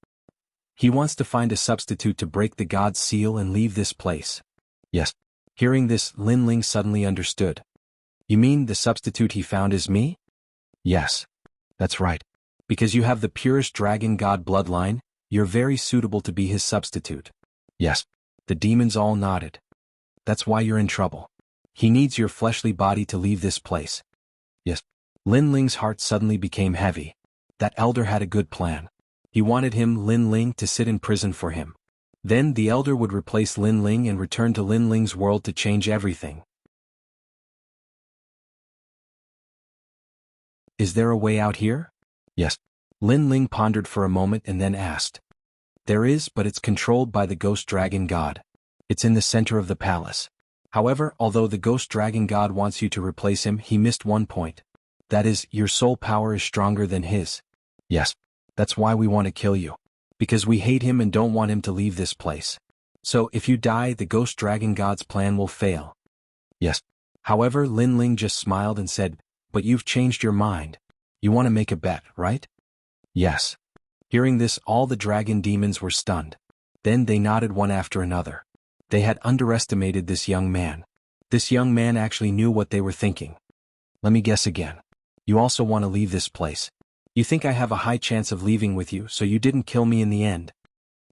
He wants to find a substitute to break the god's seal and leave this place. Yes. Hearing this, Lin Ling suddenly understood. You mean the substitute he found is me? Yes. That's right. Because you have the purest dragon god bloodline, you're very suitable to be his substitute. Yes. The demons all nodded. That's why you're in trouble. He needs your fleshly body to leave this place. Yes. Lin Ling's heart suddenly became heavy. That elder had a good plan. He wanted him, Lin Ling, to sit in prison for him. Then the elder would replace Lin Ling and return to Lin Ling's world to change everything. Is there a way out here? Yes. Lin Ling pondered for a moment and then asked. There is, but it's controlled by the ghost dragon god. It's in the center of the palace. However, although the ghost dragon god wants you to replace him, he missed one point. That is, your soul power is stronger than his. Yes. That's why we want to kill you. Because we hate him and don't want him to leave this place. So if you die, the ghost dragon god's plan will fail. Yes. However, Lin Ling just smiled and said, but you've changed your mind. You want to make a bet, right? Yes. Hearing this, all the dragon demons were stunned. Then they nodded one after another. They had underestimated this young man. This young man actually knew what they were thinking. Let me guess again. You also want to leave this place. You think I have a high chance of leaving with you, so you didn't kill me in the end.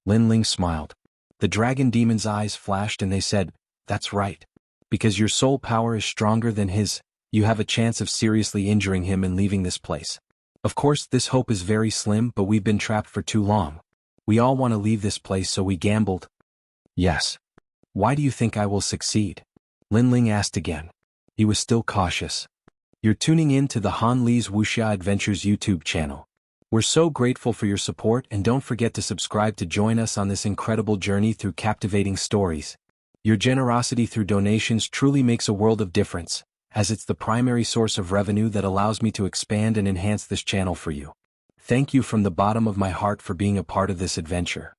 Lin Ling smiled. The dragon demon's eyes flashed and they said, that's right. Because your soul power is stronger than his, you have a chance of seriously injuring him and leaving this place. Of course, this hope is very slim, but we've been trapped for too long. We all want to leave this place, so we gambled. Yes. Why do you think I will succeed? Lin Ling asked again. He was still cautious. You're tuning in to the Han Li's Wuxia Adventures YouTube channel. We're so grateful for your support, and don't forget to subscribe to join us on this incredible journey through captivating stories. Your generosity through donations truly makes a world of difference, as it's the primary source of revenue that allows me to expand and enhance this channel for you. Thank you from the bottom of my heart for being a part of this adventure.